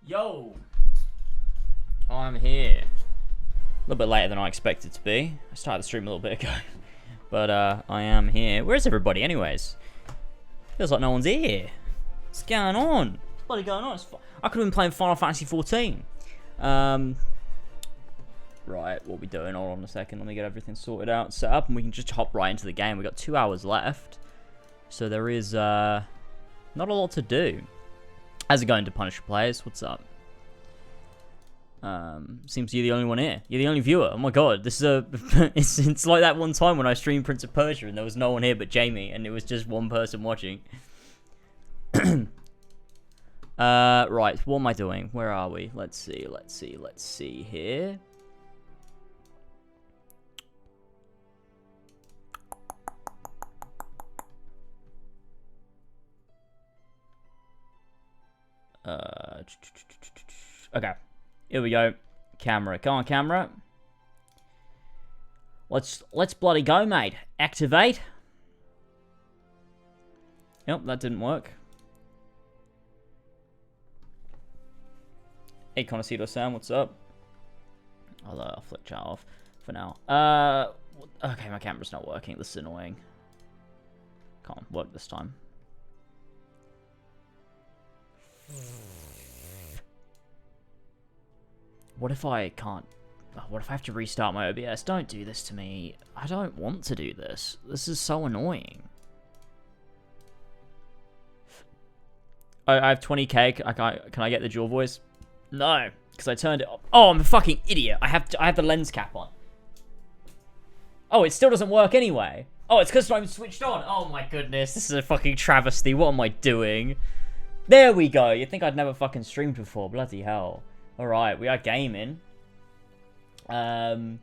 Yo! I'm here. A little bit later than I expected to be. I started the stream a little bit ago. But I am here. Where's everybody anyways? Feels like no one's here. What's going on? What's bloody going on? I could have been playing Final Fantasy 14. Right, what are we doing? Hold on a second. Let me get everything sorted out, set up, and we can just hop right into the game. We've got 2 hours left. So there is not a lot to do. How's it going to Punisher players? What's up? Seems you're the only one here. You're the only viewer. Oh my god, this is a it's like that one time when I streamed Prince of Persia and there was no one here but Jamie and it was just one person watching. Right, what am I doing? Where are we? Let's see here. Okay. Here we go. Camera. Come on, camera. Let's bloody go, mate. Activate. Yep, that didn't work. Hey, Conocido Sam, what's up? I'll flick chat off for now. Okay, my camera's not working. This is annoying. Can't work this time. What if I can't... What if I have to restart my OBS? Don't do this to me. I don't want to do this. This is so annoying. I have 20k. Can I get the dual voice? No, because I turned it off. Oh, I'm a fucking idiot. I have the lens cap on. Oh, it still doesn't work anyway. Oh, it's because I'm switched on. Oh my goodness, this is a fucking travesty. What am I doing? There we go. You'd think I'd never fucking streamed before. Bloody hell. Alright, we are gaming. I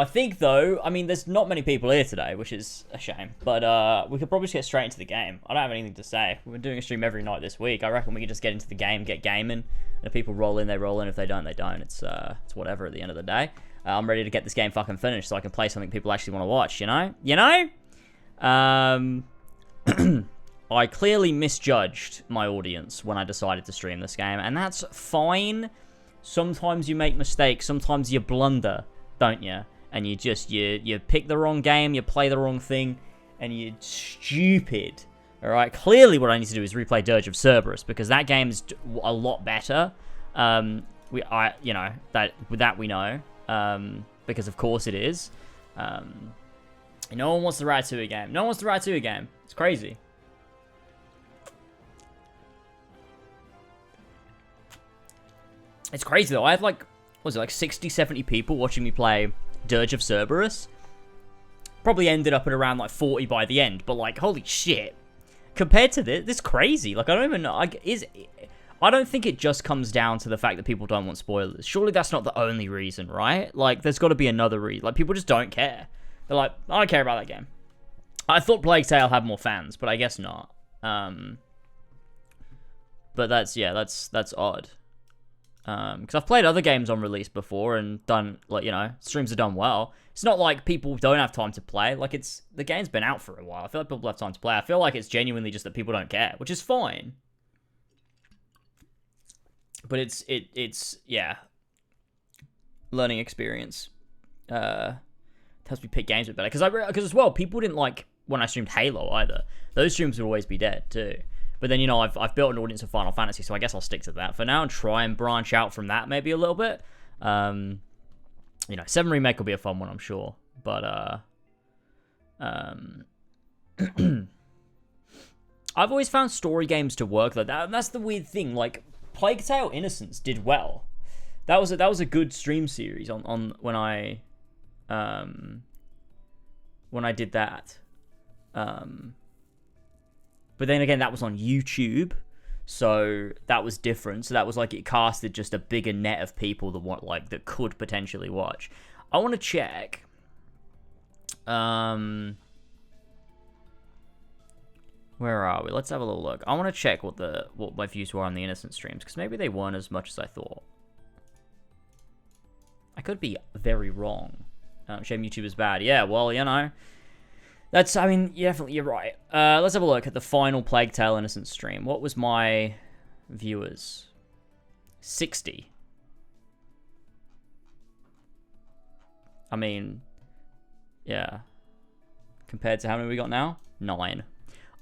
think, though, I mean, there's not many people here today, which is a shame. But we could probably just get straight into the game. I don't have anything to say. We've been doing a stream every night this week. I reckon we could just get into the game, get gaming. And if people roll in, they roll in. If they don't, they don't. It's whatever at the end of the day. I'm ready to get this game fucking finished so I can play something people actually want to watch, you know? You know? I clearly misjudged my audience when I decided to stream this game, and that's fine. Sometimes you make mistakes, sometimes you blunder, don't you? And you just, you pick the wrong game, you play the wrong thing, and you're stupid. Alright, clearly what I need to do is replay Dirge of Cerberus, because that game is a lot better. You know, that we know, because of course it is. No one wants the Ratatouille game. No one wants the Ratatouille game. It's crazy. It's crazy though. I had like, what was it, like 60, 70 people watching me play Dirge of Cerberus. Probably ended up at around like 40 by the end, but like, holy shit. Compared to this is crazy. Like, I don't even know. I don't think it just comes down to the fact that people don't want spoilers. Surely that's not the only reason, right? Like, there's got to be another reason. Like, people just don't care. They're like, I don't care about that game. I thought Plague Tale had more fans, but I guess not. But that's, yeah, that's odd. Because I've played other games on release before and done, like, you know, streams have done well. It's not like people don't have time to play. Like, the game's been out for a while. I feel like people have time to play. I feel like it's genuinely just that people don't care, which is fine. But it's yeah, learning experience. Helps me pick games a bit better. Because as well, people didn't like when I streamed Halo either. Those streams would always be dead too. But then, you know, I've built an audience of Final Fantasy, so I guess I'll stick to that for now and try and branch out from that maybe a little bit. You know, 7 Remake will be a fun one, I'm sure. But, I've always found story games to work like that. That's the weird thing. Like, Plague Tale Innocence did well. That was a good stream series on when I did that. But then again, that was on YouTube, so that was different. So that was like it casted just a bigger net of people that could potentially watch. I want to check. Where are we? Let's have a little look. I want to check what my views were on the Innocent streams, because maybe they weren't as much as I thought. I could be very wrong. Shame YouTube is bad. Yeah, well, you know. That's, I mean, definitely, you're right. Let's have a look at the final Plague Tale Innocent stream. What was my viewers? 60. I mean, yeah. Compared to how many we got now? 9.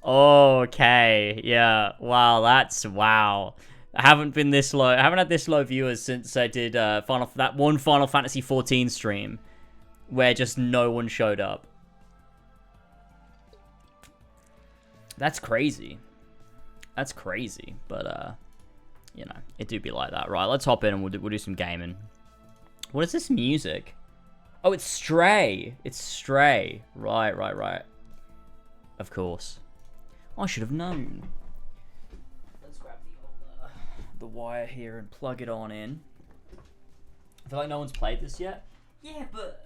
Okay, yeah. Wow, wow. I haven't been this low. I haven't had this low viewers since I did that one Final Fantasy 14 stream where just no one showed up. That's crazy. That's crazy, but you know, it do be like that. Right, let's hop in and we'll do some gaming. What is this music? Oh, it's Stray. It's Stray. Right. Of course. I should have known. Let's grab the wire here and plug it on in. I feel like no one's played this yet. Yeah, but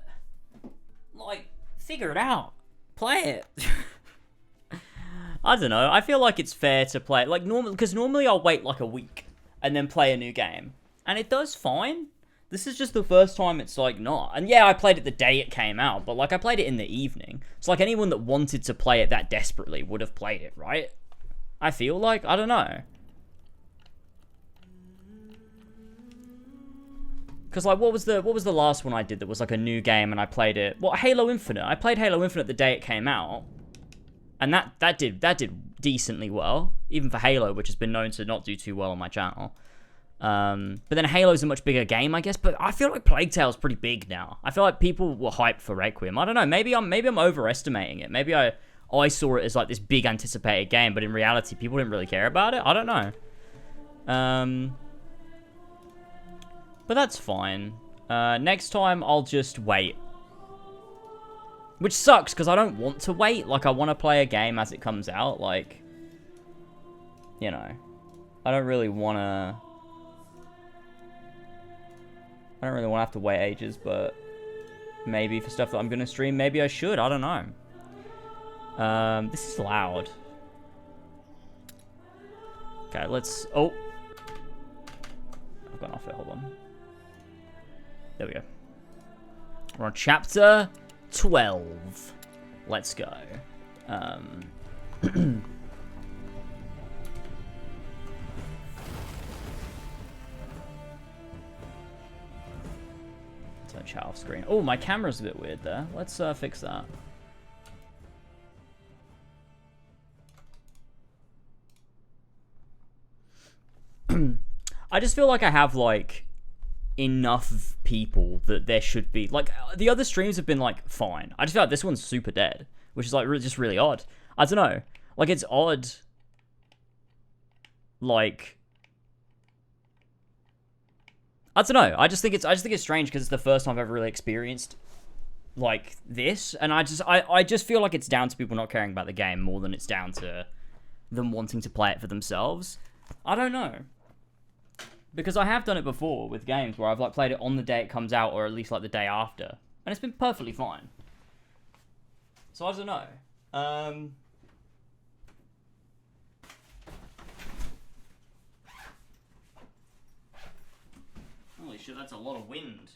like, figure it out. Play it. I don't know. I feel like it's fair to play like normal, because normally I'll wait like a week and then play a new game, and it does fine. This is just the first time it's like not. And yeah, I played it the day it came out, but like I played it in the evening. It's like anyone that wanted to play it that desperately would have played it, right? I feel like, I don't know. Because like, what was the last one I did that was like a new game and I played it? What, Halo Infinite? I played Halo Infinite the day it came out, and that did decently well, even for Halo, which has been known to not do too well on my channel. But then Halo's a much bigger game, I guess. But I feel like Plague Tale's pretty big now. I feel like people were hyped for Requiem. I don't know. Maybe I'm overestimating it. Maybe I saw it as like this big anticipated game, but in reality, people didn't really care about it. I don't know. But that's fine. Next time I'll just wait. Which sucks, because I don't want to wait. Like, I want to play a game as it comes out. Like, you know, I don't really want to have to wait ages, but maybe for stuff that I'm going to stream, maybe I should. I don't know. This is loud. Okay, let's... Oh. I've gone off it. Hold on. There we go. We're on chapter 12. Let's go. Turn chat off screen. Oh, my camera's a bit weird there. Let's fix that. I just feel like I have like enough people that there should be like the other streams have been like fine. I just feel like this one's super dead, which is like just really odd. I don't know. Like it's odd. Like I don't know. I just think it's strange because it's the first time I've ever really experienced like this, and I just feel like it's down to people not caring about the game more than it's down to them wanting to play it for themselves. I don't know. Because I have done it before with games where I've like played it on the day it comes out, or at least like the day after, and it's been perfectly fine. So I don't know. Holy shit, that's a lot of wind.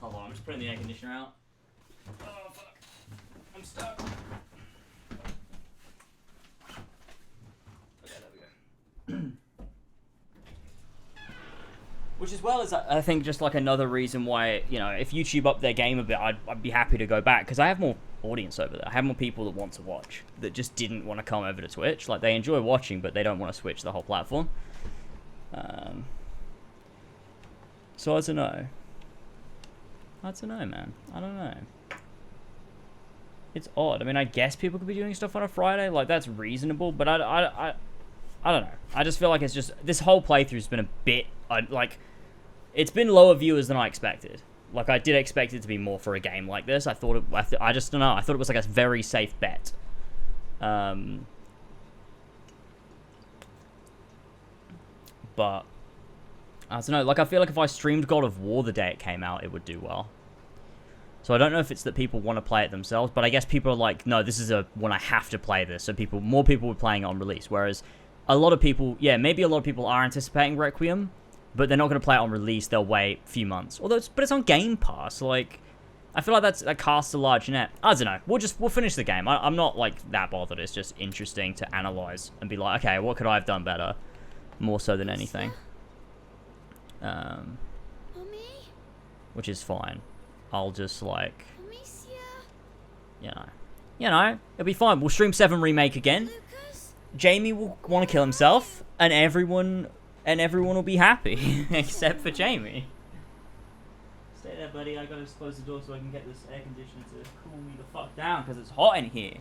Hold on, I'm just putting the air conditioner out. Oh fuck, I'm stuck. Okay, there we go. Which as well as I think just like another reason why, you know, if YouTube up their game a bit, I'd be happy to go back, because I have more audience over there. I have more people that want to watch, that just didn't want to come over to Twitch. Like, they enjoy watching, but they don't want to switch the whole platform. So I don't know. I don't know, man. I don't know. It's odd. I mean, I guess people could be doing stuff on a Friday. Like, that's reasonable, but I don't know. I just feel like it's just... This whole playthrough's been a bit... like... It's been lower viewers than I expected. Like, I did expect it to be more for a game like this. I just don't know. I thought it was like a very safe bet. But I don't know. Like, I feel like if I streamed God of War the day it came out, it would do well. So I don't know if it's that people want to play it themselves, but I guess people are like, no, this is when I have to play this. So more people were playing it on release. Whereas a lot of people, yeah, maybe a lot of people are anticipating Requiem, but they're not going to play it on release. They'll wait a few months. But it's on Game Pass. Like, I feel like that casts a large net. I don't know. We'll finish the game. I'm not like that bothered. It's just interesting to analyze and be like, okay, what could I have done better? More so than anything. Which is fine. I'll just like, you know, it'll be fine. We'll stream 7 Remake again. Jamie will want to kill himself, and everyone will be happy, except for Jamie. Stay there, buddy. I gotta close the door so I can get this air conditioner to cool me the fuck down, because it's hot in here.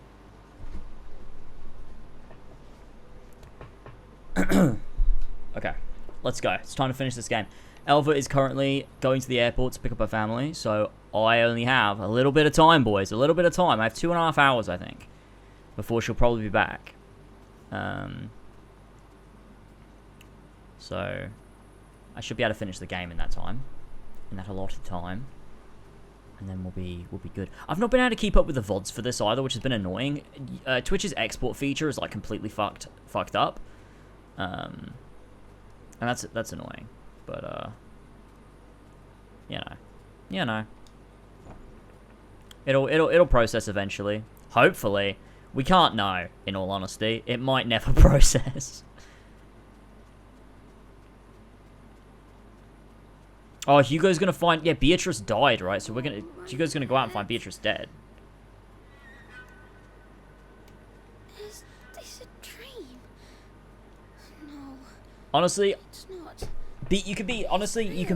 Okay, let's go. It's time to finish this game. Elva is currently going to the airport to pick up her family, so I only have a little bit of time, boys. A little bit of time. I have 2.5 hours, I think, before she'll probably be back. So I should be able to finish the game in that time, in that allotted time, and then we'll be good. I've not been able to keep up with the VODs for this either, which has been annoying. Twitch's export feature is like completely fucked up, and that's annoying. But you know, it'll process eventually. Hopefully, we can't know. In all honesty, it might never process. Oh, Hugo's gonna find... Yeah, Beatrice died, right? So Hugo's gonna go out and find Beatrice dead. Is this a dream? No. Honestly, It's not. you can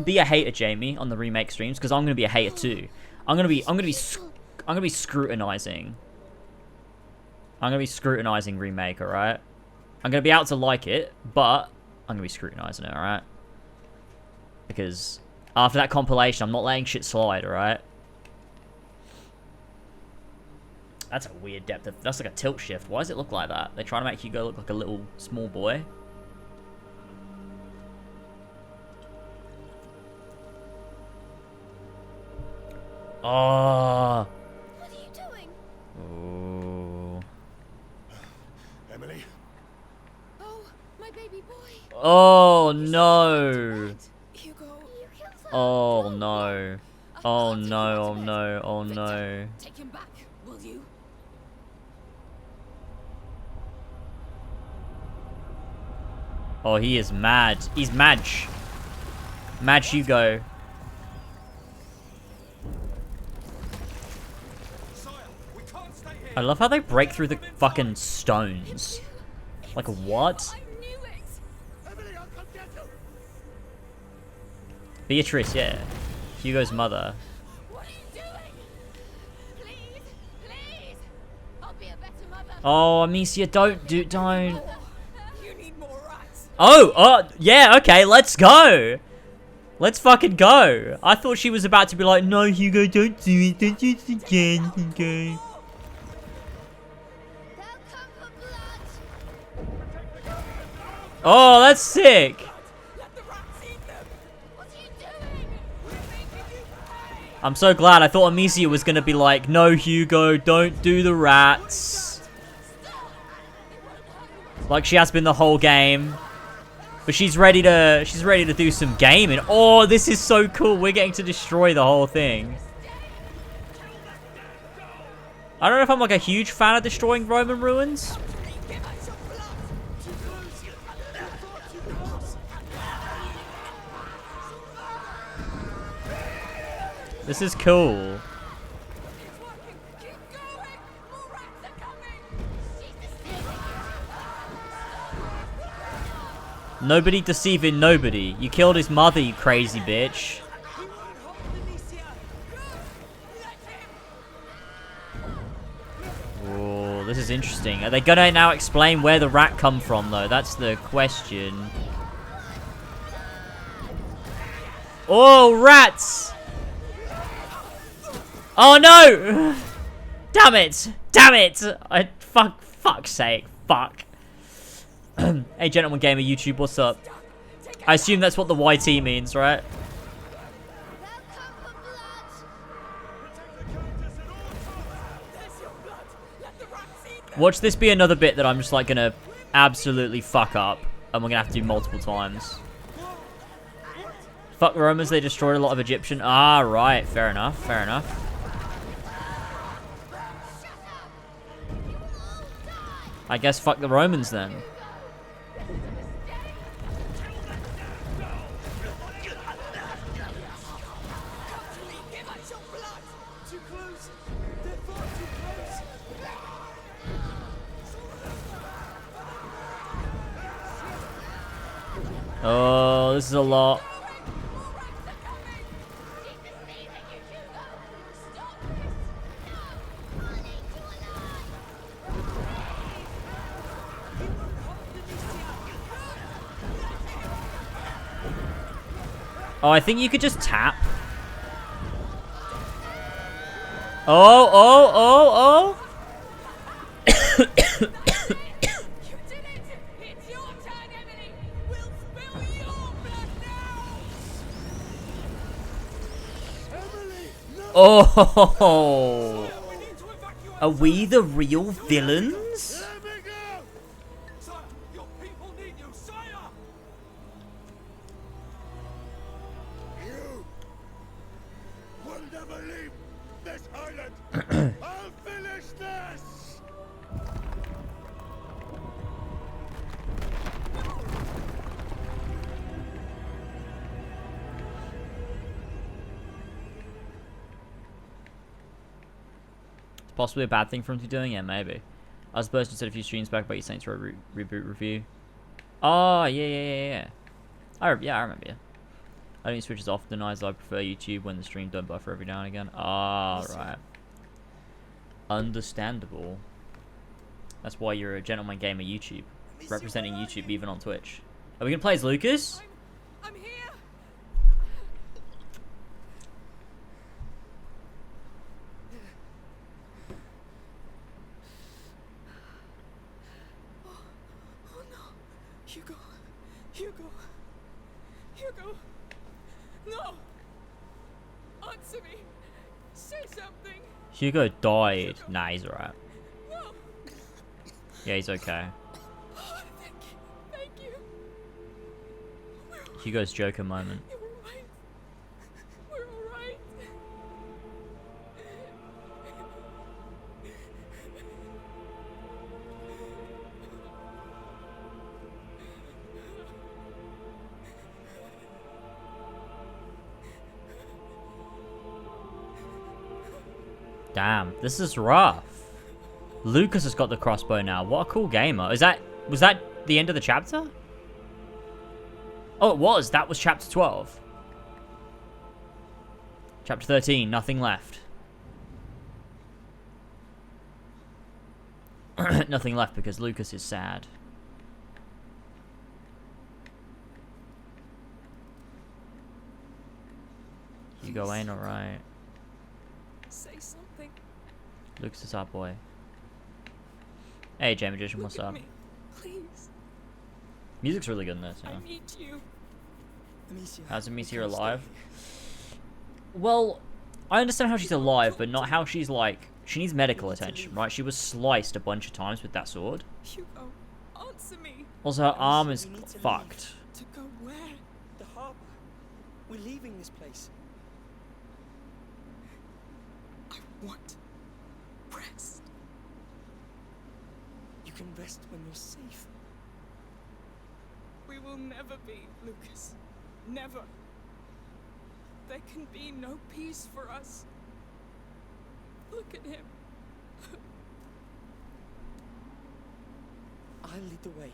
be a hater, Jamie, on the remake streams, because I'm gonna be a hater too. I'm gonna be scrutinizing. I'm gonna be scrutinizing remake, alright? I'm gonna be out to like it, but I'm gonna be scrutinizing it, alright? Because after that compilation, I'm not letting shit slide, alright? That's a weird depth of... That's like a tilt shift. Why does it look like that? They're trying to make Hugo look like a little small boy. Oh. What are you doing? Oh. Emily? Oh, my baby boy. Oh no. Hugo. You killed her. Oh no. Oh no, oh no, oh no. Take him back, will you? Oh, he is mad. He's Madge. Madge Hugo. I love how they break through the fucking stones. Like, what? I knew it. Emily, I'll come get you! Beatrice, yeah. Hugo's mother. What are you doing? Please, please. I'll be a better mother. Oh, Amicia, don't. You need more rats. Oh, yeah, okay, let's go. Let's fucking go. I thought she was about to be like, no, Hugo, don't do it. Don't do it again, Hugo. They'll come for blood. Oh, that's sick. Let the rats eat them. What are you doing? We're making you pay. I'm so glad. I thought Amicia was going to be like, no, Hugo, don't do the rats. Like she has been the whole game. But she's ready to do some gaming. Oh, this is so cool. We're getting to destroy the whole thing. I don't know if I'm like a huge fan of destroying Roman ruins. This is cool. Nobody deceiving nobody. You killed his mother, you crazy bitch. Oh, this is interesting. Are they gonna now explain where the rat come from, though? That's the question. Oh, rats! Oh, no! Damn it! Damn it! Fuck's sake. Fuck. Hey, Gentleman Gamer YouTube, what's up? I assume that's what the YT means, right? Watch this be another bit that I'm just like gonna absolutely fuck up, and we're gonna have to do multiple times. Fuck the Romans, they destroyed a lot of Egyptian. Ah, right, fair enough, fair enough. I guess fuck the Romans then. Oh, this is a lot. Oh, I think you could just tap. Oh, oh, oh, oh. You did it! It's your turn, Emily! We'll spill your blood now! Emily! No! Oh. We need to evacuate! Are we the real villains? Let me go! Sire, your people need you, sire! You will never leave this island! I'll finish this! It's possibly a bad thing for him to be doing? Yeah, maybe. I was supposed to said a few streams back about your Saints Row reboot review. Oh, yeah. I remember you. I don't use Twitch as often as I prefer YouTube when the stream don't buffer every now and again. Ah, right. Understandable. That's why you're a gentleman gamer YouTube. Representing YouTube even on Twitch. Are we gonna play as Lucas? I'm here! Oh no! Hugo! Hugo! Hugo! No! Answer me! Say something! Hugo died. Nah, he's alright. No! Yeah, he's okay. Oh, thank you! Thank you! We're all Hugo's Joker moment. You're right. We're all right. Damn, this is rough. Lucas has got the crossbow now. What a cool gamer. Was that the end of the chapter? Oh, it was. That was chapter 12. Chapter 13, nothing left. Nothing left because Lucas is sad. Hugo ain't alright. Say something. Lucas is our boy. Hey, J Magician, what's Look at up? me, please. Music's really good in this, I yeah. need you. How's Amicia alive? Well, I understand how she's alive, but not how she's like... She needs medical attention, right? She was sliced a bunch of times with that sword. Hugo, answer me. Also, her arm is fucked. To go where? The harbor. We're leaving this place. I want rest. You can rest when you're safe. We will never be, Lucas. Never. There can be no peace for us. Look at him. I'll lead the way.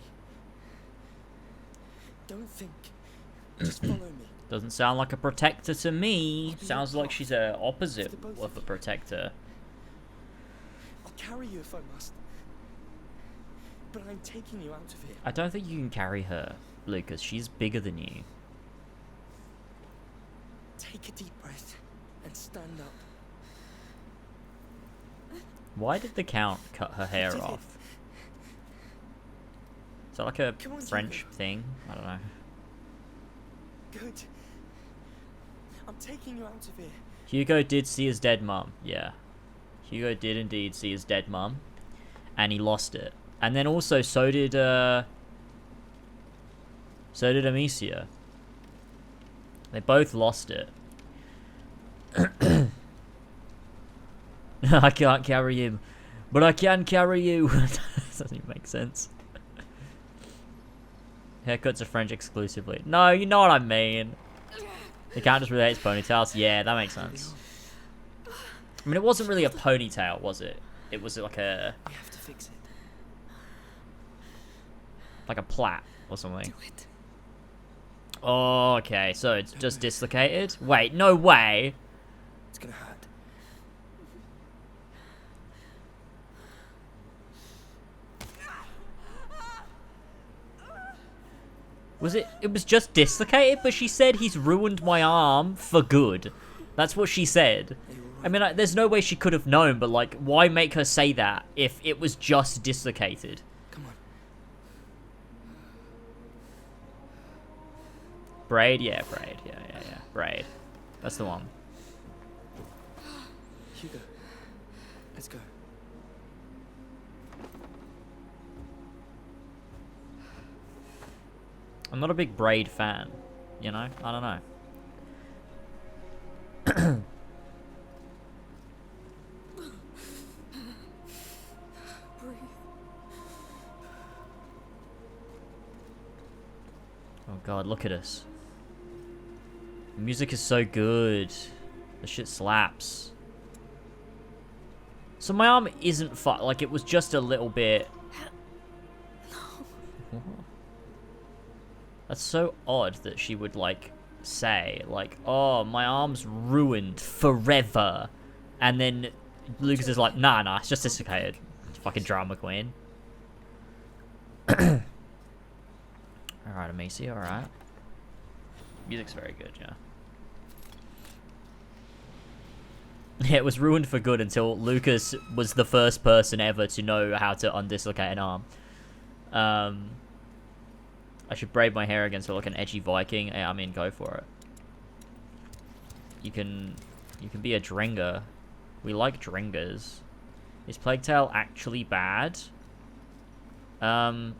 Don't think. Just follow me. Doesn't sound like a protector to me. Sounds like she's a opposite For the both of a of you. protector. I'll carry you if I must. But I'm taking you out of here. I don't think you can carry her, Lucas. She's bigger than you. Take a deep breath and stand up. Why did the Count cut her hair did it. off? Is that like a Come on, French Hugo. thing? I don't know. Good. I'm taking you out of here. Hugo did see his dead mum. Yeah. Hugo did indeed see his dead mum. And he lost it. And then also so did Amicia. They both lost it. I can't carry him. But I can carry you. Doesn't even make sense. Haircuts are French exclusively. No, you know what I mean. The Count just really hates ponytails. Yeah, that makes sense. I mean, it wasn't really a ponytail, was it? It was like a We have to fix it. plait or something. Do it. Oh, okay, so it's just dislocated? Wait, no way. It's gonna hurt. It was just dislocated, but she said he's ruined my arm for good. That's what she said. I mean, there's no way she could have known, but, like, why make her say that if it was just dislocated? Come on. Braid? Yeah, braid. Yeah. Braid. That's the one. Hugo, let's go. I'm not a big braid fan, you know? I don't know. Breathe. Oh god, look at us. The music is so good. The shit slaps. So my arm isn't like, it was just a little bit... That's so odd that she would, like, say, like, oh, my arm's ruined forever. And then Lucas is like, nah, it's just dislocated. Fucking drama queen. Alright, Amicia, alright. Music's very good, yeah. Yeah, it was ruined for good until Lucas was the first person ever to know how to undislocate an arm. I should braid my hair again so like an edgy Viking. I mean, go for it. You can be a Dringer. We like Dringers. Is Plague Tale actually bad? That's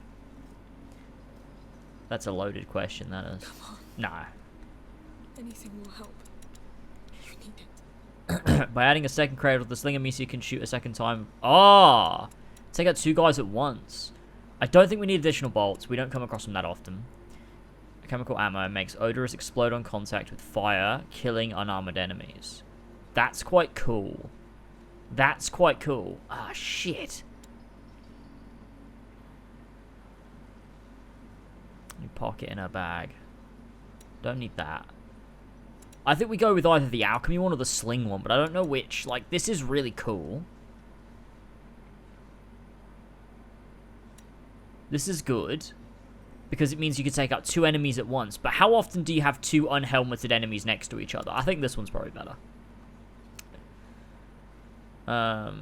a loaded question, that is. Come on. Nah. Anything will help. You need it. By adding a second cradle, the Slinger Amicia can shoot a second time. Ah! Take out 2 guys at once. I don't think we need additional bolts. We don't come across them that often. Chemical ammo makes odorous explode on contact with fire, killing unarmored enemies. That's quite cool. That's quite cool. Ah, shit. New pocket in her bag. Don't need that. I think we go with either the alchemy one or the sling one, but I don't know which. Like, this is really cool. This is good, because it means you can take out 2 enemies at once. But how often do you have 2 unhelmeted enemies next to each other? I think this one's probably better. I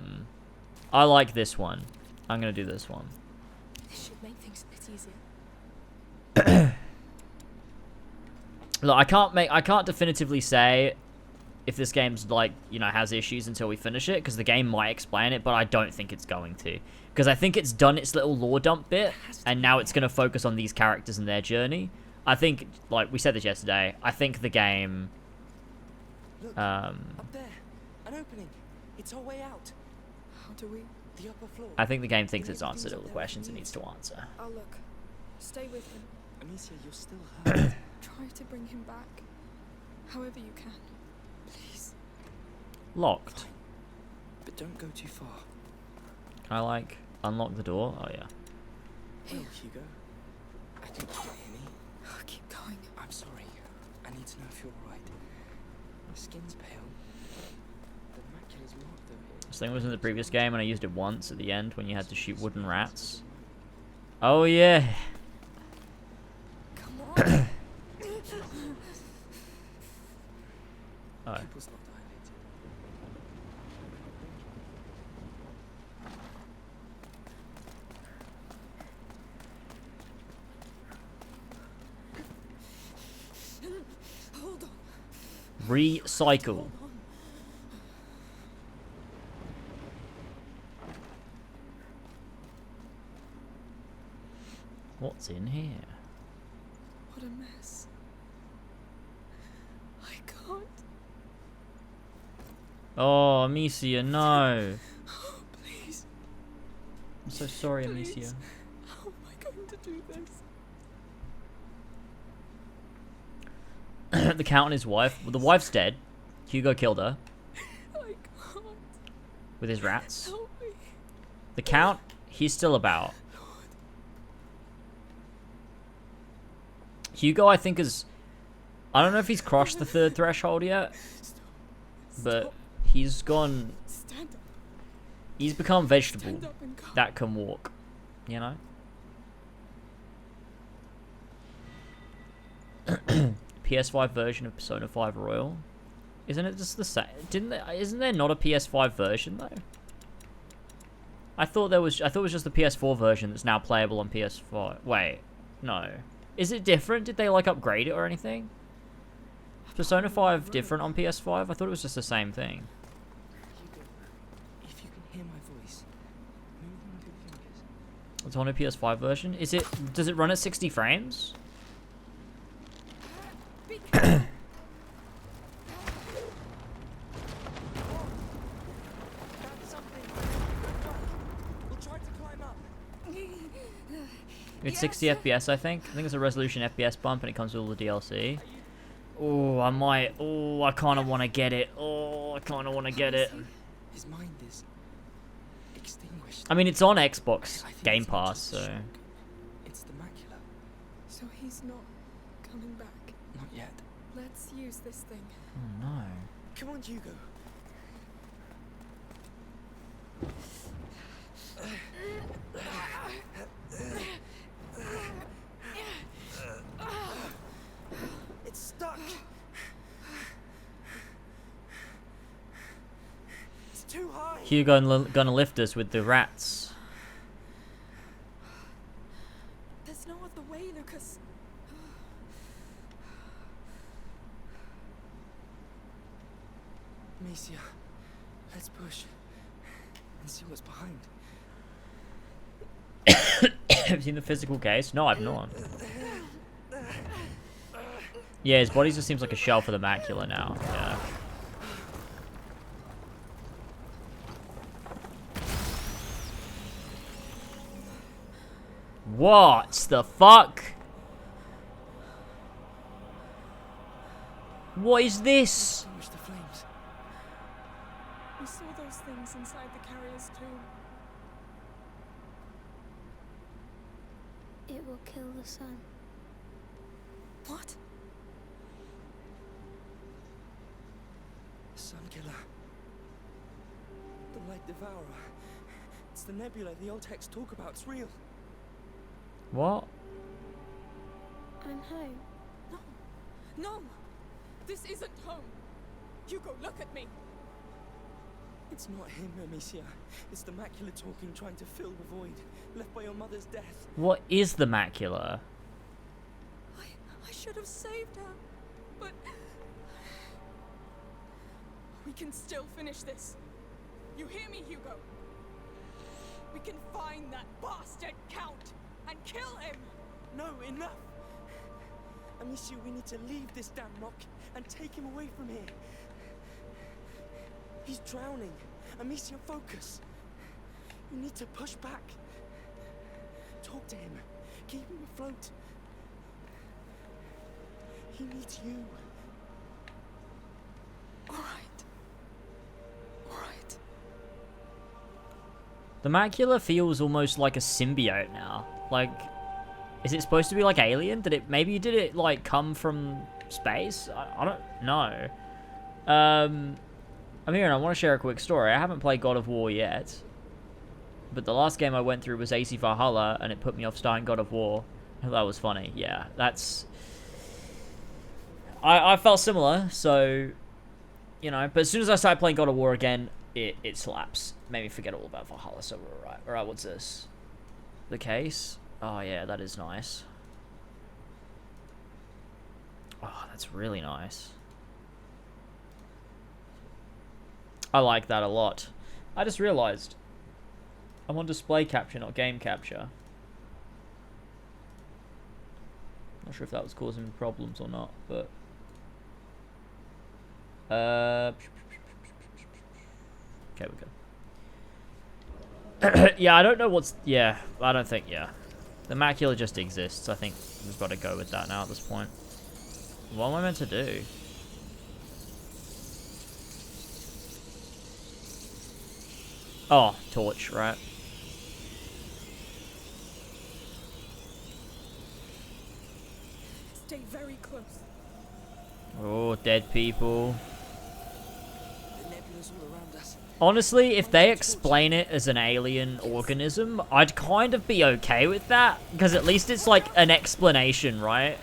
like this one. I'm going to do this one. This should make things a bit easier. Look, I can't definitively say if this game's, like, you know, has issues until we finish it, because the game might explain it, but I don't think it's going to. Because I think it's done its little lore dump bit, and now it's going to focus on these characters and their journey. I think, like, we said this yesterday, I think the game... Look, up there. An opening. It's our way out. How do we? The upper floor. I think the game thinks it's answered all the questions it needs to answer. I'll look. Stay with him. Amicia, you're still hurt. Try to bring him back. However you can. Please. Locked. Fine. But don't go too far. Can I, like, unlock the door? Oh, yeah. Well, Hugo, I think you can hear me. Oh, keep going. I'm sorry. I need to know if you're alright. My skin's pale. The macula's marked over here. This thing was in the previous game, and I used it once at the end when you had to shoot wooden rats. Oh, yeah. Come on. Oh. Pupil's not dilated. Hold on. Recycle. What's in here? What a mess. I can't. Oh, Amicia, no. Oh, please. I'm so sorry, Please. Amicia. How am I going to do this? The Count and his wife. Well, the wife's dead. Hugo killed her I can't. with his rats. Help me. The Count, he's still about. Lord. Hugo, I think, is... I don't know if he's crossed the 3rd threshold yet, but he's gone... Stand up. He's become vegetable Stand up and come. that can walk, you know? PS5 version of Persona 5 Royal. Isn't it just the same? Isn't there not a PS5 version though? I thought it was just the PS4 version that's now playable on PS5. Wait, no. Is it different? Did they like upgrade it or anything? Is Persona 5 different on PS5? I thought it was just the same thing. Hugo, if you can hear my voice, move one of your fingers. It's on a PS5 version. Does it run at 60 frames? Be careful. That's something. We'll try to climb up. It's 60 FPS, I think. I think it's a resolution FPS bump, and it comes with all the DLC. Oh, I might. Oh, I kind of want to get it. Oh, I kind of want to get it. His mind is extinguished. I mean, it's on Xbox I think Game it's not Pass, just so... shock. It's the macula. So he's not coming back. Not yet. Let's use this thing. Oh, no. Come on, Hugo. It's stuck. It's too high. Hugo gonna lift us with the rats. There's no other way, Lucas. Amicia, let's push and see what's behind. Have you seen the physical case? No, I've not. Yeah, his body just seems like a shell for the macula now. Yeah. What the fuck? What is this? Extinguish the flames. We saw those things inside the carrier's tomb. It will kill the sun. What? Sun killer. The light devourer. It's the nebula the old texts talk about. It's real. What? I'm home. No. No. This isn't home. Hugo, look at me. It's not him, Amicia. It's the macula talking, trying to fill the void left by your mother's death. What is the macula? I should have saved her. But we can still finish this. You hear me, Hugo? We can find that bastard Count and kill him. No, enough! Amicia, we need to leave this damn rock and take him away from here. He's drowning. Amicia, focus. You need to push back. Talk to him. Keep him afloat. He needs you. All right. All right. The macula feels almost like a symbiote now. Like, is it supposed to be like Alien? Did it like come from space? I don't know. I'm here and I want to share a quick story. I haven't played God of War yet, but the last game I went through was AC Valhalla, and it put me off starting God of War. That was funny. Yeah, that's... I felt similar, so, you know, but as soon as I started playing God of War again, it slaps. Made me forget all about Valhalla, so we're alright. Alright, what's this? The case? Oh, yeah, that is nice. Oh, that's really nice. I like that a lot. I just realized I'm on display capture, not game capture. Not sure if that was causing me problems or not, but... Okay, we go. Yeah, I don't know what's... Yeah, I don't think... Yeah. The macula just exists. I think we've got to go with that now at this point. What am I meant to do? Oh, torch, right. Stay very close. Oh, dead people. The nebula's all around us. Honestly, if they explain it as an alien organism, I'd kind of be okay with that. Because at least it's like an explanation, right?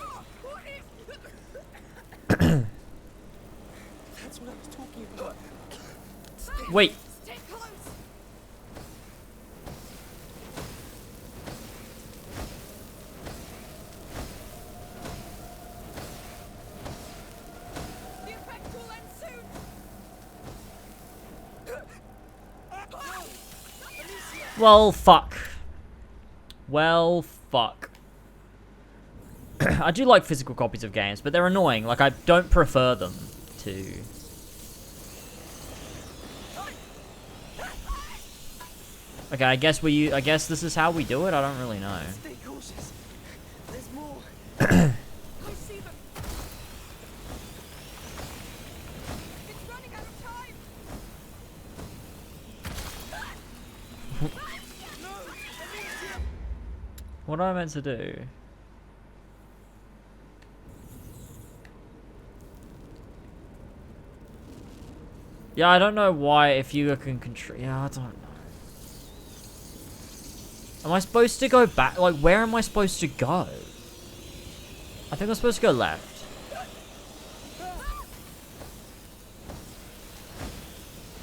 That's what I was talking about. Wait. Stay close. The effect will end soon. Well, fuck. Well, fuck. I do like physical copies of games, but they're annoying. Like, I don't prefer them to... Okay, I guess this is how we do it? I don't really know. Stay cautious. There's more. I see them. It's running out of time. What am I meant to do? Yeah, I don't know why if Hugo can control... Yeah, I don't know. Am I supposed to go back? Like, where am I supposed to go? I think I'm supposed to go left.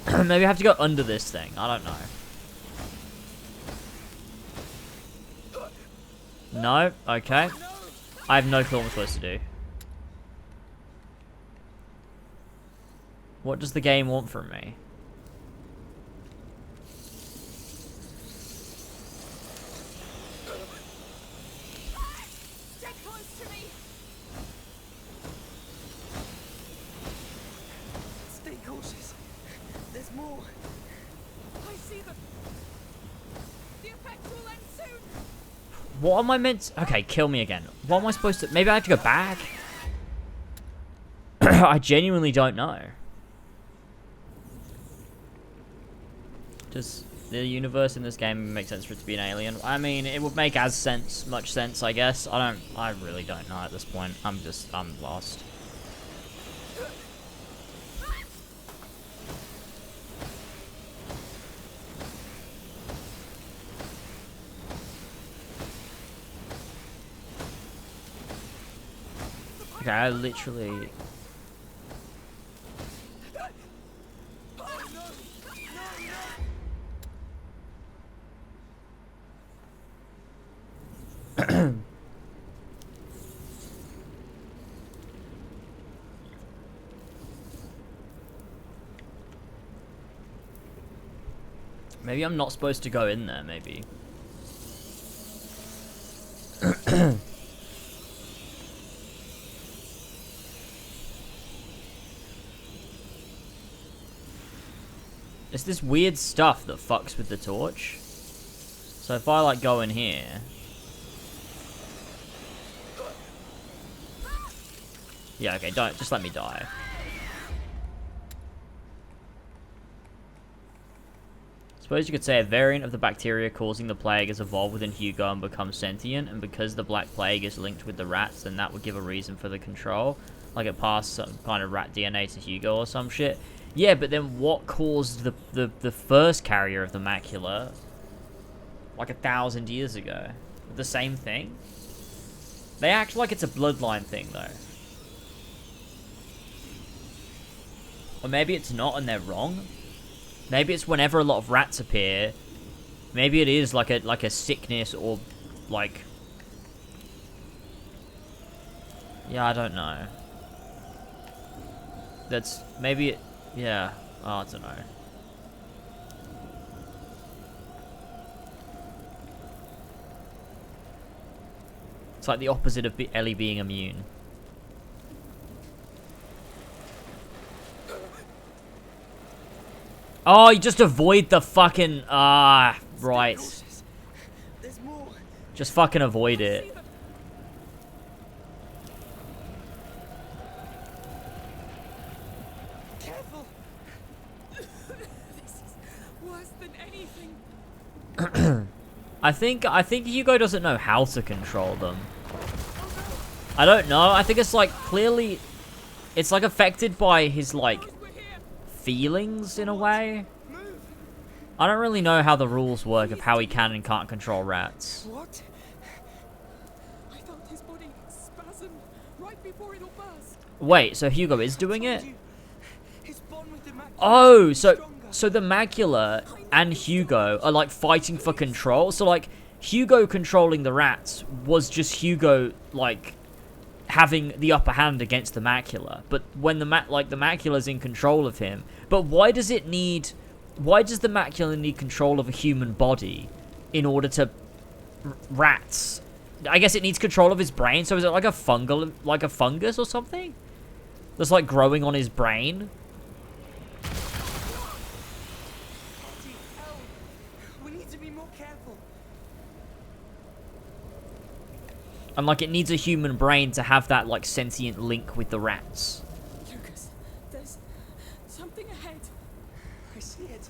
Maybe I have to go under this thing. I don't know. No? Okay. I have no clue what I'm supposed to do. What does the game want from me? Stay close to me. Stay cautious. There's more. I see them. The effect will end soon. What am I meant to... Okay, kill me again. What am I supposed to... Maybe I have to go back? I genuinely don't know. Does the universe in this game make sense for it to be an alien? I mean, it would make much sense, I guess. I really don't know at this point. I'm lost. Okay, I literally... Maybe I'm not supposed to go in there, maybe. It's this weird stuff that fucks with the torch. So if I, like, go in here... Yeah, okay, don't... Just let me die. Suppose you could say a variant of the bacteria causing the plague has evolved within Hugo and become sentient, and because the Black Plague is linked with the rats, then that would give a reason for the control. Like it passed some kind of rat DNA to Hugo or some shit. Yeah, but then what caused the first carrier of the macula like 1,000 years ago? The same thing? They act like it's a bloodline thing, though. Or maybe it's not and they're wrong. Maybe it's whenever a lot of rats appear. Maybe it is like a sickness or like... Yeah, I don't know. That's... Maybe it... Yeah. Oh, I don't know. It's like the opposite of Ellie being immune. Oh, you just avoid the fucking... Ah, right. There's more. Just fucking avoid it. Careful. This is worse than anything. I think Hugo doesn't know how to control them. I don't know. I think it's like clearly, it's like affected by his like feelings in a way. I don't really know how the rules work of how he can and can't control rats. What? I felt his body spasm right before it all burst. Wait, so Hugo is doing it? His bond with the macula Oh, is so stronger. the macula and Hugo are like fighting for control. So like Hugo controlling the rats was just Hugo like having the upper hand against the macula. But when the macula's in control of him, but why does the macula need control of a human body in order to rats? I guess it needs control of his brain. So is it like a fungus or something that's like growing on his brain? Bloody hell. We need to be more careful. And like it needs a human brain to have that like sentient link with the rats. Lucas, there's something ahead. I see it.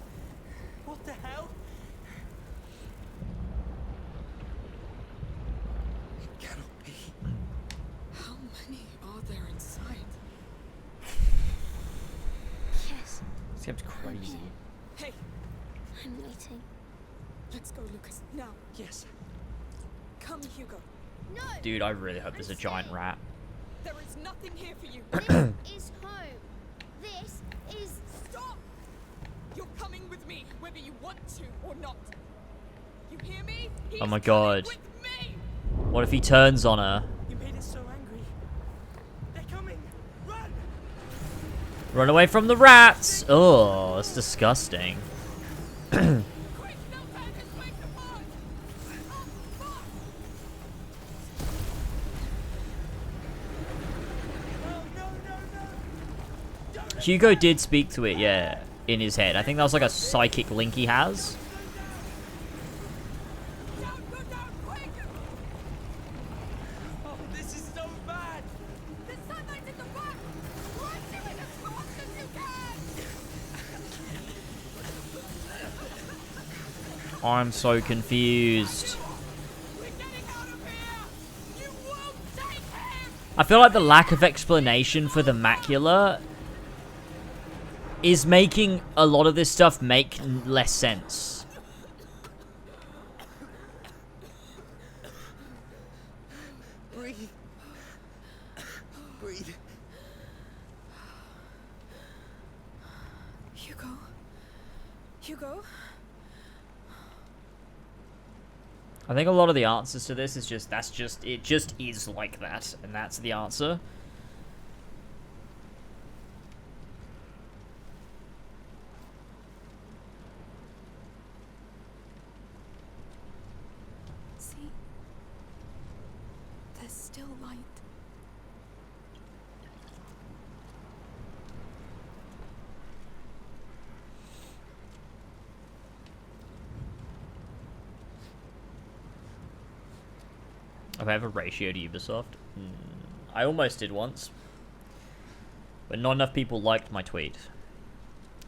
What the hell? It cannot be. How many are there inside? Yes, This game's crazy. Hey, I'm waiting. let's go, Lucas. Now, Yes. come, Hugo. No! Dude, I really hope there's a giant rat. There is nothing here for you. This is home. This is... Stop! You're coming with me, whether you want to or not. You hear me? He's Oh my coming God. with me! What if he turns on her? You made us so angry. They're coming. Run! Run away from the rats! Oh, it's disgusting. Quick, no time is quick to pause! Oh, fuck! Hugo did speak to it, yeah, in his head. I think that was like a psychic link he has. Down, go down, quick! Oh, this is so bad. The sunlight's in the front! Run to it as fast as you can! I'm so confused. We're getting out of here! You won't take him! I feel like the lack of explanation for the macula is making a lot of this stuff make less sense. Breathe. Breathe. Hugo? Hugo? I think a lot of the answers to this is it just is like that, and that's the answer. See? There's still light. Have I ever ratioed Ubisoft? I almost did once. But not enough people liked my tweet.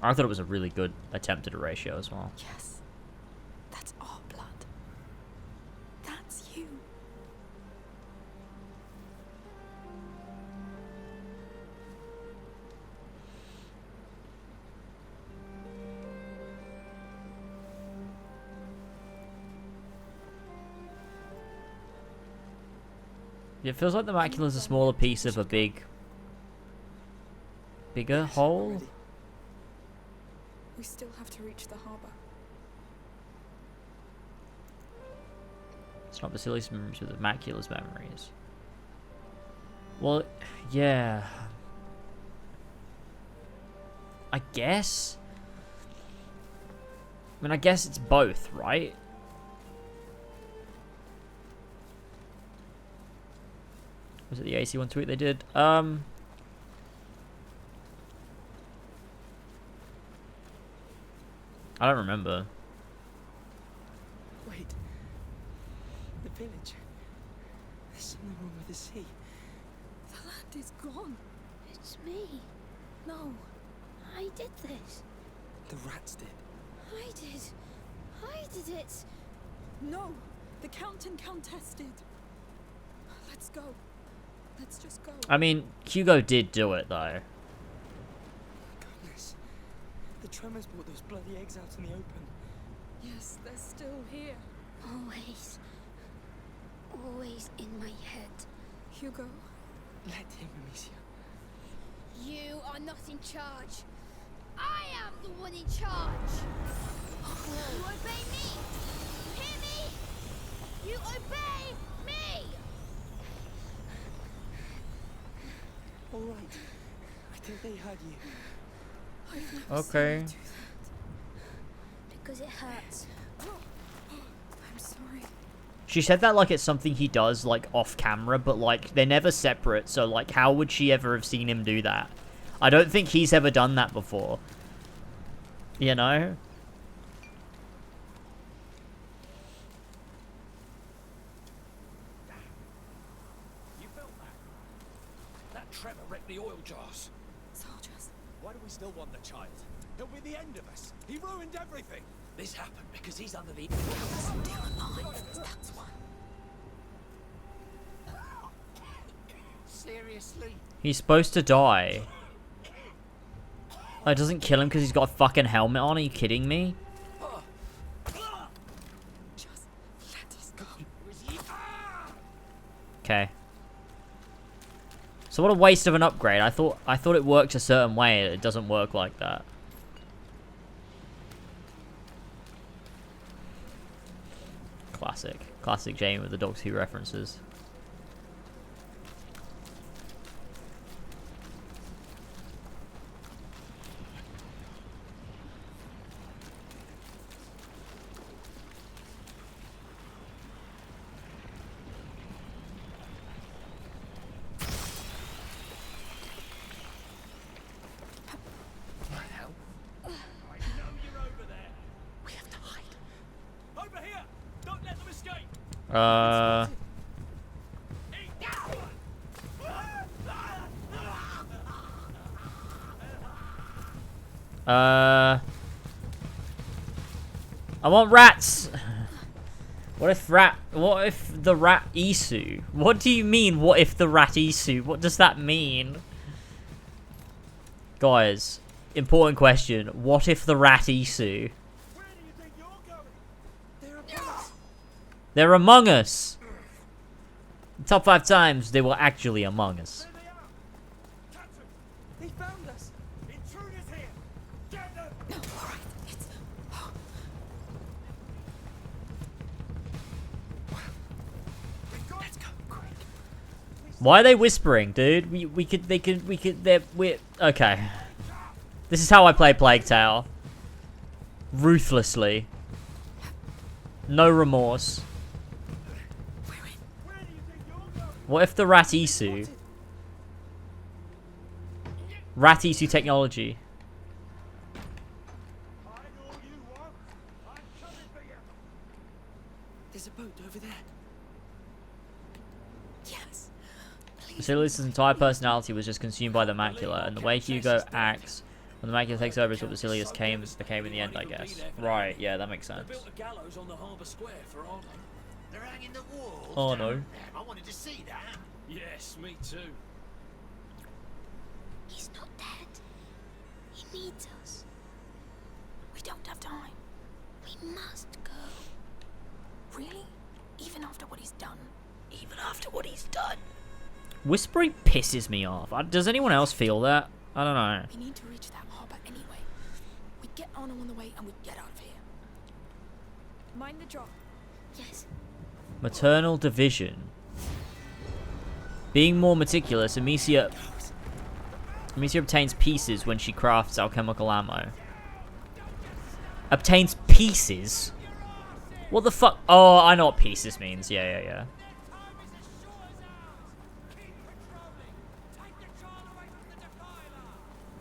I thought it was a really good attempt at a ratio as well. Yes. That's our blood. That's you. It feels like the macula's a smaller piece of a bigger whole. We still have to reach the harbor. It's not Basilius' memories, but the macula's memories. Well, yeah. I guess. I mean, I guess it's both, right? Was it the AC1 tweet they did? I don't remember. Wait. The village. There's something wrong with the sea. The land is gone. It's me. No. I did this. The rats did. I did. I did it. No. The Count and Countess did. Let's go. Let's just go. I mean, Hugo did do it, though. Goodness. The tremors brought those bloody eggs out in the open. Yes, they're still here. Always. Always in my head. Hugo, Let him, Amicia. You are not in charge. I am the one in charge. You obey me. Hear me? You obey me. All right. I think they heard you. I've never Okay. seen you do that. Because it hurts. I'm sorry. She said that like it's something he does, like, off camera, but, like, they're never separate, so, like, how would she ever have seen him do that? I don't think he's ever done that before. You know? You felt that? That tremor wrecked the oil jars. Soldiers. Why do we still want the child? He'll be the end of us. He ruined everything. This happened because he's under the... Still alive. That's why. Seriously? He's supposed to die. Oh, it doesn't kill him because he's got a fucking helmet on? Are you kidding me? Just let us go. Okay. So what a waste of an upgrade. I thought it worked a certain way. It doesn't work like that. Classic. Classic Jamie with the Doctor Who references. What the hell? I know you're over there. We have to hide. Over here! Don't let them escape! I want rats. What if the rat Isu? What do you mean, what if the rat Isu? What does that mean? Guys, important question. What if the rat Isu? Where do you think you're going? They're upon us. They're among us. Top 5 times they were actually among us. There they are! Catch them! They found us. Intruders here! Get them! No, all right. It's... Let's go, quick. Why are they whispering, dude? We're okay. This is how I play Plague Tale. Ruthlessly. No remorse. Where do you think you're going? What if the rat Isu? Rat Isu technology. Hide all you want. I'm coming for you. There's a boat over there. Yes. Basilius' entire personality was just consumed by the macula, and the way Hugo acts when the macula takes over is what Basilius became in the end, I guess. Right, yeah, that makes They sense. built a gallows on the harbour square for Arno. They're hanging the walls. Oh, down no. there. I wanted to see that. Yes, me too. He's not dead. He needs us. We don't have time. We must go. Really? Even after what he's done? Even after what he's done. Whispering pisses me off. Does anyone else feel that? I don't know. We need to reach that harbour anyway. We get Arno on the way and we get out of here. Mind the drop. Yes. Maternal division. Being more meticulous, Amicia obtains pieces when she crafts alchemical ammo. Obtains pieces? What the fuck? Oh, I know what pieces means. Yeah. Time is as sure as ours. Keep patrolling. Take the child away from the defiler.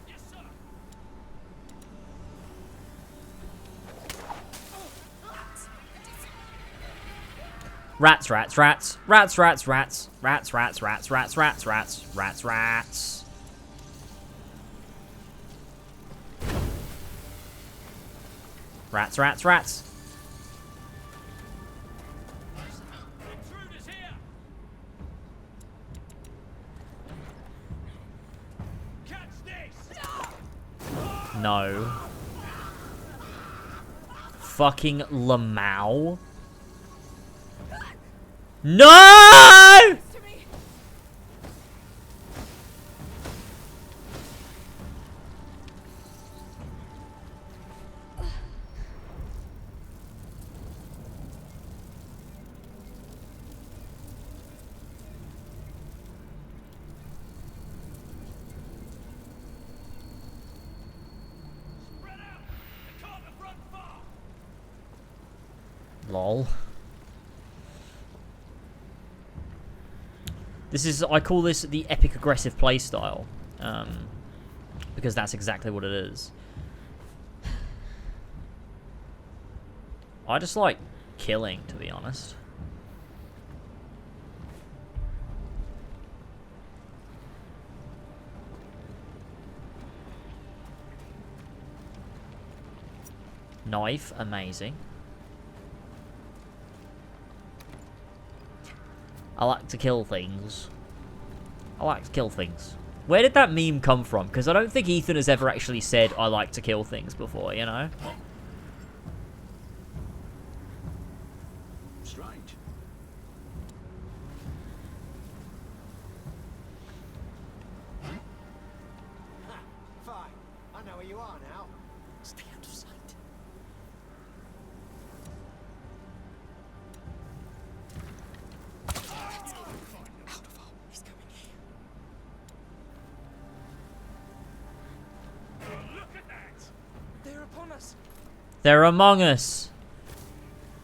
Yes, sir. Rats, rats, rats. Rats, rats, rats. Rats, rats, rats, rats, rats, rats. Rats, rats. Rats, rats, rats. Intruders here. No. Fucking Lamau. No! To me. Spread out! They can't have run far! Lol. This is, I call this the epic aggressive playstyle. Because that's exactly what it is. I just like killing, to be honest. Knife, amazing. I like to kill things. I like to kill things. Where did that meme come from? Because I don't think Ethan has ever actually said, I like to kill things before, you know? Strange. Fine. I know where you are now. Stay out of sight. Out of our... He's coming here. Look at that! They're upon us. They're among us.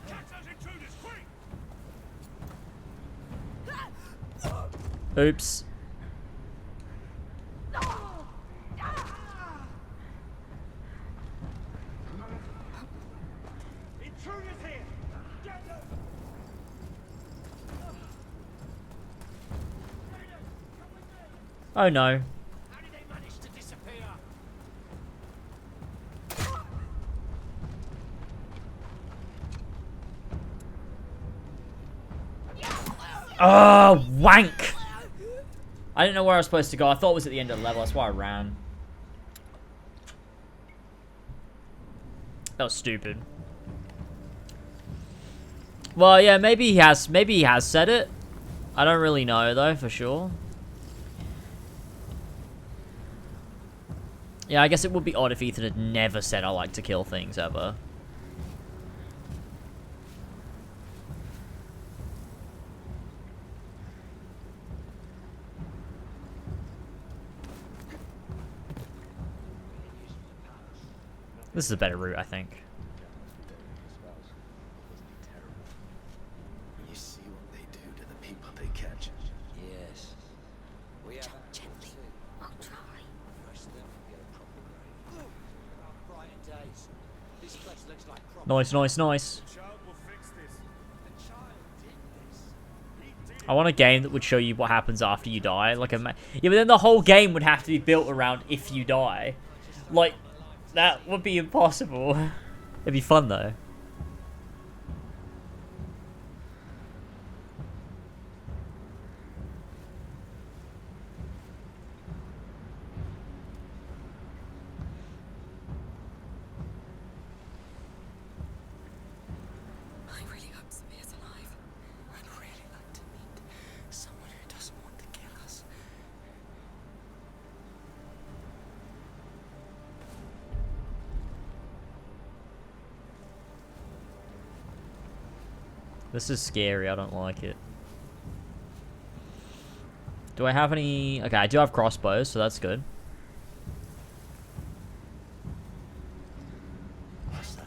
Catch those intruders, quick! Oops. Intruders here! Get them! Oh no. How did they manage to disappear? Oh, wank! I didn't know where I was supposed to go. I thought it was at the end of the level. That's why I ran. That was stupid. Well, yeah, maybe he has said it. I don't really know though, for sure. Yeah, I guess it would be odd if Ethan had never said I like to kill things ever. This is a better route, I think. You see what they do to the people they catch? Yes. We have Gently. I'll try. Rush them and get a proper grave. Brighter days. This place looks like proper. Nice, nice, nice. The child will fix this. The child did this. He did I want a game that would show you what happens after you die. Like yeah, but then the whole game would have to be built around if you die. Like, that would be impossible. It'd be fun though. I really hope Samir's alive. I'd really like to meet someone who doesn't want to kill us. This is scary. I don't like it. Do I have any... Okay, I do have crossbows, so that's good. What's that?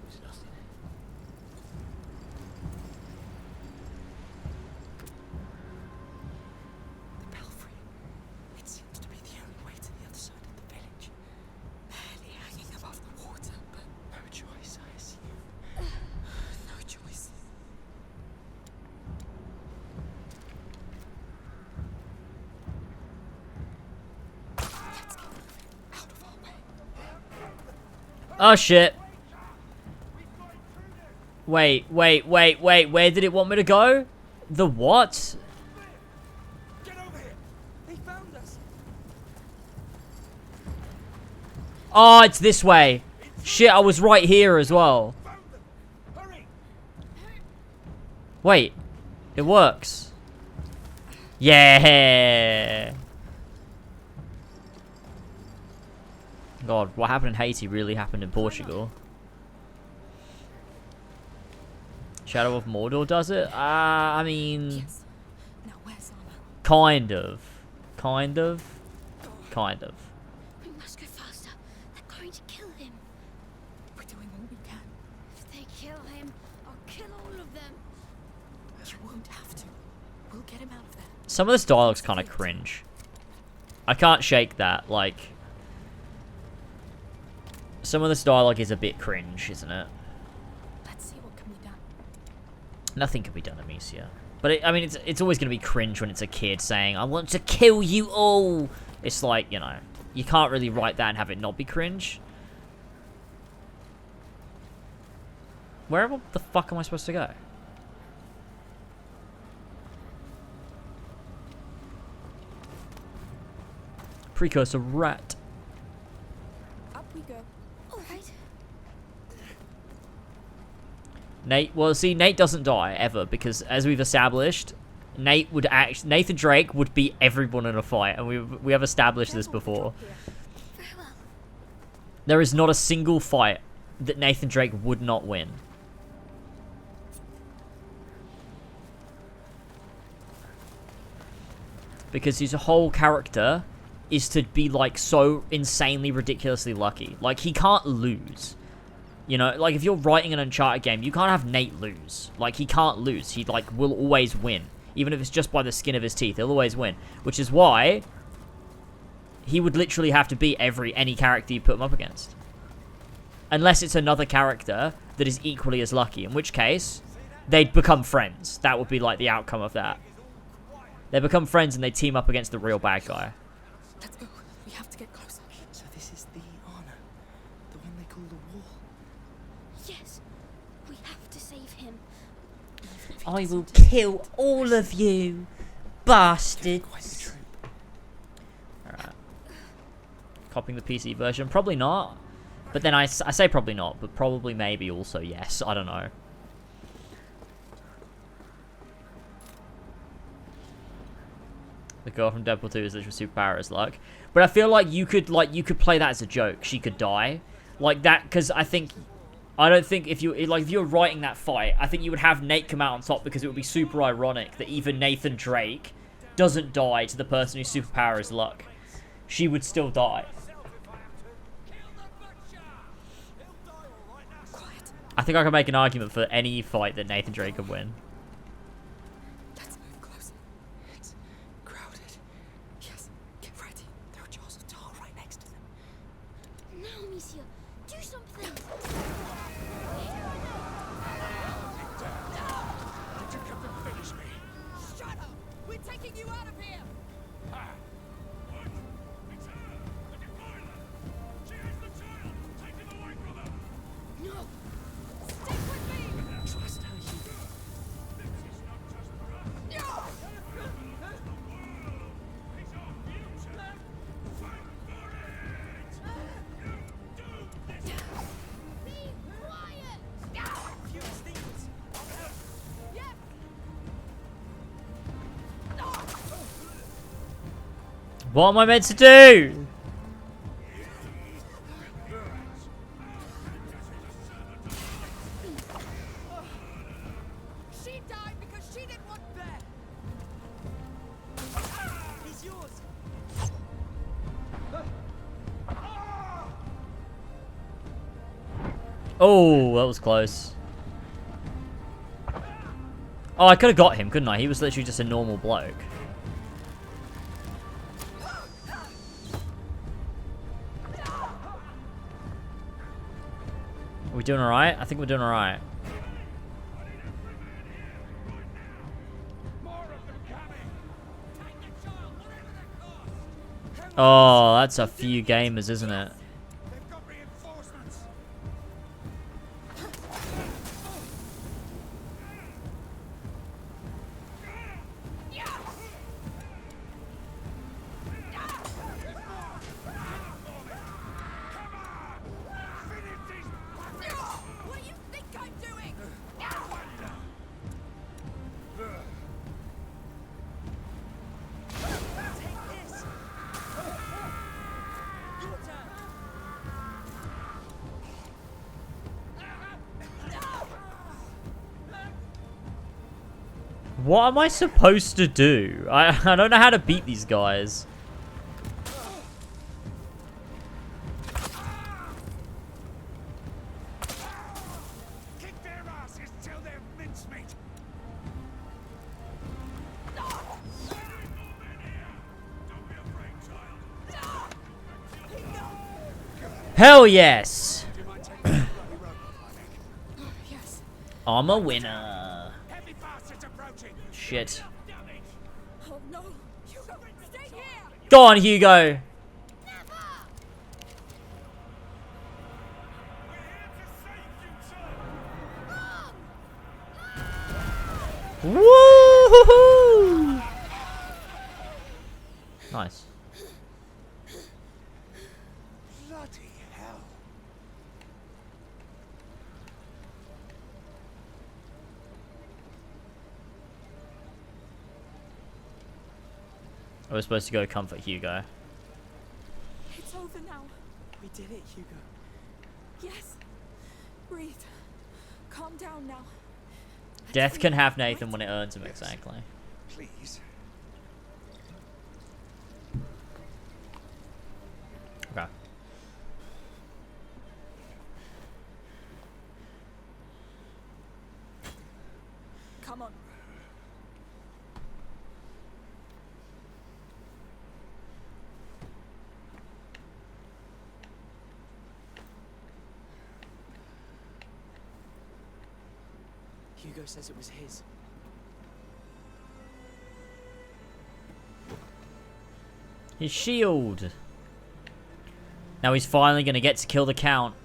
There's nothing. The belfry. It seems to be the only way to the other side of the village. Barely hanging above the water, but No choice, I assume. no choice. Let's get moving. Out of our way. Oh, shit. Wait. Where did it want me to go? The what? Get Oh, it's this way. Shit, I was right here as well. Wait. It works. Yeah. God, what happened in Haiti really happened in Portugal. Shadow of Mordor does it? I mean... Yes. Now where's Armor? Kind of. Kind of. Kind of. We must go faster. They're going to kill him. We're doing all we can. If they kill him, I'll kill all of them. You won't have to. We'll get him out of there. Some of this dialogue's kind of cringe. I can't shake that, like... Some of this dialogue is a bit cringe, isn't it? Let's see what can be done. Nothing can be done, Amicia. But, I mean, it's always going to be cringe when it's a kid saying, I want to kill you all! It's like, you know, you can't really write that and have it not be cringe. Where the fuck am I supposed to go? Precursor rat. Up we go. All right. Nate, well, see, Nate doesn't die ever because, as we've established, Nathan Drake would beat everyone in a fight, and we have established this before. Very well. There is not a single fight that Nathan Drake would not win. Because his whole character is to be, like, so insanely, ridiculously lucky. Like, he can't lose. You know, like, if you're writing an Uncharted game, you can't have Nate lose. Like, he can't lose. He, like, will always win. Even if it's just by the skin of his teeth, he'll always win. Which is why he would literally have to beat any character you put him up against. Unless it's another character that is equally as lucky. In which case, they'd become friends. That would be, like, the outcome of that. They become friends and they team up against the real bad guy. Let's go. We have to get closer. So this is the Honor, the one they call the Wall. Yes. We have to save him. I will kill all of you, bastards. Quite the troop. Alright. Copying the PC version? Probably not. But then I say probably not, but probably maybe also yes. I don't know. The girl from Deadpool 2 is literally superpower as luck. But I feel like you could play that as a joke. She could die. Like that, because I don't think if you're writing that fight, I think you would have Nate come out on top because it would be super ironic that even Nathan Drake doesn't die to the person whose superpower is luck. She would still die. Quiet. I think I can make an argument for any fight that Nathan Drake could win. Let's move closer. It's crowded. Yes. Get ready. There are jars of tar right next to them. Now, Monsieur, do something. Did you come to finish me? Shut up! We're taking you out of here! Ha! What? It's her! The Defiler! She has the child! Take him away from her! No! Stick with me! Trust her, Hugo. This is not just for us! No! It's the world! It's our future! Fight for it! You do this! Be quiet. Fuse these. I'll help. Yes! What am I meant to do? She died because she didn't want that! He's yours. Oh, that was close. Oh, I could have got him, couldn't I? He was literally just a normal bloke. Are we doing alright? I think we're doing alright. More of them coming! Take the child, whatever the cost! Oh, that's a few gamers, isn't it? They've got reinforcements! What am I supposed to do? I don't know how to beat these guys. Kick their asses till they're mincemeat. Hell yes! Yes. I'm a winner. Heavy bastards approaching. Shit. Oh no. Hugo, stay here. Go on, Hugo. Woo! Nice. Bloody hell. I was supposed to go comfort Hugo. It's over now. We did it, Hugo. Yes. Breathe. Calm down now. Death can have Nathan when it earns him, exactly. Please. Okay. Come on. Hugo says it was his. His shield. Now he's finally going to get to kill the Count.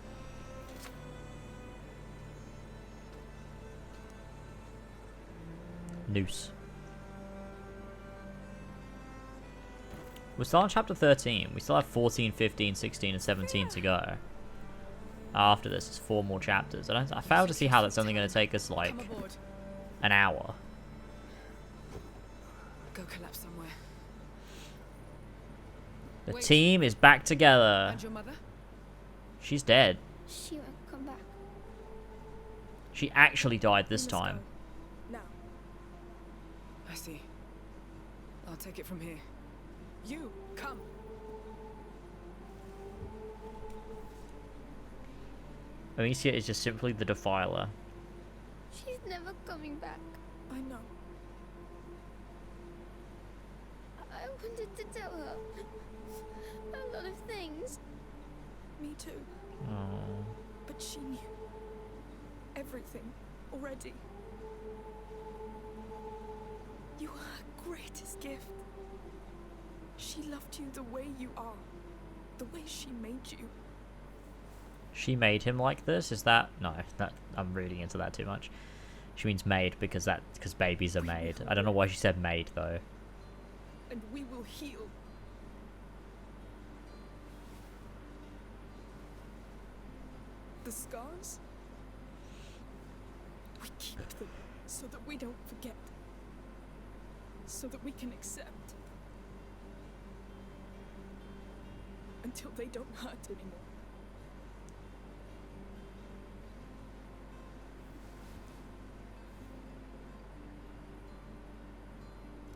Noose. We're still on chapter 13. We still have 14, 15, 16, and 17 to go. After this, it's 4 more chapters. I fail to see how that's only going to take us, like, Come aboard. an hour. Go collapse somewhere. The Wait. team is back together. And your mother? She's dead. She won't come back. She actually died this We must time. go. Now. I see. I'll take it from here. You, come. Amicia is just simply the defiler. She's never coming back. I know. I wanted to tell her a lot of things. Me too. Oh. But she knew everything already. You are her greatest gift. She loved you the way you are. The way she made you. She made him like this? Is that... No, that I'm reading into that too much. She means made because babies are made. I don't know why she said made though. And we will heal. The scars? We keep them so that we don't forget. So that we can accept. Until they don't hurt anymore.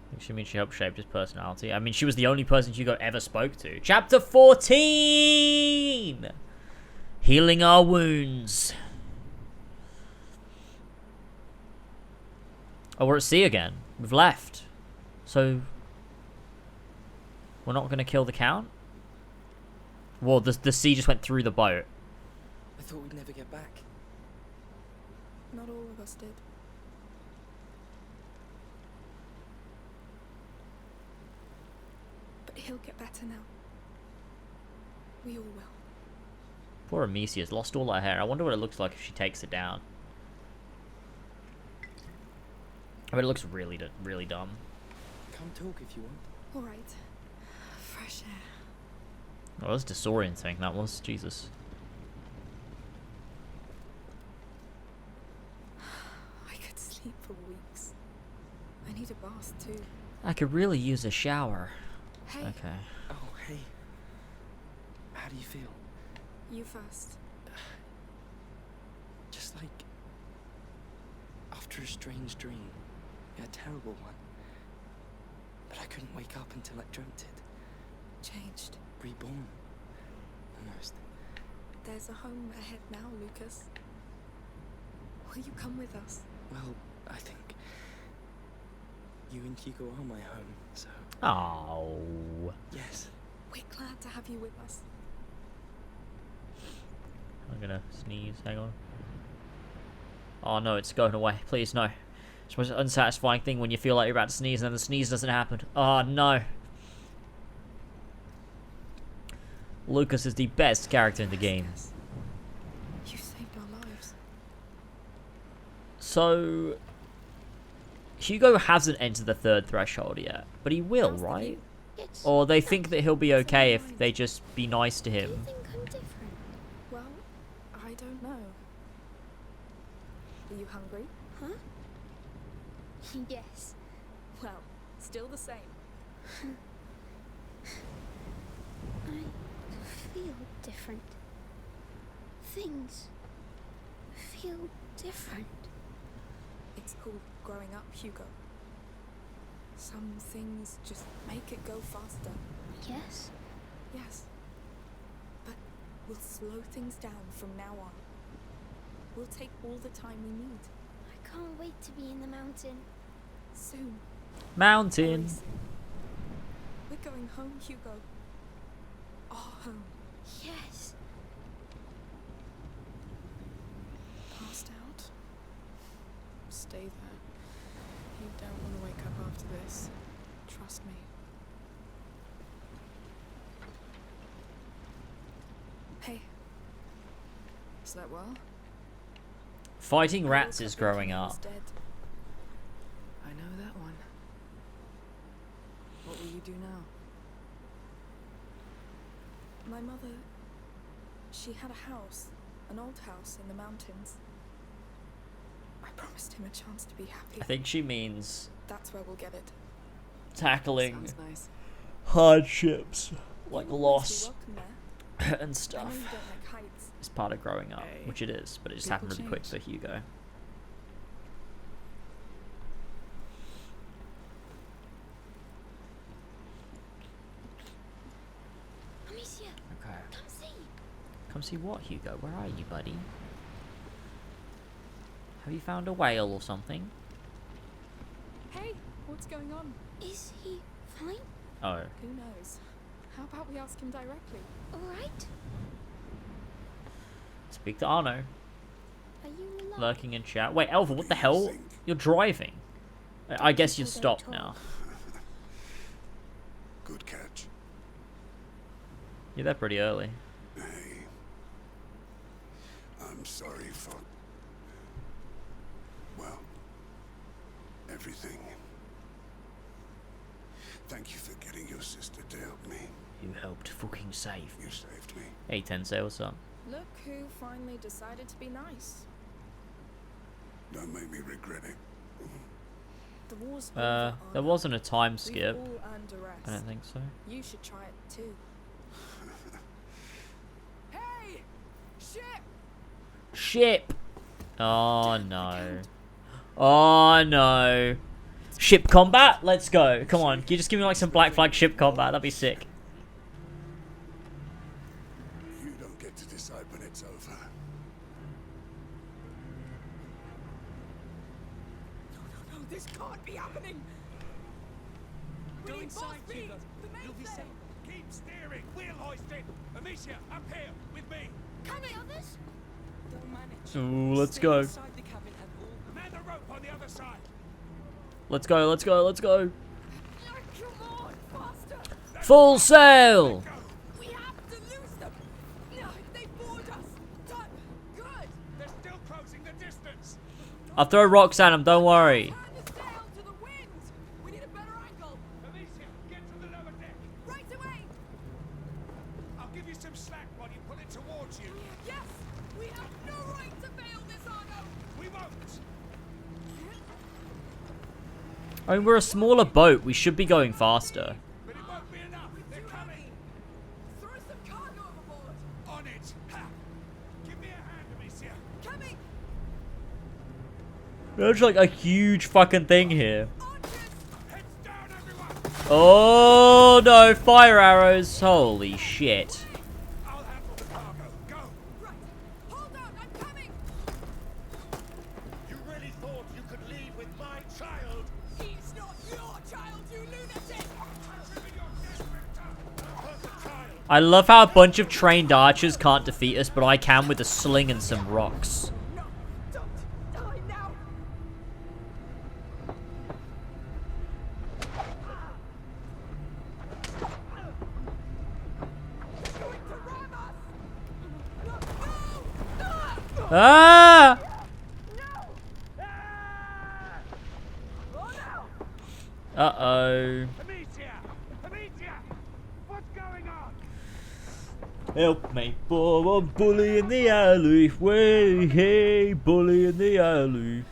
I think she means she helped shape his personality. I mean, she was the only person Hugo ever spoke to. Chapter 14! Healing our wounds. Oh, we're at sea again. We've left. So... we're not going to kill the Count? Well, the sea just went through the boat. I thought we'd never get back. Not all of us did. But he'll get better now. We all will. Poor Amicia's lost all her hair. I wonder what it looks like if she takes it down. I mean, it looks really, really dumb. Come talk if you want. All right. Fresh air. Oh, that's disorienting, that was. Jesus. I could sleep for weeks. I need a bath too. I could really use a shower. Hey, Okay. Oh, hey. How do you feel? you first. Just like after a strange dream. A terrible one. But I couldn't wake up until I dreamt it. Changed. Reborn. Almost. There's a home ahead now, Lucas. Will you come with us? Well, I think you and Hugo are my home, so Oh. yes. We're glad to have you with us. I'm gonna sneeze. Hang on. Oh no, it's going away. Please, no. It's the most unsatisfying thing when you feel like you're about to sneeze and then the sneeze doesn't happen. Oh no. Lucas is the best character in the game. Yes. You saved our lives. So, Hugo hasn't entered the third threshold yet, but he will, How's the right? view? It's Or they think nice. that he'll be It's okay alright. if they just be nice to Do you him. think I'm different? Well, I don't know. Are you hungry? Huh? Yes. Well, still the same. I feel different. Things feel different. It's called growing up, Hugo. Some things just make it go faster. Yes? Yes. But we'll slow things down from now on. We'll take all the time we need. I can't wait to be in the mountain. Soon. Mountain. Very soon. We're going home, Hugo. Our home. Yes. Passed out? Stay there. You don't want to wake up after this. Trust me. Hey. Slept well? Fighting I rats woke is up thinking growing I was up. dead. I know that one. What will you do now? My mother, she had a house, an old house in the mountains. I promised him a chance to be happy. I think she means That's where we'll get it. tackling Sounds nice. hardships like You'll always be loss welcome there. and I know stuff. you don't like heights. It's part of growing up, Hey, which it is, but it just people happened really quick for change. Hugo. Amicia, Okay. come see. Come see what, Hugo? Where are you, buddy? Have you found a whale or something? Hey, what's going on? Is he fine? Oh. Who knows? How about we ask him directly? Alright? Speak to Arno. Are you alive? Lurking in chat. Wait, Elva, what the hell? You're driving. I guess you're People don't stopped talk. now. Good catch. You're there pretty early. Hey. I'm sorry for... well, everything. Thank you for getting your sister to help me. You helped fucking save You me. saved me. Hey, Tensei, what's up? Look who finally decided to be nice. Don't make me regret it. The war's over, There Arno. wasn't a time We've skip. all earned a I rest. don't think so. You should try it too. Hey! Ship! Ship! Oh no. Oh no. Ship combat? Let's go. Come on. Can you just give me like some Black Flag ship combat? That'd be sick. You don't get to decide when it's over. No, this can't be happening! Go inside, Hugo. You'll be safe. Keep steering. Wheel hoisted. Amicia, up here with me. Coming, others? They'll manage. Ooh, let's Stay go. inside the cabin and all. Man the rope on the other side. Let's go, let's go, let's go. No, come on, faster! Full sail! Go. We have to lose them! No, they board us! Done! Good! They're still closing the distance. I'll throw rocks at him, don't worry. Turn the sail to the wind! We need a better angle! Amicia, get to the lower deck. Right away! I'll give you some slack while you pull it towards you. Yes! We have no right to fail this, Arno! We won't. I mean, we're a smaller boat. We should be going faster. But it won't be enough. They're coming. Throw some cargo overboard! On it. Ha. Give me a hand, Amicia. Coming! There's like a huge fucking thing here. Heads down, everyone! Oh no, fire arrows. Holy shit. I'll handle the cargo. Go! Right. Hold on, I'm coming. You really thought you could leave with my child? He's not your child, you lunatic. I love how a bunch of trained archers can't defeat us, but I can with a sling and some rocks. No, don't die now. He's going to ram us. No, no, no. Ah! Oh no. Uh-oh. Amicia! Amicia! What's going on? Help me, boy, I'm bully in the alley. Way, hey, bully in the alley.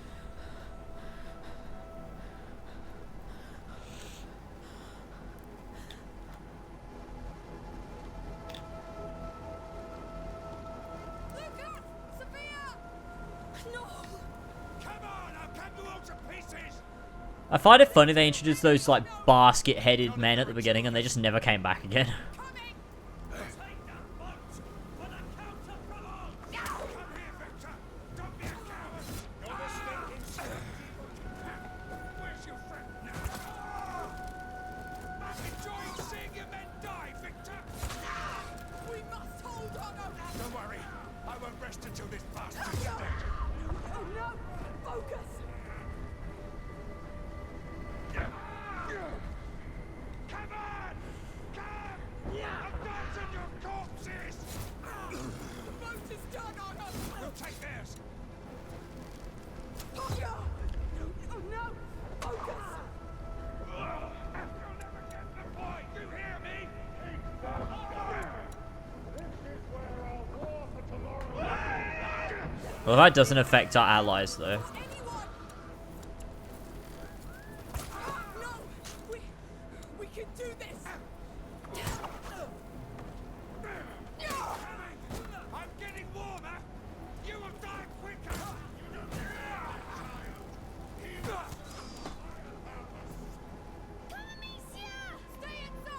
Lucas! Sophia! No! Come on, I'll cut you all to pieces! I find it funny they introduced those, like, basket-headed men at the beginning and they just never came back again. Coming! Take that boat! For the counter prolongs! Come here, Victor! Don't be a coward! You're the stinking son. Where's your friend now? I'm enjoying seeing your men die, Victor! We must hold on, Ola! Don't worry, I won't rest until this bastard's dead. Oh no! Focus! Come on! Come! Abandon your corpses! The boat is done on us! We'll take theirs! Oh no! Oh no! Focus! You'll never get the point, you hear me? This is where I'll war for tomorrow. Well, that doesn't affect our allies, though. Anyone! No! We can do this! I'm getting warmer! You will die quicker!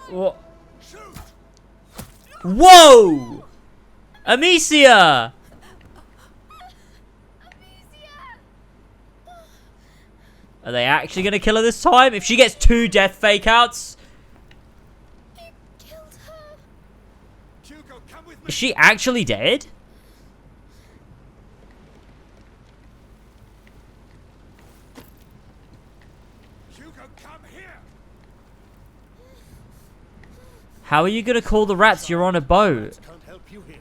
What? Shoot! Whoa! Amicia! Are they actually gonna kill her this time? If she gets 2 death fake outs, You killed her. Hugo, come with me! is she actually dead? Hugo, come here! How are you gonna call the rats? You're on a boat. Can't help you here.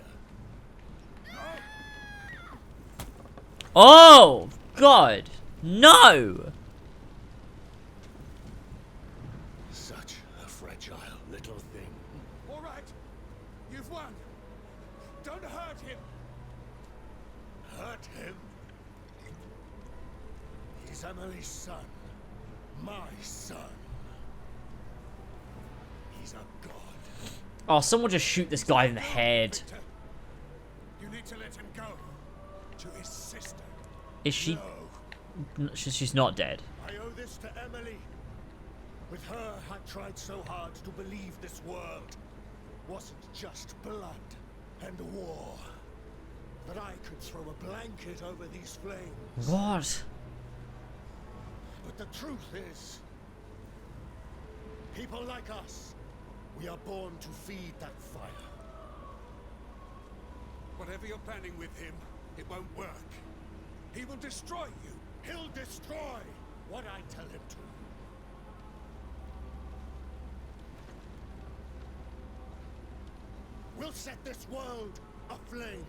Oh, God. No! Such a fragile little thing. All right, you've won. Don't hurt him. Hurt him? He's Emily's son. My son. He's a god. Oh, someone just shoot this guy in the head. Victor, you need to let him go. To his sister. Is she... No. She's not dead. I owe this to Emily. With her, I tried so hard to believe this world wasn't just blood and war. That I could throw a blanket over these flames. What? But the truth is, people like us, we are born to feed that fire. Whatever you're planning with him, it won't work. He will destroy you. He'll destroy what I tell him to. We'll set this world aflame.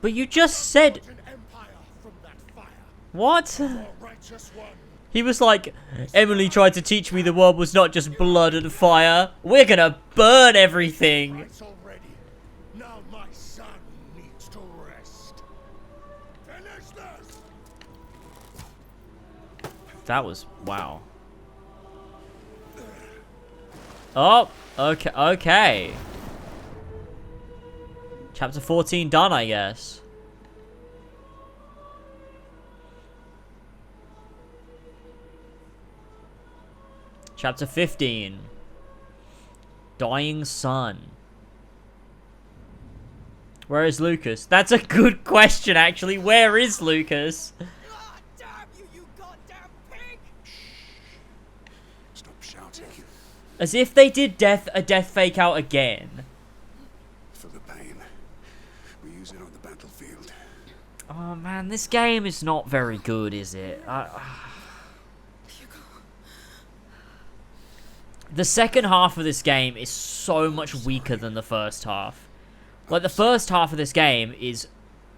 But you just said... An empire from that fire. What? For righteous one. He was like, Emily tried to teach me the world was not just blood and fire. We're gonna burn everything. It's already. Now my son needs to rest. Finish this. That was... wow. Oh, okay, okay. Chapter 14 done, I guess. Chapter 15. Dying Sun. Where is Lucas? That's a good question, actually. Where is Lucas? Ah, damn you, you goddamn pig! Stop shouting. As if they did a death fake out again. For the pain. We use it on the battlefield. Oh man, this game is not very good, is it? The second half of this game is so much weaker than the first half. Like, the first half of this game is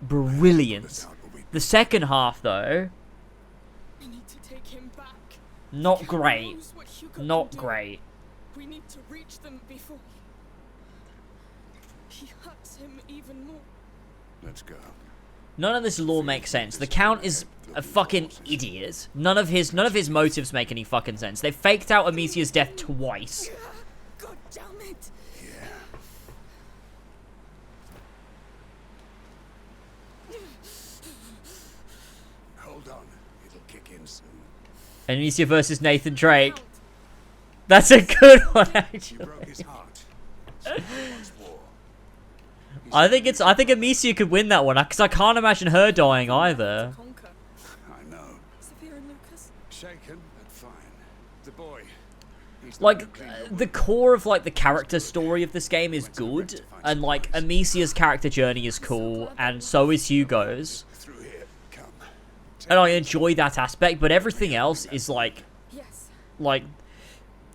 brilliant. The second half, though, We need to take him back. not Who great. knows what Hugo Not can do? great. We need to reach them before he hurts him even more. Let's go. None of this lore makes sense. The Count is a fucking idiot. None of his motives make any fucking sense. They faked out Amicia's death twice. God damn it! Yeah. Hold on. It'll kick in soon. Amicia versus Nathan Drake. That's a good one, You actually. broke his heart. So he wants war. I think Amicia could win that one, because I can't imagine her dying either. Conquer. I know. Sophia and Lucas. Shaken, but fine. The boy. He's the Like, one who cleaned your the wound. core of, like, the character story of this game is good, and, like, Amicia's character journey is cool, and so is Hugo's. Through here. Come. And I enjoy that aspect, but everything else is, like, Yes.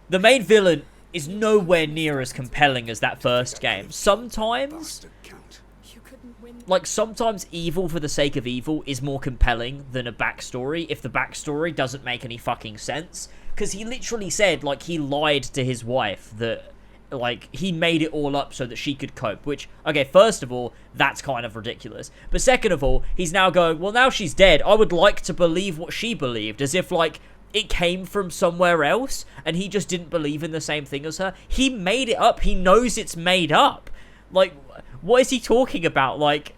the main villain is nowhere near as compelling as that first game. Sometimes, Bastard Count. You couldn't win. like, sometimes evil for the sake of evil is more compelling than a backstory if the backstory doesn't make any fucking sense. Because he literally said, like, he lied to his wife that, like, he made it all up so that she could cope. Which, okay, first of all, that's kind of ridiculous. But second of all, he's now going, well, now she's dead, I would like to believe what she believed. As if, like, it came from somewhere else, and he just didn't believe in the same thing as her. He made it up. He knows it's made up. Like, what is he talking about? Like,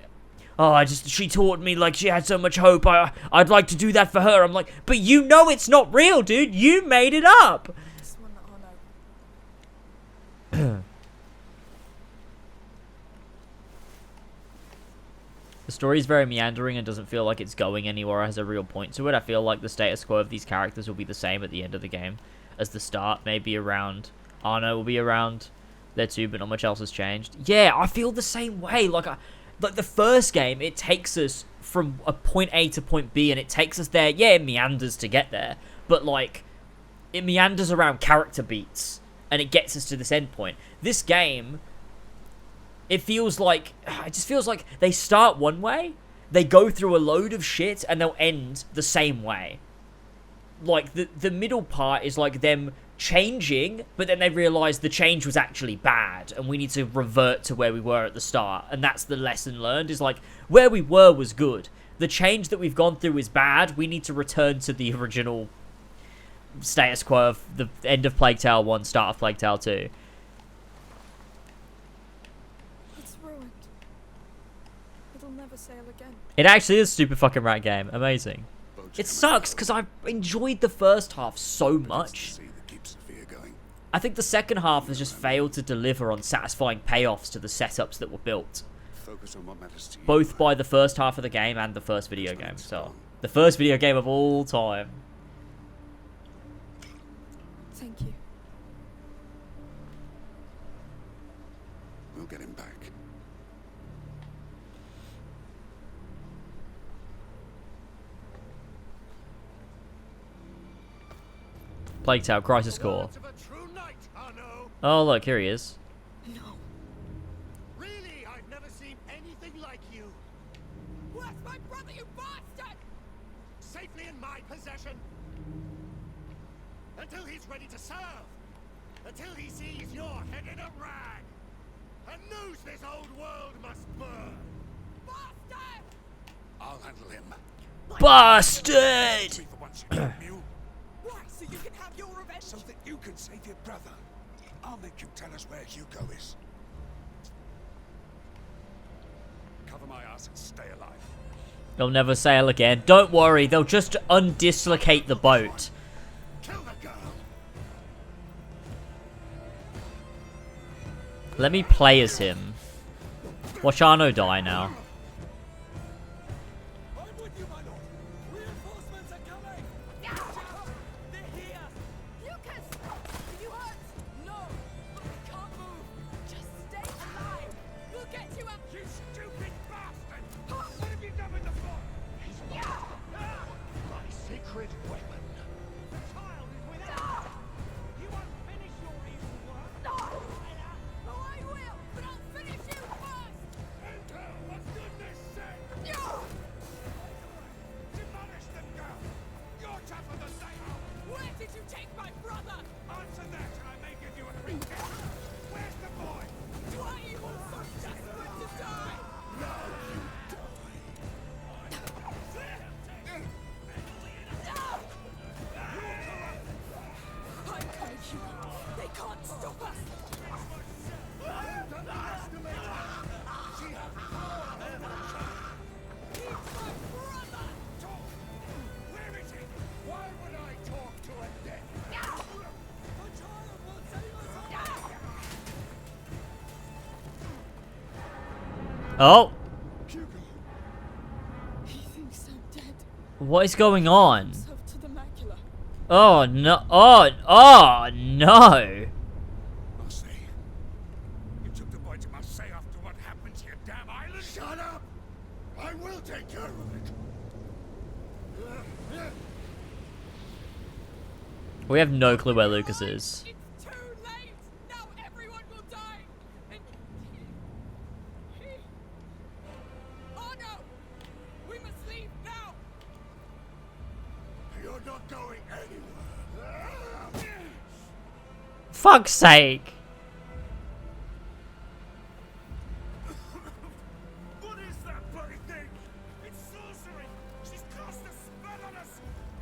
oh, she taught me, like, she had so much hope, I'd like to do that for her. I'm like, but you know it's not real, dude. You made it up. This one, Arno. The story is very meandering and doesn't feel like it's going anywhere or has a real point to it. I feel like the status quo of these characters will be the same at the end of the game as the start. Maybe around Arno will be around there too, but not much else has changed. Yeah, I feel the same way. Like the first game, it takes us from a point A to point B, and it takes us there. Yeah, it meanders to get there, but like it meanders around character beats, and it gets us to this end point. This game, it just feels like they start one way, they go through a load of shit, and they'll end the same way. Like, the middle part is like them changing, but then they realise the change was actually bad, and we need to revert to where we were at the start. And that's the lesson learned, is like, where we were was good. The change that we've gone through is bad. We need to return to the original status quo of the end of Plague Tale 1, start of Plague Tale 2. It's ruined. It'll never sail again. It actually is a super fucking rat game. Amazing. Boats It come sucks and because I enjoyed the first half so go, but it's the much. sea that keeps Sophia going. I think the second half has just failed to deliver on satisfying payoffs to the setups that were built, Focus on what matters to you. both by the first half of the game and the first video game. So, the first video game of all time. Thank you. We'll get him back. Plague Tale Crisis Core. Words of a true knight, Arno. Oh look, here he is. No. Really, I've never seen anything like you. Where's my brother, you bastard? Safely in my possession. Until he's ready to serve. Until he sees your head in a rag. And knows this old world must burn. Bastard! I'll handle him. Bastard! Me for once, you damn mule. Why? So you can have your revenge? So that you can save your brother. I'll make you tell us where Hugo is. Cover my ass and stay alive. They'll never sail again. Don't worry, they'll just undislocate the boat. Kill the girl. Let me play as him. Watch Arno die now. I'm with you, my lord. Reinforcements are coming. They're here. Lucas! Are you hurt? No, but we can't move. Just stay alive. We'll get you out. You stupid bastard! What have you done with the boy? He's my secret weapon. The child is with us. You won't finish your evil work. Oh, I will, but I'll finish you first. Enter, for goodness sake! Demolish them, girl. You're tougher than they are. Where did you take my brother? Answer that, and I may give you a recount. Where's the boy? Why are you all so desperate to die? I'm coming, Hugo. They can't stop us. He's my brother. Talk! Where is he? Why would I talk to a dead man? The child will save us all. Oh, Hugo. He thinks I'm dead. what is going on? Himself to the macula. Oh no! Oh no! Marseille. You took the boy to Marseille after what happened to your damn island? Shut up! I will take care of it. We have no clue where Lucas is. It's too late. Now everyone will die. And he... Oh no! We must leave now. You're not going anywhere. Fuck's sake! What is that bloody thing? It's sorcery! She's cast a spell on us!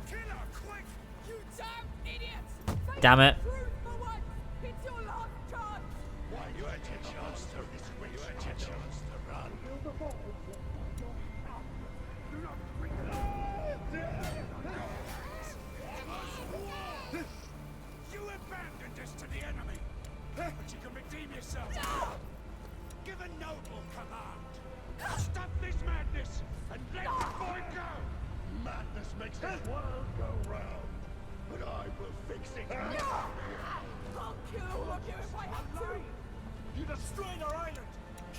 Kill her, quick! You damn idiots! Face Damn it. the truth for once. It's your last chance. Why you had a chance to this way? You had a chance to run. You abandoned us to the enemy! But you can redeem yourself! Give a noble command! Stop this madness and let the boy go! Madness makes this world go round, but I will fix it. I'll kill all of you if I have to. You destroyed our island!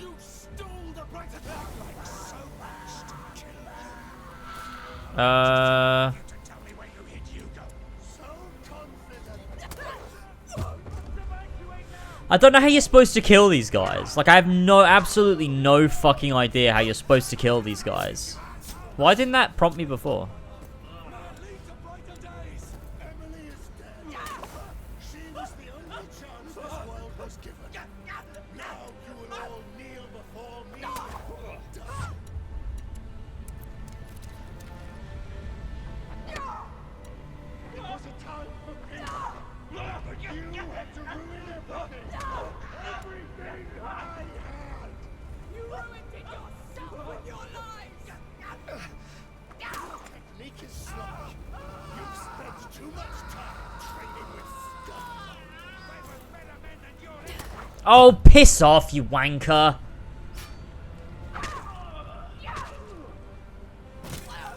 You stole the bright attack like so much to kill you! To tell me where you hid Hugo! So confident. I don't know how you're supposed to kill these guys. Like, I have absolutely no fucking idea how you're supposed to kill these guys. Why didn't that prompt me before? Lead to brighter days! Emily is dead. She was the only chance this world was given. Now you will all kneel before me. It was a time for peace, but you had to ruin everything. Everything I had. You ruined it yourself with your lies. Technique is sloppy. You've spent too much time training with scum. They were better men than yours! Oh, piss off, you wanker!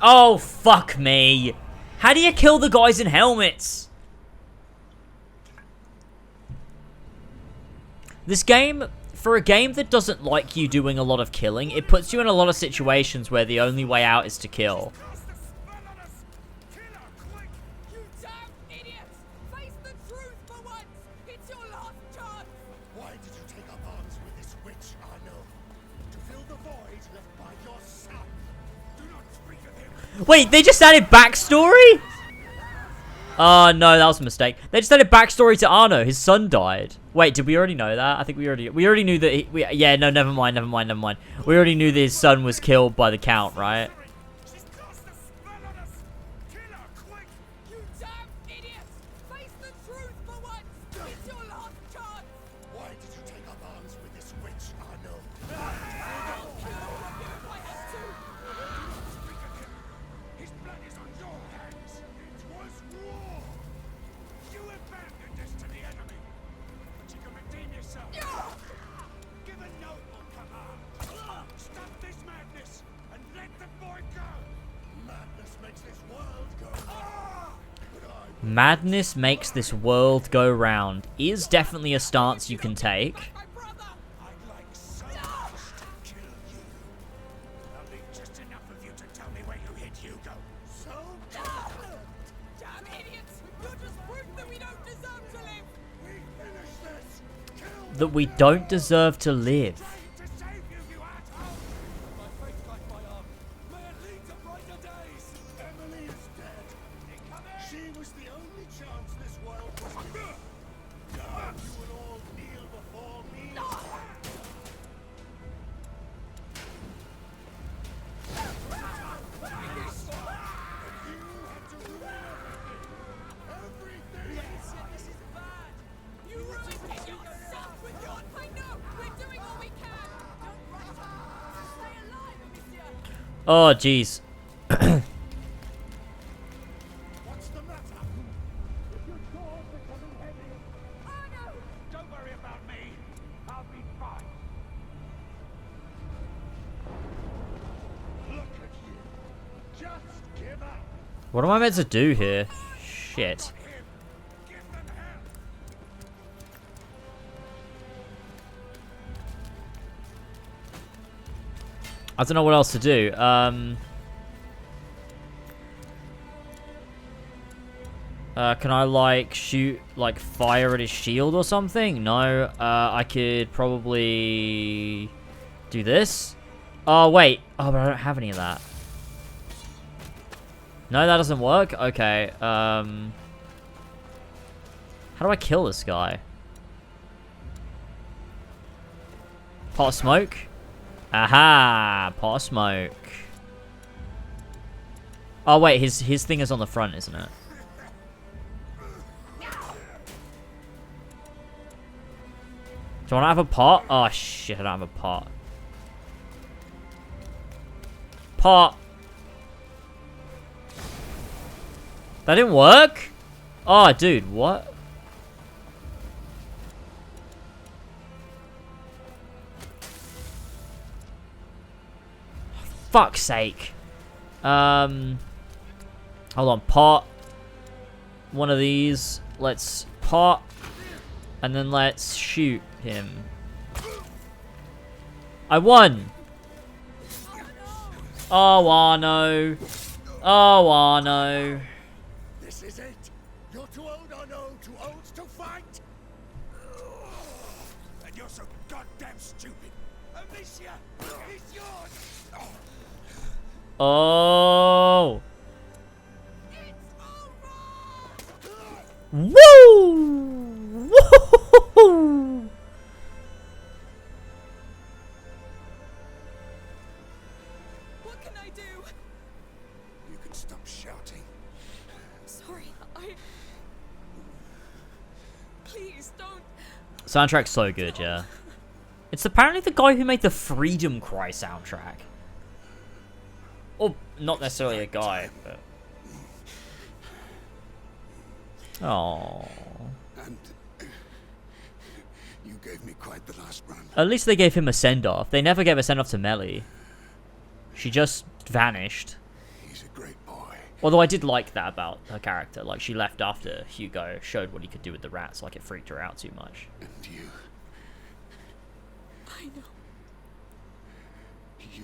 Oh, fuck me! How do you kill the guys in helmets? This game, for a game that doesn't like you doing a lot of killing, it puts you in a lot of situations where the only way out is to kill. Cast a spell on us! Kill her, quick! You damn idiots. Face the truth for once. It's your last chance. Why did you take up arms with this witch, Arno? To fill the void left by your son. Do not speak of him! Wait, they just added backstory? Oh, no, that was a mistake. They just added backstory to Arno. His son died. Wait, did we already know that? I think we already knew that yeah, no, never mind. We already knew that his son was killed by the Count, right? She's cast a spell on us! Kill her, quick! You damn idiots. Face the truth for once. It's your last chance. Why did you take up arms with this witch, Arno? I'll kill all of you if I have to. Speak of him! His blood is on your hands! It was war! You abandoned us to the enemy! But you can redeem yourself! Madness makes this world go round is definitely a stance you can take. My brother! I'd like so much to kill you. I'll leave just enough of you to tell me where you hid Hugo. So Damn idiots! You're just proof that we don't deserve to live! we finish this. Kill That we don't deserve to live. To save you, you asshole! My faith like my arm. May it lead to brighter days! Emily is dead. She was the only chance this world was given. Now you will all kneel before me. You had to ruin everything. This is bad! You ruined it yourself with your... I know! We're doing all we can! Don't rush us! Stay alive, monsieur! Oh, jeez. What's the matter? Oh no! Don't worry about me. I'll be fine. Look at you. Just give up. What am I meant to do here? Shit. Give them hell. I don't know what else to do. Can I, like, shoot, like, fire at his shield or something? No. I could probably do this. Oh, wait. Oh, but I don't have any of that. No, that doesn't work? Okay. How do I kill this guy? Pot of smoke? Aha! Pot of smoke. Oh, wait. His thing is on the front, isn't it? Do I not have a pot? Oh, shit. I don't have a pot. Pot. That didn't work? Oh, dude. What? Fuck's sake. Hold on. Pot. One of these. Let's pot. And then let's shoot him. I won! Oh, no. Oh, no. This is it. You're too old, Arno. Too old to fight. And you're so goddamn stupid. Amicia, he's yours. Oh. It's over! Woo! Woo! What can I do? You can stop shouting. Sorry, Please, don't... Soundtrack's so good, yeah. It's apparently the guy who made the Freedom Cry soundtrack. Or, not necessarily a guy, but... Oh. And you gave me quite the last run. At least they gave him a send-off. They never gave a send-off to Melly. She just vanished. He's a great boy. Although I did like that about her character. Like, she left after Hugo showed what he could do with the rats. Like, it freaked her out too much. And you. I know. You.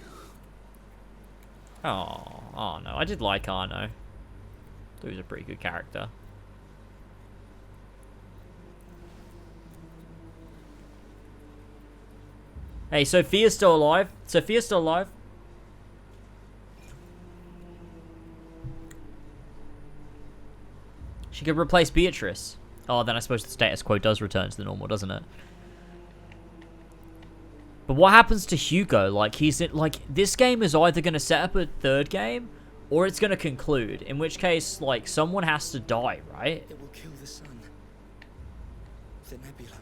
Oh no. I did like Arno. He was a pretty good character. Hey, Sophia's still alive. Sophia's still alive. She could replace Beatrice. Oh, then I suppose the status quo does return to the normal, doesn't it? But what happens to Hugo? Like, this game is either going to set up a third game, or it's going to conclude. In which case, like, someone has to die, right? It will kill the sun. The nebula.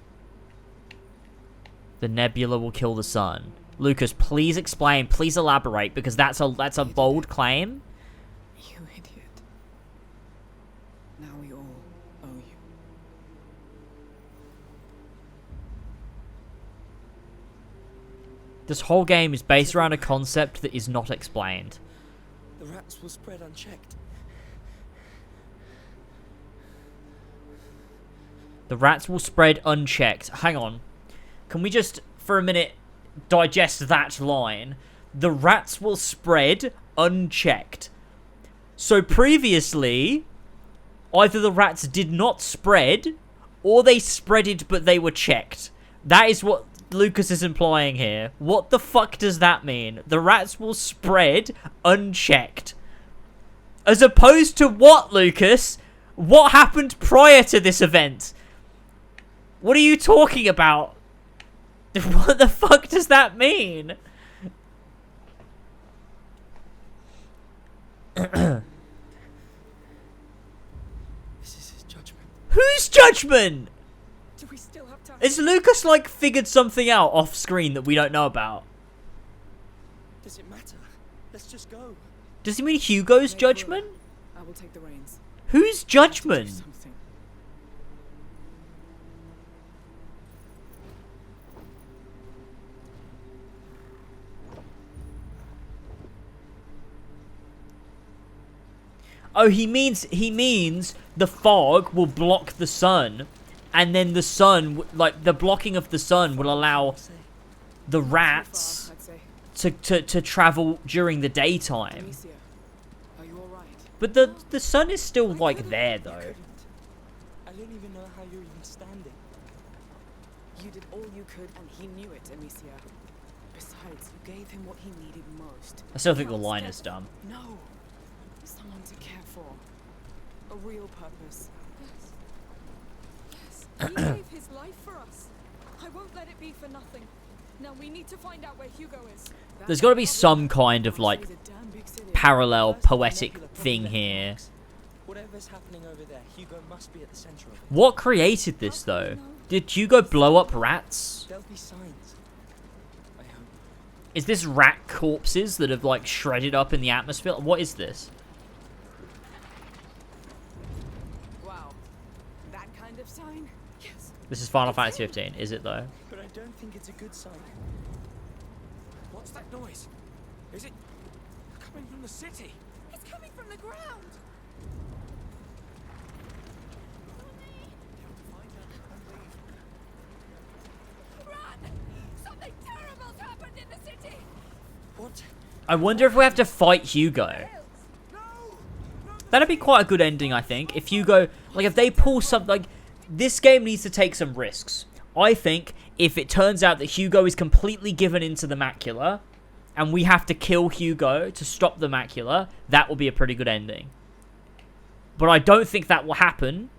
The nebula will kill the sun. Lucas, please explain. Please elaborate, because that's a bold claim. You idiot. Now we all owe you. This whole game is based around a concept that is not explained. The rats will spread unchecked. The rats will spread unchecked. Hang on. Can we just, for a minute, digest that line? The rats will spread unchecked. So previously, either the rats did not spread, or they spreaded but they were checked. That is what Lucas is implying here. What the fuck does that mean? The rats will spread unchecked. As opposed to what, Lucas? What happened prior to this event? What are you talking about? What the fuck does that mean? This is his judgment. Whose judgment? Do we still have time? Is Lucas, like, figured something out off screen that we don't know about? Does it matter? Let's just go. Does he mean Hugo's judgment? I will take the reins. Whose judgment? Something. Oh, he means the fog will block the sun, and then the sun, like, the blocking of the sun will allow the rats to travel during the daytime. Amicia, are you alright? But the sun is still, like, there, though. I don't even know how you're even standing. You did all you could, and he knew it, Amicia. Besides, you gave him what he needed most. I still think the line is dumb. No. Someone to care for. A real purpose. Yes. Yes. He gave his life for us. I won't let it be for nothing. Now we need to find out where Hugo is. There's got to be some kind of, like, parallel poetic thing here. Whatever's happening over there, Hugo must be at the center of it. What created this, though? Did Hugo blow up rats? There'll be signs. I hope. Is this rat corpses that have, like, shredded up in the atmosphere? What is this? Wow. That kind of sign? Yes. This is Final Fantasy 15, is it, though? But I don't think it's a good sign. What's that noise? Is it coming from the city? It's coming from the ground. Run! Something terrible's happened in the city. What? I wonder if we have to fight Hugo. That'd be quite a good ending, I think. If Hugo, like, if they pull something, like, this game needs to take some risks. I think if it turns out that Hugo is completely given into the macula, and we have to kill Hugo to stop the macula, that will be a pretty good ending. But I don't think that will happen,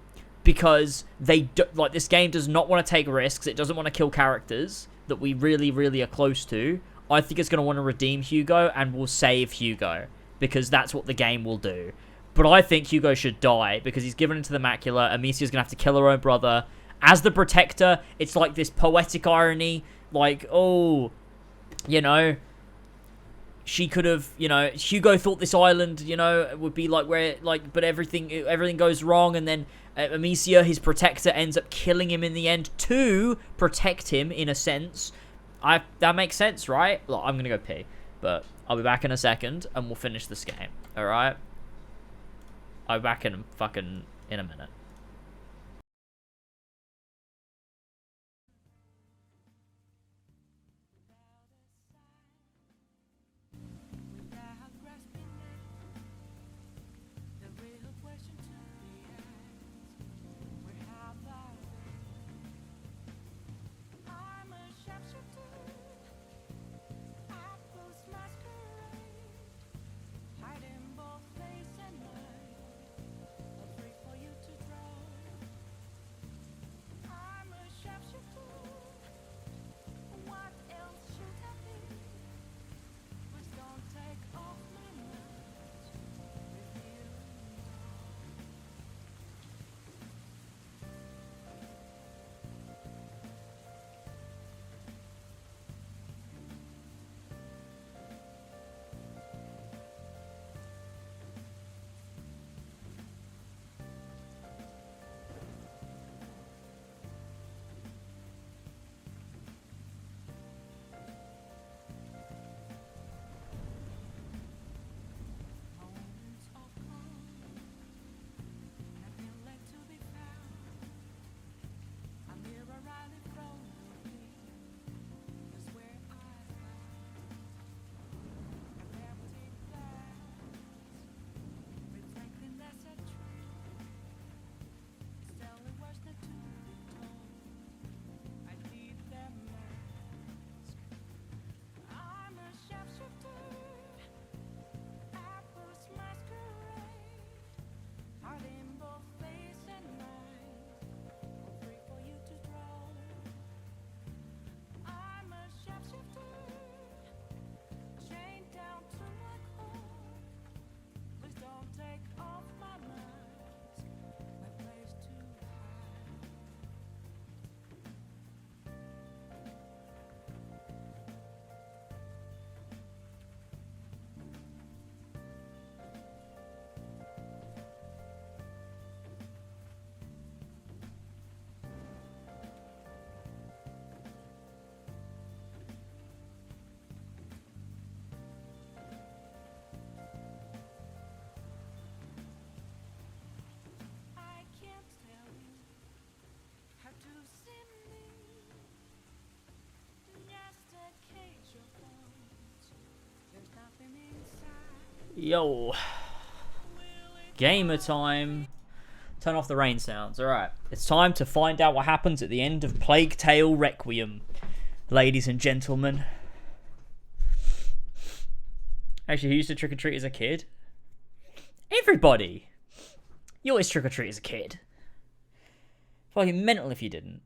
because this game does not want to take risks. It doesn't want to kill characters that we really, really are close to. I think it's going to want to redeem Hugo, and will save Hugo, because that's what the game will do. But I think Hugo should die, because he's given into the macula. Amicia's going to have to kill her own brother. As the protector, it's like this poetic irony, like, oh, you know, she could have, you know, Hugo thought this island, you know, would be like where, like, but everything goes wrong, and then Amicia, his protector, ends up killing him in the end to protect him, in a sense. That makes sense, right? Look, I'm gonna go pee, but I'll be back in a second, and we'll finish this game, alright? I'll be back in a minute. Yo. Gamer time. Turn off the rain sounds. Alright. It's time to find out what happens at the end of Plague Tale Requiem. Ladies and gentlemen. Actually, who used to trick-or-treat as a kid? Everybody! You always trick-or-treat as a kid. Fucking mental if you didn't.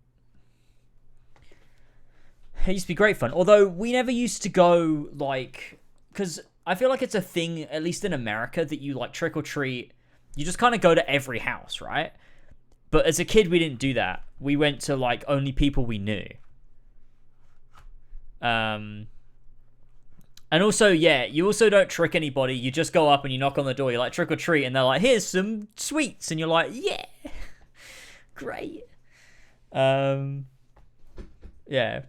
It used to be great fun. Although, we never used to go, like... Because I feel like it's a thing, at least in America, that you, like, trick-or-treat... You just kind of go to every house, right? But as a kid, we didn't do that. We went to, like, only people we knew. And also, yeah, you also don't trick anybody. You just go up and you knock on the door. You're like, trick or treat. And they're like, here's some sweets. And you're like, yeah. Great. Yeah,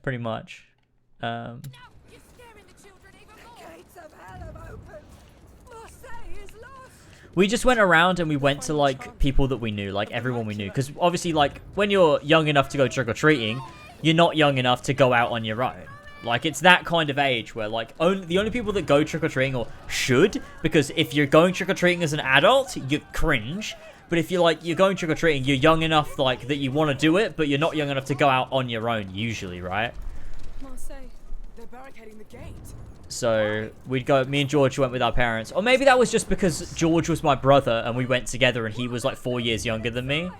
pretty much. No, you're scaring the children even more. Gates of hell have opened. Marseille is lost. We just went around and we went to, like, people that we knew. Like, everyone we knew. Because, obviously, like, when you're young enough to go trick-or-treating, you're not young enough to go out on your own. Like, it's that kind of age where, like, the only people that go trick-or-treating, or should, because if you're going trick-or-treating as an adult, you cringe. But if you're going trick-or-treating, you're young enough, like, that you want to do it, but you're not young enough to go out on your own, usually, right? Marseille, they're barricading the gate. So, me and George went with our parents. Or maybe that was just because George was my brother, and we went together, and he was, like, 4 years younger than me.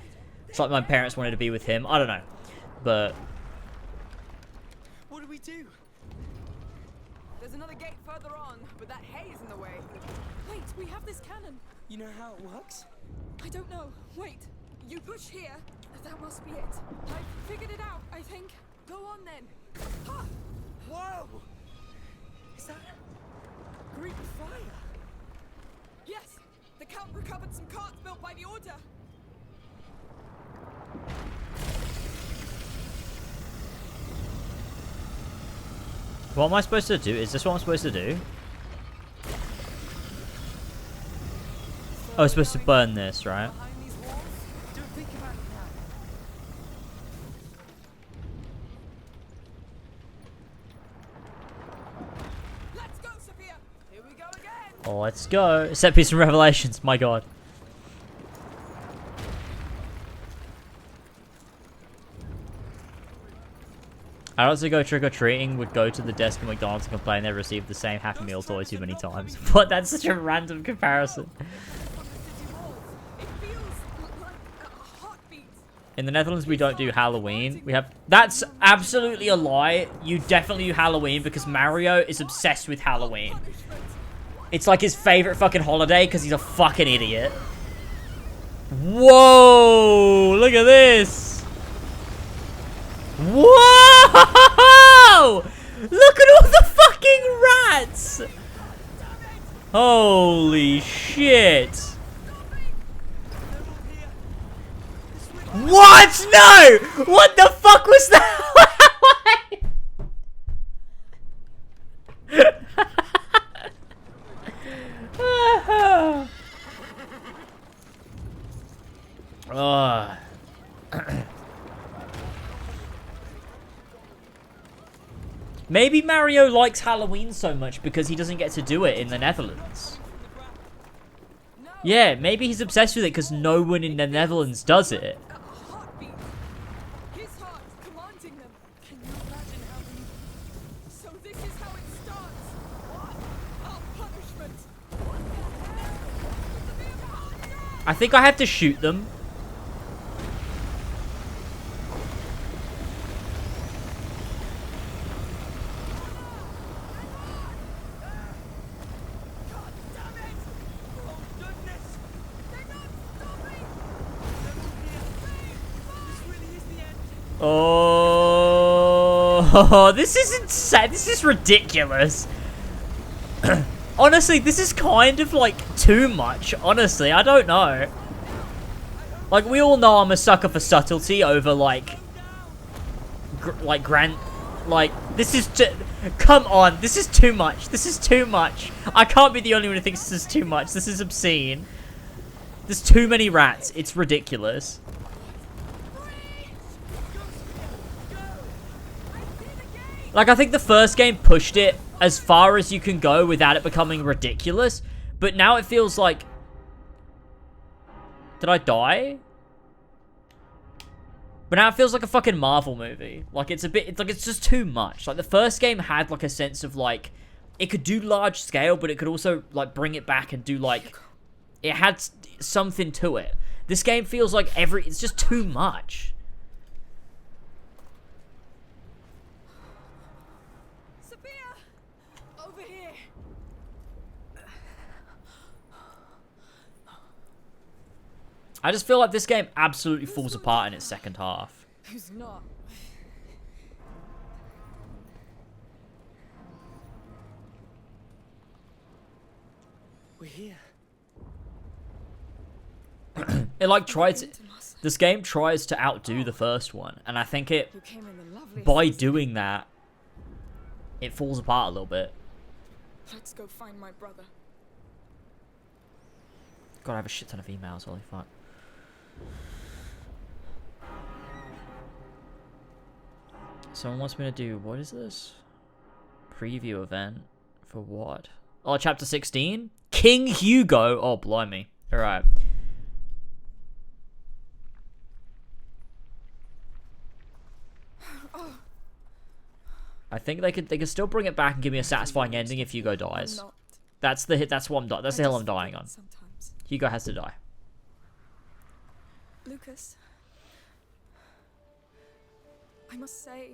It's like my parents wanted to be with him. I don't know. But... What do we do? There's another gate further on, but that hay is in the way. Wait, we have this cannon. You know how it works? I don't know. Wait, you push here. That must be it. I figured it out, I think. Go on then. Ah! Whoa! Is that Greek fire? Yes, the Count recovered some carts built by the Order. What am I supposed to do? Is this what I'm supposed to do? Oh, I'm supposed to burn this, right? Behind these walls? Don't think about it now. Let's go, Sophia. Here we go again. Oh, let's go. Set piece from Revelations. My god. Adults who go trick-or-treating would go to the desk at McDonald's and complain they received the same Happy Meal toy too many times. But that's such a random comparison. On the city walls. It feels like a heartbeat. In the Netherlands, we don't do Halloween. We have... That's absolutely a lie. You definitely do Halloween because Mario is obsessed with Halloween. It's like his favorite fucking holiday because he's a fucking idiot. Whoa! Look at this! Whoa! Look at all the fucking rats! Holy shit! What? No! What the fuck was that? Oh. Maybe Mario likes Halloween so much because he doesn't get to do it in the Netherlands. Yeah, maybe he's obsessed with it because no one in the Netherlands does it. A heartbeat. His heart commanding them. Can you imagine how we... So this is how it starts. What? Our punishment. What the hell? Sophia, I think I have to shoot them. Oh, this is insane. This is ridiculous. Honestly, this is kind of like too much. Honestly, I don't know. Like, we all know I'm a sucker for subtlety over like this is come on, this is too much. This is too much. I can't be the only one who thinks this is too much. This is obscene. There's too many rats. It's ridiculous. Like, I think the first game pushed it as far as you can go without it becoming ridiculous. But now it feels like... Did I die? But now it feels like a fucking Marvel movie. Like, it's a bit... It's like, it's just too much. Like, the first game had, like, a sense of, like... It could do large scale, but it could also, like, bring it back and do, like... It had something to it. This game feels like it's just too much. Sophia! Over here! I just feel like this game absolutely falls apart in its second half. Who's not? We're here. It like tries... This game tries to outdo the first one, and I think it... You came in the loveliest By season. doing that, it falls apart a little bit. Let's go find my brother. God, I have a shit ton of emails, holy fuck. Someone wants me to do... What is this? Preview event? For what? Oh, chapter 16? King Hugo! Oh, blimey. Alright. I think they could still bring it back and give me a satisfying ending if Hugo dies. That's the hit. That's what I'm. That's the hill I'm dying on. Sometimes. Hugo has to die. Lucas, I must say,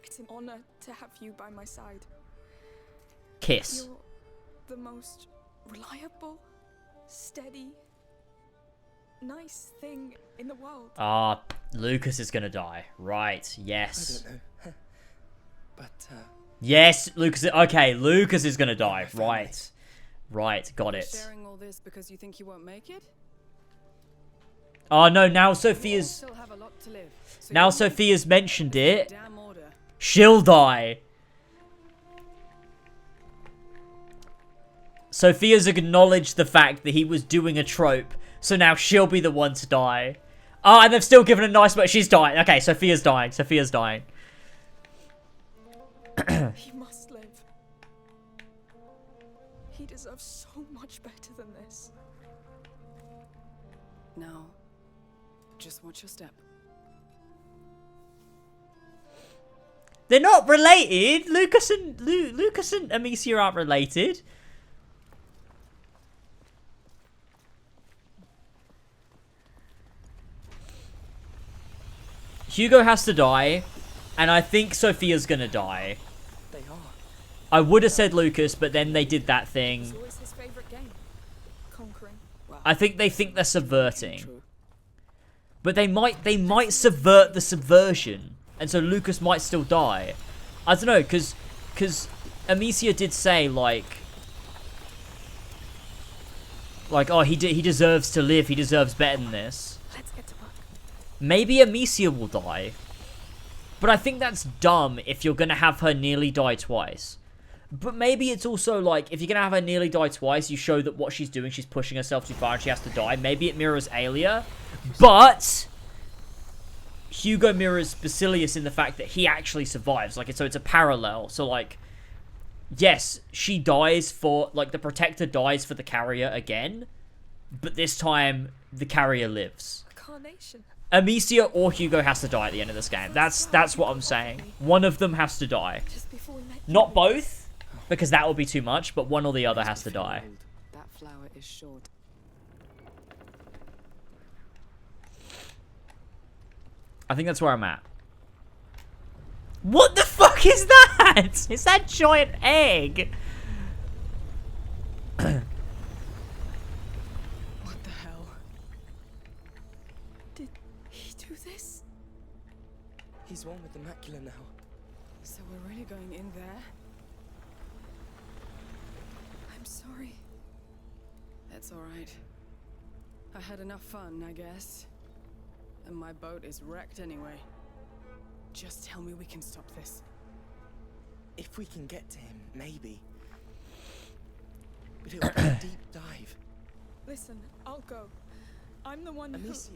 it's an honor to have you by my side. Kiss. You're the most reliable, steady, nice thing in the world. Ah, Lucas is gonna die. Right. Yes. I don't know. But, Yes, Lucas. Okay, Lucas is gonna die. Right. Right. Got it. Sharing all this because you think you won't make it? Oh no! Now Sophia's. Still have a lot to live. So Now you Sophia's mentioned it. damn order. She'll die. Sophia's acknowledged the fact that he was doing a trope, so now she'll be the one to die. Oh, and they've still given a nice... But she's dying. Okay, Sophia's dying. Sophia's dying. He must live. He deserves so much better than this. Now, just watch your step. They're not related. Lucas and Amicia aren't related. Hugo has to die, and I think Sophia's gonna die. they are. I would have said Lucas, but then they did that It's thing. always his favorite game. Conquering. Wow. I think they think they're subverting. But they might subvert the subversion. And so Lucas might still die. I don't know, because Amicia did say, like, oh, he deserves to live. He deserves better than this. Let's get to work. Maybe Amicia will die. But I think that's dumb if you're going to have her nearly die twice. But maybe it's also, like, if you're going to have her nearly die twice, you show that what she's doing, she's pushing herself too far and she has to die. Maybe it mirrors Aelia. But Hugo mirrors Basilius in the fact that he actually survives. Like, so it's a parallel. So, like, yes, she dies for, like, the Protector dies for the Carrier again. But this time, the Carrier lives. Carnation. Amicia or Hugo has to die at the end of this game. That's what I'm saying. One of them has to die. Just before we met Not you. both, because that would be too much, but one or the other has to die. That flower is short. I think that's where I'm at. What the fuck is that? Is that giant egg? What the hell? Did he do this? He's one with the macula now. So we're really going in there? I'm sorry. That's alright. I had enough fun, I guess. And my boat is wrecked anyway. Just tell me we can stop this. If we can get to him, maybe. But it'll be a deep dive. Listen, I'll go. I'm the one who... Amicia,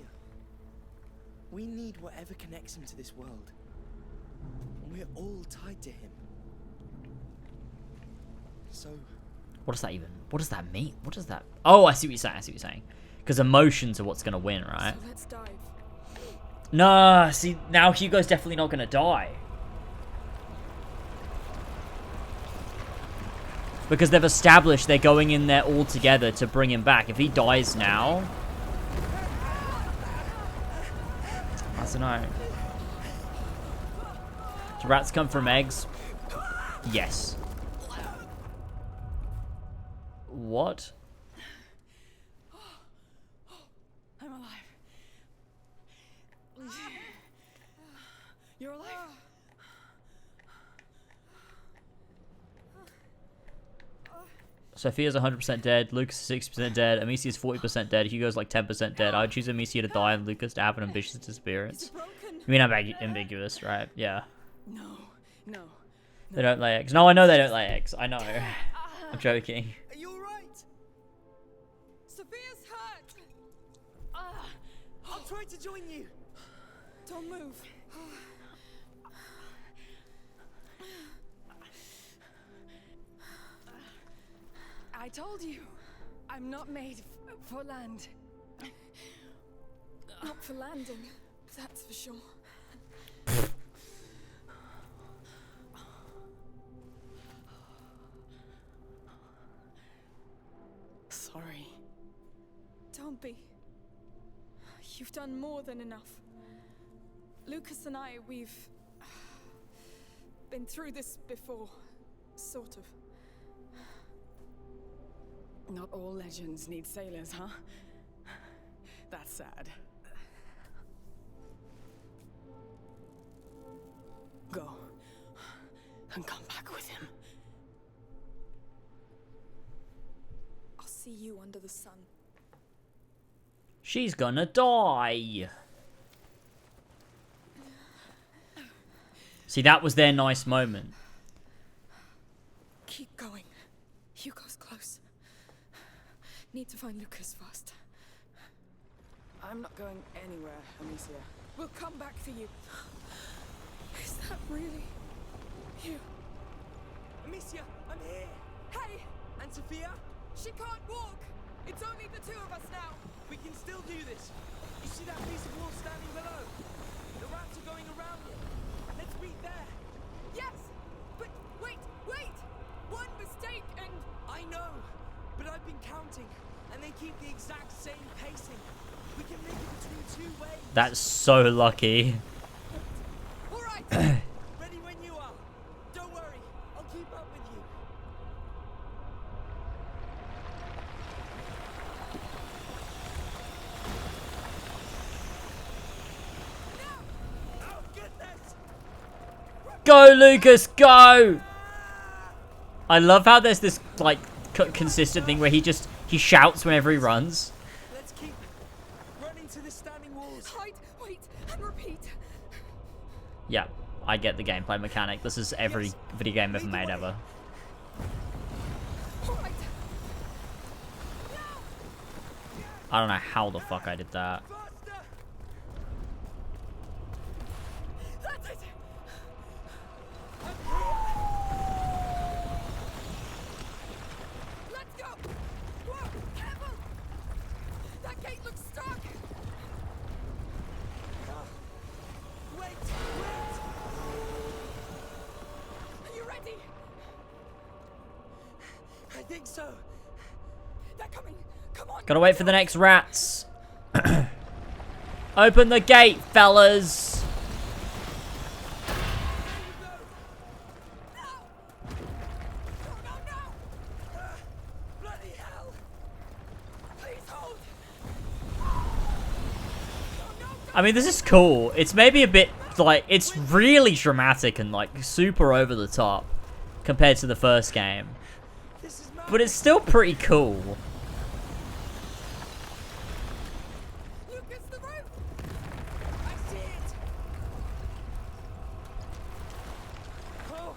we need whatever connects him to this world. And we're all tied to him. So, What does that even? What does that mean? What does that? Oh, I see what you're saying. I see what you're saying. Because emotions are what's gonna win, right? So let's dive. Nah, see, now Hugo's definitely not gonna die. Because they've established they're going in there all together to bring him back. If he dies now... I don't know. Do rats come from eggs? Yes. What? I'm alive. You're alive? Sophia's 100% dead, Lucas is 60% dead, Amicia's 40% dead, Hugo's like 10% dead. I'd choose Amicia to die and Lucas to have an ambitious disappearance. Broken. I mean, ambiguous, right? Yeah. No, no. They don't lay eggs. No, I know they don't lay eggs. I know. I'm joking. are you alright? Sophia's hurt. I'll try to join you. Don't move. I told you, I'm not made for land. Not for landing, that's for sure. Sorry. Don't be. You've done more than enough. Lucas and I, we've been through this before, sort of. Not all legends need sailors, huh? That's sad. Go. And come back with him. I'll see you under the sun. She's gonna die. See, that was their nice moment. Keep going. Hugo's close. Need to find Lucas first. I'm not going anywhere, Amicia. We'll come back for you. Is that really you? Amicia, I'm here! Hey! And Sophia? She can't walk! It's only the two of us now! We can still do this! You see that piece of wall standing below? The rats are going around it. Let's meet there! Yes! But wait! One mistake and... I know! But I've been counting, and they keep the exact same pacing. We can make it between two waves. That's so lucky. Alright! Ready when you are. Don't worry, I'll keep up with you. Oh, goodness! Go, Lucas, go! I love how there's this, like, consistent thing where he shouts whenever he runs. Let's keep running to the standing walls. Hide, wait, and repeat. Yeah, I get the gameplay mechanic. This is every video game ever made ever. Alright. I don't know how the fuck I did that. Faster! That's it! Let's go! Whoa, careful! That gate looks stuck! Wait! Are you ready? I think so. They're coming! Come on! Gotta wait for the next rats. Open the gate, fellas. Bloody hell! Please hold! I mean, this is cool. It's maybe a bit, like, it's really dramatic and, like, super over the top compared to the first game. This is mad. But it's still pretty cool. Lucas, the roof! I see it! Oh!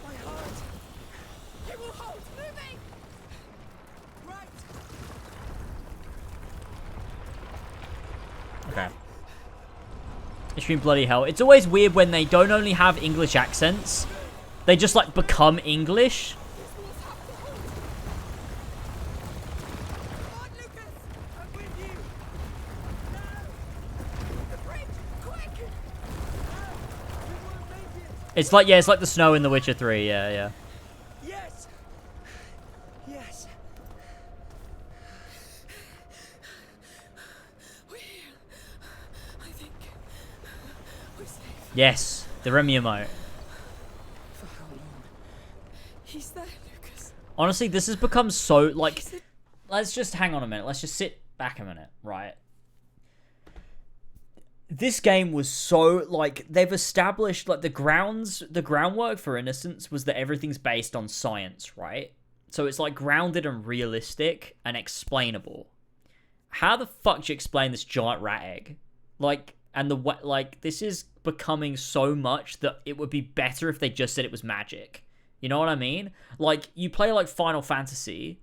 My heart! It will hold! Moving! Right! Okay. Extreme bloody hell. It's always weird when they don't only have English accents, they just, like, become English. It's like, yeah, it's like the snow in The Witcher 3. Yeah, yeah. Yes! Yes! We're here. I think we're safe. Yes, the Remy emote. For how long? He's there, Lucas. Honestly, this has become so, like, He's let's just hang on a minute. Let's just sit back a minute, right? This game was so, like, they've established, like, the groundwork for Innocence was that everything's based on science, right? So it's, like, grounded and realistic and explainable. How the fuck do you explain this giant rat egg? Like, and this is becoming so much that it would be better if they just said it was magic. You know what I mean? Like, you play, like, Final Fantasy,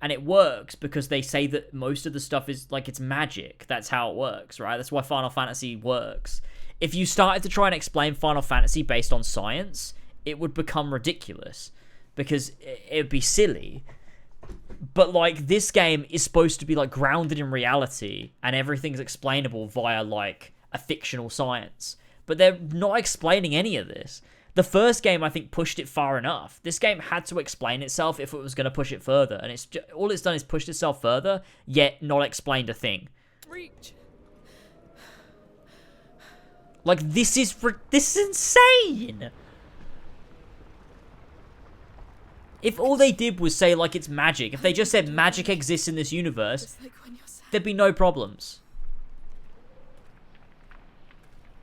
and it works because they say that most of the stuff is, like, it's magic. That's how it works, right? That's why Final Fantasy works. If you started to try and explain Final Fantasy based on science, it would become ridiculous because it would be silly. But, like, this game is supposed to be, like, grounded in reality and everything's explainable via, like, a fictional science. But they're not explaining any of this. The first game, I think, pushed it far enough. This game had to explain itself if it was going to push it further. And all it's done is pushed itself further, yet not explained a thing. reach. Like, this is insane! If all they did was say, like, it's magic, if they just said magic exists in this universe, Just like when you're sad. there'd be no problems.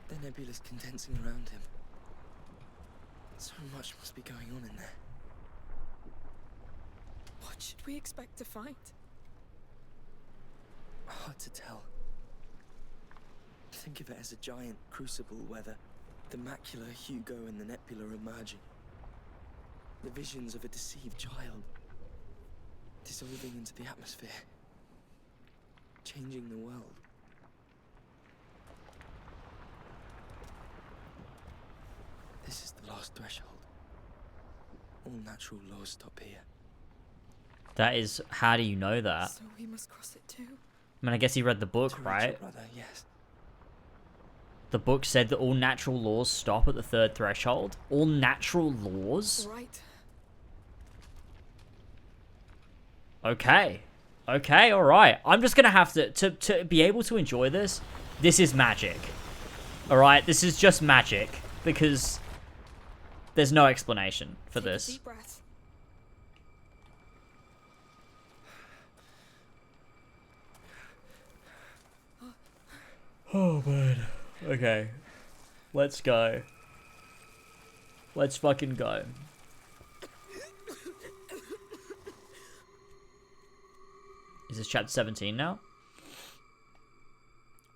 The nebula's condensing around him. So much must be going on in there. What should we expect to find? Hard to tell. Think of it as a giant crucible where the macula, Hugo, and the nebula are merging. The visions of a deceived child dissolving into the atmosphere, changing the world. This is the last threshold. All natural laws stop here. That is, how do you know that? So we must cross it too. I mean, I guess he read the book, To reach your right? brother, yes. The book said that all natural laws stop at the third threshold. All natural laws? Right. Okay. Okay, alright. I'm just gonna have to be able to enjoy this. This is magic. Alright, this is just magic. Because there's no explanation for Take a this. deep breath. Oh, man. Okay. Let's go. Let's fucking go. Is this chapter 17 now?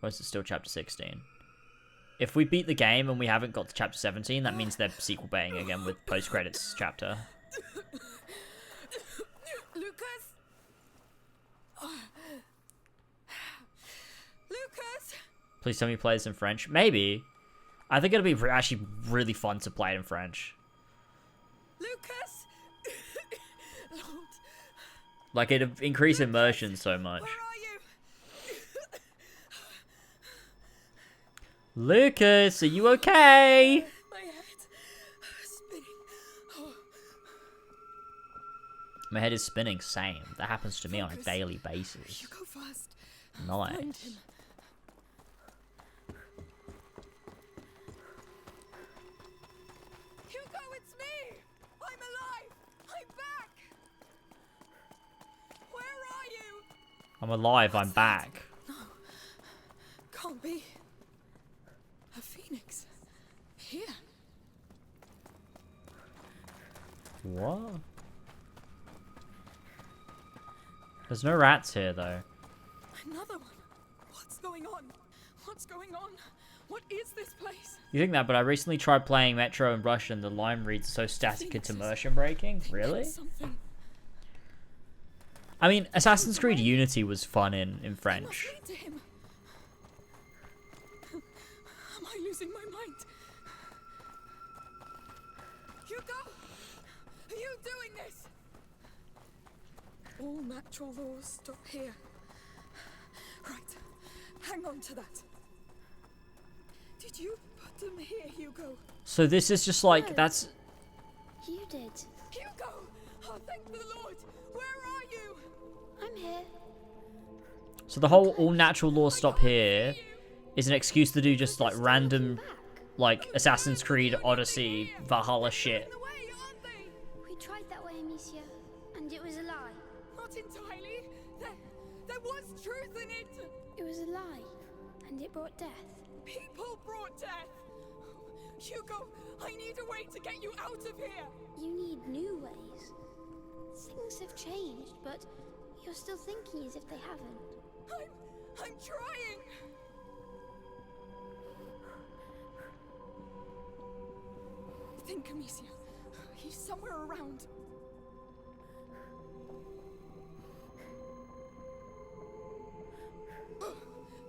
Or is it still chapter 16? If we beat the game and we haven't got to chapter 17, that means they're sequel baiting again with post-credits chapter. Lucas! Lucas! Please tell me he plays in French. Maybe. I think it'll be actually really fun to play it in French. Lucas! Lord, Like, it'd increase immersion so much. where are you? Lucas, are you okay? My head spinning. Oh, My head is spinning, same. That happens to me on a daily basis. you go first. Find Nice. him. Hugo, it's me! I'm alive! I'm back! Where are you? I'm alive, I'm back. Can't be. A phoenix. Here. What? There's no rats here, though. Another one. What's going on? What's going on? What is this place? You think that, but I recently tried playing Metro in Russian. The line reads so static it's immersion breaking. Really? Something. I mean, Assassin's Creed Unity was fun in I must French. lead to him. Am I losing my mind? Hugo! Are you doing this? All natural laws stop here. Right. Hang on to that. Did you put them here, Hugo. So this is just like, that's... You did. Hugo! Oh, thank the Lord! Where are you? I'm here. So the whole all natural law stop here is an excuse to do just like random, like Assassin's Creed Odyssey Valhalla shit. In the way, aren't they? We tried that way, Amicia, and it was a lie. Not entirely. There was truth in it. It was a lie, and it brought death. People brought death. Hugo, I need a way to get you out of here. You need new ways. Things have changed, but you're still thinking as if they haven't. I'm trying. Think, Amicia. He's somewhere around.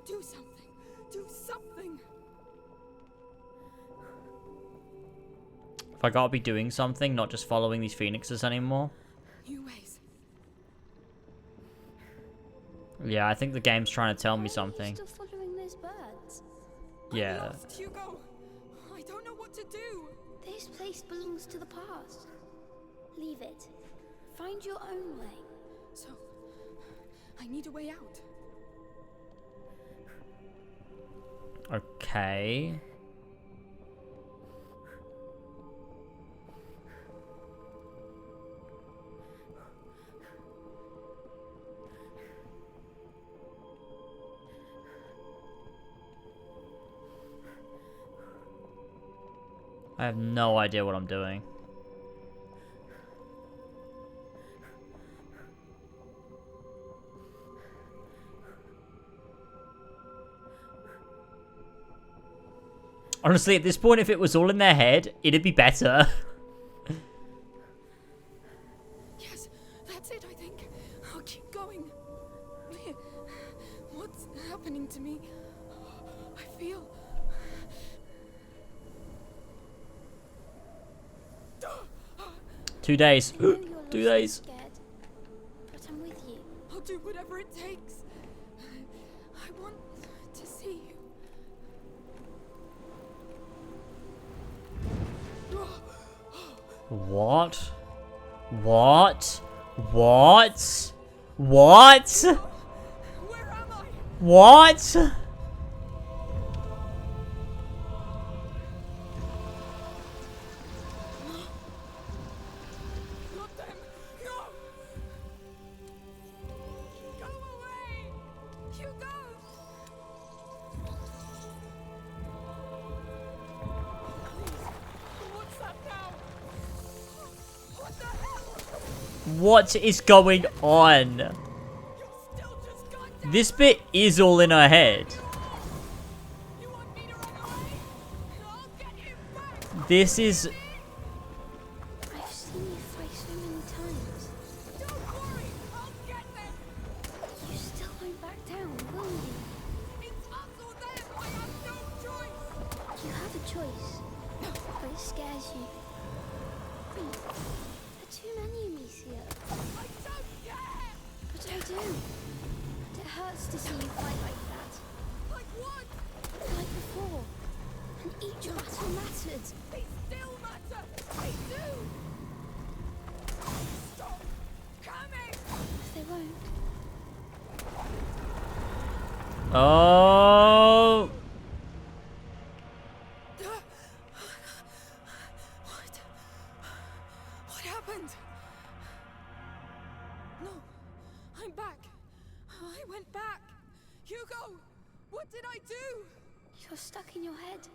Do something. Do something. If I gotta be doing something, not just following these phoenixes anymore. New ways. Yeah, I think the game's trying to tell me Why are you something. still following those birds? Yeah. I'm lost, Hugo. I don't know what to do. This place belongs to the past. Leave it. Find your own way. So, I need a way out. Okay. I have no idea what I'm doing. Honestly, at this point, if it was all in their head, it'd be better. Yes, that's it, I think. I'll keep going. What's happening to me? I feel... 2 days. I know you're 2 lost and days. scared, but I'm with you. I'll do whatever it takes. I want to see you. What? What? What? What? Where am I? What? Not them. No. Go away. Hugo. Please. What's that now? What the hell? What is going on? You're still just goddamn. This bit is all in her head. You want me to run away? I'll get him back. This is... I've seen you fight so many times. Don't worry. I'll get them. You still won't back down, will you? It's us or them. I have no choice. You have a choice, but it scares you. There are too many, Amicia. I don't care. But I do. And it hurts to see you fight like that. Like what? Like before. And each battle mattered. They still matter. They do. Stop coming. They won't. Oh... What happened? No, I'm back. I went back. Hugo, what did I do? You're stuck in your head.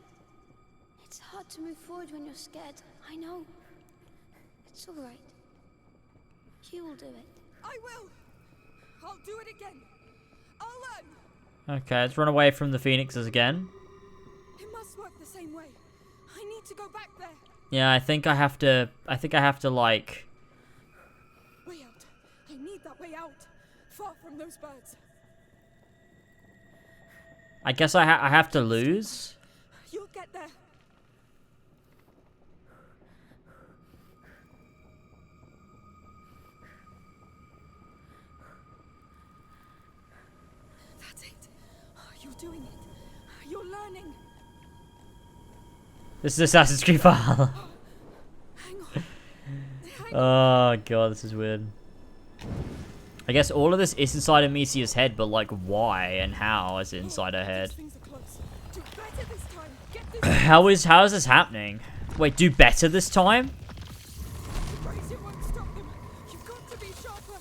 It's hard to move forward when you're scared. I know. It's all right. You will do it. I will. I'll do it again. I'll learn. Okay, let's run away from the phoenixes again. It must work the same way. I need to go back there. Yeah, I think I have to like... Way out. I need that way out. Far from those birds. I guess I have to lose. You'll get there. That's it. You're doing it. You're learning. This is Assassin's Creed Valhalla. Hang on. Oh god, this is weird. I guess all of this is inside Amicia's head, but like why and how is it inside her head? These things are close. Do better this time. Get this. How is this happening? Wait, do better this time? The brazier won't stop them. You've got to be sharper.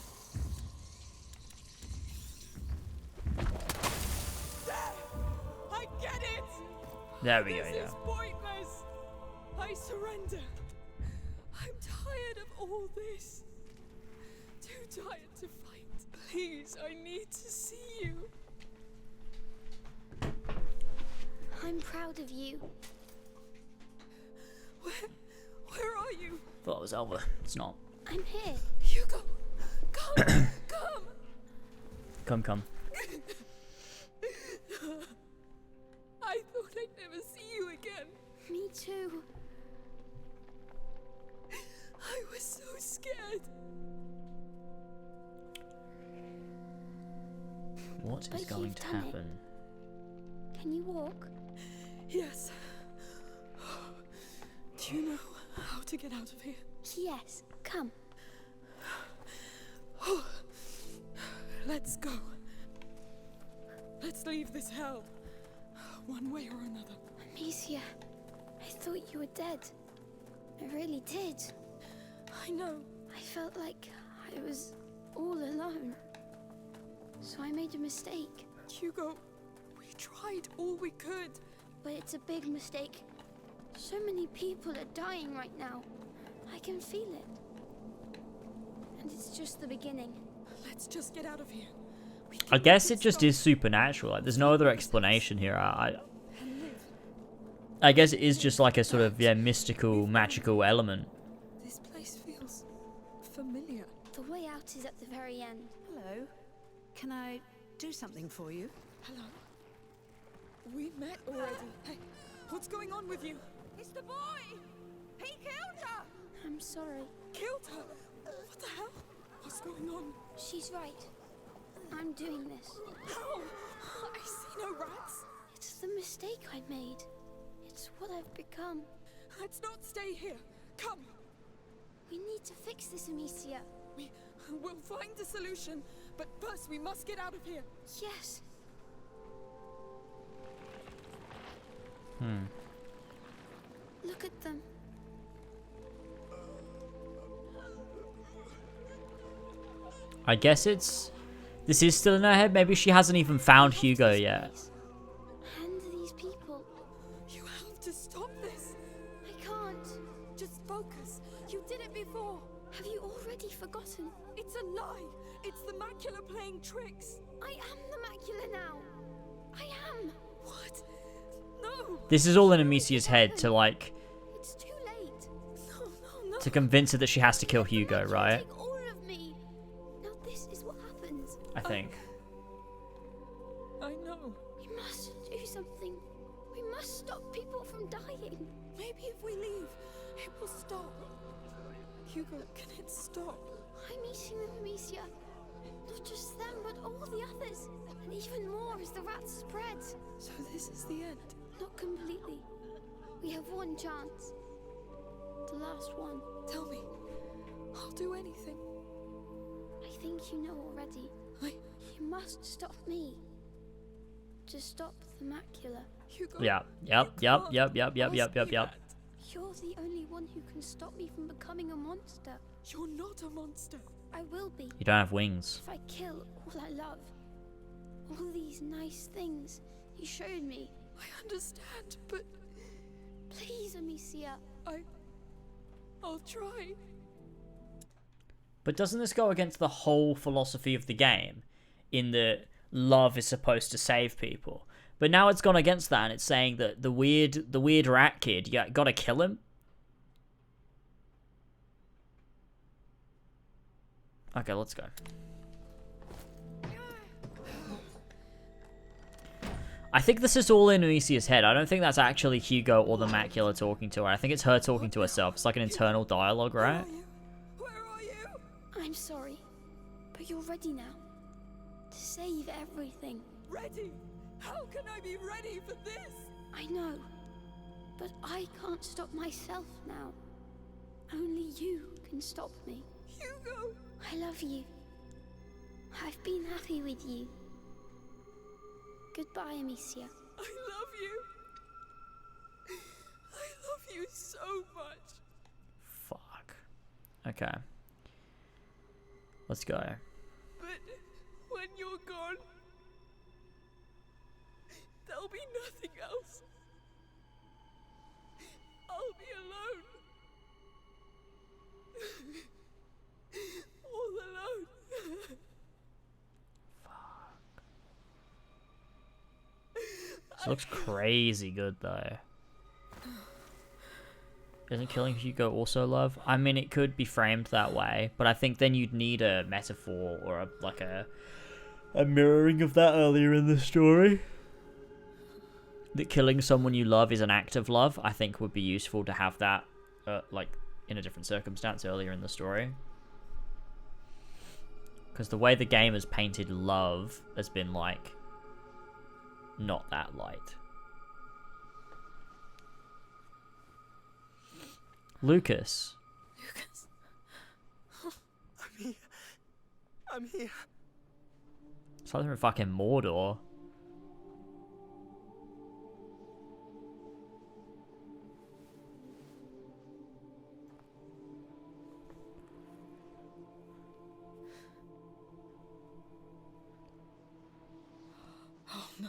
There! I get it! There we go, This yeah. is pointless. I surrender. I'm tired of all this. Too tired to fight. Please, I need to see you. I'm proud of you. Where are you? Thought it was over. It's not. I'm here. Hugo, come, come. Come. I thought I'd never see you again. Me too. I was so scared. What But is going you've to done it. happen? Can you walk? Yes. Do you know how to get out of here? Yes. Come. Let's go. Let's leave this hell. One way or another. Amicia, I thought you were dead. I really did. I know. I felt like I was all alone. So I made a mistake. Hugo, we tried all we could. But it's a big mistake. So many people are dying right now. I can feel it. And it's just the beginning. Let's just get out of here. We I can guess make it just stop is supernatural. Like, there's no other explanation here. and live. I guess it is just like a sort of mystical, magical element. This place feels familiar. The way out is at the very end. Hello. Can I do something for you? Hello. We met already. Hey, what's going on with you? It's the boy! He killed her! I'm sorry. Killed her. What the hell? What's going on? She's right. I'm doing this. How? I see no rats. It's the mistake I made. It's what I've become. Let's not stay here. Come. We need to fix this, Amicia. We'll find a solution, but first we must get out of here. Yes. Look at them. I guess this is still in her head. Maybe she hasn't even found Hugo yet. And these people. You have to stop this. I can't. Just focus. You did it before. Have you already forgotten? It's a lie. It's the macula playing tricks. I am the macula now. I am. What? No. This is all in Amicia's head to like It's too late. No. to convince her that she has to kill Hugo, The macula right? take all of me. Now this is what happens. I think. I know. We must do something. We must stop people from dying. Maybe if we leave, it will stop. Hugo, can it stop? I'm eating them, Amicia. Not just them, but all the others. And even more as the rats spread. So this is the end. Not completely. We have one chance. The last one. Tell me. I'll do anything. I think you know already. You must stop me. To stop the macula. Hugo. Yep. you can't ask me that. You're the only one who can stop me from becoming a monster. You're not a monster. I will be. You don't have wings. If I kill all I love. All these nice things you showed me. I understand, but Please, Amicia. I'll try. But doesn't this go against the whole philosophy of the game? In that love is supposed to save people. But now it's gone against that, and it's saying that the weird rat kid, you gotta kill him. Okay, let's go. I think this is all in Amicia's head. I don't think that's actually Hugo or the macula talking to her. I think it's her talking to herself. It's like an internal dialogue, right? Where are you? I'm sorry. But you're ready now. To save everything. Ready? How can I be ready for this? I know. But I can't stop myself now. Only you can stop me. Hugo! I love you. I've been happy with you. Goodbye, Amicia. I love you. I love you so much. Fuck. Okay. Let's go. But when you're gone, there'll be nothing else. I'll be alone. All alone. This looks crazy good though. Isn't killing Hugo also love? I mean, it could be framed that way, but I think then you'd need a metaphor or a mirroring of that earlier in the story. That killing someone you love is an act of love, I think would be useful to have that, like, in a different circumstance earlier in the story. Because the way the game has painted love has been, like, not that light. Lucas. Lucas. I'm here. I'm here. It's like they're in fucking Mordor. Oh no.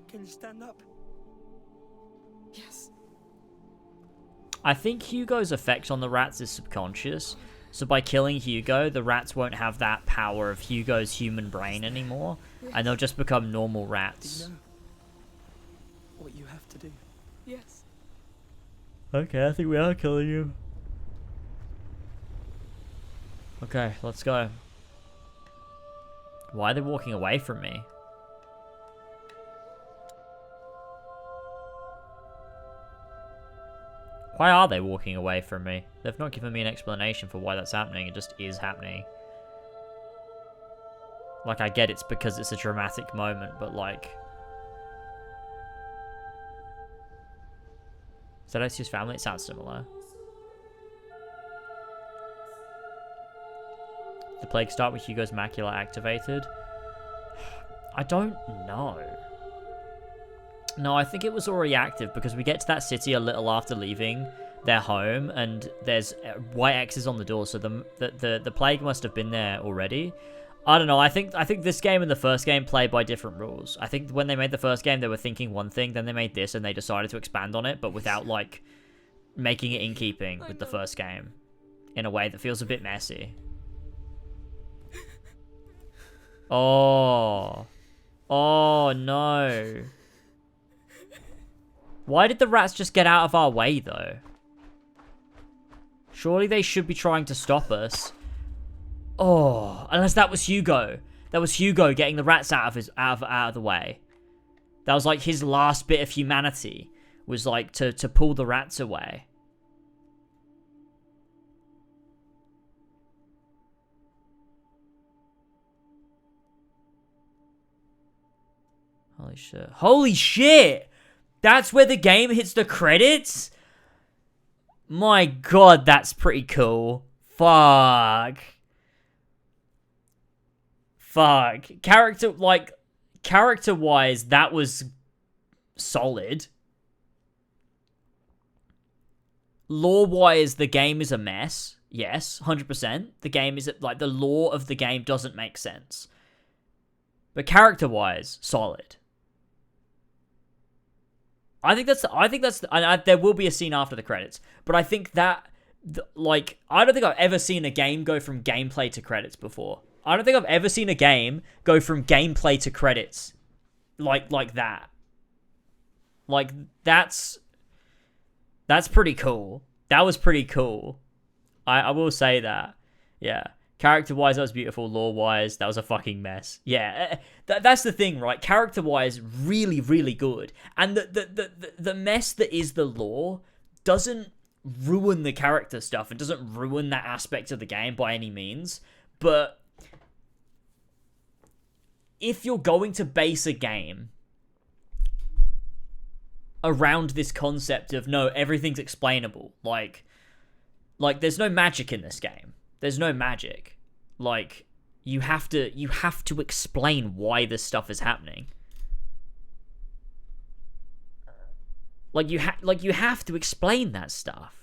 Can you stand up? Yes. I think Hugo's effect on the rats is subconscious. So by killing Hugo, the rats won't have that power of Hugo's human brain anymore. And they'll just become normal Do rats. you know what you have to do? Yes. Okay, I think we are killing you. Okay, let's go. Why are they walking away from me? Why are they walking away from me? They've not given me an explanation for why that's happening. It just is happening. Like, I get it's because it's a dramatic moment, but like... Is that Ezio's family? It sounds similar. The plague start with Hugo's macula activated? I don't know. No, I think it was already active because we get to that city a little after leaving their home and there's white X's on the door, so the plague must have been there already. I don't know, I think this game and the first game play by different rules. I think when they made the first game they were thinking one thing, then they made this and they decided to expand on it, but without like making it in keeping with the first game in a way that feels a bit messy. Oh. Oh no. Why did the rats just get out of our way, though? Surely they should be trying to stop us. Oh, unless that was Hugo. That was Hugo getting the rats out of the way. That was like his last bit of humanity. Was like to pull the rats away. Holy shit. Holy shit! That's where the game hits the credits? My god, that's pretty cool. Fuck. Fuck. Character-wise, that was solid. Lore-wise, the game is a mess. Yes, 100%. The game is, like, the lore of the game doesn't make sense. But character-wise, solid. I think that's there will be a scene after the credits, but I think that, like, I don't think I've ever seen a game go from gameplay to credits before. I don't think I've ever seen a game go from gameplay to credits like that. Like, that's pretty cool. That was pretty cool. I will say that. Yeah. Character-wise, that was beautiful. Lore-wise, that was a fucking mess. Yeah, that's the thing, right? Character-wise, really, really good. And the mess that is the lore doesn't ruin the character stuff. It doesn't ruin that aspect of the game by any means. But if you're going to base a game around this concept of no, everything's explainable. Like there's no magic in this game. There's no magic. Like you have to explain why this stuff is happening. Like you have to explain that stuff.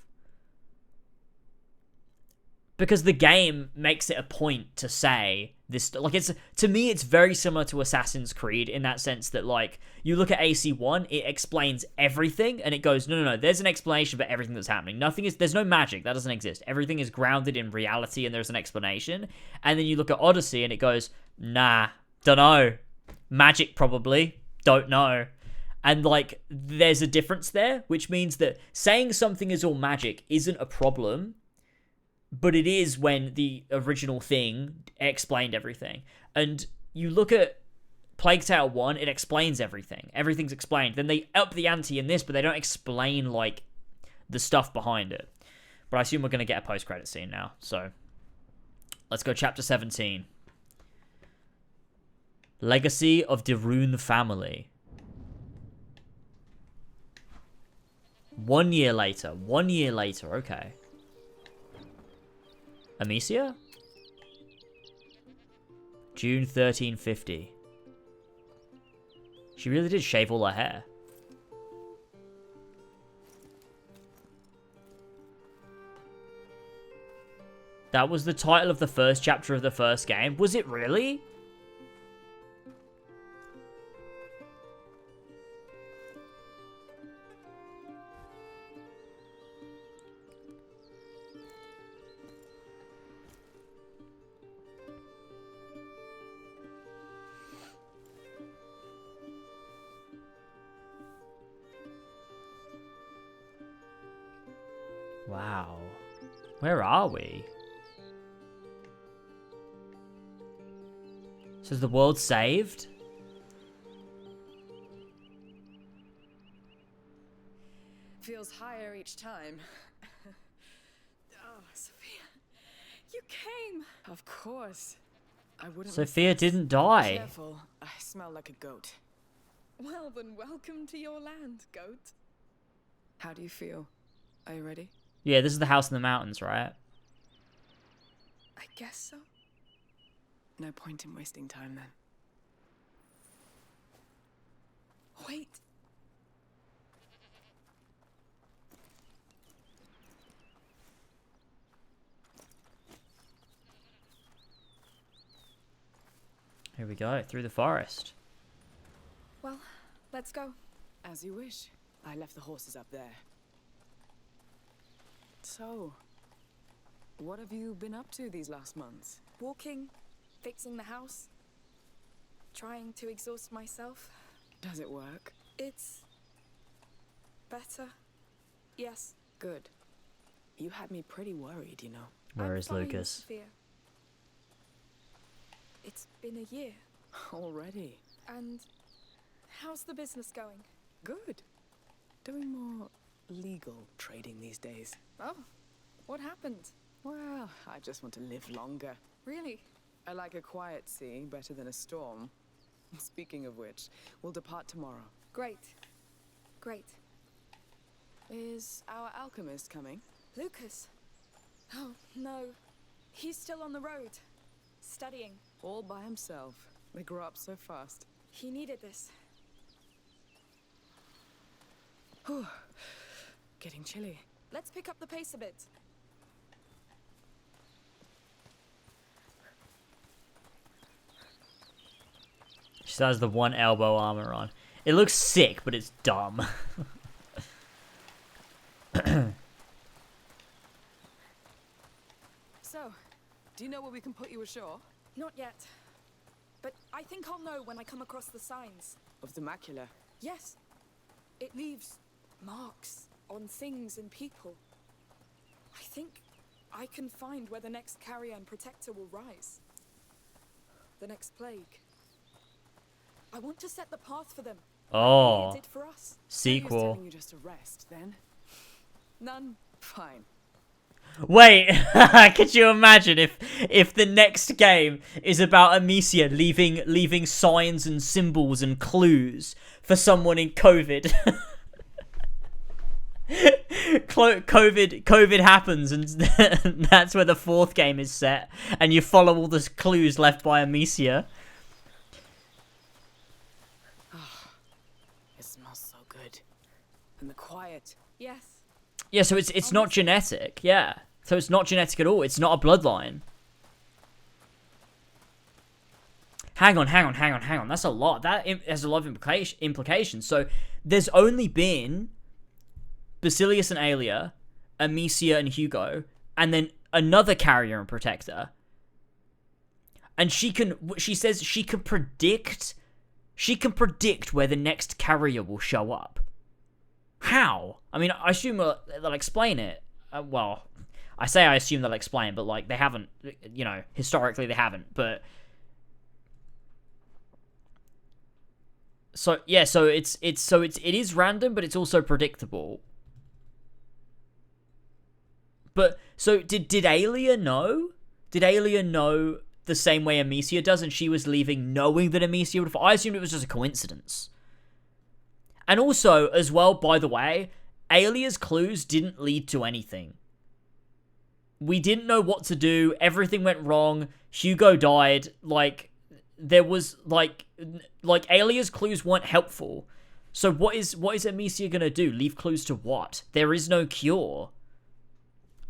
Because the game makes it a point to say this, like, it's, to me, it's very similar to Assassin's Creed in that sense that, like, you look at AC1, it explains everything, and it goes, no, there's an explanation for everything that's happening. There's no magic, that doesn't exist. Everything is grounded in reality, and there's an explanation. And then you look at Odyssey, and it goes, nah, dunno. Magic, probably. Don't know. And, like, there's a difference there, which means that saying something is all magic isn't a problem, but it is when the original thing explained everything. And you look at Plague Tale 1, it explains everything. Everything's explained. Then they up the ante in this, but they don't explain, like, the stuff behind it. But I assume we're going to get a post-credit scene now. So, let's go chapter 17. Legacy of the Rune family. 1 year later. 1 year later, okay. Amicia? June 1350. She really did shave all her hair. That was the title of the first chapter of the first game. Was it really? Wow. Where are we? So is the world saved? Feels higher each time. Oh, Sophia. You came! Of course. I wouldn't. Sophia didn't die. Careful. I smell like a goat. Well, then welcome to your land, goat. How do you feel? Are you ready? Yeah, this is the house in the mountains, right? I guess so. No point in wasting time then. Wait. Here we go, through the forest. Well, let's go. As you wish. I left the horses up there. So, what have you been up to these last months? Walking, fixing the house, trying to exhaust myself. Does it work? It's better. Yes. Good. You had me pretty worried, you know. Where I'm is fine, Lucas? Sophia. It's been a year. Already? And how's the business going? Good. Doing more legal trading these days. Oh, what happened? Well, I just want to live longer. Really? I like a quiet sea better than a storm. Speaking of which, we'll depart tomorrow. Great. Great. Is our alchemist coming? Lucas? Oh, no. He's still on the road. Studying. All by himself. They grow up so fast. He needed this. Whew. Getting chilly. Let's pick up the pace a bit. She still has the one elbow armor on. It looks sick, but it's dumb. So, do you know where we can put you ashore? Not yet. But I think I'll know when I come across the signs. Of the macula? Yes. It leaves marks on things and people. I think I can find where the next carrier and protector will rise. The next plague. I want to set the path for them. Oh, It did for us. Who's sequel. telling you just to rest, then? None. Fine. Wait, could you imagine if the next game is about Amicia leaving signs and symbols and clues for someone in COVID? COVID happens, and that's where the fourth game is set, and you follow all the clues left by Amicia. It smells so good. And the quiet. Yes. Yeah, so it's not genetic. Yeah, so it's not genetic at all. It's not a bloodline. Hang on. That's a lot. That has a lot of implications. So there's only been Basilius and Aelia, Amicia and Hugo, and then another carrier and protector. And she says she can predict where the next carrier will show up. How? I mean, I assume they'll explain it. Well, I assume they'll explain, but like they haven't. You know, historically they haven't. But so yeah, it is random, but it's also predictable. But so did Aelia know? Did Aelia know the same way Amicia does, and she was leaving knowing that Amicia would? I assumed it was just a coincidence. And also, as well, by the way, Aelia's clues didn't lead to anything. We didn't know what to do. Everything went wrong. Hugo died. Like, there was, like Aelia's clues weren't helpful. So what is Amicia gonna do? Leave clues to what? There is no cure.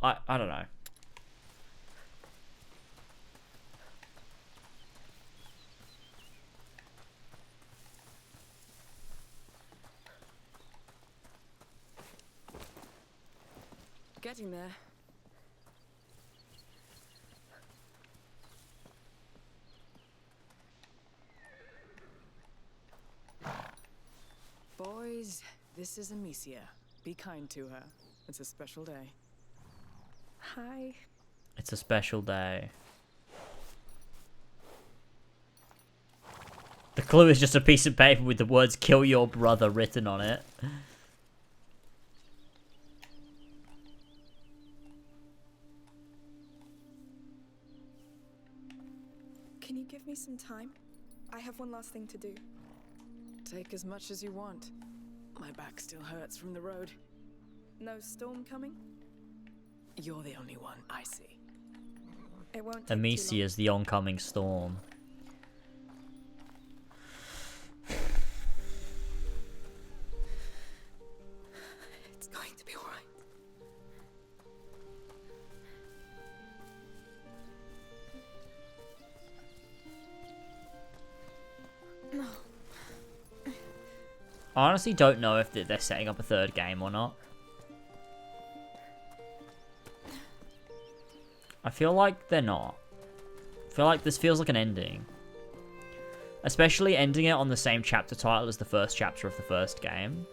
I don't know. Getting there. Boys, this is Amicia. Be kind to her. It's a special day. Hi. It's a special day. The clue is just a piece of paper with the words "kill your brother" written on it. Can you give me some time? I have one last thing to do. Take as much as you want. My back still hurts from the road. No storm coming? You're the only one I see. It won't take Amicia is the oncoming storm. It's going to be alright. No. I honestly don't know if they're setting up a third game or not. I feel like they're not. I feel like this feels like an ending. Especially ending it on the same chapter title as the first chapter of the first game.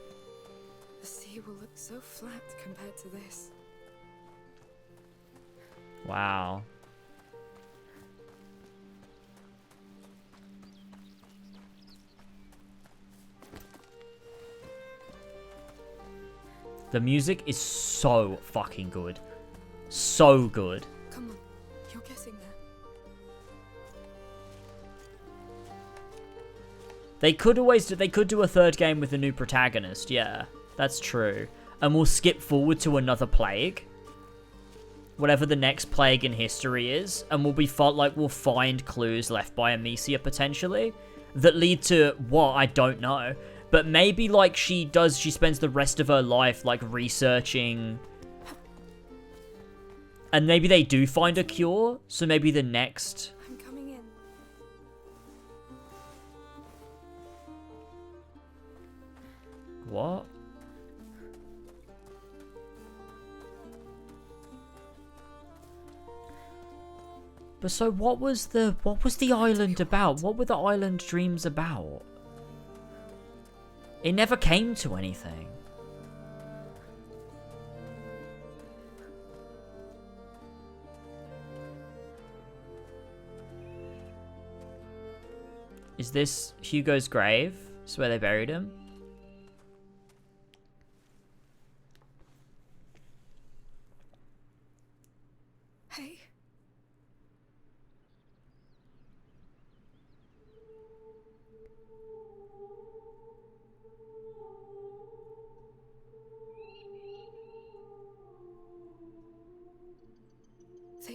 The sea will look so flat compared to this. Wow. The music is so fucking good. So good. Come on, you're getting there. They could do a third game with a new protagonist, yeah. That's true. And we'll skip forward to another plague. Whatever the next plague in history is, and we'll find clues left by Amicia potentially that lead to what, I don't know. But maybe like she spends the rest of her life like researching, and maybe they do find a cure, so maybe the next... I'm coming in. What? But so what was the island about? What were the island dreams about? It never came to anything. Is this Hugo's grave? This is where they buried him? Hey.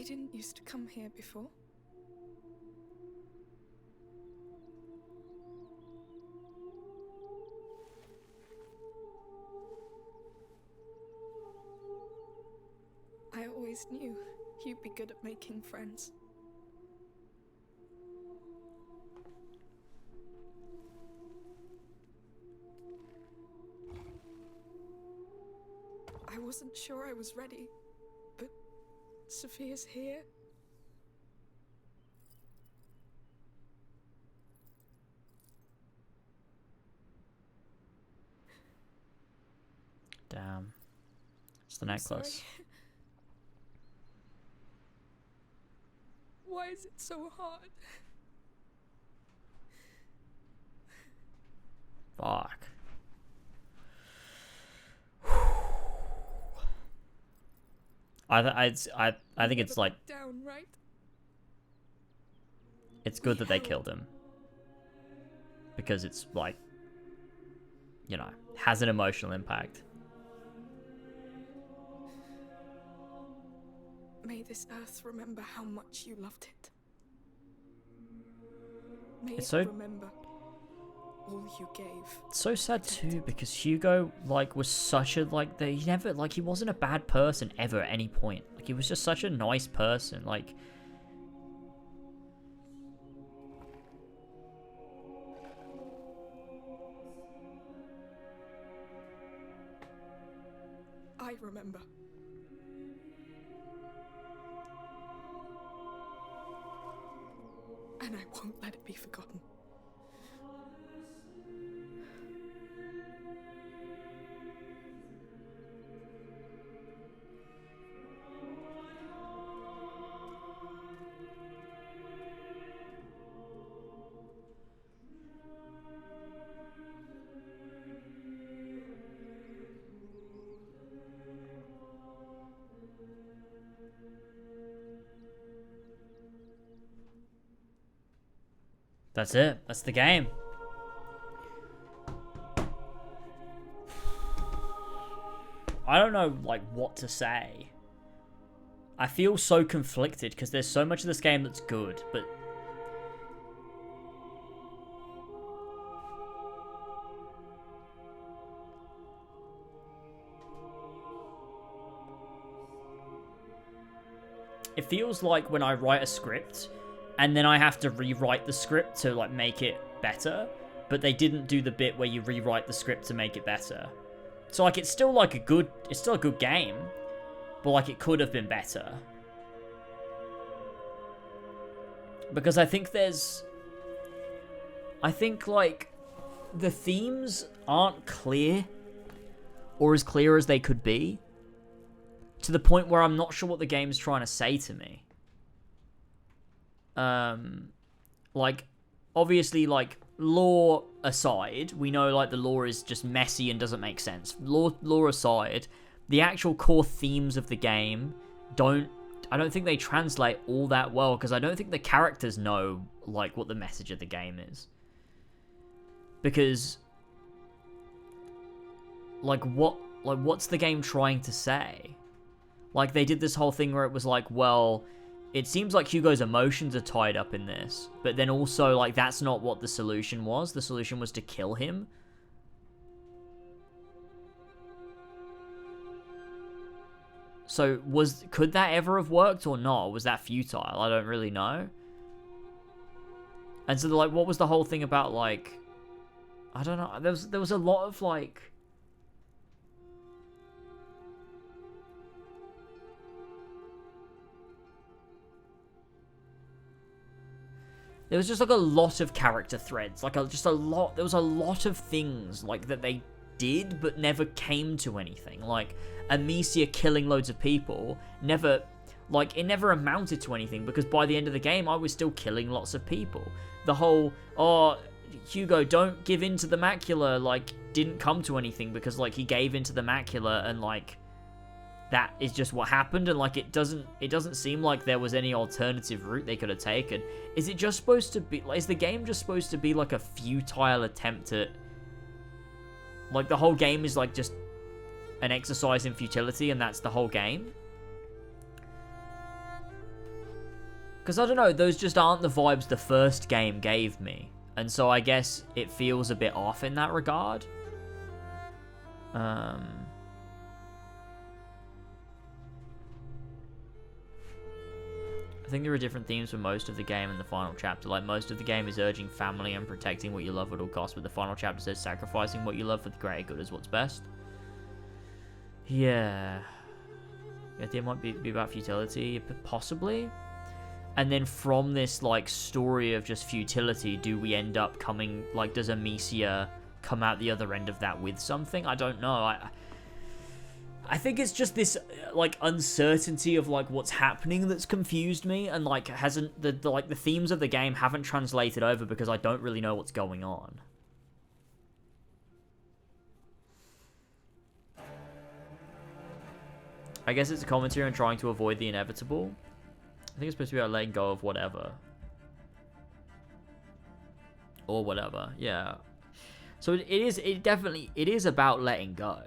They didn't used to come here before. I always knew you'd be good at making friends. I wasn't sure I was ready, but Sophia's here. Damn. It's the I'm necklace. sorry. Why is it so hard? Fuck. I think it's like, Down, right? it's good that they killed him. Because it's like, you know, has an emotional impact. May this earth remember how much you loved it. May It's it so- remember all you gave. It's so sad too, because Hugo, like, was such a, like, he never, like, he wasn't a bad person ever at any point. Like, he was just such a nice person, like... I remember. And I won't let it be forgotten. That's it. That's the game. I don't know, like, what to say. I feel so conflicted because there's so much of this game that's good, but... It feels like when I write a script and then I have to rewrite the script to, like, make it better, but they didn't do the bit where you rewrite the script to make it better. So, like, it's still, like, it's still a good game, but, like, it could have been better. Because I think like, the themes aren't clear, or as clear as they could be, to the point where I'm not sure what the game's trying to say to me. Like, obviously, like, lore aside, we know, like, the lore is just messy and doesn't make sense. Lore aside, the actual core themes of the game I don't think they translate all that well, because I don't think the characters know, like, what the message of the game is. Because, like, what's the game trying to say? Like, they did this whole thing where it was like, well, it seems like Hugo's emotions are tied up in this, but then also, like, that's not what the solution was. The solution was to kill him. So, could that ever have worked or not? Or was that futile? I don't really know. And so, like, what was the whole thing about, like... I don't know. There was a lot of, like... There was just, like, a lot of character threads. Like, there was a lot of things, like, that they did, but never came to anything. Like, Amicia killing loads of people never amounted to anything, because by the end of the game, I was still killing lots of people. The whole, oh, Hugo, don't give in to the macula, like, didn't come to anything, because, like, he gave into the macula, and, like, that is just what happened, and, like, it doesn't seem like there was any alternative route they could have taken. Is it just supposed to be, like, is the game just supposed to be, like, a futile attempt at, like, the whole game is, like, just an exercise in futility, and that's the whole game? Because I don't know, those just aren't the vibes the first game gave me. And so I guess it feels a bit off in that regard. I think there are different themes for most of the game in the final chapter. Like, most of the game is urging family and protecting what you love at all costs, but the final chapter says sacrificing what you love for the greater good is what's best. Yeah. The idea might be about futility, possibly. And then from this, like, story of just futility, do we end up coming, like, does Amicia come out the other end of that with something? I don't know. I think it's just this, like, uncertainty of, like, what's happening that's confused me, and, like, hasn't, the themes of the game haven't translated over because I don't really know what's going on. I guess it's a commentary on trying to avoid the inevitable. I think it's supposed to be about letting go of whatever. Or whatever, yeah. So it is about letting go.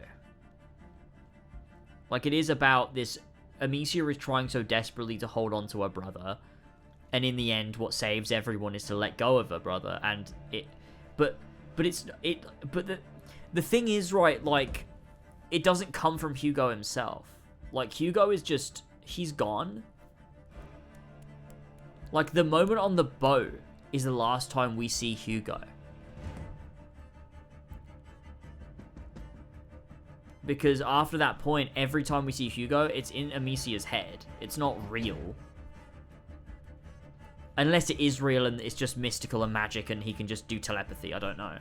Like, it is about this, Amicia is trying so desperately to hold on to her brother, and in the end, what saves everyone is to let go of her brother, and but the thing is, right, like, it doesn't come from Hugo himself. Like, Hugo is just, he's gone. Like, the moment on the boat is the last time we see Hugo. Because after that point, every time we see Hugo, it's in Amicia's head. It's not real. Unless it is real and it's just mystical and magic and he can just do telepathy, I don't know.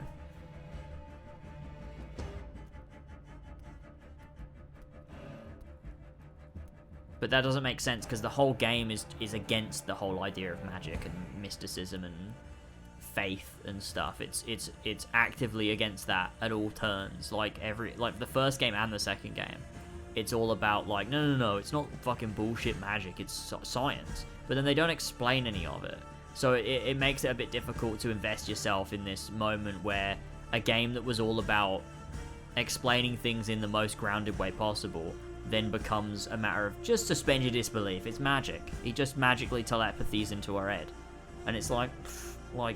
But that doesn't make sense because the whole game is against the whole idea of magic and mysticism and faith and stuff. It's actively against that at all turns. Like the first game and the second game, it's all about like no, it's not fucking bullshit magic. It's science. But then they don't explain any of it, so it makes it a bit difficult to invest yourself in this moment where a game that was all about explaining things in the most grounded way possible then becomes a matter of just suspend your disbelief. It's magic. He just magically telepathies into her head. And it's like what?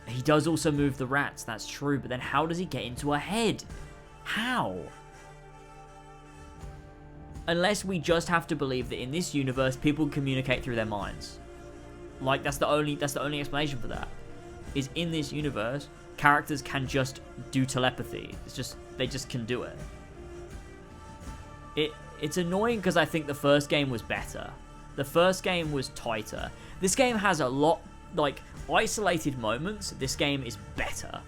He does also move the rats, that's true, but then how does he get into her head? How? Unless we just have to believe that in this universe, people communicate through their minds. Like, that's the only explanation for that. Is in this universe, characters can just do telepathy. It's just, they just can do it. It's annoying because I think the first game was better. The first game was tighter. This game has a lot, like, isolated moments. This game is better.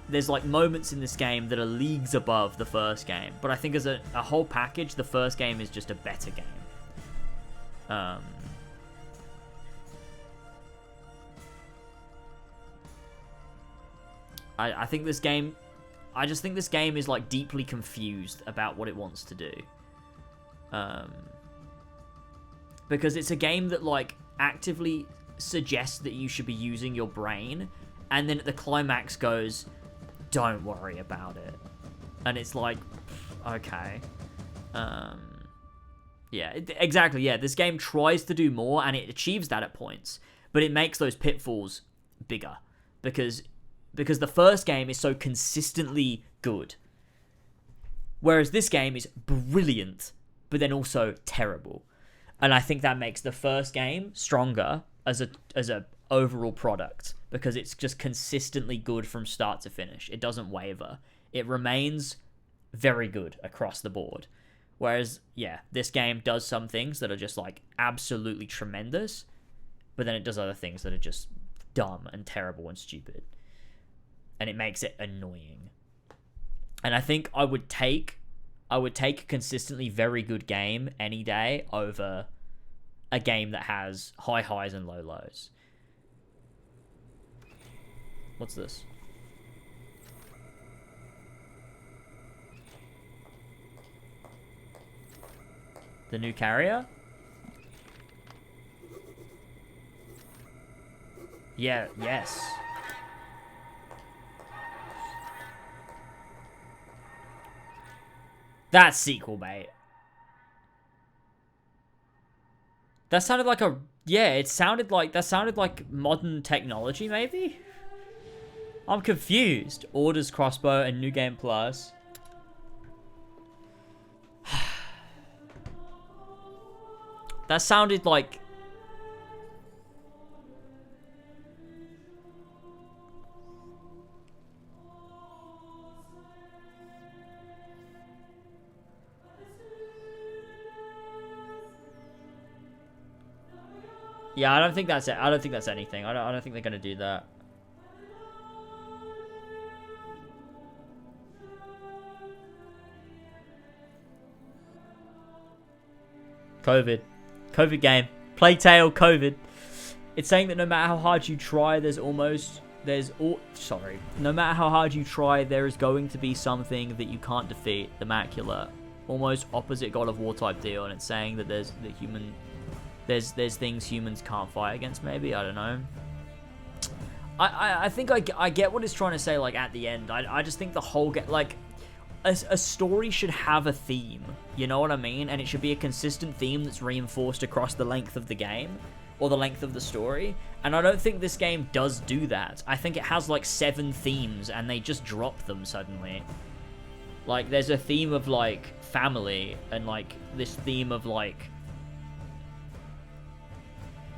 There's, like, moments in this game that are leagues above the first game. But I think as a whole package, the first game is just a better game. I think this game... I just think this game is, like, deeply confused about what it wants to do. Because it's a game that, like, actively suggests that you should be using your brain, and then at the climax goes, don't worry about it. And it's like, okay. Yeah, exactly, yeah. This game tries to do more, and it achieves that at points. But it makes those pitfalls bigger. Because the first game is so consistently good. Whereas this game is brilliant, but then also terrible. And I think that makes the first game stronger as a overall product, because it's just consistently good from start to finish. It doesn't waver. It remains very good across the board. Whereas, yeah, this game does some things that are just, like, absolutely tremendous, but then it does other things that are just dumb and terrible and stupid. And it makes it annoying. And I think I would take a consistently very good game any day over a game that has high highs and low lows. What's this? The new carrier? Yeah, yes. That's sequel bait. That sounded like a... Yeah, that sounded like modern technology, maybe? I'm confused. Orders crossbow and New Game Plus. That sounded like... Yeah, I don't think that's it. I don't think that's anything. I don't think they're gonna do that. COVID game. Plague Tale COVID. It's saying that no matter how hard you try, no matter how hard you try, there is going to be something that you can't defeat. The macula. Almost opposite God of War type deal, and it's saying that there's things humans can't fight against, maybe. I don't know. I think I get what it's trying to say, like, at the end. I just think the whole like, a story should have a theme, you know what I mean? And it should be a consistent theme that's reinforced across the length of the game, or the length of the story. And I don't think this game does do that. I think it has, like, 7 themes, and they just drop them suddenly. Like, there's a theme of, like, family, and, like, this theme of, like,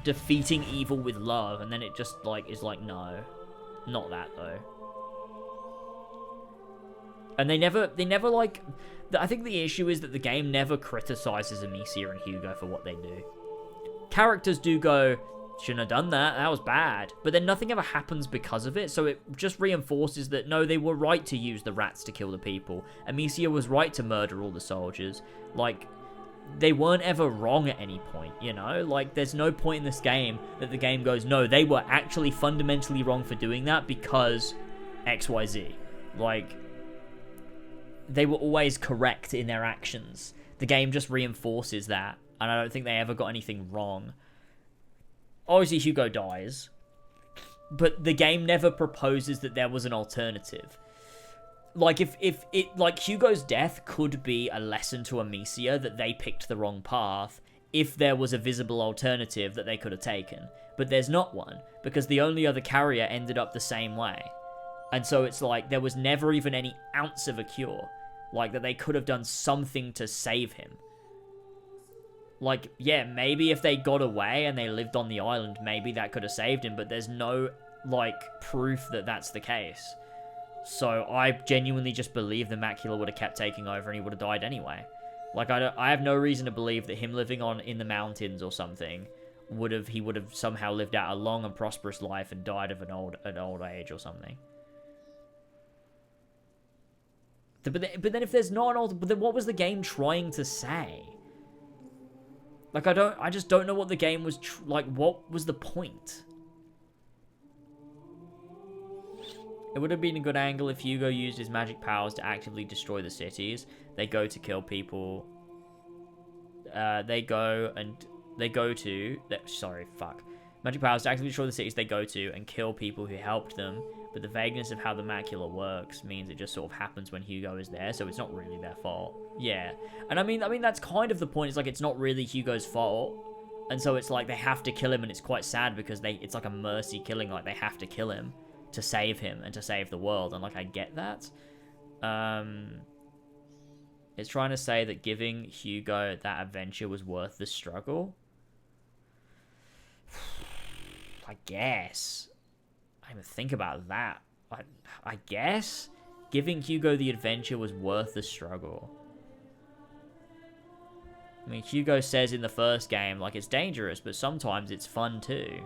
defeating evil with love, and then it just, like, is like, no, not that, though. And they never, like... I think the issue is that the game never criticizes Amicia and Hugo for what they do. Characters do go, shouldn't have done that, that was bad. But then nothing ever happens because of it, so it just reinforces that, no, they were right to use the rats to kill the people. Amicia was right to murder all the soldiers. Like, they weren't ever wrong at any point, you know? Like, there's no point in this game that the game goes, no, they were actually fundamentally wrong for doing that because XYZ. Like... They were always correct in their actions. The game just reinforces that, and I don't think they ever got anything wrong. Obviously, Hugo dies, but the game never proposes that there was an alternative. Like, if Hugo's death could be a lesson to Amicia that they picked the wrong path, if there was a visible alternative that they could have taken. But there's not one, because the only other carrier ended up the same way. And so it's like, there was never even any ounce of a cure. Like, that they could have done something to save him. Like, yeah, maybe if they got away and they lived on the island, maybe that could have saved him, but there's no, like, proof that that's the case. So I genuinely just believe the macula would have kept taking over and he would have died anyway. Like, I have no reason to believe that him living in the mountains or something he would have somehow lived out a long and prosperous life and died of an old age or something. But then if there's not but then what was the game trying to say? Like, I just don't know what the game was, like, what was the point? It would have been a good angle if Hugo used his magic powers to actively destroy the cities. They go to kill people. Magic powers to actively destroy the cities they go to and kill people who helped them. But the vagueness of how the macula works means it just sort of happens when Hugo is there, so it's not really their fault. Yeah. And I mean that's kind of the point. It's like, it's not really Hugo's fault. And so it's like they have to kill him, and it's quite sad because it's like a mercy killing, like they have to kill him to save him and to save the world. And like, I get that. It's trying to say that giving Hugo that adventure was worth the struggle. I guess. I didn't even think about that. I guess giving Hugo the adventure was worth the struggle. I mean, Hugo says in the first game, like, it's dangerous, but sometimes it's fun too.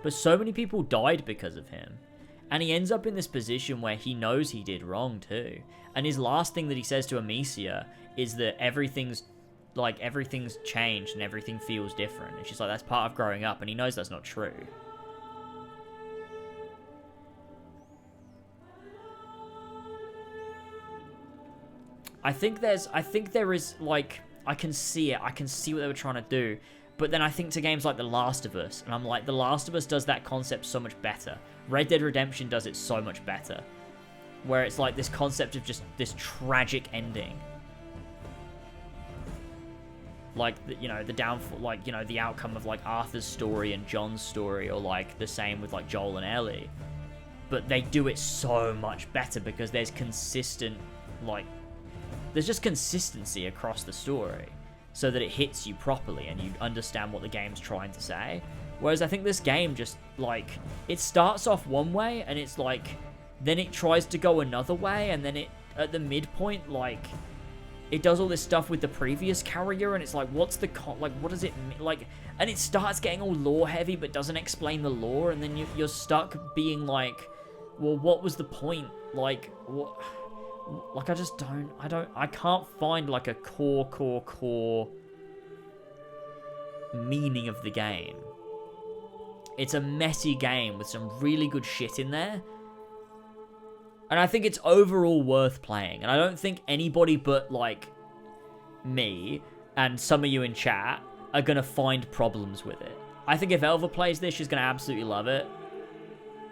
But so many people died because of him. And he ends up in this position where he knows he did wrong too. And his last thing that he says to Amicia is that everything's changed and everything feels different. And she's like, that's part of growing up, and he knows that's not true. I think there is, like, I can see it. I can see what they were trying to do. But then I think to games like The Last of Us, and I'm like, The Last of Us does that concept so much better. Red Dead Redemption does it so much better. Where it's like this concept of just this tragic ending. like, you know, the downfall, like, you know, the outcome of, like, Arthur's story and John's story, or, like, the same with, like, Joel and Ellie. But they do it so much better because there's consistent, like, there's just consistency across the story so that it hits you properly and you understand what the game's trying to say. Whereas I think this game just, like, it starts off one way and it's, like, then it tries to go another way, and then it, at the midpoint, like, it does all this stuff with the previous carrier, and it's like, what's the like, what does it mean? Like, and it starts getting all lore heavy, but doesn't explain the lore, and then you're stuck being like, well, what was the point? Like, what? Like, I can't find, like, a core meaning of the game. It's a messy game with some really good shit in there. And I think it's overall worth playing. And I don't think anybody but, like, me and some of you in chat are going to find problems with it. I think if Elva plays this, she's going to absolutely love it.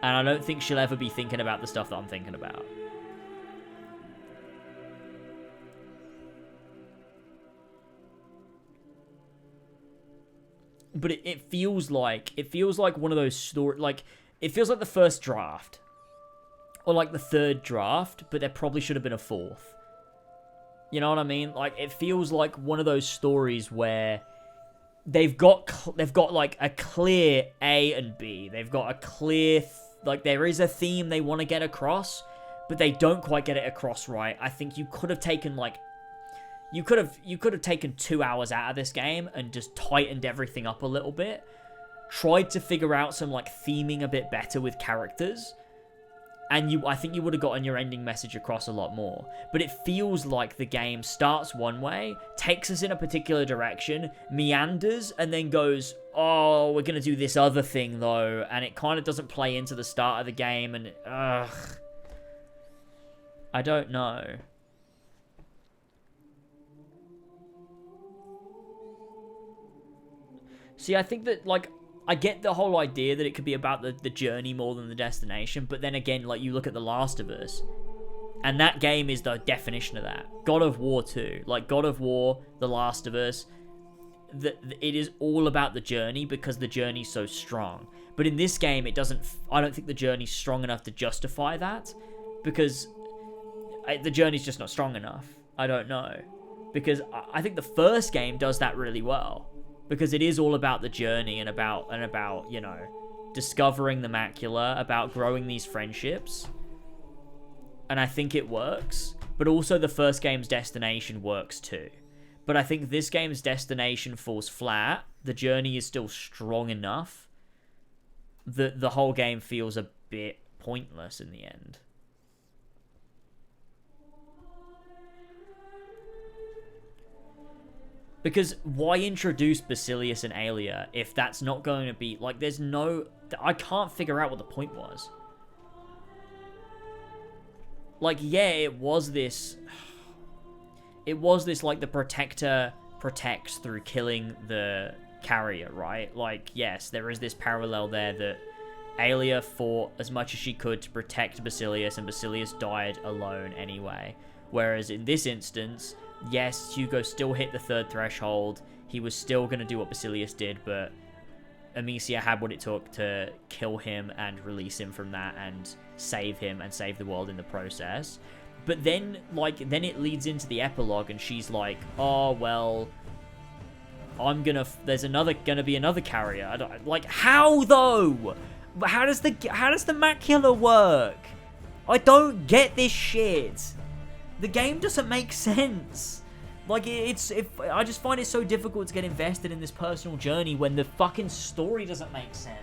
And I don't think she'll ever be thinking about the stuff that I'm thinking about. But it feels like one of those story, like, it feels like the first draft. Or like the third draft, but there probably should have been a fourth. You know what I mean? Like, it feels like one of those stories where they've got like a clear A and B. They've got a clear, like, there is a theme they want to get across, but they don't quite get it across right. I think you could have taken, like, you could have taken 2 hours out of this game and just tightened everything up a little bit. Tried to figure out some, like, theming a bit better with characters. And I think you would have gotten your ending message across a lot more. But it feels like the game starts one way, takes us in a particular direction, meanders, and then goes, oh, we're going to do this other thing, though. And it kind of doesn't play into the start of the game, and, ugh. I don't know. See, I think that, like, I get the whole idea that it could be about the journey more than the destination, but then again, like, you look at The Last of Us, and that game is the definition of that. God of War 2. Like, God of War, The Last of Us, it is all about the journey because the journey's so strong. But in this game, it doesn't, I don't think the journey's strong enough to justify that, because the journey's just not strong enough. I don't know. Because I think the first game does that really well. Because it is all about the journey and about, you know, discovering the macula, about growing these friendships. And I think it works. But also the first game's destination works too. But I think this game's destination falls flat. The journey is still strong enough that the whole game feels a bit pointless in the end. Because why introduce Basilius and Aelia if that's not going to be... Like, there's no... I can't figure out what the point was. Like, yeah, it was this... It was this, like, the Protector protects through killing the carrier, right? Like, yes, there is this parallel there that Aelia fought as much as she could to protect Basilius, and Basilius died alone anyway. Whereas in this instance... Yes, Hugo still hit the third threshold. He was still going to do what Basilius did, but Amicia had what it took to kill him and release him from that and save him and save the world in the process. But then, like, then it leads into the epilogue and she's like, oh, well, there's gonna be another carrier. I don't, like, how though? How does the macula work? I don't get this shit. The game doesn't make sense. Like, I just find it so difficult to get invested in this personal journey when the fucking story doesn't make sense.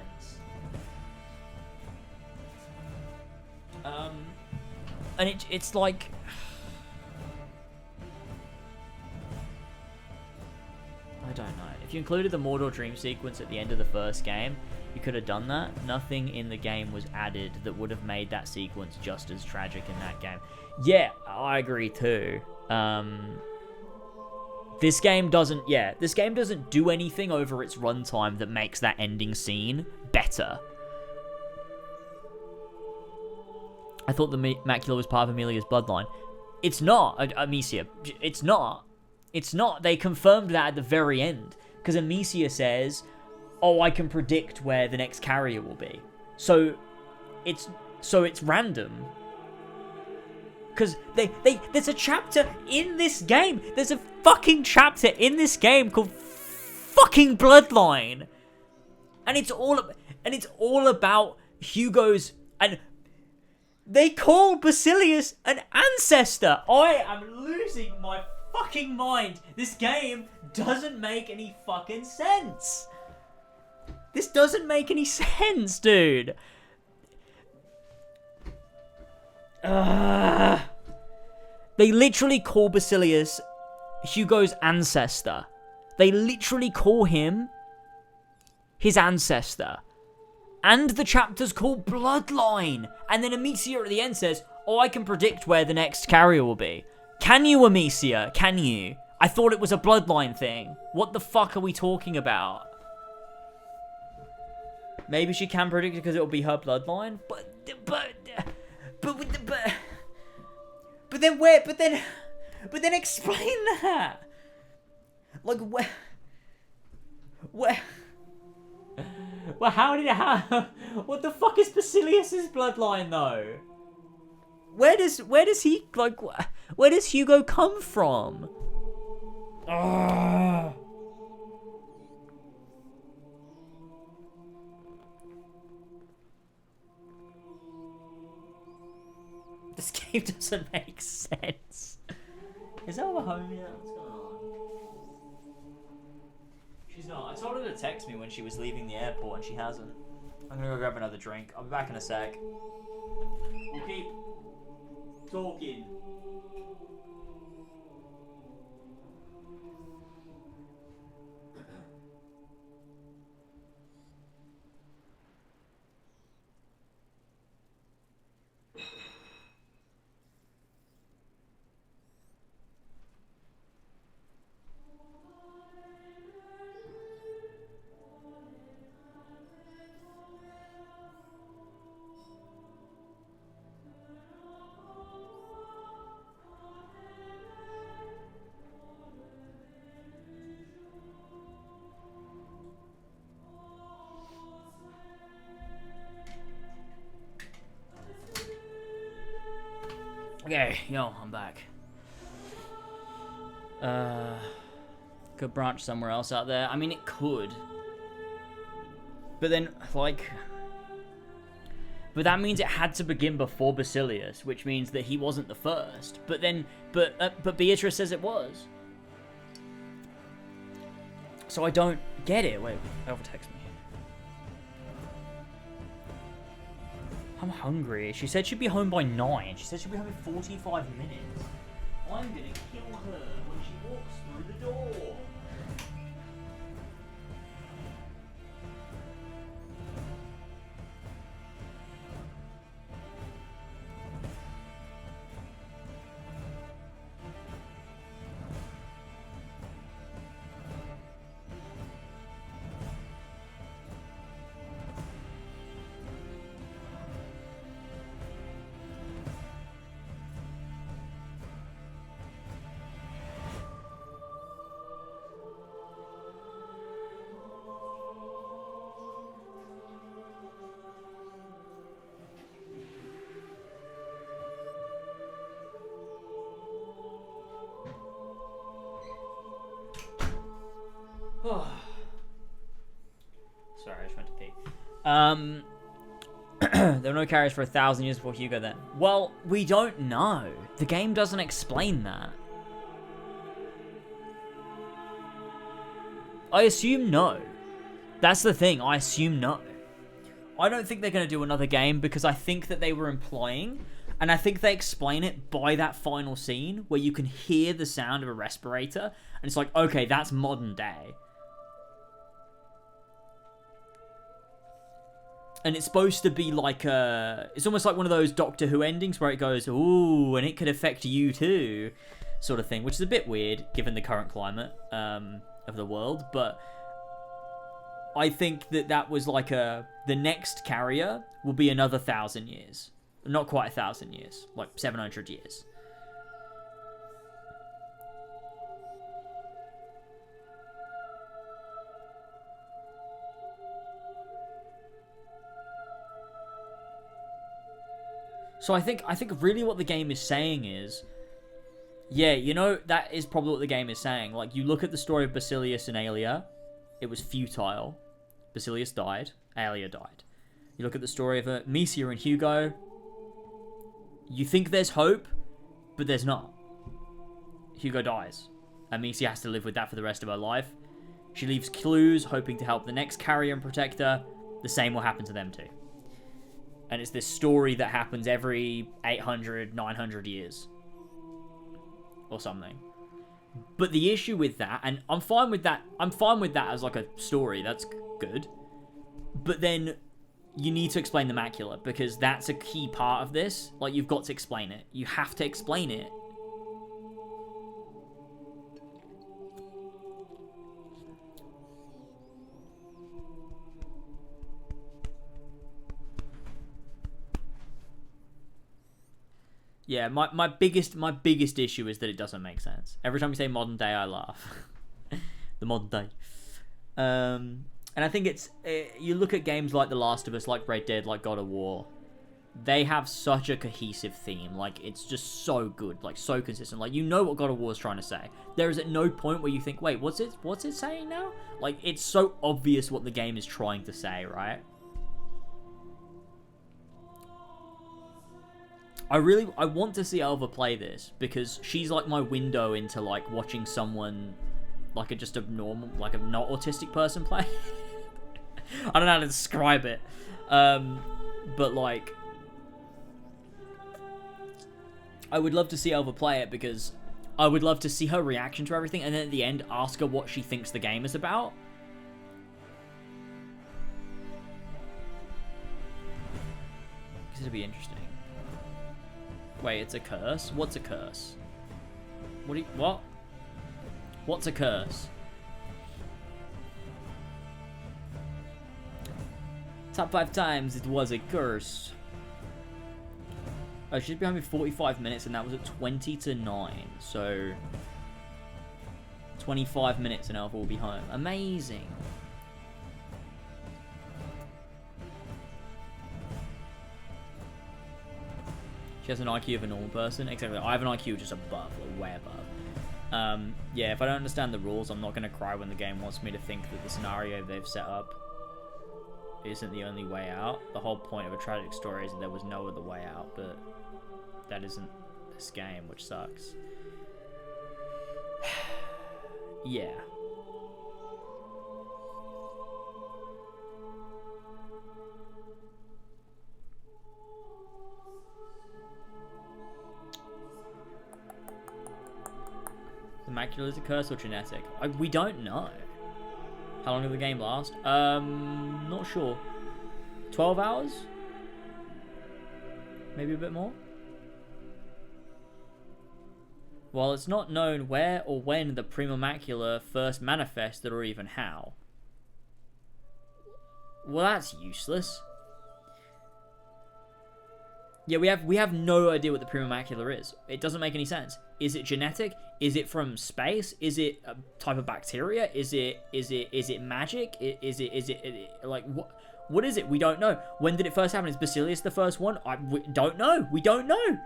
And it's like... I don't know. If you included the Mordor dream sequence at the end of the first game, you could have done that. Nothing in the game was added that would have made that sequence just as tragic in that game. Yeah, I agree too. This game doesn't do anything over its runtime that makes that ending scene better. I thought the macula was part of Amelia's bloodline. It's not, Amicia. It's not. It's not. They confirmed that at the very end. Because Amicia says, oh, I can predict where the next carrier will be. So it's random. Because there's a chapter in this game. There's a fucking chapter in this game called fucking Bloodline. And it's all about Hugo's, and they call Basilius an ancestor. I am losing my fucking mind. This game doesn't make any fucking sense. This doesn't make any sense, dude. They literally call Basilius Hugo's ancestor. They literally call him his ancestor. And the chapter's called Bloodline. And then Amicia at the end says, oh, I can predict where the next carrier will be. Can you, Amicia? Can you? I thought it was a Bloodline thing. What the fuck are we talking about? Maybe she can predict it because it will be her bloodline, but then explain that. Like where? Well, how? What the fuck is Basilius's bloodline though? Where does he like? Where does Hugo come from? Ugh. This game doesn't make sense. Is Elva home yet? What's going on? She's not. I told her to text me when she was leaving the airport and she hasn't. I'm gonna go grab another drink. I'll be back in a sec. We'll keep talking. Okay, yo, I'm back. Could branch somewhere else out there. I mean, it could. But then, like... But that means it had to begin before Basilius, which means that he wasn't the first. But then, but Beatrice says it was. So I don't get it. Wait, Elva text me. I'm hungry. She said she'd be home by 9. She said she'd be home in 45 minutes. I'm gonna kill her when she walks through the door. Sorry, I just went to pee. There were no carriers for 1,000 years before Hugo then. Well, we don't know. The game doesn't explain that. I assume no. That's the thing, I assume no. I don't think they're going to do another game because I think that they were implying, and I think they explain it by that final scene where you can hear the sound of a respirator, and it's like, okay, that's modern day. And it's supposed to be like it's almost like one of those Doctor Who endings where it goes, ooh, and it could affect you too, sort of thing, which is a bit weird given the current climate of the world. But I think that was like the next carrier will be another 1,000 years. Not quite 1,000 years, like 700 years. So I think really what the game is saying is, yeah, you know, that is probably what the game is saying. Like, you look at the story of Basilius and Aelia, it was futile. Basilius died, Aelia died. You look at the story of Misia and Hugo, you think there's hope, but there's not. Hugo dies, and Misia has to live with that for the rest of her life. She leaves clues, hoping to help the next carrier and protector. The same will happen to them too. And it's this story that happens every 800, 900 years. Or something. But the issue with that, and I'm fine with that as like a story, that's good. But then you need to explain the macula, because that's a key part of this. Like, you've got to explain it. You have to explain it. Yeah, my biggest issue is that it doesn't make sense. Every time you say modern day, I laugh. The modern day. And I think it's... you look at games like The Last of Us, like Red Dead, like God of War. They have such a cohesive theme. Like, it's just so good. Like, so consistent. Like, you know what God of War is trying to say. There is at no point where you think, wait, what's it saying now? Like, it's so obvious what the game is trying to say, right? I want to see Elva play this, because she's like my window into like watching someone like just a normal, like a not autistic person play. I don't know how to describe it. But like, I would love to see Elva play it, because I would love to see her reaction to everything, and then at the end ask her what she thinks the game is about. Because it'd be interesting. Wait, it's a curse? What's a curse? What? What's a curse? Top 5 times it was a curse. Oh, she's behind me 45 minutes, and that was at 20 to 9. So 25 minutes and Alpha will be home. Amazing. She has an IQ of a normal person. Exactly. I have an IQ just above, like way above. Yeah, if I don't understand the rules, I'm not going to cry when the game wants me to think that the scenario they've set up isn't the only way out. The whole point of a tragic story is that there was no other way out, but that isn't this game, which sucks. Yeah. The macula is a curse or genetic? We don't know. How long did the game last? Not sure. 12 hours? Maybe a bit more? While it's not known where or when the prima macula first manifested, or even how. Well, that's useless. Yeah, we have no idea what the prima macula is. It doesn't make any sense. Is it genetic? Is it from space? Is it a type of bacteria? Is it magic? Is it like what is it? We don't know. When did it first happen? Is Basilius the first one? We don't know. We don't know.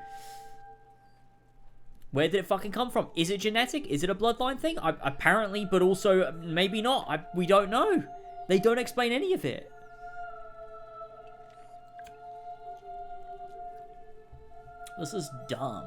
Where did it fucking come from? Is it genetic? Is it a bloodline thing? Apparently, but also maybe not. We don't know. They don't explain any of it. This is dumb.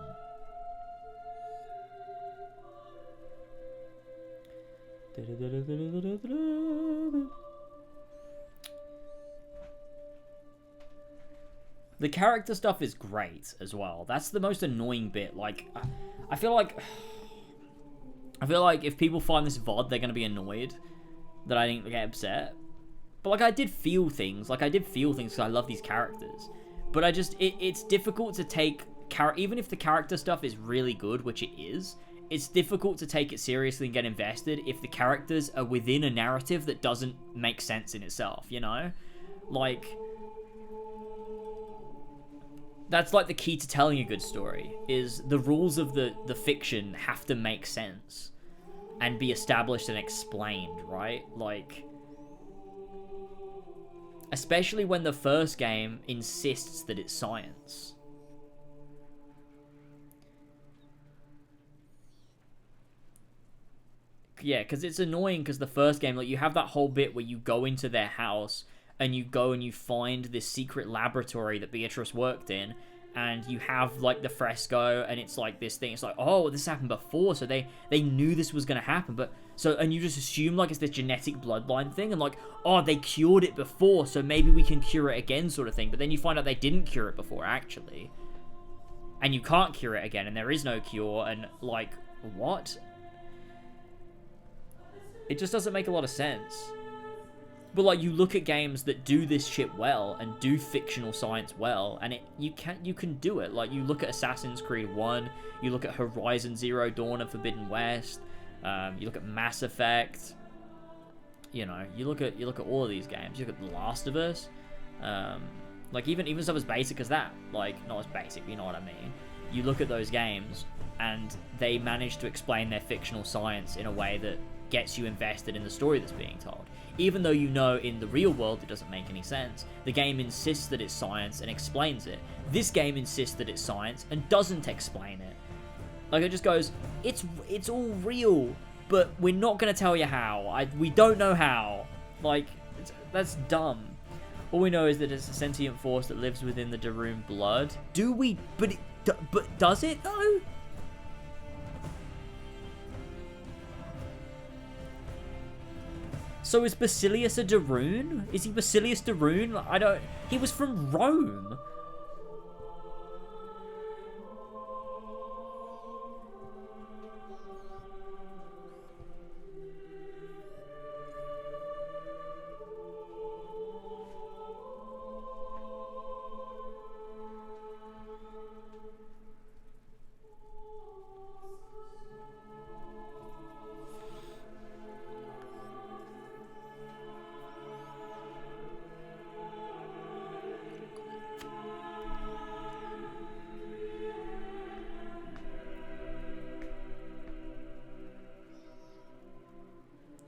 The character stuff is great as well. That's the most annoying bit. Like, I feel like if people find this VOD, they're gonna be annoyed that I didn't get upset. But like, I did feel things. Like, I did feel things because I love these characters. But I just, it's difficult to take even if the character stuff is really good, which it is. It's difficult to take it seriously and get invested if the characters are within a narrative that doesn't make sense in itself, you know? Like, that's like the key to telling a good story, is the rules of the fiction have to make sense and be established and explained, right? Like, especially when the first game insists that it's science. yeah, because it's annoying because the first game, like, you have that whole bit where you go into their house and you go and you find this secret laboratory that Beatrice worked in, and you have, like, the fresco, and it's like this thing. It's like, oh, this happened before, so they knew this was going to happen, but, so, and you just assume, like, it's this genetic bloodline thing, and, like, oh, they cured it before, so maybe we can cure it again, sort of thing, but then you find out they didn't cure it before, actually, and you can't cure it again, and there is no cure, and, like, what? It just doesn't make a lot of sense. But, like, you look at games that do this shit well and do fictional science well, and you can do it. Like, you look at Assassin's Creed 1, you look at Horizon Zero Dawn and Forbidden West, you look at Mass Effect, you know, you look at all of these games. You look at The Last of Us, like, even stuff as basic as that, like, not as basic, but you know what I mean. You look at those games, and they manage to explain their fictional science in a way that gets you invested in the story that's being told. Even though you know in the real world it doesn't make any sense, the game insists that it's science and explains it. This game insists that it's science and doesn't explain it. Like, it just goes, it's all real, but we're not going to tell you how. We don't know how. Like, that's dumb. All we know is that it's a sentient force that lives within the Darun blood. Do we? But does it, though? So is Basilius a Darun? Is he Basilius Darun? I don't... He was from Rome.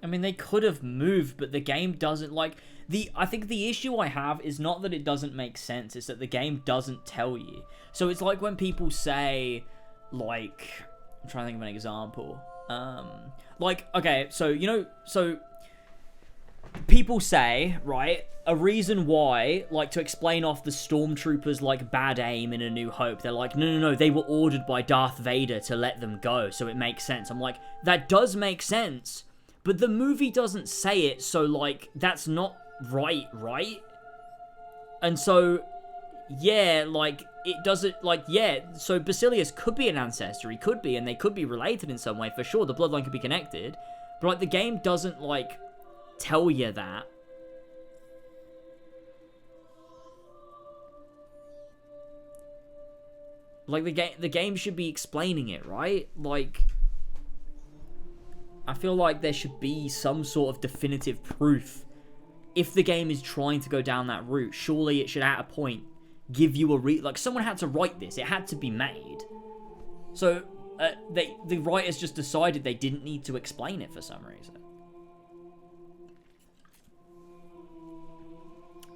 I mean, they could have moved, but the game doesn't, like, I think the issue I have is not that it doesn't make sense, it's that the game doesn't tell you. So it's like when people say, like, I'm trying to think of an example. Like, okay, so, you know, so people say, right, a reason why, like, to explain off the stormtroopers, like, bad aim in A New Hope, they're like, no, they were ordered by Darth Vader to let them go, so it makes sense. I'm like, that does make sense, but the movie doesn't say it, so, like, that's not right? And so, yeah, like, it doesn't, like, yeah, so Basilius could be an ancestor, he could be, and they could be related in some way, for sure, the bloodline could be connected, but, like, the game doesn't, like, tell you that. Like, the game should be explaining it, right? Like, I feel like there should be some sort of definitive proof. If the game is trying to go down that route, surely it should, at a point, give you a like, someone had to write this. It had to be made. So, the writers just decided they didn't need to explain it for some reason.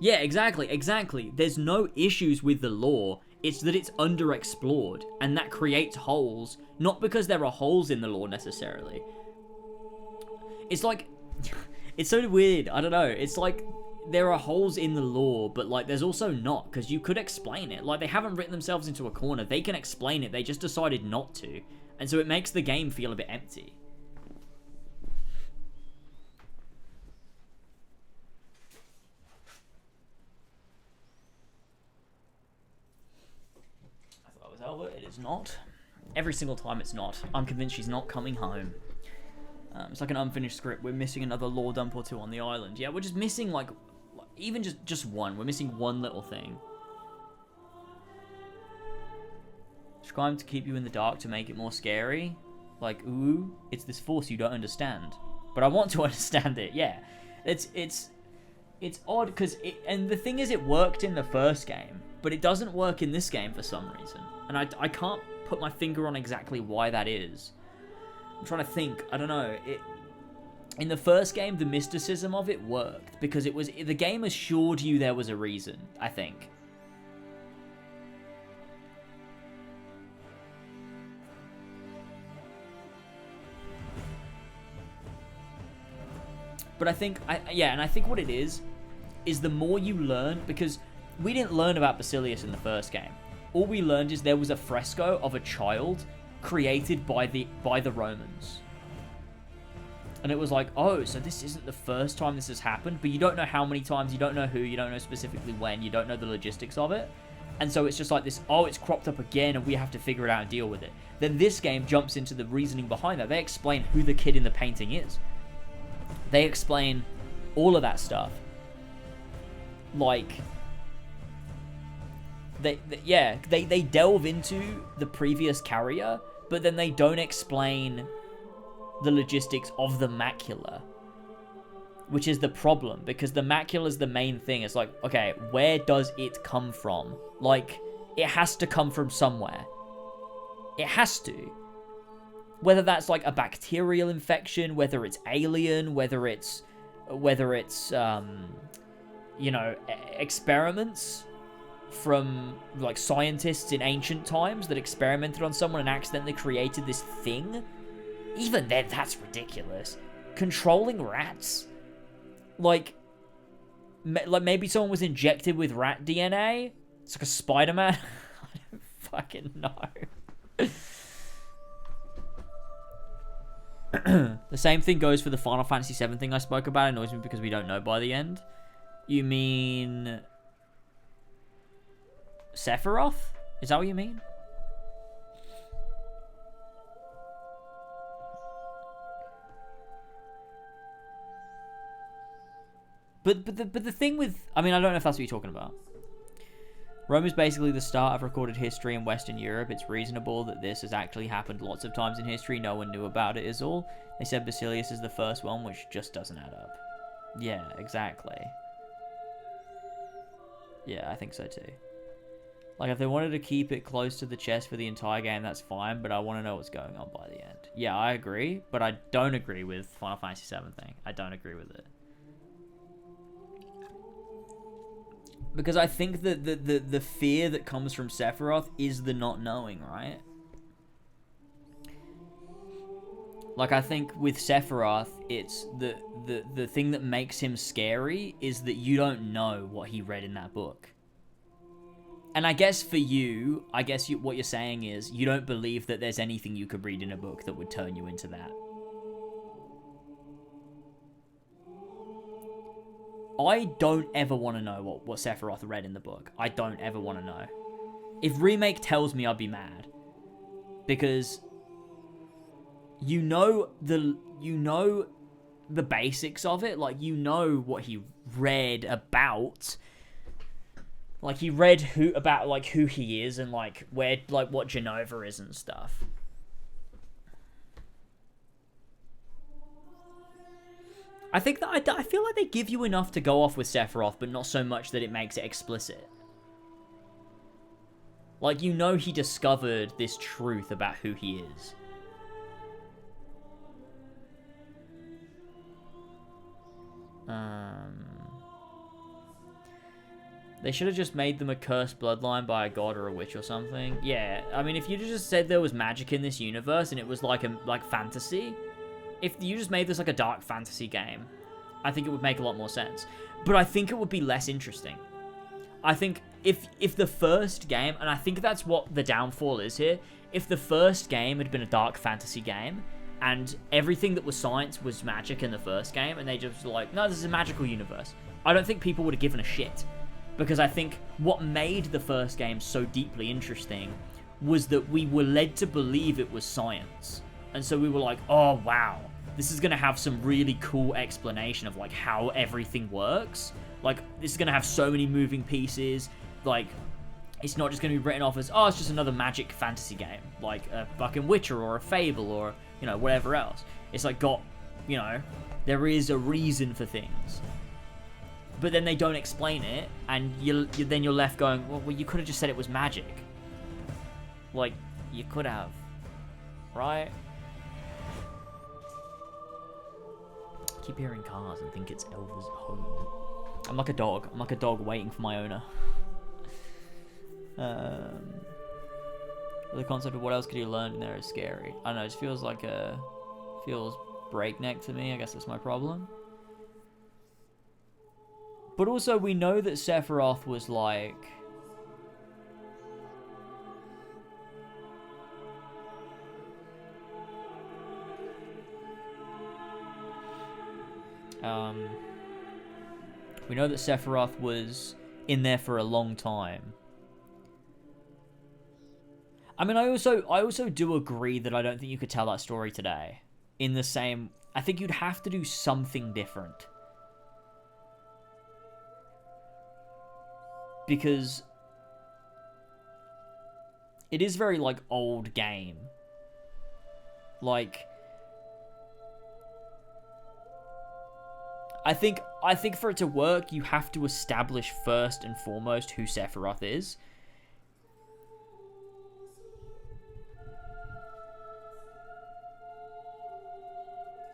Yeah, exactly. There's no issues with the lore. It's that it's underexplored, and that creates holes, not because there are holes in the lore necessarily. It's like, it's so weird, I don't know, it's like, there are holes in the lore, but, like, there's also not, because you could explain it. Like, they haven't written themselves into a corner, they can explain it, they just decided not to, and so it makes the game feel a bit empty. I thought it was Albert, it is not. Every single time it's not. I'm convinced she's not coming home. It's like an unfinished script. We're missing another lore dump or two on the island. Yeah, we're just missing, like, even just one. We're missing one little thing. Trying to keep you in the dark to make it more scary. Like, ooh, it's this force you don't understand. But I want to understand it, yeah. It's odd, because and the thing is, it worked in the first game, but it doesn't work in this game for some reason. And I can't put my finger on exactly why that is. I'm trying to think. I don't know. In the first game, the mysticism of it worked because the game assured you there was a reason, I think. But I think, and I think what it is the more you learn, because we didn't learn about Basilius in the first game. All we learned is there was a fresco of a child created by the Romans. And it was like, oh, so this isn't the first time this has happened, but you don't know how many times, you don't know who, you don't know specifically when, you don't know the logistics of it. And so it's just like this, oh, it's cropped up again and we have to figure it out and deal with it. Then this game jumps into the reasoning behind that. They explain who the kid in the painting is. They explain all of that stuff. Like, they delve into the previous carrier, but then they don't explain the logistics of the macula, which is the problem, because the macula is the main thing. It's like, okay, where does it come from? Like, it has to come from somewhere. It has to. Whether that's like a bacterial infection, whether it's alien, whether it's you know, experiments from like scientists in ancient times that experimented on someone and accidentally created this thing. Even then, that's ridiculous. Controlling rats? Like maybe someone was injected with rat DNA? It's like a Spider-Man? I don't fucking know. The same thing goes for the Final Fantasy VII thing I spoke about. It annoys me because we don't know by the end. You mean Sephiroth? Is that what you mean? But the thing with, I mean, I don't know if that's what you're talking about. Rome is basically the start of recorded history in Western Europe. It's reasonable that this has actually happened lots of times in history. No one knew about it is all. They said Basilius is the first one, which just doesn't add up. Yeah, exactly. Yeah, I think so too. Like, if they wanted to keep it close to the chest for the entire game, that's fine, but I want to know what's going on by the end. Yeah, I agree, but I don't agree with Final Fantasy VII thing. I don't agree with it. Because I think that the fear that comes from Sephiroth is the not knowing, right? Like, I think with Sephiroth, it's the thing that makes him scary is that you don't know what he read in that book. And I guess for you, what you're saying is you don't believe that there's anything you could read in a book that would turn you into that. I don't ever want to know what Sephiroth read in the book. I don't ever want to know. If Remake tells me, I'd be mad. Because you know the basics of it. Like, you know what he read about. Like, he read who he is and like where, like, what Genova is and stuff. I think that I feel like they give you enough to go off with Sephiroth, but not so much that it makes it explicit. Like, you know he discovered this truth about who he is. They should have just made them a cursed bloodline by a god or a witch or something. Yeah, I mean, if you just said there was magic in this universe and it was like fantasy, if you just made this like a dark fantasy game, I think it would make a lot more sense. But I think it would be less interesting. I think if the first game, and I think that's what the downfall is here, if the first game had been a dark fantasy game, and everything that was science was magic in the first game, and they just were like, no, this is a magical universe, I don't think people would have given a shit. Because I think what made the first game so deeply interesting was that we were led to believe it was science. And so we were like, oh wow, this is going to have some really cool explanation of like how everything works. Like, this is going to have so many moving pieces. Like, it's not just going to be written off as, oh, it's just another magic fantasy game. Like a fucking Witcher or a Fable or, you know, whatever else. It's like got, you know, there is a reason for things. But then they don't explain it, and then you're left going, well, you could have just said it was magic. Like, you could have. Right? I keep hearing cars and think it's Elva's home. I'm like a dog. I'm like a dog waiting for my owner. The concept of what else could you learn in there is scary. I don't know, it just feels like feels breakneck to me. I guess that's my problem. But also, we know that Sephiroth was like... we know that Sephiroth was in there for a long time. I mean, I also do agree that I don't think you could tell that story today. In the same... I think you'd have to do something different. Because... it is very, like, old game. Like... I think for it to work, you have to establish first and foremost who Sephiroth is.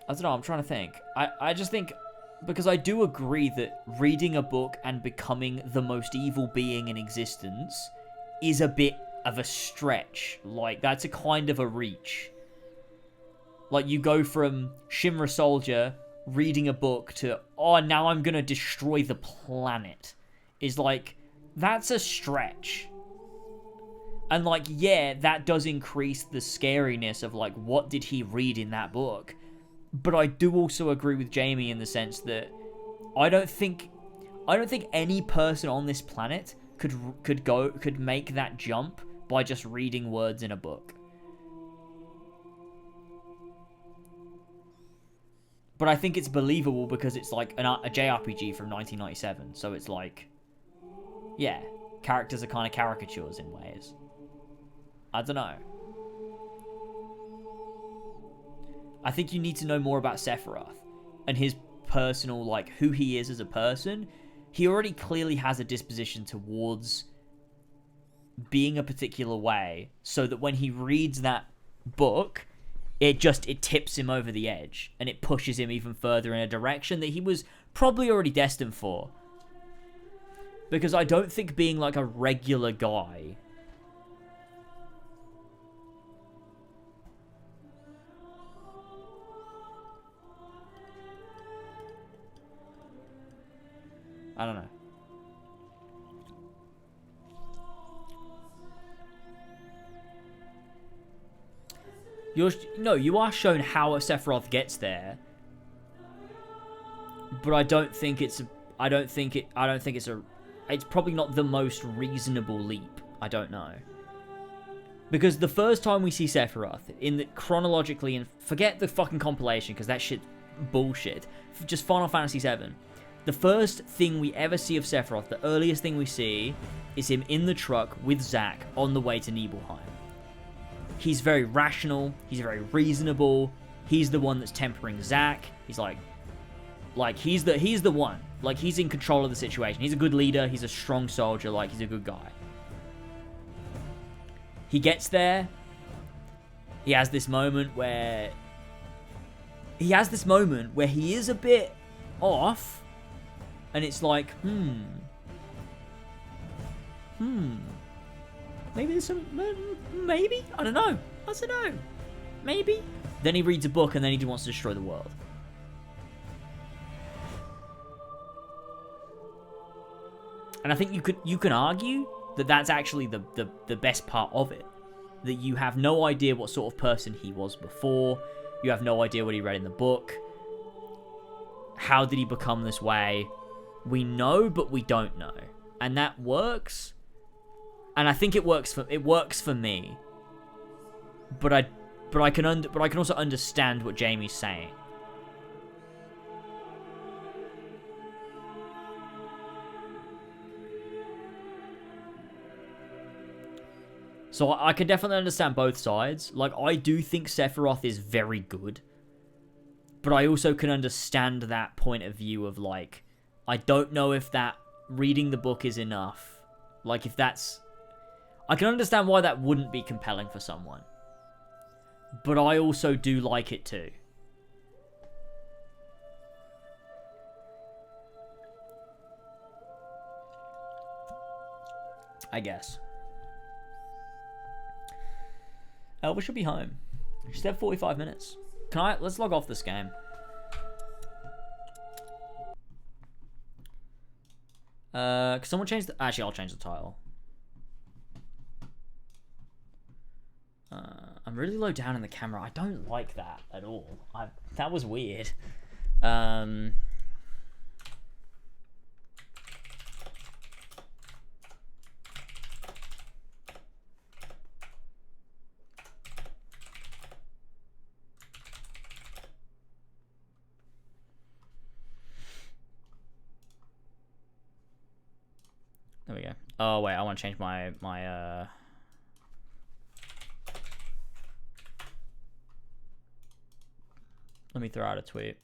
I don't know, I'm trying to think. I just think, because I do agree that reading a book and becoming the most evil being in existence is a bit of a stretch. Like, that's a kind of a reach. Like, you go from Shimra Soldier reading a book to, oh, now I'm gonna destroy the planet. Is like, that's a stretch. And like, yeah, that does increase the scariness of like, what did he read in that book? But I do also agree with Jamie in the sense that I don't think any person on this planet could make that jump by just reading words in a book. But I think it's believable because it's like a JRPG from 1997. So it's like, yeah, characters are kind of caricatures in ways. I don't know. I think you need to know more about Sephiroth and his personal, like, who he is as a person. He already clearly has a disposition towards being a particular way, so that when he reads that book, it tips him over the edge, and it pushes him even further in a direction that he was probably already destined for. Because I don't think being like a regular guy... I don't know. You are shown how Sephiroth gets there, but I don't think it's probably not the most reasonable leap. I don't know. Because the first time we see Sephiroth, chronologically, and forget the fucking compilation, because that shit's bullshit, just Final Fantasy VII, the first thing we ever see of Sephiroth, the earliest thing we see, is him in the truck with Zack on the way to Nibelheim. He's very rational, he's very reasonable, he's the one that's tempering Zack, he's like he's the one, like he's in control of the situation, he's a good leader, he's a strong soldier, like he's a good guy. He gets there, he has this moment where he is a bit off, and it's like, maybe there's some... Maybe? I don't know. Maybe? Then he reads a book and then he wants to destroy the world. And I think you can argue that that's actually the best part of it. That you have no idea what sort of person he was before. You have no idea what he read in the book. How did he become this way? We know, but we don't know. And that works... And I think it works for me. But I can also understand what Jamie's saying. So I can definitely understand both sides. Like, I do think Sephiroth is very good. But I also can understand that point of view of, like, I don't know if that reading the book is enough. Like, if that's... I can understand why that wouldn't be compelling for someone. But I also do like it too. I guess. We should be home. We should have 45 minutes. Let's log off this game. Can someone change the... Actually, I'll change the title. I'm really low down in the camera. I don't like that at all. That was weird. There we go. Oh wait, I want to change my Let me throw out a tweet.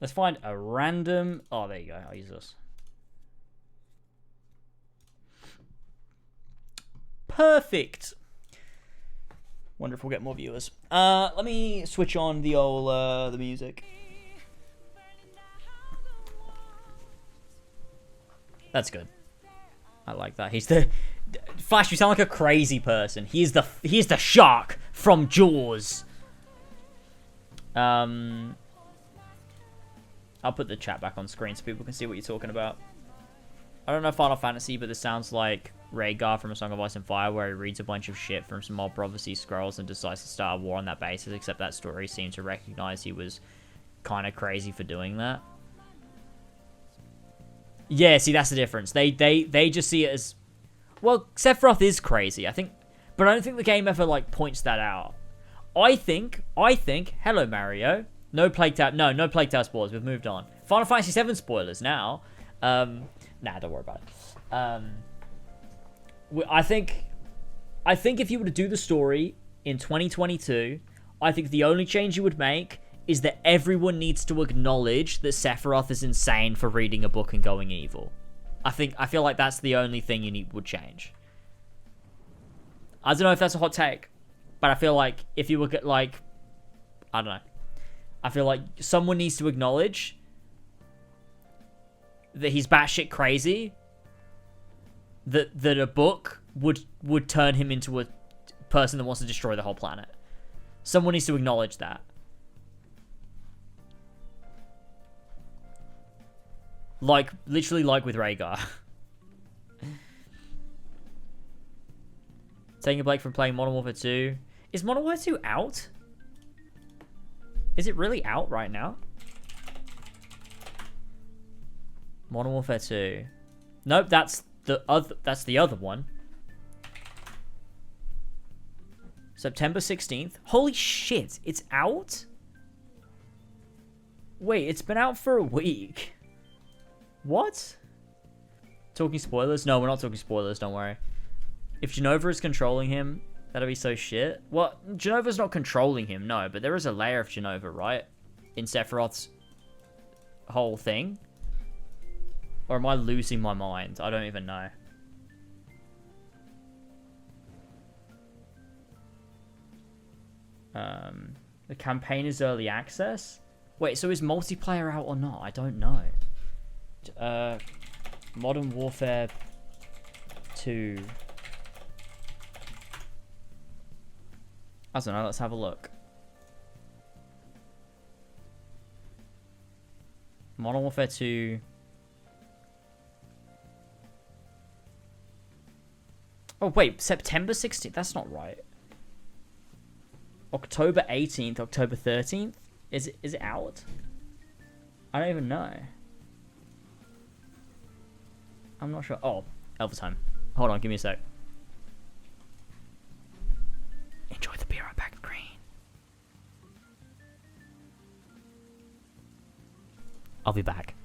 Let's find a random... Oh, there you go. I'll use this. Perfect. Wonder if we'll get more viewers. Let me switch on the old the music. That's good. I like that. He's the Flash. You sound like a crazy person. He is the shark from Jaws. I'll put the chat back on screen so people can see what you're talking about. I don't know Final Fantasy, but this sounds like Rhaegar from A Song of Ice and Fire, where he reads a bunch of shit from some old prophecy scrolls and decides to start a war on that basis, except that story seemed to recognize he was kind of crazy for doing that. Yeah, see, that's the difference. They just see it as... Well, Sephiroth is crazy, I think, but I don't think the game ever, like, points that out. I think, hello, Mario. No Plague Tale, no Plague Tale spoilers, we've moved on. Final Fantasy 7 spoilers now. Nah, don't worry about it. I think if you were to do the story in 2022, I think the only change you would make is that everyone needs to acknowledge that Sephiroth is insane for reading a book and going evil. I feel like that's the only thing you would change. I don't know if that's a hot take, but I feel like if you were like, I don't know. I feel like someone needs to acknowledge that he's batshit crazy. That a book would turn him into a person that wants to destroy the whole planet. Someone needs to acknowledge that. Like, literally like with Rhaegar. Taking a break from playing Modern Warfare 2. Is Modern Warfare 2 out? Is it really out right now? Modern Warfare 2. Nope, that's the other one. September 16th. Holy shit, it's out? Wait, it's been out for a week. What? Talking spoilers? No, we're not talking spoilers, don't worry. If Genova is controlling him, that'll be so shit. Well, Genova's not controlling him, no, but there is a layer of Genova, right? In Sephiroth's whole thing. Or am I losing my mind? I don't even know. The campaign is early access? Wait, so is multiplayer out or not? I don't know. Modern Warfare 2. I don't know, let's have a look. Modern Warfare 2. Oh wait, September 16th? That's not right. October 18th, October 13th? Is it out? I don't even know. I'm not sure. Oh, Elvis time. Hold on, give me a sec. Enjoy the beer I packed green. I'll be back.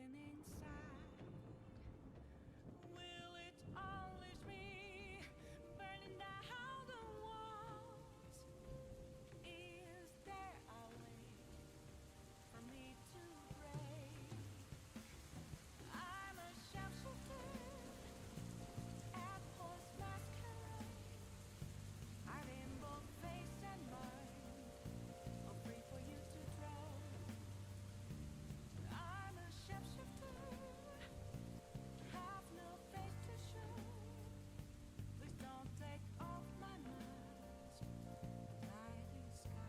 something inside. Will it unleash me, burning down the walls? Is there a way for me to break? I'm a sharpshooter at post masquerade, hiding both face and mind, all free for you to throw. I'm a sharpshooter, have no face to show. Please don't take off my mask, my disguise.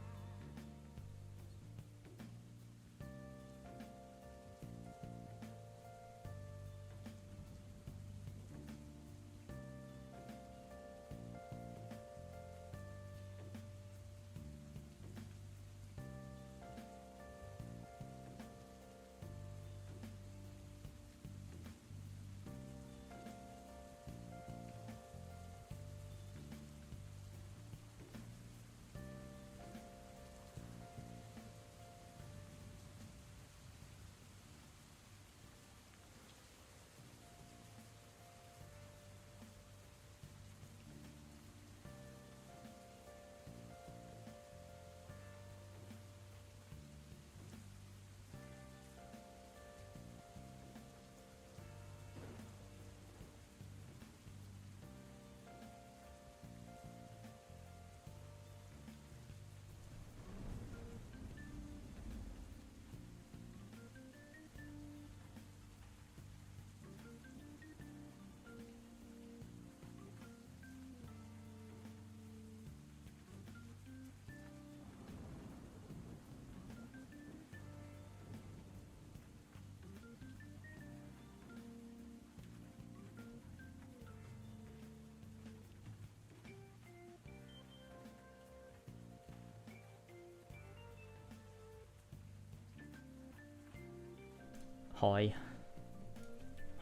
Hi.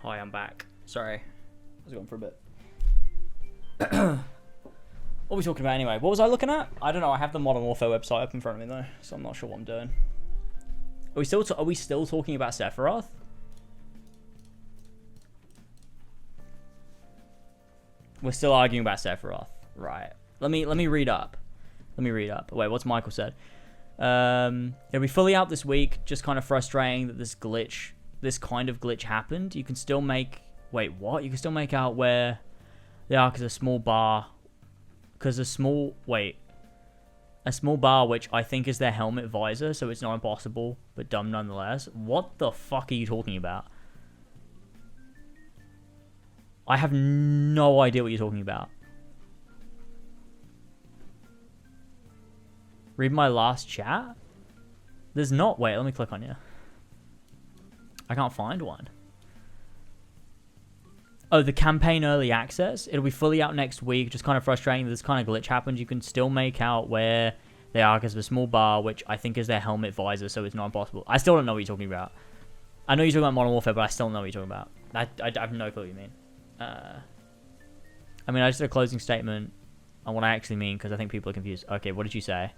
Hi, I'm back. Sorry. I was gone for a bit. What are we talking about anyway? What was I looking at? I don't know. I have the Modern Warfare website up in front of me though, so I'm not sure what I'm doing. Are we still talking about Sephiroth? We're still arguing about Sephiroth. Right. Let me read up. Wait, what's Michael said? It'll be fully out this week. Just kind of frustrating that this kind of glitch happened. You can still make... Wait, what? You can still make out where they are because a small bar... Because a small... Wait. A small bar, which I think is their helmet visor, so it's not impossible, but dumb nonetheless. What the fuck are you talking about? I have no idea what you're talking about. Read my last chat? There's not... Wait, let me click on you. I can't find one. Oh, the campaign early access? It'll be fully out next week. Just kind of frustrating that this kind of glitch happened. You can still make out where they are because of a small bar, which I think is their helmet visor, so it's not impossible. I still don't know what you're talking about. I know you're talking about Modern Warfare, but I still don't know what you're talking about. I have no clue what you mean. I mean, I just did a closing statement on what I actually mean because I think people are confused. Okay, what did you say?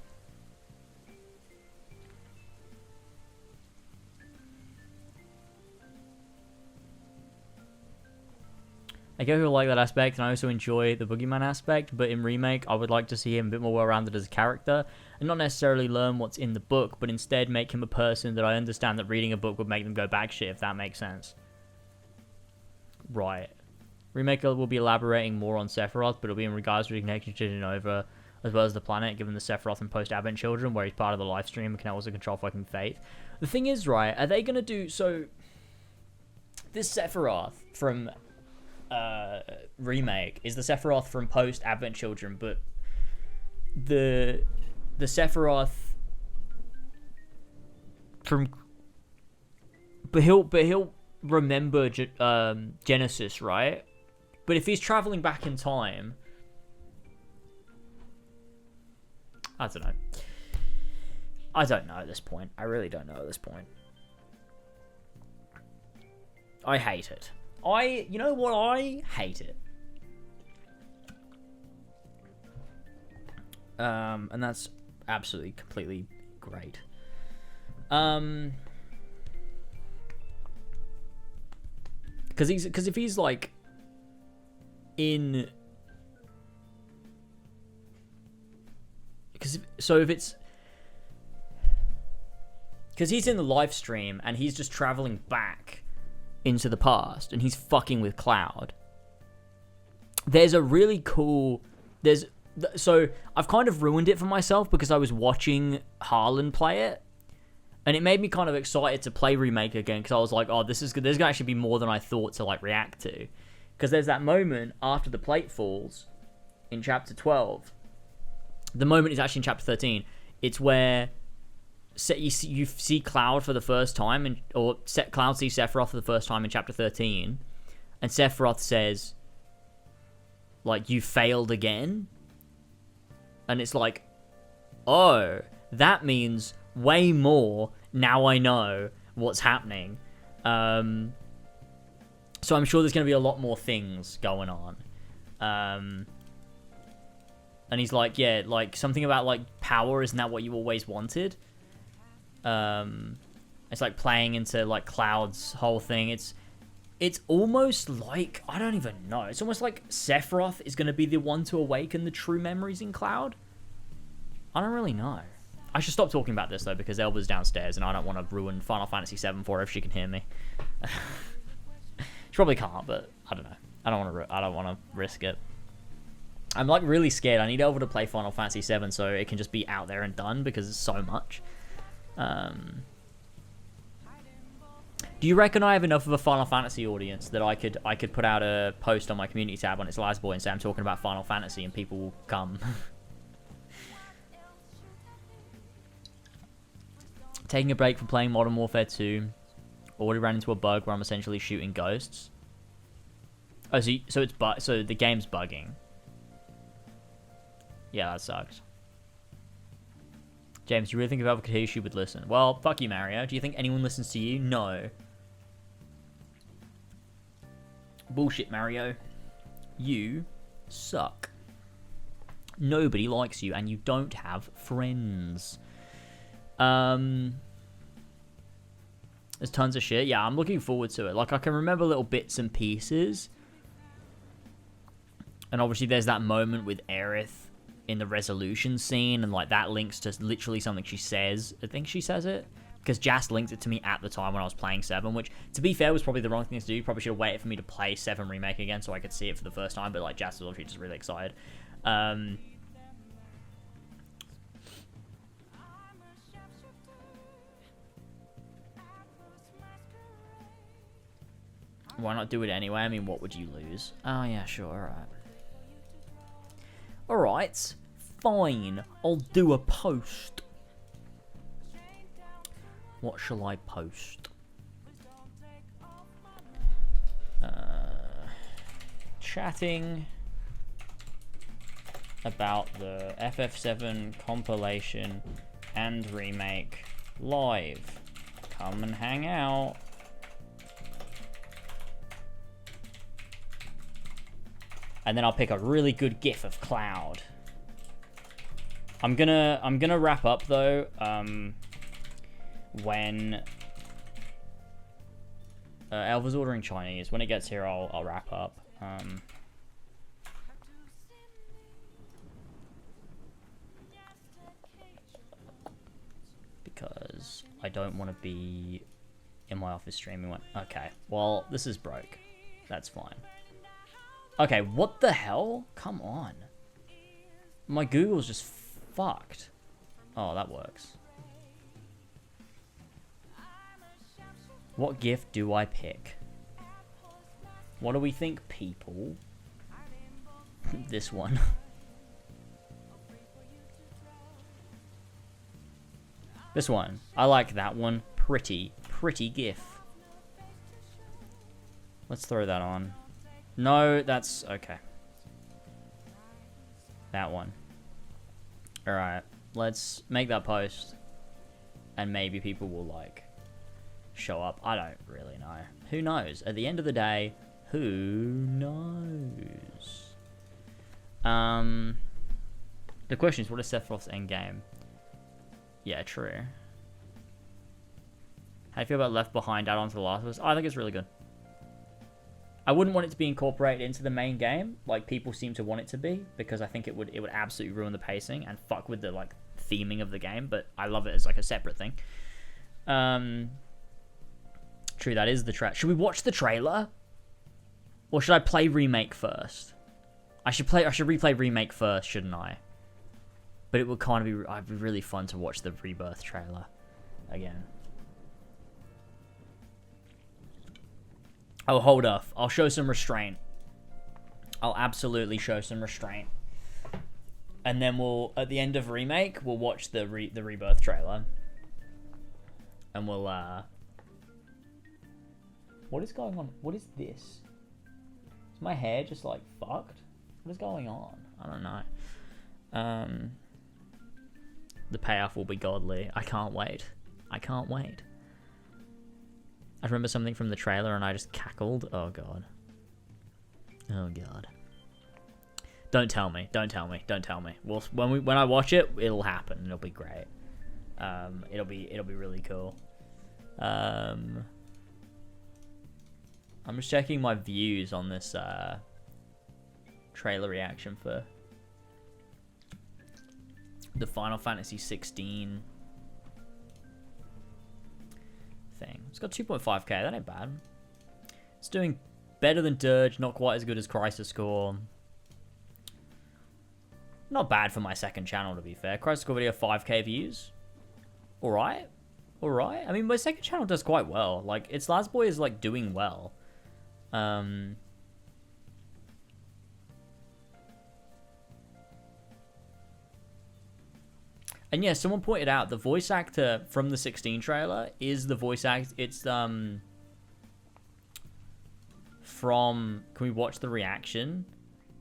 I get people like that aspect, and I also enjoy the boogeyman aspect, but in Remake, I would like to see him a bit more well-rounded as a character, and not necessarily learn what's in the book, but instead make him a person that I understand that reading a book would make them go back shit, if that makes sense. Right. Remake will be elaborating more on Sephiroth, but it'll be in regards to the connection to Nova, as well as the planet, given the Sephiroth and post-Advent children, where he's part of the live stream and can also control fucking fate. The thing is, right, are they going to do... So, this Sephiroth from... Remake is the Sephiroth from post Advent Children, but the Sephiroth from he'll remember Genesis, right? But if he's traveling back in time, I don't know. I don't know at this point. I really don't know at this point. I hate it. You know what? I hate it. And that's absolutely, completely great. Because if he's like in, because he's in the live stream and he's just traveling back into the past and he's fucking with Cloud. There's a really cool, so I've kind of ruined it for myself because I was watching Harlan play it. And it made me kind of excited to play Remake again because I was like, oh, this is good. There's going to actually be more than I thought to like react to. Because there's that moment after the plate falls in chapter 12. The moment is actually in chapter 13. It's where you see Cloud for the first time, Cloud sees Sephiroth for the first time in chapter 13. And Sephiroth says, like, you failed again. And it's like, oh, that means way more. Now I know what's happening. So I'm sure there's going to be a lot more things going on. And he's like, yeah, like something about like power, isn't that what you always wanted? It's like playing into like Cloud's whole thing. It's almost like, I don't even know. It's almost like Sephiroth is going to be the one to awaken the true memories in Cloud. I don't really know. I should stop talking about this, though, because Elva's downstairs, and I don't want to ruin Final Fantasy VII for her if she can hear me. She probably can't, but I don't know. I don't want to risk it. I'm, like, really scared. I need Elva to play Final Fantasy VII so it can just be out there and done, because it's so much. Do you reckon I have enough of a Final Fantasy audience that I could put out a post on my community tab on It's Lies Boy and say I'm talking about Final Fantasy and people will come? Taking a break from playing Modern Warfare 2. Already ran into a bug where I'm essentially shooting ghosts. Oh, so the game's bugging. Yeah, that sucks. James, do you really think if Elva could hear you, she would listen? Well, fuck you, Mario. Do you think anyone listens to you? No. Bullshit, Mario. You suck. Nobody likes you, and you don't have friends. There's tons of shit. Yeah, I'm looking forward to it. Like, I can remember little bits and pieces. And obviously there's that moment with Aerith in the resolution scene, and like that links to literally something she says. I think she says it. Because Jas linked it to me at the time when I was playing 7, which, to be fair, was probably the wrong thing to do. Probably should have waited for me to play 7 Remake again so I could see it for the first time, but like Jas was obviously just really excited. Why not do it anyway? I mean, what would you lose? Oh, yeah, sure, alright. Alright, fine. I'll do a post. What shall I post? Chatting about the FF7 compilation and remake live. Come and hang out. And then I'll pick a really good gif of Cloud. I'm gonna wrap up though. When Elva's ordering Chinese. When it gets here, I'll wrap up. Because I don't want to be in my office streaming. Okay, well, this is broke. That's fine. Okay, what the hell? Come on. My Google's just fucked. Oh, that works. What GIF do I pick? What do we think, people? This one. This one. I like that one. Pretty GIF. Let's throw that on. No, that's... okay. That one. Alright. Let's make that post. And maybe people will, like, show up. I don't really know. Who knows? At the end of the day, who knows? The question is, what is Sephiroth's endgame? Yeah, true. How do you feel about Left Behind add-on to The Last of Us? I think it's really good. I wouldn't want it to be incorporated into the main game, like people seem to want it to be, because I think it would absolutely ruin the pacing and fuck with the like theming of the game. But I love it as like a separate thing. True, that is the trailer. Should we watch the trailer, or should I play remake first? I should replay remake first, shouldn't I? But it would kind of be, it'd be really fun to watch the Rebirth trailer again. Oh, hold up. I'll show some restraint. I'll absolutely show some restraint. And then we'll, at the end of remake, we'll watch the Rebirth trailer. And we'll, what is going on? What is this? Is my hair just, like, fucked? What is going on? I don't know. The payoff will be godly. I can't wait. I can't wait. I remember something from the trailer and I just cackled. Oh, God. Oh, God. Don't tell me. Don't tell me. Don't tell me. Well, when I watch it, it'll happen. It'll be great. It'll be really cool. I'm just checking my views on this trailer reaction for the Final Fantasy 16 thing. It's got 2.5k. That ain't bad. It's doing better than Dirge. Not quite as good as Crisis Core. Not bad for my second channel, to be fair. Crisis Core video 5k views. Alright. Alright. I mean, my second channel does quite well. Like, its Last Boy is, like, doing well. And yeah, someone pointed out the voice actor from the 16 trailer is the voice act. It's from. Can we watch the reaction?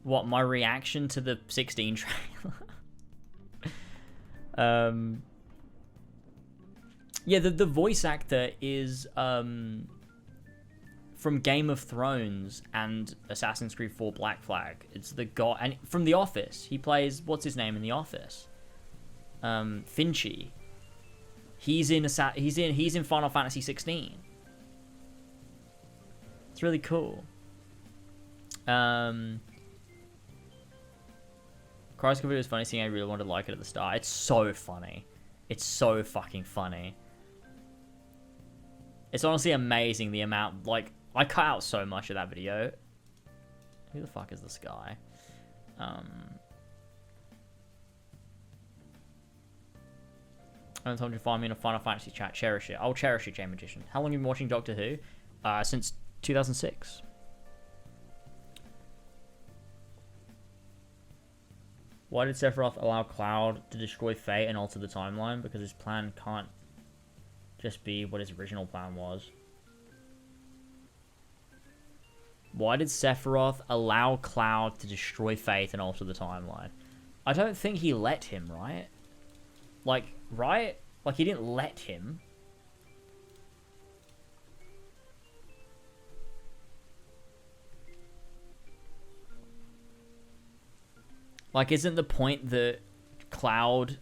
What, my reaction to the 16 trailer? Yeah, the voice actor is from Game of Thrones and Assassin's Creed 4 Black Flag. It's the guy, and from The Office. He plays, what's his name in The Office? Finchy. He's in Final Fantasy 16. It's really cool. Crisis Core is funny thing. I really wanted to like it at the start. It's so funny. It's so fucking funny. It's honestly amazing the amount, like, I cut out so much of that video. Who the fuck is this guy? I'm told you to find me in a Final Fantasy chat. Cherish it. I'll cherish it, J Magician. How long have you been watching Doctor Who? Since 2006. Why did Sephiroth allow Cloud to destroy Fate and alter the timeline? Because his plan can't just be what his original plan was. Why did Sephiroth allow Cloud to destroy Fate and alter the timeline? I don't think he let him, right? Like, right? Like, he didn't let him. Like, isn't the point that Cloud...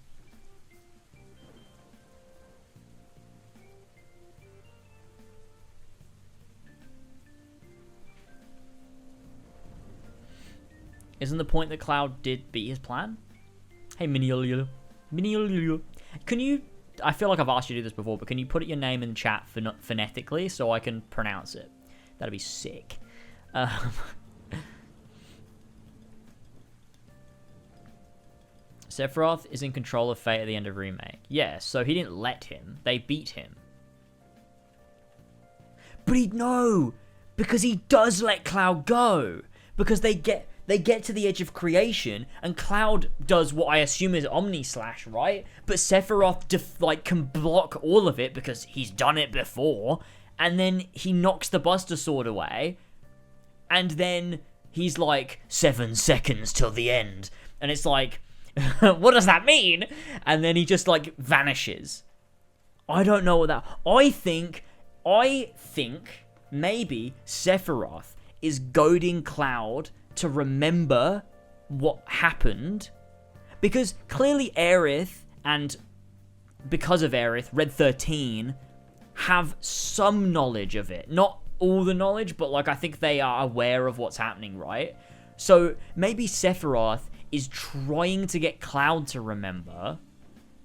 Isn't the point that Cloud did beat his plan? Hey, Miniolio. Miniolio. Can you... I feel like I've asked you to do this before, but can you put your name in the chat phonetically so I can pronounce it? That'd be sick. Sephiroth is in control of Fate at the end of Remake. Yeah, so he didn't let him. They beat him. But no! Because he does let Cloud go. Because they get to the edge of creation, and Cloud does what I assume is Omni Slash, right? But Sephiroth can block all of it because he's done it before, and then he knocks the Buster Sword away, and then he's like, 7 seconds till the end, and it's like, what does that mean? And then he just like vanishes. I don't know what that... I think maybe Sephiroth is goading Cloud to remember what happened, because clearly Aerith, and because of Aerith, Red 13 have some knowledge of it. Not all the knowledge, but like I think they are aware of what's happening, right? So maybe Sephiroth is trying to get Cloud to remember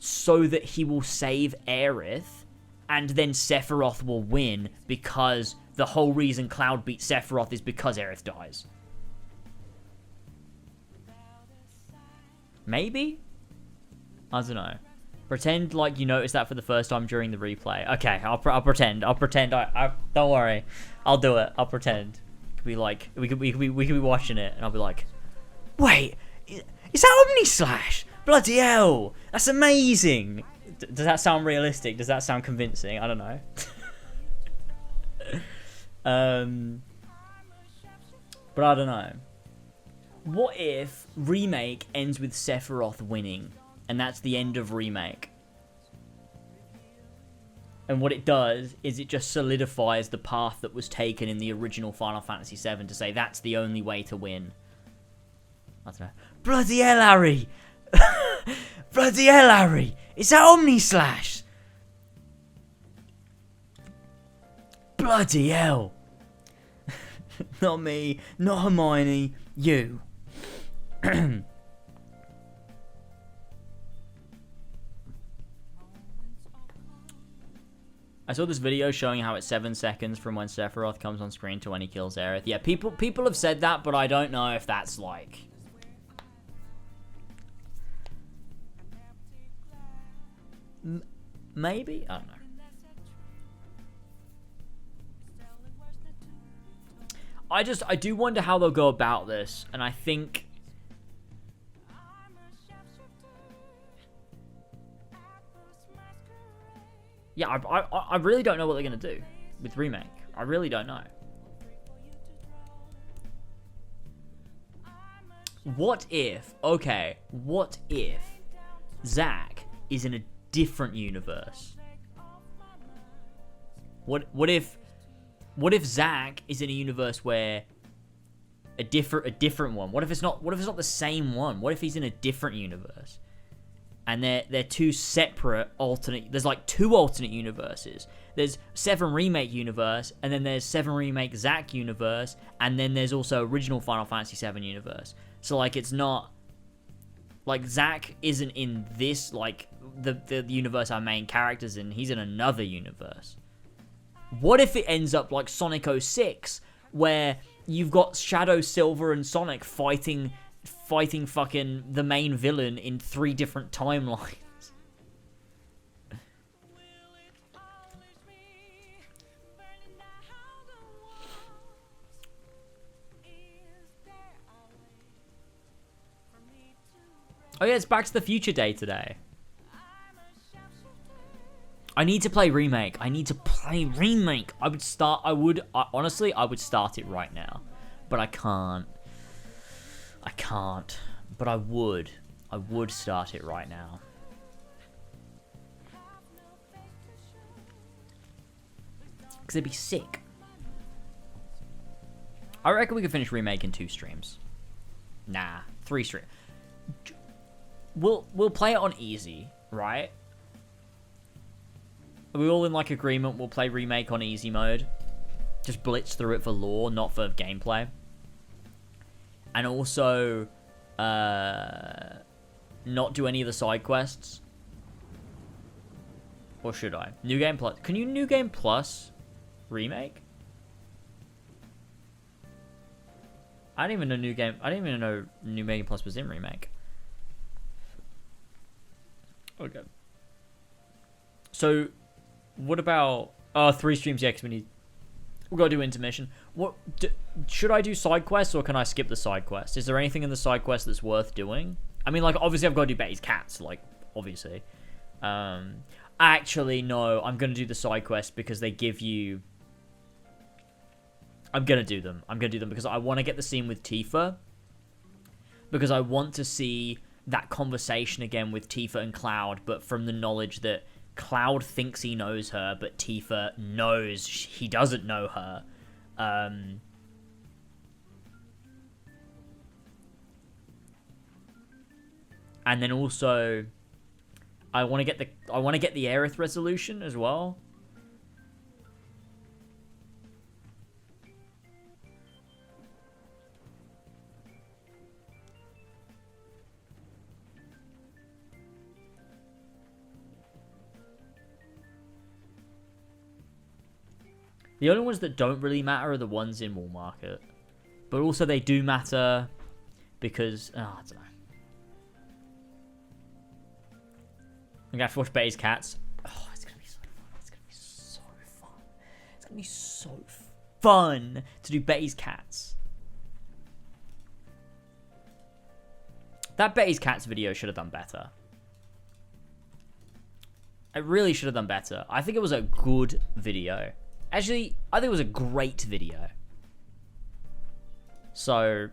so that he will save Aerith, and then Sephiroth will win because the whole reason Cloud beats Sephiroth is because Aerith dies. Maybe? I don't know. Pretend like you noticed that for the first time during the replay. Okay, I'll pretend. I don't worry. I'll do it. I'll pretend. Be like, we could be watching it, and I'll be like, wait, is that Omni Slash? Bloody hell, that's amazing. Does that sound realistic? Does that sound convincing? I don't know. But I don't know. What if Remake ends with Sephiroth winning, and that's the end of Remake? And what it does is it just solidifies the path that was taken in the original Final Fantasy VII to say that's the only way to win. I don't know. Bloody hell, Harry! Bloody hell, Harry! Is that Omni Slash? Bloody hell! Not me, not Hermione, you. I saw this video showing how it's 7 seconds from when Sephiroth comes on screen to when he kills Aerith. Yeah, people have said that, but I don't know if that's like... maybe? I don't know. I do wonder how they'll go about this, and I think... yeah, I really don't know what they're going to do with Remake. I really don't know. What if... okay, what if Zack is in a different universe? What if Zack is in a universe where a different one? What if it's not the same one? What if he's in a different universe? And they're two separate alternate... there's like 2 alternate universes. There's 7 Remake universe, and then there's 7 Remake Zack universe, and then there's also original Final Fantasy VII universe. So like it's not... like Zack isn't in this, like the universe our main character's in. He's in another universe. What if it ends up like Sonic 06, where you've got Shadow, Silver, and Sonic fighting fucking the main villain in 3 different timelines? Oh yeah, it's Back to the Future Day today. I need to play Remake. I need to play Remake. Honestly, I would start it right now. But I can't. But I would. I would start it right now. Because it'd be sick. I reckon we could finish Remake in 2 streams. Nah, 3 streams. We'll play it on easy, right? Are we all in like agreement we'll play Remake on easy mode? Just blitz through it for lore, not for gameplay. And also, not do any of the side quests. Or should I? New Game Plus. Can you New Game Plus Remake? I didn't even know New Game Plus was in Remake. Okay. So, what about... 3 streams, yeah, because we've got to do intermission. Should I do side quests, or can I skip the side quest? Is there anything in the side quest that's worth doing? I mean, like, obviously I've got to do Betty's Cats, like, obviously. Actually, no, I'm going to do the side quest because they give you... I'm going to do them. I'm going to do them because I want to get the scene with Tifa. Because I want to see that conversation again with Tifa and Cloud, but from the knowledge that Cloud thinks he knows her, but Tifa knows he doesn't know her. And then also, I want to get the Aerith resolution as well. The only ones that don't really matter are the ones in Wall Market. But also they do matter because... Oh, I don't know. I'm going to have to watch Betty's Cats. Oh, it's going to be so fun. It's going to be so fun. It's going to be so fun to do Betty's Cats. That Betty's Cats video should have done better. It really should have done better. I think it was a good video. Actually, I think it was a great video. So,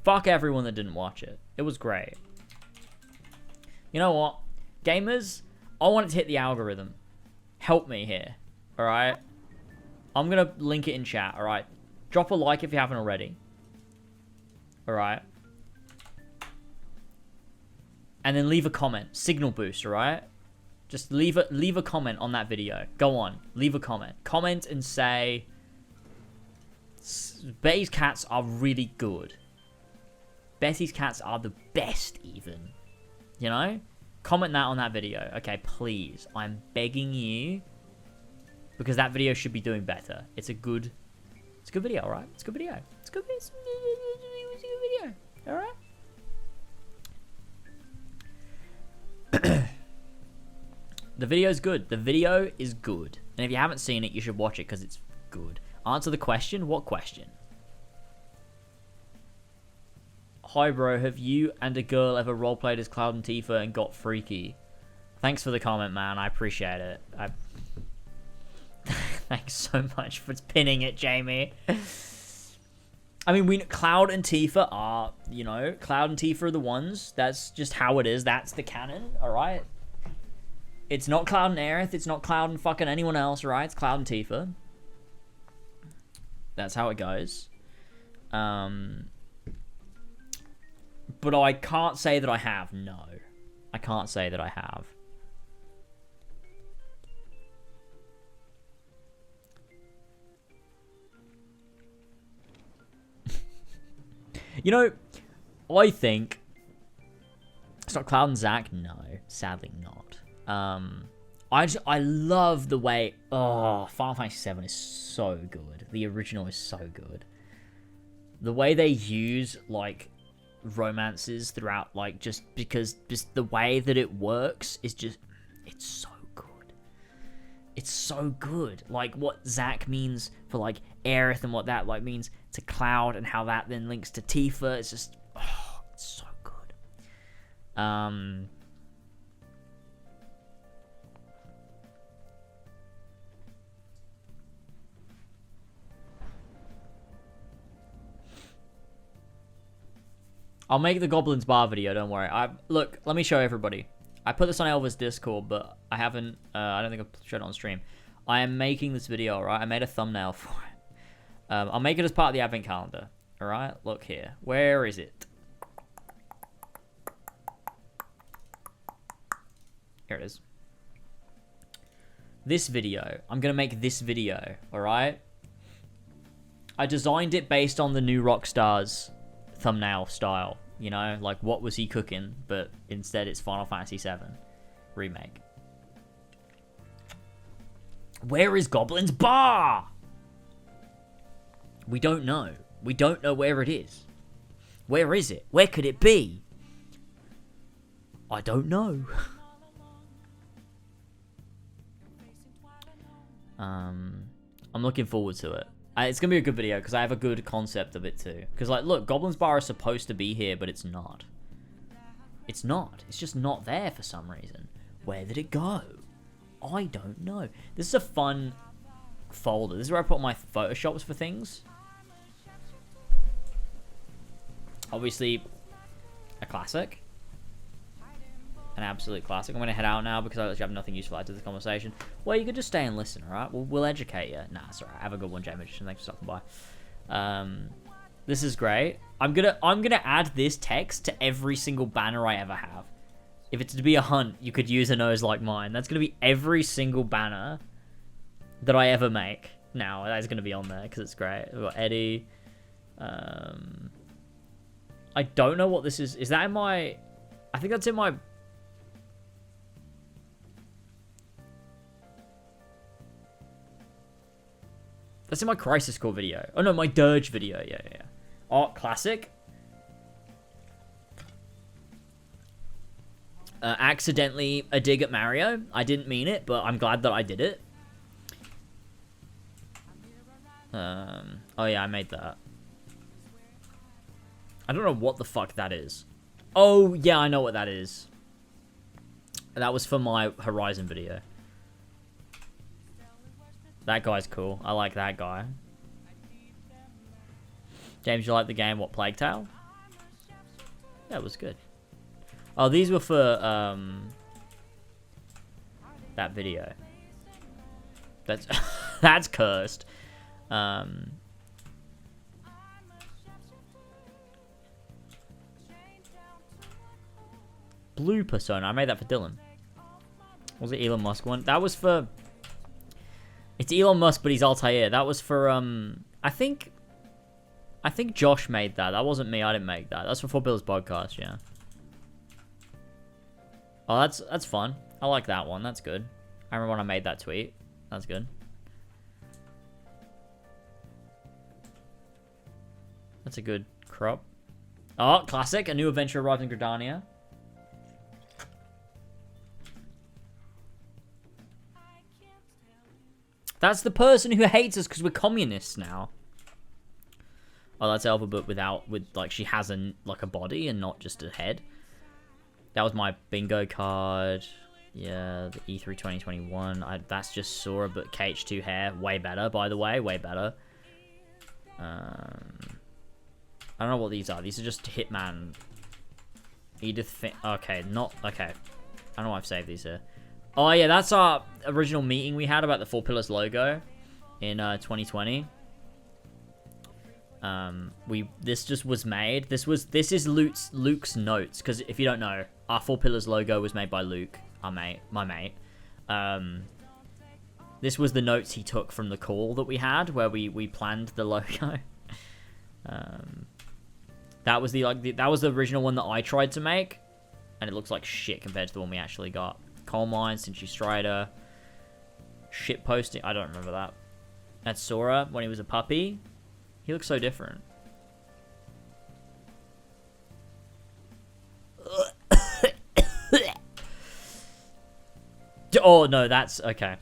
fuck everyone that didn't watch it. It was great. You know what? Gamers, I want it to hit the algorithm. Help me here. Alright? I'm going to link it in chat, alright? Drop a like if you haven't already. Alright? And then leave a comment. Signal boost, alright? Just leave a comment on that video. Go on. Leave a comment. Comment and say... Betty's Cats are really good. Betty's Cats are the best, even. You know? Comment that on that video. Okay, please. I'm begging you. Because that video should be doing better. It's a good video, alright? It's a good video. It's a good video. Alright? The video is good. The video is good. And if you haven't seen it, you should watch it because it's good. Answer the question. What question? Hi, bro. Have you and a girl ever roleplayed as Cloud and Tifa and got freaky? Thanks for the comment, man. I appreciate it. Thanks so much for pinning it, Jamie. I mean, Cloud and Tifa are, you know, Cloud and Tifa are the ones. That's just how it is. That's the canon, alright? It's not Cloud and Aerith. It's not Cloud and fucking anyone else, right? It's Cloud and Tifa. That's how it goes. But I can't say that I have. No. I can't say that I have. You know, I think... It's not Cloud and Zack? No. Sadly not. I love the way... Oh, Final Fantasy VII is so good. The original is so good. The way they use, like, romances throughout, like, just because... Just the way that it works is just... It's so good. It's so good. Like, what Zack means for, like, Aerith and what that, like, means to Cloud and how that then links to Tifa. It's just... Oh, it's so good. I'll make the Goblins Bar video, don't worry. Look, let me show everybody. I put this on Elva's Discord, but I haven't, I don't think I've showed it on stream. I am making this video, alright? I made a thumbnail for it. I'll make it as part of the Advent Calendar, alright? Look here. Where is it? Here it is. This video. I'm going to make this video, alright? I designed it based on the new Rockstar's thumbnail style, you know, like what was he cooking, but instead it's Final Fantasy VII Remake. Where is Goblin's Bar? We don't know. We don't know where it is. Where is it? Where could it be? I don't know. I'm looking forward to it. It's going to be a good video because I have a good concept of it too. Because, like, look, Goblin's Bar is supposed to be here, but it's not. It's not. It's just not there for some reason. Where did it go? I don't know. This is a fun folder. This is where I put my Photoshops for things. Obviously, a classic. An absolute classic. I'm going to head out now because I actually have nothing useful to add to this conversation. Well, you could just stay and listen, alright? We'll educate you. Nah, it's alright. Have a good one, J Magician. Thanks for stopping by. This is great. I'm gonna add this text to every single banner I ever have. If it's to be a hunt, you could use a nose like mine. That's gonna be every single banner that I ever make. Now, that's gonna be on there because it's great. We've got Eddie. I don't know what this is. Is that in my... I think that's in my... That's in my Crisis Core video. Oh no, my Dirge video. Yeah. Art classic. Accidentally a dig at Mario. I didn't mean it, but I'm glad that I did it. Oh yeah, I made that. I don't know what the fuck that is. Oh yeah, I know what that is. That was for my Horizon video. That guy's cool. I like that guy. James, you like the game? What, Plague Tale? Yeah, it was good. Oh, these were for that video. That's that's cursed. Blue Persona. I made that for Dylan. Was it Elon Musk one? That was for... It's Elon Musk, but he's Altair. That was for, I think Josh made that. That wasn't me. I didn't make that. That's for 4 Pillars Podcast, yeah. Oh, that's fun. I like that one. That's good. I remember when I made that tweet. That's good. That's a good crop. Oh, classic. A new adventure arrived in Gridania. That's the person who hates us because we're communists now. Oh, that's Elva, but like, she has a body and not just a head. That was my bingo card. Yeah, the E3 2021. That's just Sora, but KH2 hair. Way better, by the way. Way better. I don't know what these are. These are just Hitman. Edith. Okay, not... Okay. I don't know why I've saved these here. Oh, yeah, that's our original meeting we had about the 4 Pillars logo in 2020. This just was made. This is Luke's notes, because if you don't know, our 4 Pillars logo was made by Luke, my mate. This was the notes he took from the call that we had where we planned the logo. That was that was the original one that I tried to make, and it looks like shit compared to the one we actually got. Coal mines, Sinchi Strider, shit posting. I don't remember that. That's Sora when he was a puppy. He looks so different. Oh no, that's okay.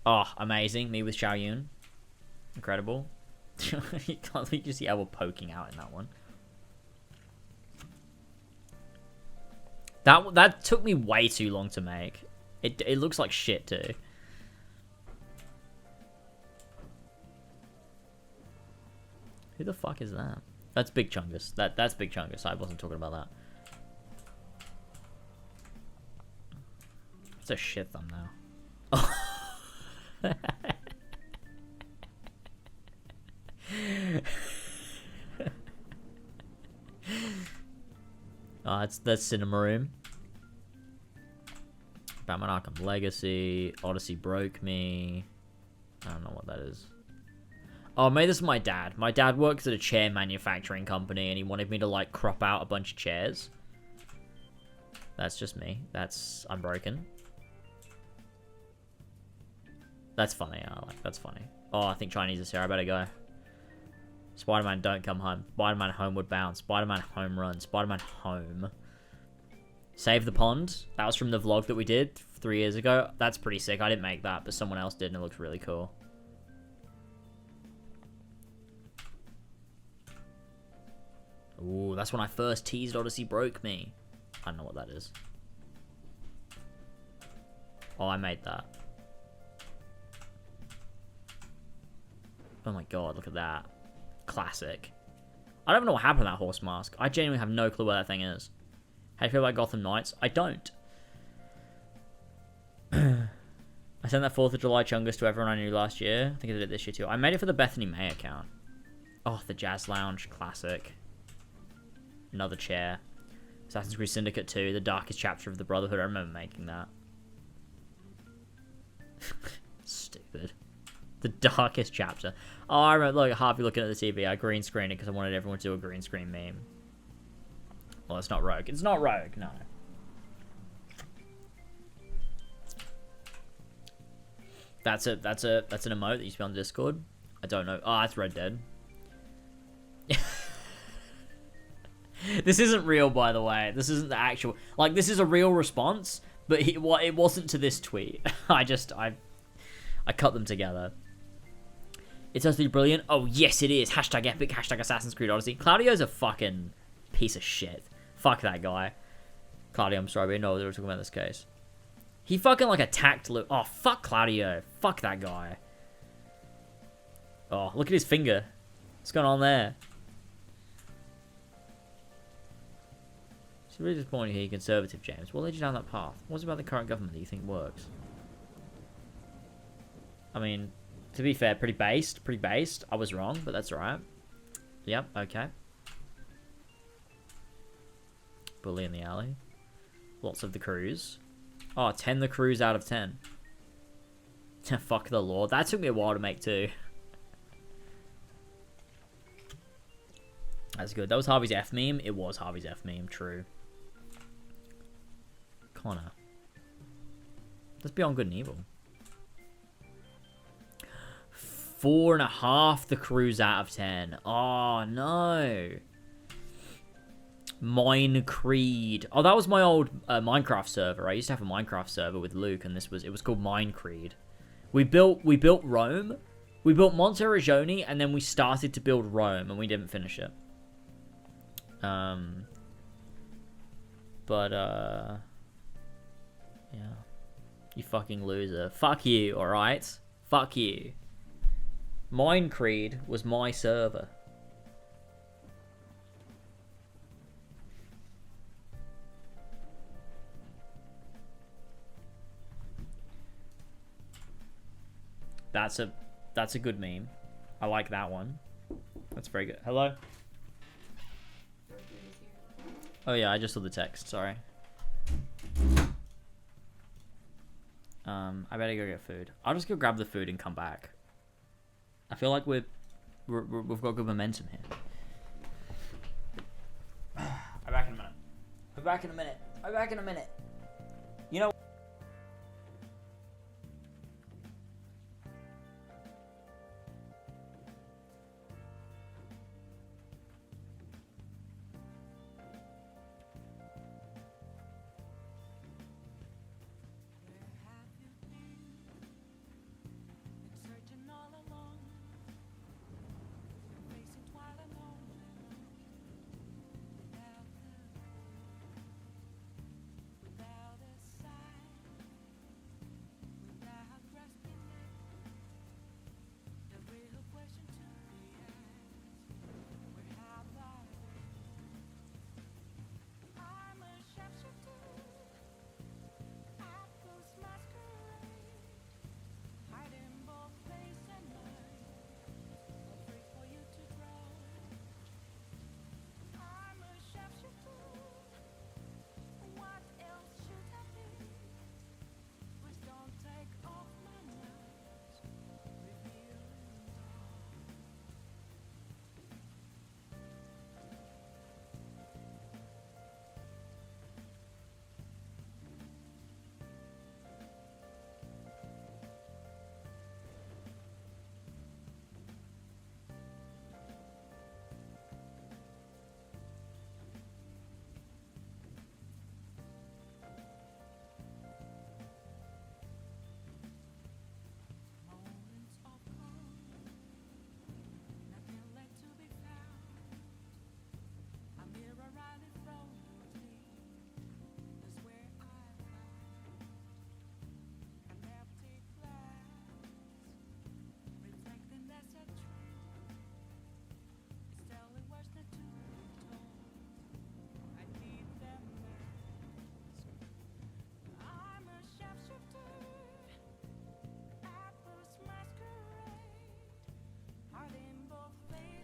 Oh, amazing. Me with Xiao Yun. Incredible. You can't just see Elbow poking out in that one. That took me way too long to make. It looks like shit too. Who the fuck is that? That's Big Chungus. That's Big Chungus. I wasn't talking about that. It's a shit thumbnail. Oh, it's the cinema room. Batman Arkham Legacy. Odyssey broke me. I don't know what that is. Oh, I made this with my dad. My dad works at a chair manufacturing company and he wanted me to like crop out a bunch of chairs. That's just me. I'm broken. That's funny. That's funny. Oh, I think Chinese is here. I better go. Spider-Man don't come home. Spider-Man homeward bound. Spider-Man home run. Spider-Man home. Save the pond. That was from the vlog that we did 3 years ago. That's pretty sick. I didn't make that, but someone else did and it looks really cool. Ooh, that's when I first teased Odyssey broke me. I don't know what that is. Oh, I made that. Oh my god, look at that. Classic. I don't even know what happened to that horse mask. I genuinely have no clue where that thing is. How do you feel about Gotham Knights? I don't. I sent that 4th of July Chungus to everyone I knew last year. I think I did it this year too. I made it for the Bethany May account. Oh, the Jazz Lounge. Classic. Another chair. Assassin's Creed Syndicate 2. The darkest chapter of the Brotherhood. I remember making that. Stupid. The darkest chapter. Oh, I remember, like, Harvey looking at the TV. I green screened it because I wanted everyone to do a green screen meme. Well, it's not Rogue. It's not Rogue, no. That's an emote that used to be on Discord. I don't know. Oh, that's Red Dead. This isn't real, by the way. This isn't the actual. Like, this is a real response, but it wasn't to this tweet. I cut them together. It's utterly brilliant. Oh, yes, it is. Hashtag epic. Hashtag Assassin's Creed Odyssey. Claudio's a fucking piece of shit. Fuck that guy. Claudio, I'm sorry, but no, they were talking about this case. He fucking, like, attacked Luke. Oh, fuck Claudio. Fuck that guy. Oh, look at his finger. What's going on there? It's really disappointing here, conservative, James. What led you down that path? What's about the current government that you think works? I mean, to be fair, pretty based. Pretty based. I was wrong, but that's alright. Yep, okay. Bully in the alley. Lots of the crews. Oh, 10 the crews out of 10. Fuck the law. That took me a while to make too. That's good. That was Harvey's F meme. It was Harvey's F meme. True. Connor. Let's be on good and evil. 4.5 the crews out of 10. Oh, no. Mine Creed. Oh, that was my old Minecraft server. I used to have a Minecraft server with Luke, and it was called Mine Creed. We built Rome. We built Monteriggioni, and then we started to build Rome, and we didn't finish it. Yeah. You fucking loser. Fuck you, alright? Fuck you. Mine Creed was my server. That's a good meme. I like that one. That's very good. Hello? Oh yeah, I just saw the text, sorry. I better go get food. I'll just go grab the food and come back. I feel like we've got good momentum here. I'm back in a minute. I'm back in a minute. I'm back in a minute. You know.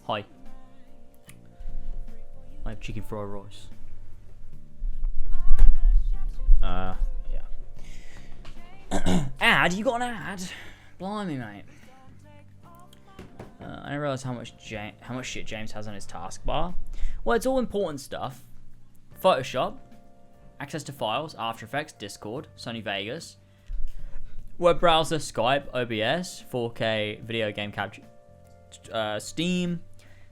Hi. I have chicken fried rice. Yeah. Ad? You got an ad? Blimey, mate. I didn't realize how much shit James has on his taskbar. Well, it's all important stuff. Photoshop, access to files, After Effects, Discord, Sony Vegas, Web browser, Skype, OBS, 4K video game capture, Steam,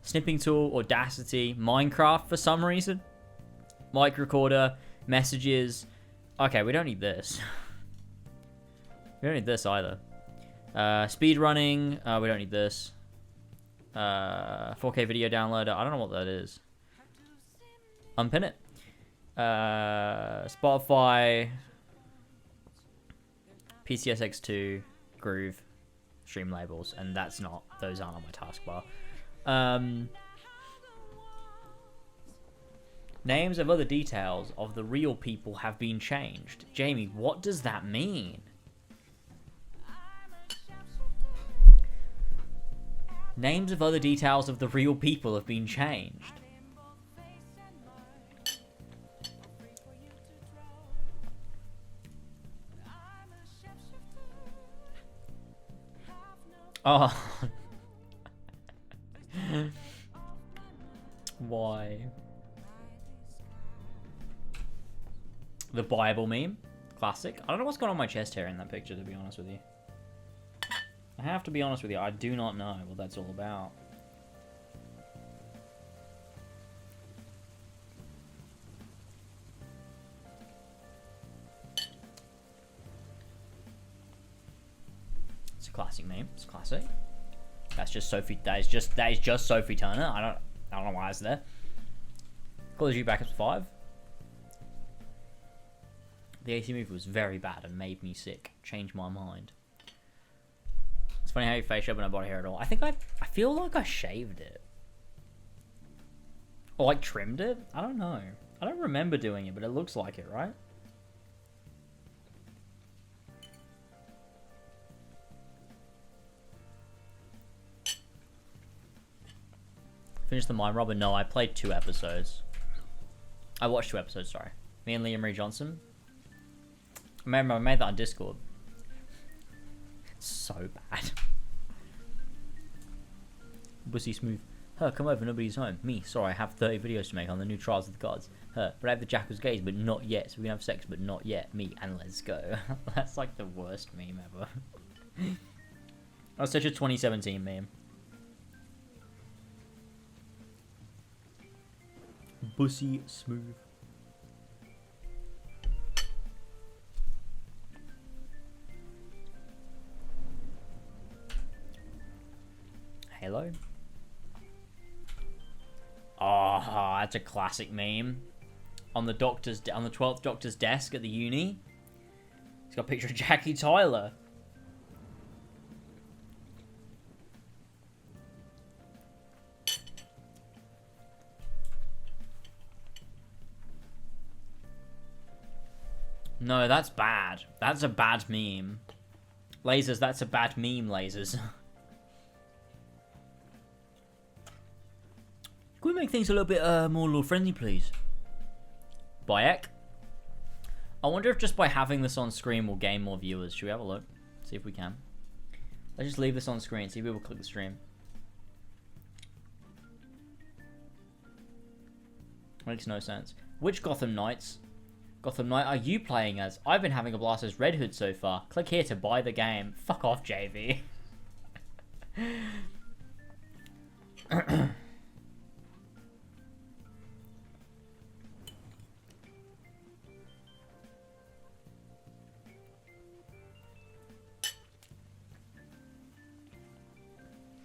snipping tool, Audacity, Minecraft for some reason, mic recorder, messages. Okay, we don't need this. We don't need this either. Speed running, we don't need this. 4K video downloader, I don't know what that is. Unpin it. Spotify, PCSX2, Groove, stream labels, and those aren't on my taskbar. Names of other details of the real people have been changed. Jamie, what does that mean? Names of other details of the real people have been changed. Oh. Why? The Bible meme? Classic. I don't know what's going on my chest hair in that picture, to be honest with you. I have to be honest with you, I do not know what that's all about. It's a classic meme. It's classic. That's just Sophie. That is just Sophie Turner. I don't know why it's there. Call of Duty Black Ops 5. The AC movie was very bad and made me sick. Changed my mind. It's funny how you face up and no body hair at all. I feel like I shaved it. Or like trimmed it? I don't know. I don't remember doing it, but it looks like it, right? Finished the Mind Robber? No, I played 2 episodes. I watched 2 episodes, sorry. Me and Liam Marie Johnson. I made that on Discord. It's so bad. Bussy Smooth. Her, come over, nobody's home. Me, sorry, I have 30 videos to make on the new Trials of the Gods. Her, but I have the Jackal's gaze, but not yet. So we can have sex, but not yet. Me, and let's go. That's like the worst meme ever. That's such a 2017 meme. Bussy Smooth. Halo. Oh, that's a classic meme. On the 12th Doctor's desk at the uni, he's got a picture of Jackie Tyler. No, that's bad. That's a bad meme. Lasers, that's a bad meme, Lasers. Can we make things a little bit more lore-friendly, please? Bayek? I wonder if just by having this on screen will gain more viewers. Should we have a look? See if we can. Let's just leave this on screen. See if people click the stream. Makes no sense. Which Gotham Knight are you playing as? I've been having a blast as Red Hood so far. Click here to buy the game. Fuck off, JV.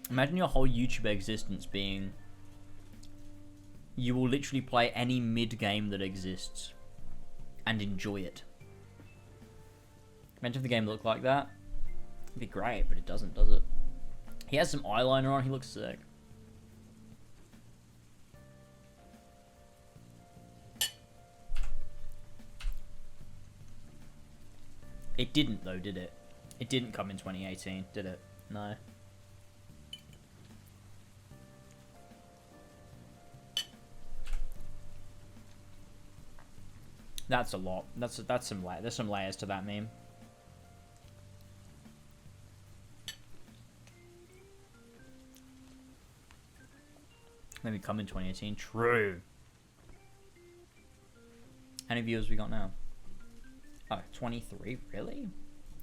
Imagine your whole YouTube existence being... You will literally play any mid-game that exists. And enjoy it. Imagine if the game looked like that. It'd be great, but it doesn't, does it? He has some eyeliner on, he looks sick. It didn't though, did it? It didn't come in 2018, did it? No. That's a lot. There's some layers to that meme. Maybe come in 2018. True. How many viewers we got now? Oh, 23. Really?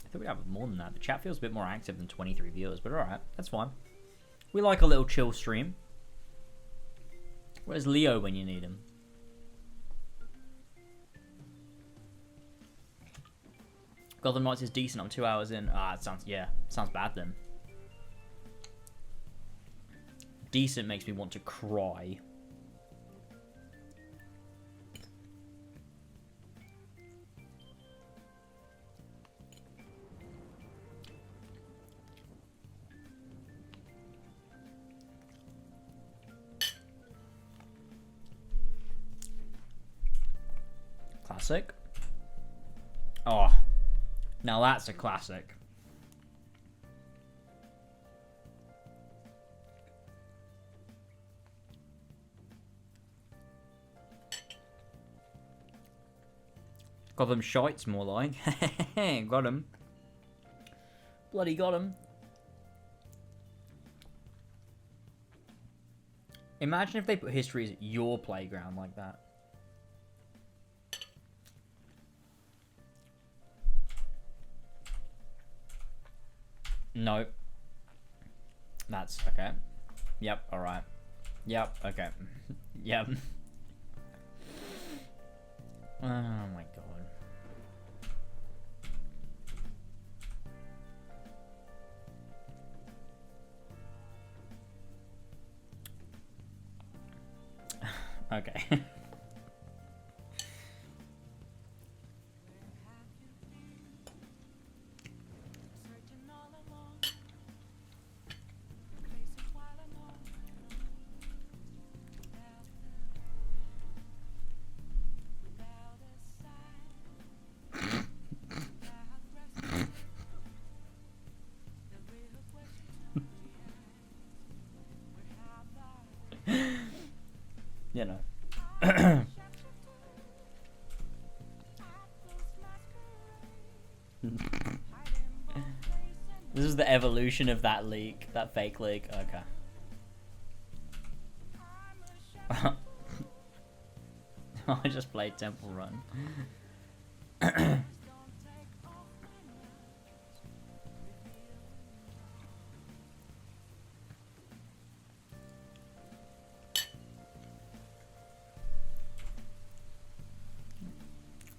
I thought we'd have more than that. The chat feels a bit more active than 23 viewers, but alright, that's fine. We like a little chill stream. Where's Leo when you need him? Gotham Knights is decent. I'm 2 hours in. Ah, it sounds, yeah, sounds bad then. Decent makes me want to cry. Classic. Oh, now that's a classic. Got them shites, more like. Got him. Bloody got him. Imagine if they put history as your playground like that. No. That's okay. Yep, alright. Yep, okay. Yep. Oh my god. Okay. You know. This is the evolution of that leak, that fake leak. Okay. I just played Temple Run.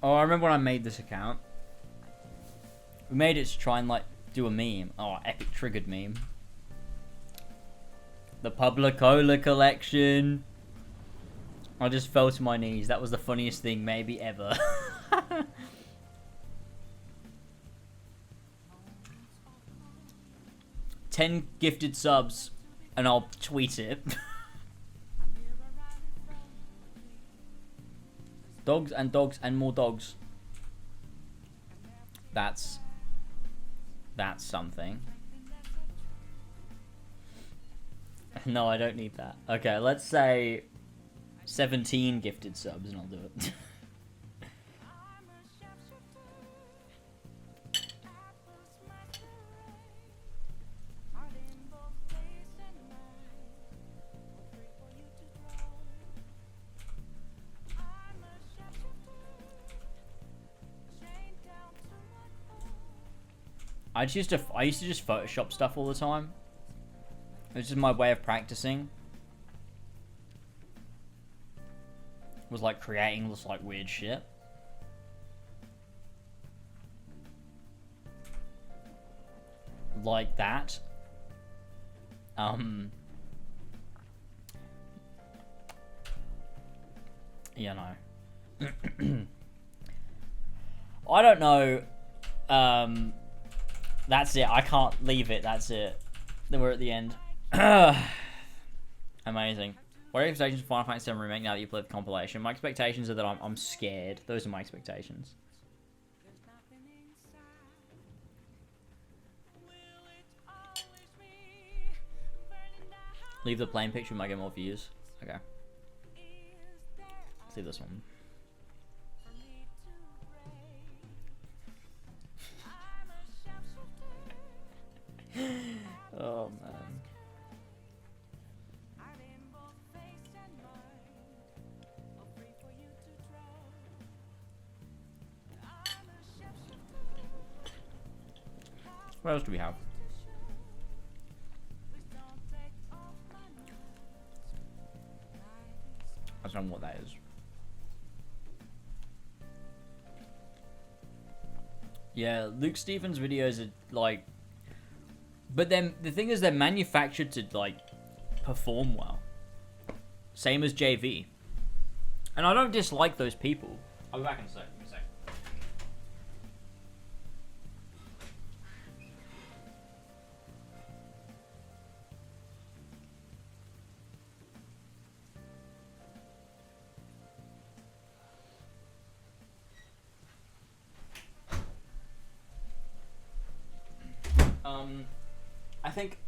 Oh, I remember when I made this account. We made it to try and, like, do a meme. Oh, epic triggered meme. The Publicola collection. I just fell to my knees. That was the funniest thing maybe ever. $10 gifted subs and I'll tweet it. Dogs and dogs and more dogs. That's something. No, I don't need that. Okay, let's say 17 gifted subs and I'll do it. I used to just Photoshop stuff all the time. It was just my way of practicing. Was like creating this like weird shit. Like that. You know. I don't know. That's it. I can't leave it. That's it. Then we're at the end. Amazing. What are your expectations for Final Fantasy VII Remake now that you played the compilation? My expectations are that I'm scared. Those are my expectations. Leave the plain picture, we might get more views. Okay. Let's leave this one. Oh man. What else do we have? I don't know what that is. Yeah, Luke Stevens videos are like, but then the thing is they're manufactured to like perform well. Same as JV. And I don't dislike those people. I'll be back in a sec. I think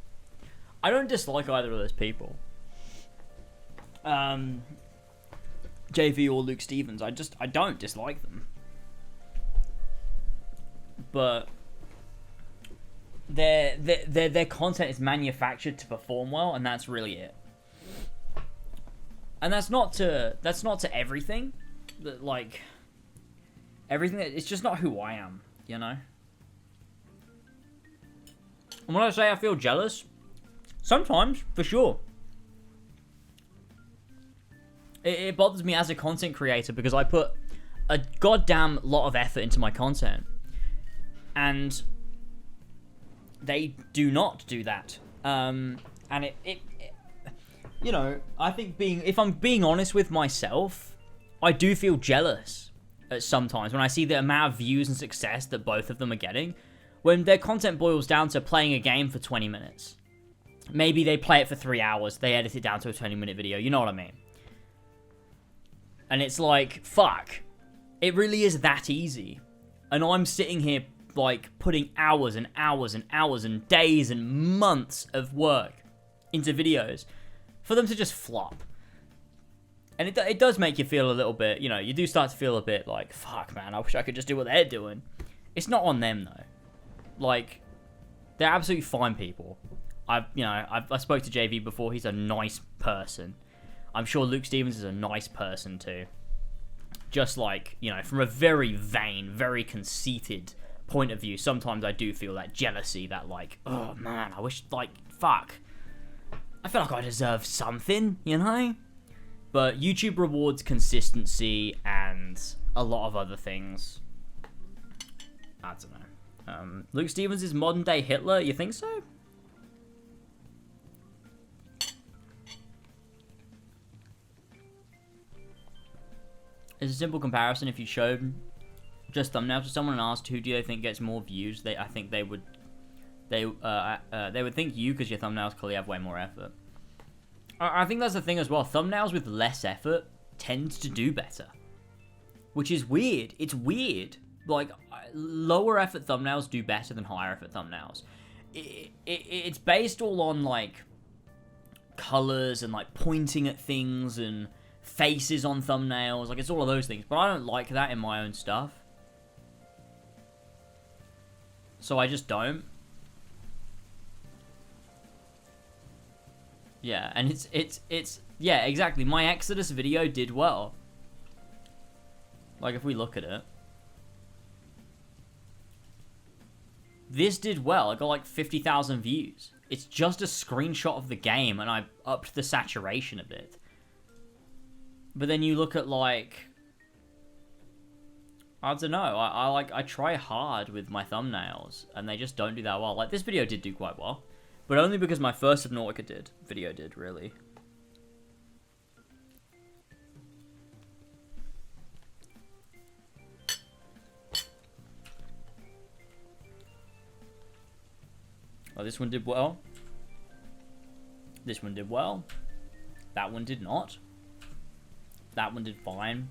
I don't dislike either of those people. JV or Luke Stevens, I don't dislike them. But their content is manufactured to perform well, and that's really it. And that's not to everything. Like everything, it's just not who I am, you know? And when I say I feel jealous, sometimes, for sure. It bothers me as a content creator because I put a goddamn lot of effort into my content. And they do not do that. And it you know, I think if I'm being honest with myself, I do feel jealous at sometimes when I see the amount of views and success that both of them are getting. When their content boils down to playing a game for 20 minutes. Maybe they play it for 3 hours, they edit it down to a 20-minute video, you know what I mean? And it's like, fuck. It really is that easy. And I'm sitting here, like, putting hours and hours and hours and days and months of work into videos for them to just flop. And it does make you feel a little bit, you know, you do start to feel a bit like, fuck, man, I wish I could just do what they're doing. It's not on them, though. Like, they're absolutely fine people. I spoke to JV before. He's a nice person. I'm sure Luke Stevens is a nice person too. Just like, you know, from a very vain, very conceited point of view, sometimes I do feel that jealousy, that like, oh man, I wish, like, fuck. I feel like I deserve something, you know? But YouTube rewards consistency and a lot of other things. I don't know. Luke Stevens is modern day Hitler, you think so? It's a simple comparison. If you showed just thumbnails to someone and asked who do you think gets more views, I think they would think you, because your thumbnails clearly have way more effort. I think that's the thing as well. Thumbnails with less effort tend to do better, which is weird. It's weird. Like, lower effort thumbnails do better than higher effort thumbnails. It's based all on like colors and like pointing at things and faces on thumbnails. Like, it's all of those things, but I don't like that in my own stuff, so I just don't. Yeah, and it's yeah, exactly. My Exodus video did well. Like, if we look at it, this did well. I got like 50,000 views. It's just a screenshot of the game, and I upped the saturation a bit. But then you look at, like, I don't know. I try hard with my thumbnails, and they just don't do that well. Like, this video did do quite well, but only because my first Subnautica video did, really. Oh, this one did well. This one did well. That one did not. That one did fine.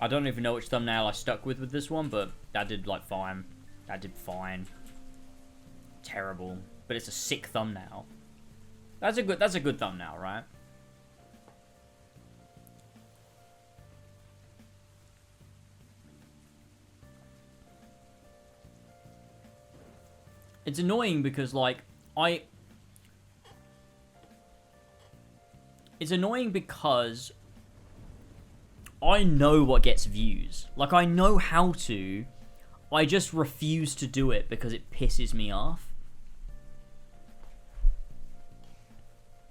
I don't even know which thumbnail I stuck with this one, but that did, like, fine. That did fine. Terrible. But it's a sick thumbnail. That's a good thumbnail, right? It's annoying because, like, It's annoying because I know what gets views. Like, I know how to I just refuse to do it because it pisses me off.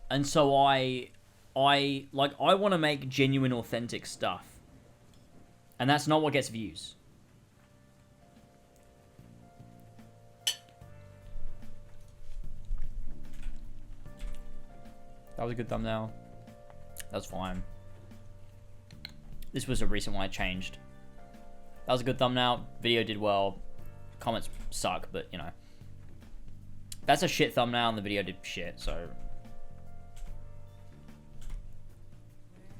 And so I want to make genuine, authentic stuff. And that's not what gets views. That was a good thumbnail. That's fine. This was a recent one I changed. That was a good thumbnail. Video did well. Comments suck, but you know. That's a shit thumbnail and the video did shit, so.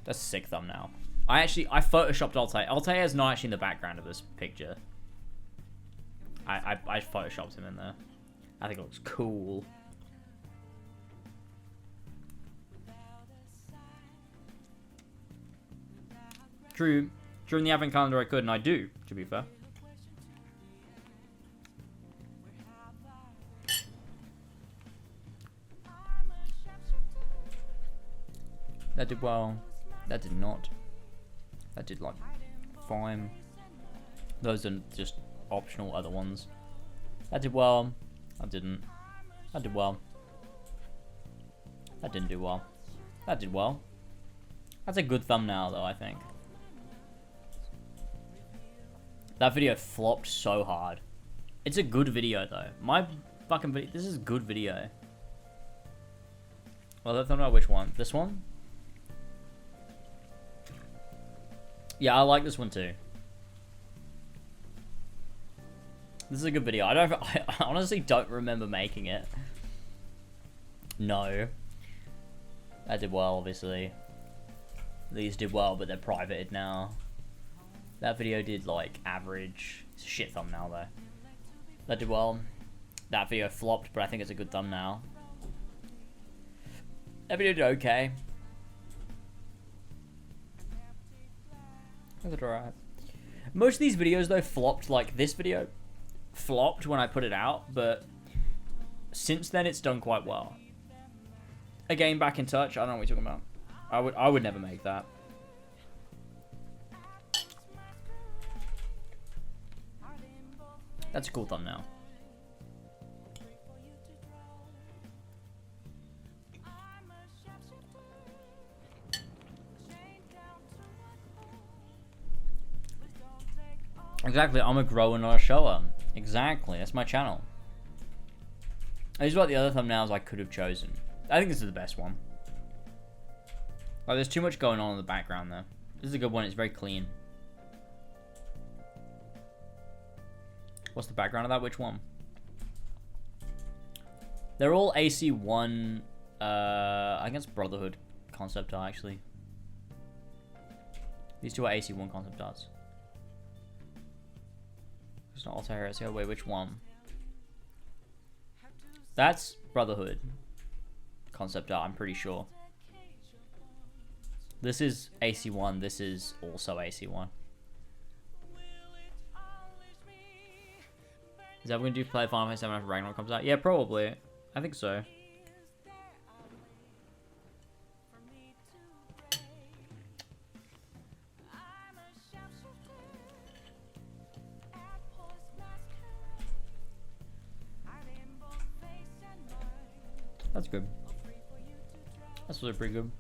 That's a sick thumbnail. I photoshopped Altair. Altair is not actually in the background of this picture. I photoshopped him in there. I think it looks cool. True. During the advent calendar I could, and I do, to be fair. That did well. That did not. That did, like, fine. Those are just optional other ones. That did well. That didn't. That did well. That didn't do well. That did well. That's a good thumbnail, though, I think. That video flopped so hard. It's a good video, though. My fucking video... This is a good video. Well, that thumbnail, which one? This one? Yeah, I like this one, too. This is a good video. I honestly don't remember making it. No. That did well, obviously. These did well, but they're privated now. That video did, like, average. It's a shit thumbnail, though. That did well. That video flopped, but I think it's a good thumbnail. That video did okay. That's alright. Most of these videos, though, flopped. Like, this video flopped when I put it out, but since then, it's done quite well. Again, Back in Touch. I don't know what you're talking about. I would never make that. That's a cool thumbnail. Exactly, I'm a grower, not a shower. Exactly, that's my channel. These are like the other thumbnails I could have chosen. I think this is the best one. Like, there's too much going on in the background there. This is a good one, it's very clean. What's the background of that? Which one? They're all AC1, I guess Brotherhood concept art, actually. These two are AC1 concept arts. It's not Altair Heresy. Wait, which one? That's Brotherhood concept art, I'm pretty sure. This is AC1, this is also AC1. Is that going to do play Final Fantasy 7 after Ragnarok comes out? Yeah, probably. I think so. That's good. That's really pretty good.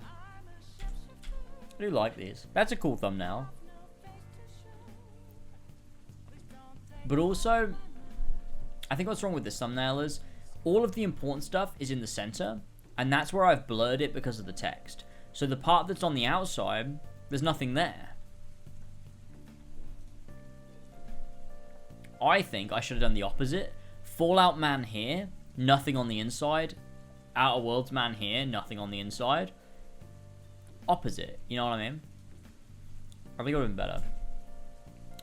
I do like these. That's a cool thumbnail. But also, I think what's wrong with this thumbnail is all of the important stuff is in the center, and that's where I've blurred it because of the text. So the part that's on the outside, there's nothing there. I think I should have done the opposite. Fallout Man here, nothing on the inside. Outer Worlds Man here, nothing on the inside. Opposite, you know what I mean? I think it would have been better.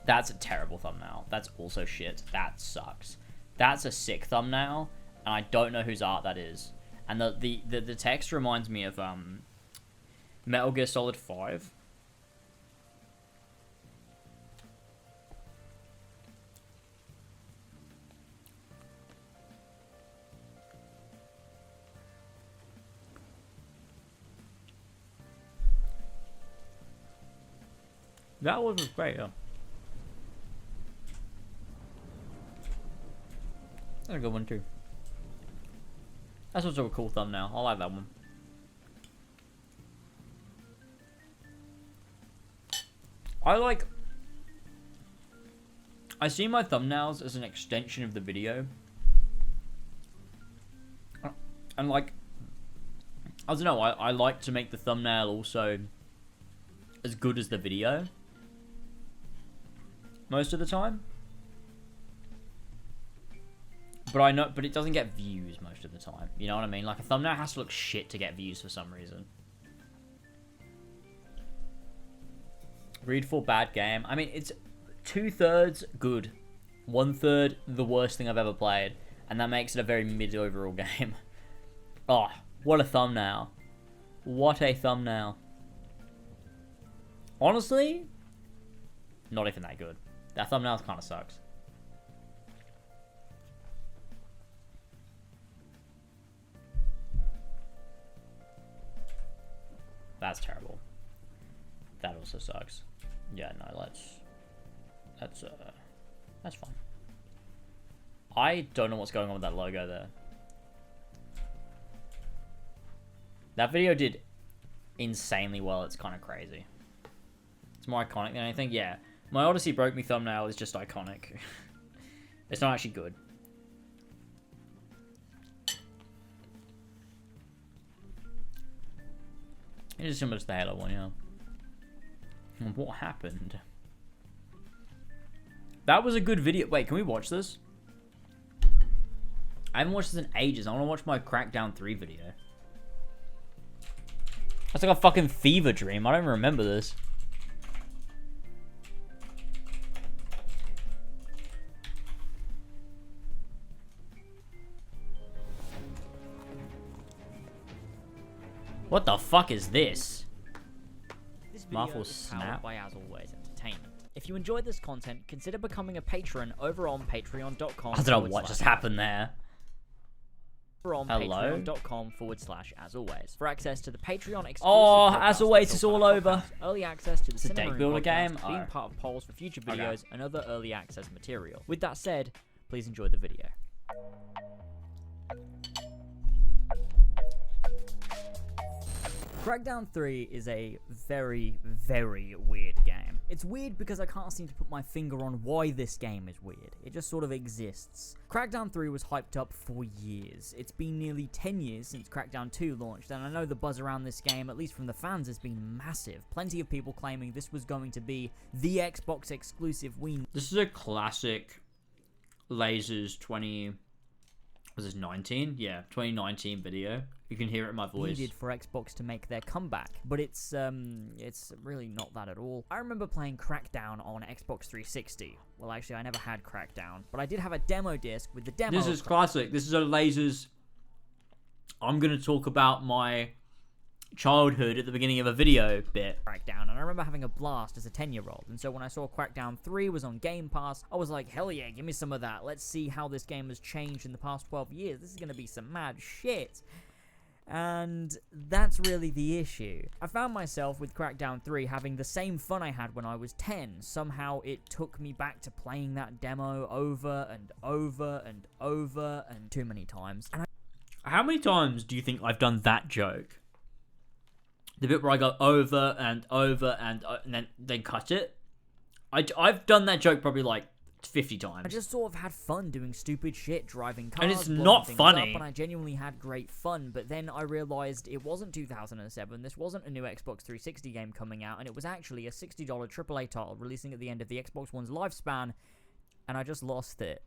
That's a terrible thumbnail. That's also shit. That sucks. That's a sick thumbnail, and I don't know whose art that is. And the text reminds me of Metal Gear Solid 5. That was great, yeah. That's a good one too. That's also a cool thumbnail. I like that one. I see my thumbnails as an extension of the video. And like, I don't know, I like to make the thumbnail also as good as the video. Most of the time. But it doesn't get views most of the time. You know what I mean? Like, a thumbnail has to look shit to get views for some reason. Read for bad game. I mean, it's 2/3 good. 1/3 the worst thing I've ever played. And that makes it a very mid overall game. Oh, what a thumbnail. What a thumbnail. Honestly, not even that good. That thumbnail kind of sucks. That's terrible. That also sucks. Yeah, no, that's fine. I don't know what's going on with that logo there. That video did insanely well. It's kind of crazy. It's more iconic than anything. Yeah, my Odyssey Broke Me thumbnail is just iconic. It's not actually good. It is similar to the Halo one, yeah. And what happened? That was a good video. Wait, can we watch this? I haven't watched this in ages. I want to watch my Crackdown 3 video. That's like a fucking fever dream. I don't even remember this. What the fuck is this? This video Marvel is Snap? powered by, as always, entertainment. If you enjoyed this content, consider becoming a patron over on patreon.com. I don't know what just happened there. Over on Hello? patreon.com/as always for access to the Patreon exclusive. Oh, podcast as always, that it's talk all about over. podcasts, early access to the It's a Cinema deck Room builder podcast, game? being Oh. part of polls for future Okay. videos, and other early access material. With that said, please enjoy the video. Crackdown 3 is a very, very weird game. It's weird because I can't seem to put my finger on why this game is weird. It just sort of exists. Crackdown 3 was hyped up for years. It's been nearly 10 years since Crackdown 2 launched, and I know the buzz around this game, at least from the fans, has been massive. Plenty of people claiming this was going to be the Xbox exclusive we... This is a classic Lasers 2019? Yeah, 2019 video. You can hear it in my voice. needed for Xbox to make their comeback, but it's really not that at all. I remember playing Crackdown on Xbox 360. Well, actually, I never had Crackdown, but I did have a demo disc with the demo. This is classic. This is a Lasers. I'm gonna talk about my childhood at the beginning of a video bit. Crackdown, and I remember having a blast as a 10-year-old. And so when I saw Crackdown 3 was on Game Pass, I was like, hell yeah, give me some of that. Let's see how this game has changed in the past 12 years. This is gonna be some mad shit. And that's really the issue. I found myself with Crackdown 3 having the same fun I had when I was 10. Somehow it took me back to playing that demo over and over and over and too many times. And How many times do you think I've done that joke? The bit where I go over and over and then cut it? I've done that joke probably like 50 times. I just sort of had fun doing stupid shit, driving cars, And it's blowing not things funny. up, and I genuinely had great fun. But then I realized it wasn't 2007. This wasn't a new Xbox 360 game coming out, and it was actually a $60 AAA title releasing at the end of the Xbox One's lifespan, and I just lost it.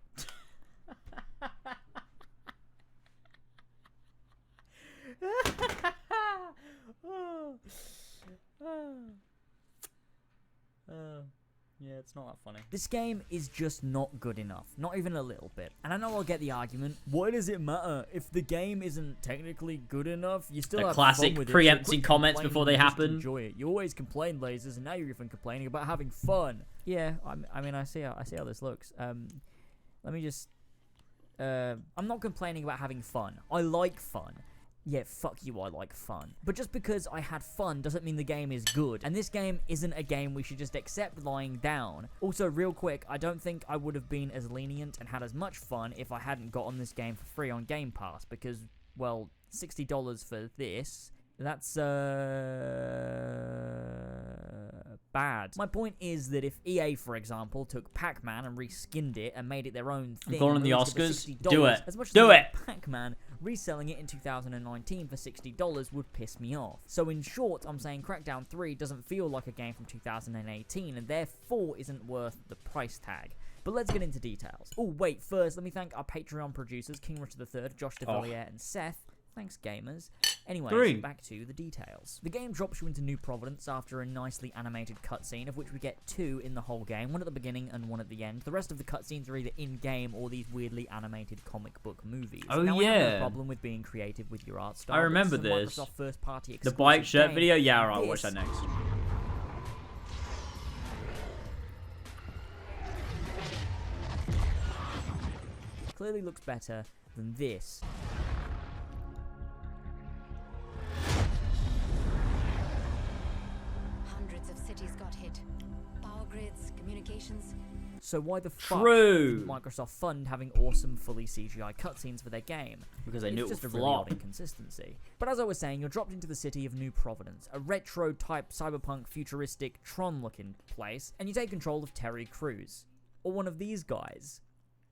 Yeah, it's not that funny. This game is just not good enough. Not even a little bit. And I know I'll get the argument, why does it matter? If the game isn't technically good enough, you still The have classic fun with it. preempting quit comments complaining before they and just happen. Enjoy it. You always complain, lasers, and now you're even complaining about having fun. Yeah, I mean, I see how this looks. Let me just... I'm not complaining about having fun. I like fun. Yeah, fuck you, I like fun. But just because I had fun doesn't mean the game is good, and this game isn't a game we should just accept lying down. Also, real quick, I don't think I would have been as lenient and had as much fun if I hadn't gotten this game for free on Game Pass, because, well, $60 for this, that's, bad. My point is that if EA, for example, took Pac-Man and reskinned it and made it their own thing, I'm calling the released it for Oscars. $60, Do it. As much as Do I it. like Pac-Man, reselling it in 2019 for $60 would piss me off. So in short, I'm saying Crackdown 3 doesn't feel like a game from 2018 and therefore isn't worth the price tag. But let's get into details. Oh, wait, first, let me thank our Patreon producers, King Richard III, Josh DeValier, and Seth. Thanks, gamers. Anyway, back to the details. The game drops you into New Providence after a nicely animated cutscene, of which we get 2 in the whole game, one at the beginning and one at the end. The rest of the cutscenes are either in-game or these weirdly animated comic book movies. Oh, now, yeah. I have no problem with being creative with your art style. I remember This is a this. Microsoft first-party The bike exclusive shirt game, video? Yeah, and alright, I'll watch this that next. clearly looks better than this. Hundreds of cities got hit. Power grids, communications. So why the fuck True. didn't Microsoft fund having awesome, fully CGI cutscenes for their game? Because they knew It's it just would a really flop. odd inconsistency. But as I was saying, you're dropped into the city of New Providence, a retro-type, cyberpunk, futuristic, Tron-looking place, and you take control of Terry Crews. Or one of these guys.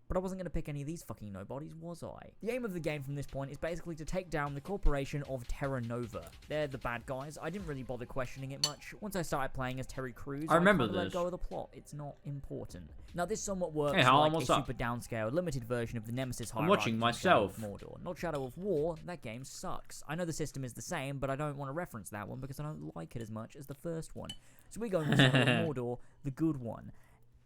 But I wasn't going to pick any of these fucking nobodies, was I? The aim of the game from this point is basically to take down the corporation of Terra Nova. They're the bad guys. I didn't really bother questioning it much. Once I started playing as Terry Crews, I remember kinda let this. go of the plot. It's not important. Now, this somewhat works Hey, Harlan, like what's a up? super downscaled, limited version of the Nemesis I'm hierarchy watching from myself. Shadow of Mordor. Not Shadow of War, that game sucks. I know the system is the same, but I don't want to reference that one because I don't like it as much as the first one. So we go with Shadow of Mordor, the good one.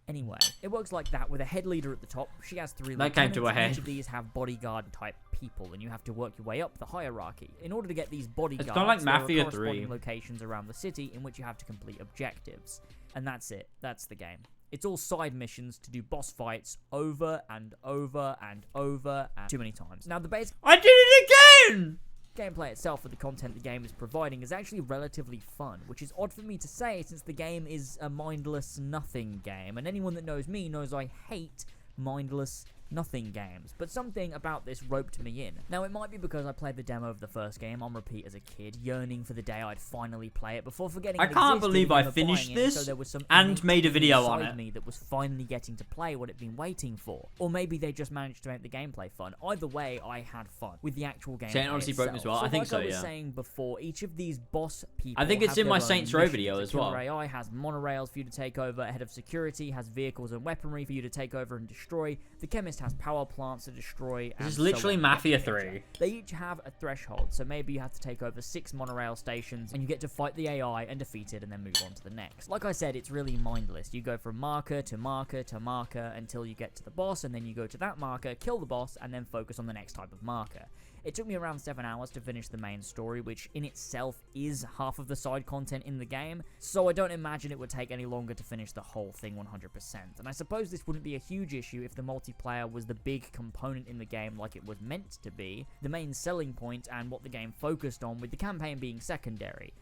Anyway, it works like that with a head leader at the top. She has 3 That came to lieutenants, a and head. Each of these have bodyguard type people, and you have to work your way up the hierarchy. In order to get these bodyguards, kinda like there are Mafia corresponding 3. locations around the city in which you have to complete objectives. And that's it. That's the game. It's all side missions to do boss fights over and over and over and too many times. Now, the base I did it again! gameplay itself with the content the game is providing is actually relatively fun, which is odd for me to say since the game is a mindless nothing game, and anyone that knows me knows I hate mindless nothing games, but something about this roped me in. Now, it might be because I played the demo of the first game on repeat as a kid, yearning for the day I'd finally play it before forgetting I it can't existed believe and I never finished buying it, this so there was some and innate made a thing video on inside it. me that was finally getting to play what it'd been waiting for. Or maybe they just managed to make the gameplay fun. Either way, I had fun with the actual gameplay Saint honestly broke me as well. I think like so, I was yeah. saying before, each of these boss people I think it's have in my their own Saints Row missions. video The as well. killer AI has monorails for you to take over, head of security has vehicles and weaponry for you to take over and destroy, the chemist has power plants to destroy. This is and literally so on. Mafia Get the picture. 3. They each have a threshold, so maybe you have to take over 6 monorail stations, and you get to fight the AI and defeat it, and then move on to the next. Like I said, it's really mindless. You go from marker to marker to marker until you get to the boss, and then you go to that marker, kill the boss, and then focus on the next type of marker. It took me around 7 hours to finish the main story, which in itself is half of the side content in the game, so I don't imagine it would take any longer to finish the whole thing 100%. And I suppose this wouldn't be a huge issue if the multiplayer was the big component in the game like it was meant to be, the main selling point and what the game focused on, with the campaign being secondary.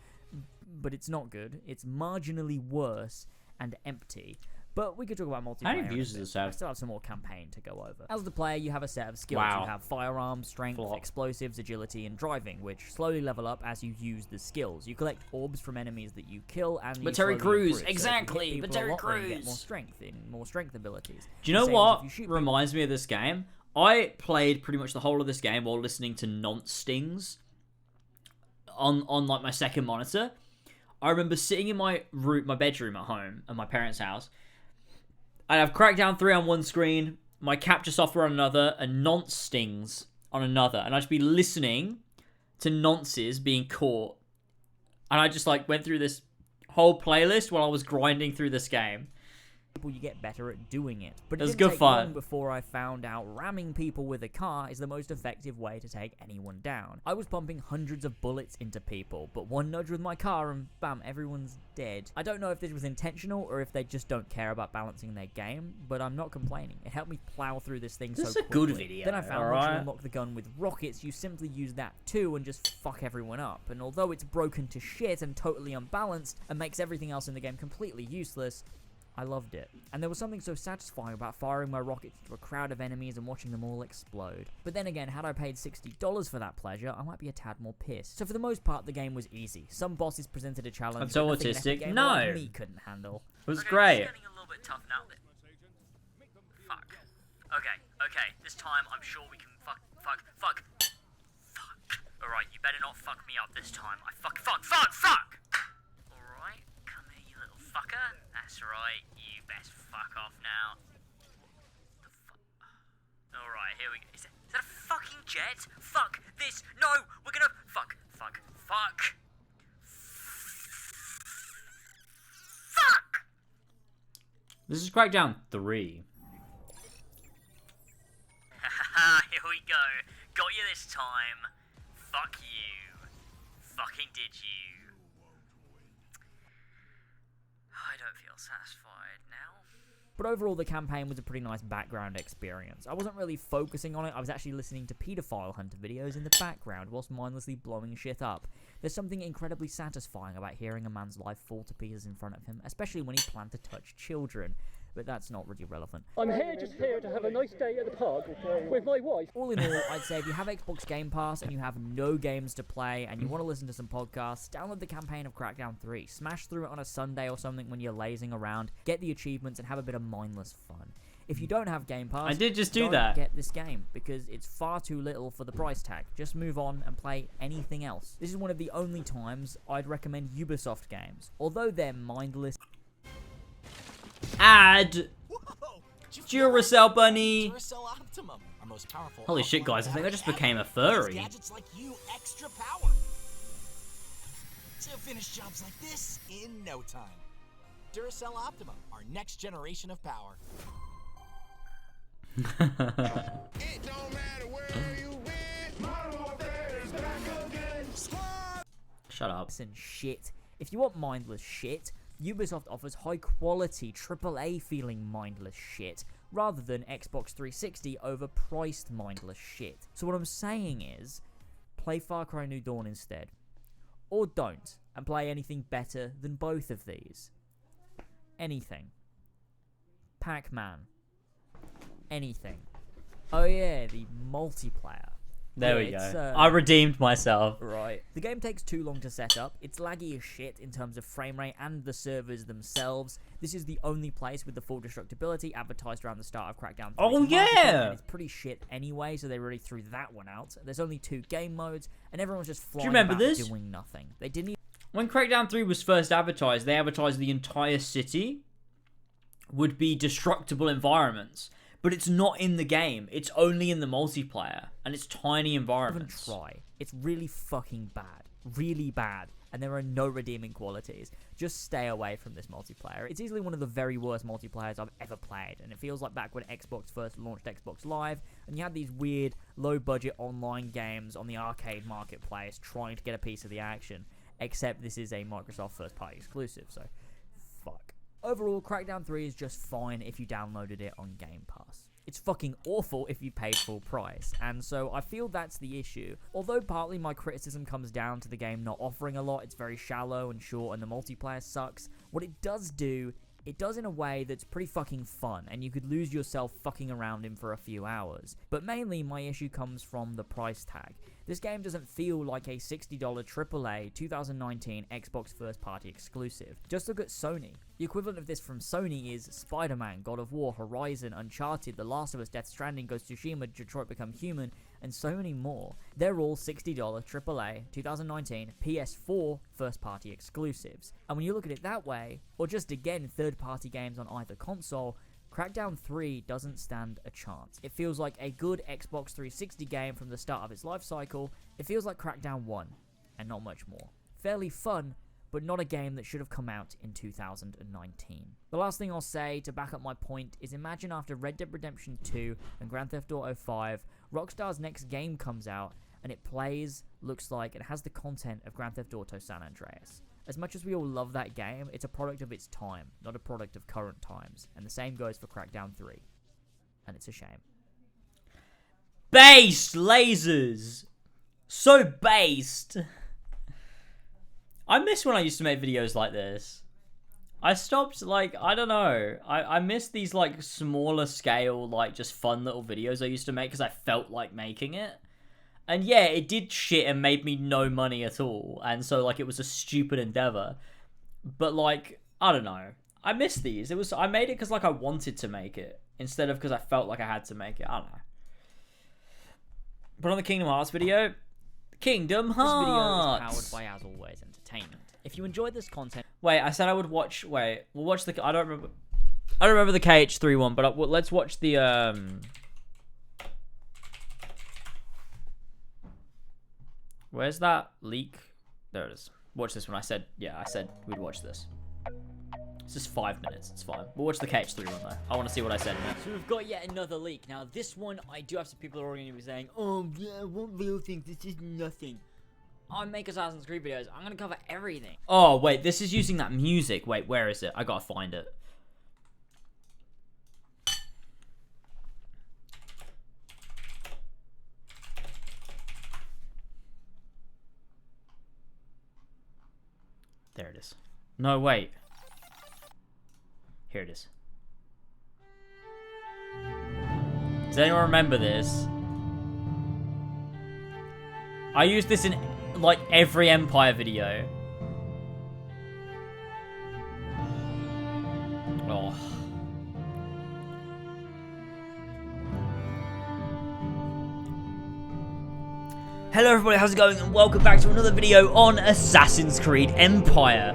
But it's not good, it's marginally worse and empty. But we could talk about multiplayer. How many in a views does bit. this have? I still have some more campaign to go over. As the player, you have a set of skills. Wow. You have firearms, strength, Flop. explosives, agility, and driving, which slowly level up as you use the skills. You collect orbs from enemies that you kill, and But you Terry slowly Crews, improve. So if you hit exactly, people but a Terry lot, then you get Crews. more strength abilities. Do you know Same as what if you shoot reminds me of this game? I played pretty much the whole of this game while listening to nonce stings on like my second monitor. I remember sitting in my bedroom at home at my parents' house. I'd have Crackdown 3 on one screen, my capture software on another, and nonce stings on another, and I'd just be listening to nonces being caught. And I just like went through this whole playlist while I was grinding through this game. you get better at doing it. But It it was didn't good take fun. long before I found out ramming people with a car is the most effective way to take anyone down. I was pumping hundreds of bullets into people, but one nudge with my car and bam, everyone's dead. I don't know if this was intentional or if they just don't care about balancing their game, but I'm not complaining. It helped me plow through this thing This so is a quickly. good video, Then I found once you alright? unlock the gun with rockets, you simply use that too and just fuck everyone up. And although it's broken to shit and totally unbalanced and makes everything else in the game completely useless, I loved it. And there was something so satisfying about firing my rockets into a crowd of enemies and watching them all explode. But then again, had I paid $60 for that pleasure, I might be a tad more pissed. So for the most part, the game was easy. Some bosses presented a challenge. I'm so but nothing an epic autistic. game No. like me couldn't handle. It was Okay, great. It's getting a little bit tough now. Fuck. Okay. This time, I'm sure we can fuck. Alright, you better not fuck me up this time. Fuck! Alright, come here, you little fucker. That's right, you best fuck off now. Alright, here we go. Is that a fucking jet? Fuck this! No! We're gonna... Fuck! This is Crackdown 3. Haha, here we go. Got you this time. Fuck you. Fucking did you. I don't feel satisfied now. But overall, the campaign was a pretty nice background experience. I wasn't really focusing on it, I was actually listening to pedophile hunter videos in the background whilst mindlessly blowing shit up. There's something incredibly satisfying about hearing a man's life fall to pieces in front of him, especially when he planned to touch children. But that's not really relevant. I'm just here to have a nice day at the pub with my wife. All in all, I'd say if you have Xbox Game Pass and you have no games to play and you want to listen to some podcasts, download the campaign of Crackdown 3. Smash through it on a Sunday or something when you're lazing around, get the achievements, and have a bit of mindless fun. If you don't have Game Pass, I did just do don't that. get this game because it's far too little for the price tag. Just move on and play anything else. This is one of the only times I'd recommend Ubisoft games. Although they're mindless... Ad! Duracell Bunny! Duracell Optimum, our most powerful. Holy shit, guys, I think I just became a furry. Gadgets like you extra power to finish jobs like this in no time. Duracell Optimum, our next generation of power. It don't matter where you been. Modern Warfare is back again. Squad. Shut up. Listen, shit. If you want mindless shit, Ubisoft offers high-quality, AAA feeling mindless shit, rather than Xbox 360 overpriced mindless shit. So what I'm saying is, play Far Cry New Dawn instead. Or don't, and play anything better than both of these. Anything. Pac-Man. Anything. Oh yeah, the multiplayer. There Yeah, we it's, go. I redeemed myself. Right. The game takes too long to set up. It's laggy as shit in terms of frame rate and the servers themselves. This is the only place with the full destructibility advertised around the start of Crackdown 3. Oh, yeah! And it's pretty shit anyway, so they really threw that one out. There's only 2 game modes, and everyone's just flying remember about this? doing nothing. They didn't even... When Crackdown 3 was first advertised, they advertised the entire city would be destructible environments. But it's not in the game. It's only in the multiplayer. And it's tiny environments. Even try. It's really fucking bad. Really bad. And there are no redeeming qualities. Just stay away from this multiplayer. It's easily one of the very worst multiplayers I've ever played. And it feels like back when Xbox first launched Xbox Live, and you had these weird, low-budget online games on the arcade marketplace trying to get a piece of the action. Except this is a Microsoft first-party exclusive, so fuck. Overall, Crackdown 3 is just fine if you downloaded it on Game Pass. It's fucking awful if you paid full price, and so I feel that's the issue. Although partly my criticism comes down to the game not offering a lot, it's very shallow and short and the multiplayer sucks, what it does do, it does in a way that's pretty fucking fun, and you could lose yourself fucking around him for a few hours. But mainly, my issue comes from the price tag. This game doesn't feel like a $60 AAA 2019 Xbox first-party exclusive. Just look at Sony. The equivalent of this from Sony is Spider-Man, God of War, Horizon, Uncharted, The Last of Us, Death Stranding, Ghost of Tsushima, Detroit Become Human, and so many more. They're all $60 AAA 2019 PS4 first-party exclusives. And when you look at it that way, or just again third-party games on either console, Crackdown 3 doesn't stand a chance. It feels like a good Xbox 360 game from the start of its life cycle. It feels like Crackdown 1, and not much more. Fairly fun, but not a game that should have come out in 2019. The last thing I'll say to back up my point is imagine after Red Dead Redemption 2 and Grand Theft Auto 5, Rockstar's next game comes out and it plays, looks like, it has the content of Grand Theft Auto San Andreas. As much as we all love that game, it's a product of its time, not a product of current times, and the same goes for Crackdown 3. And it's a shame. Based lasers! So based! I miss when I used to make videos like this. I stopped, like, I don't know. I miss these, like, smaller scale, like, just fun little videos I used to make because I felt like making it. And yeah, it did shit and made me no money at all. And so, like, it was a stupid endeavor. But, like, I don't know. I miss these. I made it because, like, I wanted to make it instead of because I felt like I had to make it. I don't know. But on the Kingdom Hearts video, Kingdom Hearts! This video is powered by, as always, entertainment. If you enjoyed this content... Wait, I said I would watch... Wait, we'll watch the... I don't remember the KH3 one, but let's watch the... Where's that leak? There it is. Watch this one. I said we'd watch this. It's just 5 minutes. It's fine. We'll watch the KH3 one, though. I want to see what I said in it. So we've got yet another leak. Now, this one, I do have some people who are going to be saying, oh, yeah, what real thing? This is nothing. I make Assassin's Creed videos. I'm going to cover everything. Oh, wait. This is using that music. Wait, where is it? I got to find it. There it is. No, wait. Here it is. Does anyone remember this? I used this in, like, every Empire video. Oh. Hello everybody, how's it going? And welcome back to another video on Assassin's Creed Empire.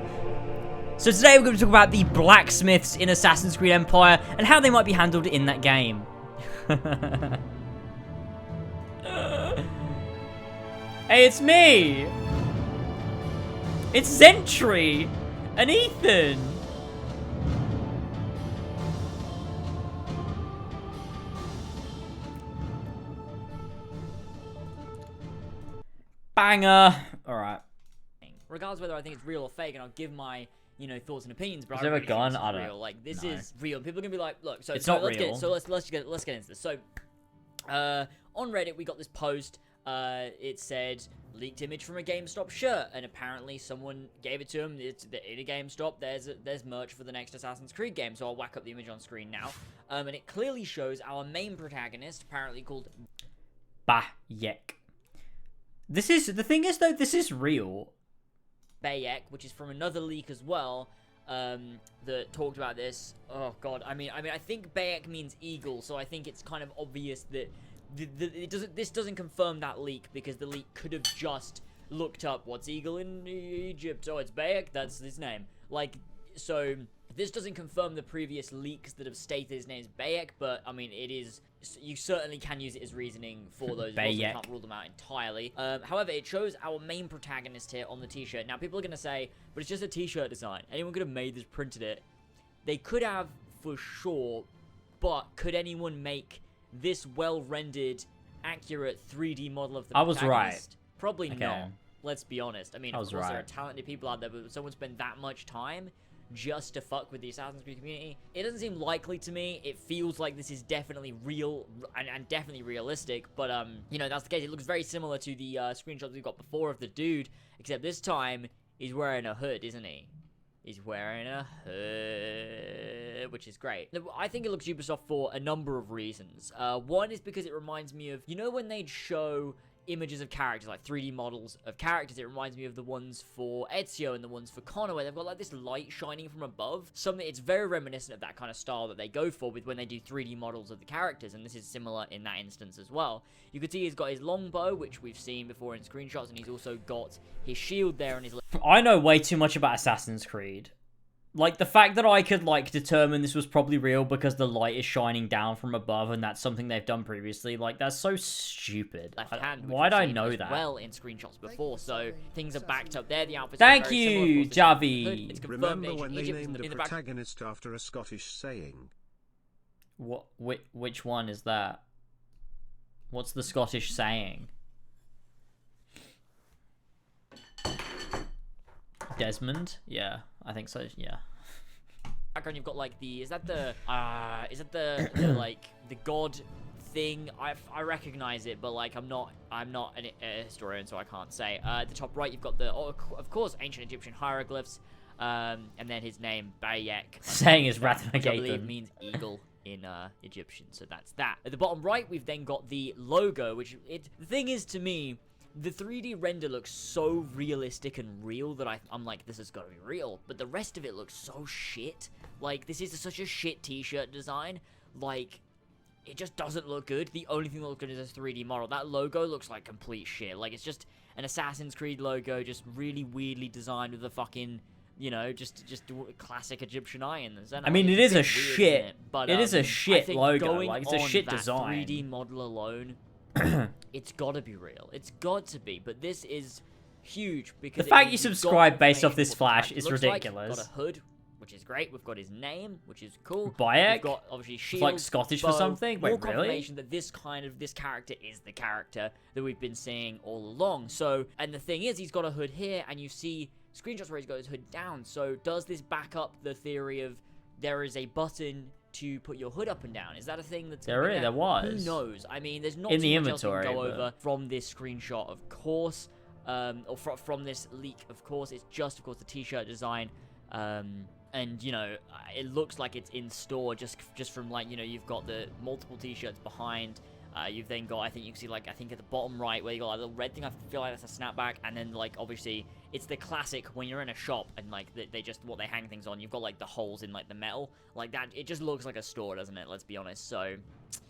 So today we're going to talk about the blacksmiths in Assassin's Creed Empire and how they might be handled in that game. Hey, it's me! It's Zentry! And Ethan! Banger! Alright. Regardless of whether I think it's real or fake, and I'll give my, you know, thoughts and opinions, but Is I there a really think gun? this is I don't real. know. Like, this No. is real. People are gonna be like, look, so It's so not let's real. Get, so let's get into this. So, on Reddit we got this post. It said leaked image from a GameStop shirt, and apparently someone gave it to him. It's in a GameStop. There's merch for the next Assassin's Creed game. So I'll whack up the image on screen now. And it clearly shows our main protagonist, apparently called Bayek. This is the thing is though. This is real. Bayek, which is from another leak as well, that talked about this. Oh god, I mean, I think Bayek means eagle, so I think it's kind of obvious that this doesn't confirm that leak, because the leak could have just looked up what's eagle in Egypt. Oh, it's Bayek. That's his name. Like, so this doesn't confirm the previous leaks that have stated his name is Bayek, but I mean, it is. You certainly can use it as reasoning for those. You can't rule them out entirely. However, it shows our main protagonist here on the t-shirt. Now, people are going to say, but it's just a t-shirt design. Anyone could have made this, printed it. They could have, for sure, but could anyone make this well-rendered, accurate 3D model of the protagonist? I was right. Probably Okay. not. Let's be honest. I mean, of course, there are right. talented people out there, but someone spend that much time just to fuck with the Assassin's Creed community, it doesn't seem likely to me. It feels like this is definitely real and definitely realistic, but you know, that's the case. It looks very similar to the screenshots we got before of the dude, except this time he's wearing a hood, isn't he? He's wearing a hood, which is great. I think it looks Ubisoft for a number of reasons. One is because it reminds me of, you know, when they'd show images of characters, like 3D models of characters, it reminds me of the ones for Ezio and the ones for Connor, where they've got like this light shining from above. It's very reminiscent of that kind of style that they go for with when they do 3D models of the characters, and this is similar in that instance as well. You can see he's got his longbow, which we've seen before in screenshots, and he's also got his shield there and his... I know way too much about Assassin's Creed, Like, the fact that I could, like, determine this was probably real because the light is shining down from above and that's something they've done previously, like, that's so stupid. Left hand, which Why'd we've I seen know as that? well in screenshots before, so things are backed up there. The outfits Thank are very similar. Of you, course, this hood, Javi. it's confirmed Remember ancient when they Egypt named in a the back. protagonist after a Scottish saying? What? Which one is that? What's the Scottish saying? Desmond? Yeah, I think so. Yeah. Background, you've got like the is that the like the god thing? I recognize it, but like I'm not a historian, so I can't say. At the top right, you've got the of course ancient Egyptian hieroglyphs, and then his name Bayek, Saying is which I believe Rathmagathon. means eagle in Egyptian, so that's that. At the bottom right, we've then got the logo, which the thing is, to me, the 3D render looks so realistic and real that I'm like, this has got to be real. But the rest of it looks so shit. Like, this is such a shit t-shirt design. Like, it just doesn't look good. The only thing that looks good is this 3D model. That logo looks like complete shit. Like, it's just an Assassin's Creed logo, just really weirdly designed with a fucking, you know, just classic Egyptian irons. I mean, it is a bit weird, shit. isn't it? But, It is a I shit think logo. going Like, it's a on shit that design. 3D model alone, it's got to be real. It's got to be. But this is huge because The fact means you you've got subscribe based off information this what the flash character is looks like. ridiculous. Got a hood, which is great. We've got his name, which is cool. Bayek? We've got obviously shield, like Scottish for bow, something? Wait, more really? confirmation that this character is the character that we've been seeing all along. So, and the thing is, he's got a hood here, and you see screenshots where he's got his hood down. So, does this back up the theory of there is a button to put your hood up and down? Is that a thing that's There is, there was. Who knows? I mean, there's not In too the much else we can inventory, go but- over from this screenshot, of course, or from this leak, of course. It's just, of course, the t-shirt design, and you know, it looks like it's in store just from, like, you know, you've got the multiple t-shirts behind. You've then got, I think you can see, like, I think at the bottom right where you got like, the red thing, I feel like that's a snapback, and then, like, obviously it's the classic when you're in a shop and, like, they just what they hang things on, you've got, like, the holes in, like, the metal, like that. It just looks like a store, doesn't it? Let's be honest. So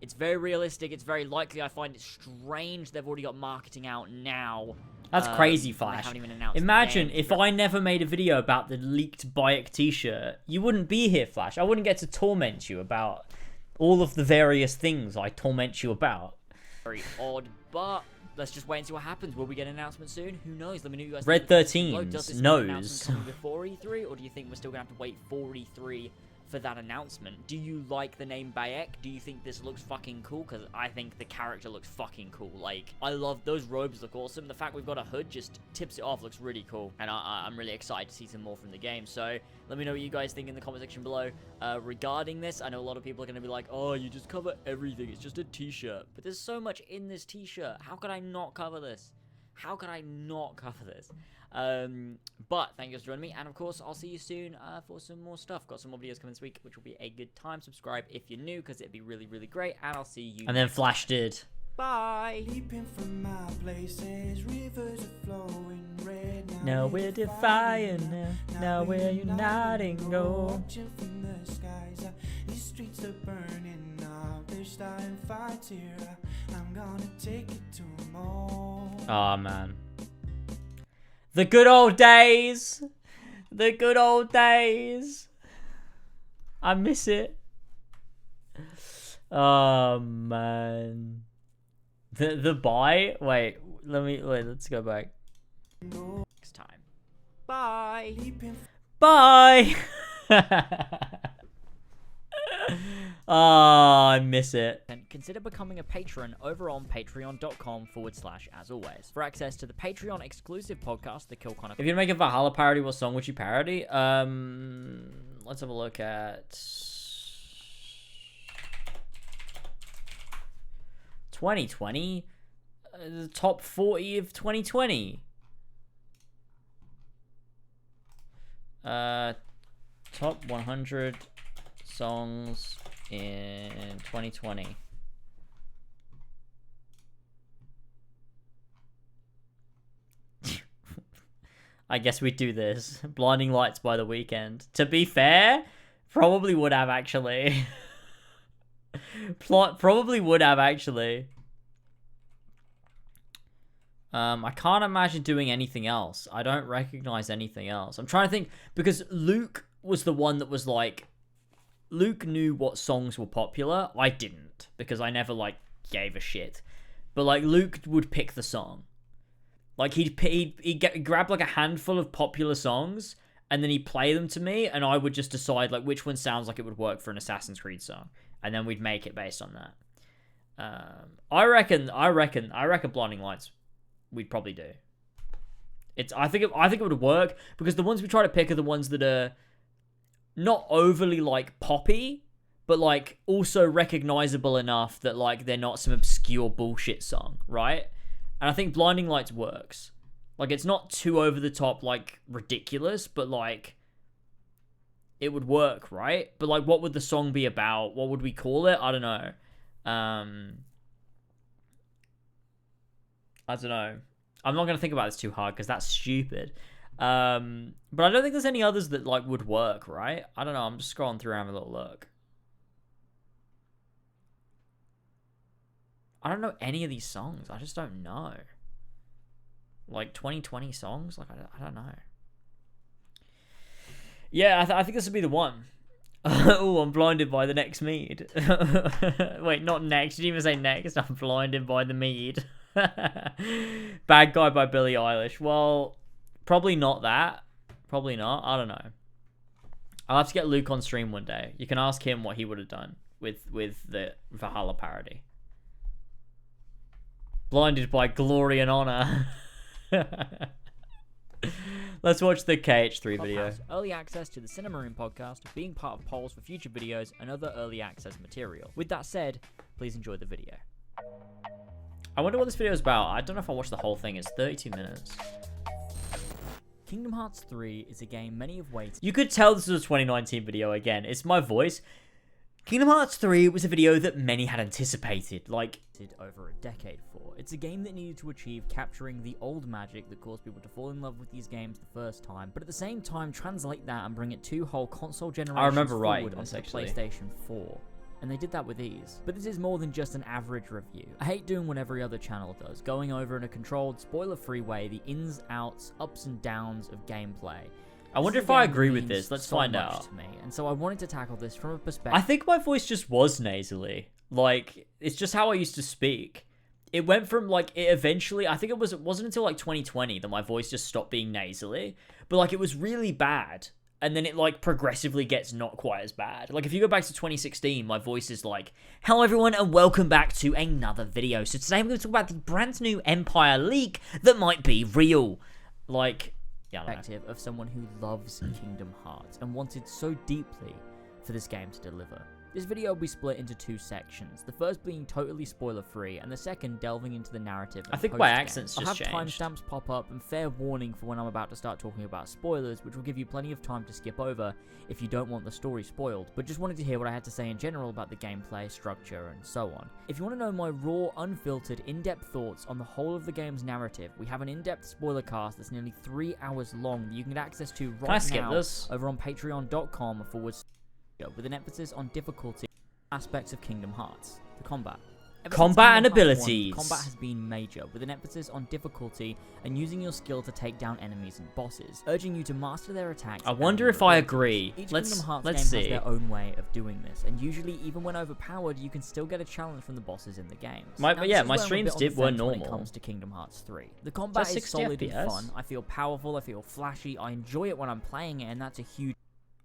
it's very realistic. It's very likely. I find it strange they've already got marketing out now. That's crazy, and they Flash. haven't even announced the Imagine game. if I never made a video about the leaked Bayek t-shirt, you wouldn't be here, Flash. I wouldn't get to torment you about all of the various things I torment you about. Very odd, but let's just wait and see what happens. Will we get an announcement soon? Who knows? Let me know you guys. Red think. Does 13's this knows. announcement coming before E3, or do you think we're still gonna have to wait for E3 for that announcement? Do you like the name Bayek? Do you think this looks fucking cool? Because I think the character looks fucking cool. Like, I love those robes, look awesome. The fact we've got a hood just tips it off, looks really cool, and I'm really excited to see some more from the game. So let me know what you guys think in the comment section below regarding this. I know a lot of people are going to be like, oh, you just cover everything, it's just a t-shirt. But there's so much in this t-shirt. How could I not cover this? How could I not cover this? But thank you guys for joining me, and of course I'll see you soon for some more stuff. Got some more videos coming this week, which will be a good time. Subscribe if you're new, because it'd be really, really great, and I'll see you And then next Flash did. Bye. Leaping from my places, rivers are flowing red. Now we're defying, now we're uniting, go. Watching from the skies, these streets are burning now. They're starting fights here. I'm gonna take it to them all. Oh man. The good old days. The good old days. I miss it. Oh man. The buy? Wait, let's go back. Next time. Bye. Bye. Oh, I miss it. And consider becoming a patron over on patreon.com/as always for access to the Patreon exclusive podcast, The Kill Chronicle. If you'd make a Valhalla parody, what song would you parody? Let's have a look at 2020. The top 40 of 2020. Top 100 songs in 2020. I guess we'd do this. Blinding Lights by The Weeknd. To be fair, probably would have actually. Probably would have actually. I can't imagine doing anything else. I don't recognize anything else. I'm trying to think, because Luke was the one that was like, Luke knew what songs were popular. I didn't, because I never like gave a shit. But like Luke would pick the song. Like he'd grab like a handful of popular songs and then he'd play them to me, and I would just decide like which one sounds like it would work for an Assassin's Creed song, and then we'd make it based on that. I reckon Blinding Lights we'd probably do. I think it would work, because the ones we try to pick are the ones that are not overly like poppy, but like also recognizable enough that like they're not some obscure bullshit song, right? And I think Blinding Lights works. Like, it's not too over the top, like ridiculous, but like it would work, right? But like, what would the song be about? What would we call it? I don't know. I don't know. I'm not gonna think about this too hard because that's stupid. But I don't think there's any others that like would work, right? I don't know. I'm just scrolling through and having a little look. I don't know any of these songs. I just don't know. Like 2020 songs? Like, I don't know. Yeah, I think this would be the one. Oh, I'm blinded by the next mead. Wait, not next. You didn't even say next. I'm blinded by the mead. Bad Guy by Billie Eilish. Well, probably not that. Probably not. I don't know. I'll have to get Luke on stream one day. You can ask him what he would have done with the Valhalla parody. Blinded by Glory and Honor. Let's watch the KH3 video. Early access to the Cinema Room podcast, being part of polls for future videos, and other early access material. With that said, please enjoy the video. I wonder what this video is about. I don't know if I'll watch the whole thing. It's 32 minutes. Kingdom Hearts 3 is a game many have waited. You could tell this was a 2019 video again. It's my voice. Kingdom Hearts 3 was a video that many had anticipated, like over a decade for. It's a game that needed to achieve capturing the old magic that caused people to fall in love with these games the first time, but at the same time translate that and bring it 2 whole console generations forward onto the PlayStation 4. And they did that with ease. But this is more than just an average review. I hate doing what every other channel does, going over in a controlled, spoiler-free way the ins, outs, ups and downs of gameplay. I wonder if I agree with this. Let's find out. To me, and so I wanted to tackle this from a perspective. I think my voice just was nasally. Like, it's just how I used to speak. It went from like, it eventually, I think it wasn't until like 2020 that my voice just stopped being nasally. But like, it was really bad. And then it like progressively gets not quite as bad. Like if you go back to 2016, my voice is like, hello everyone and welcome back to another video. So today I'm going to talk about the brand new Empire leak that might be real. Like, yeah, perspective of someone who loves Kingdom Hearts and wanted so deeply for this game to deliver. This video will be split into 2 sections, the first being totally spoiler-free, and the second delving into the narrative. I think my accent's just changed. I'll have timestamps pop up and fair warning for when I'm about to start talking about spoilers, which will give you plenty of time to skip over if you don't want the story spoiled, but just wanted to hear what I had to say in general about the gameplay, structure, and so on. If you want to know my raw, unfiltered, in-depth thoughts on the whole of the game's narrative, we have an in-depth spoiler cast that's nearly 3 hours long that you can get access to right now over on patreon.com/ with an emphasis on difficulty aspects of Kingdom Hearts. The combat. Combat and abilities. Combat has been major, with an emphasis on difficulty and using your skill to take down enemies and bosses, urging you to master their attacks. I wonder if I agree. Each let's Kingdom Hearts see. Game has their own way of doing this, and usually, even when overpowered, you can still get a challenge from the bosses in the games. My streams were normal. When it comes to Kingdom Hearts 3, the combat is solid and fun. I feel powerful. I feel flashy. I enjoy it when I'm playing it, and that's a huge.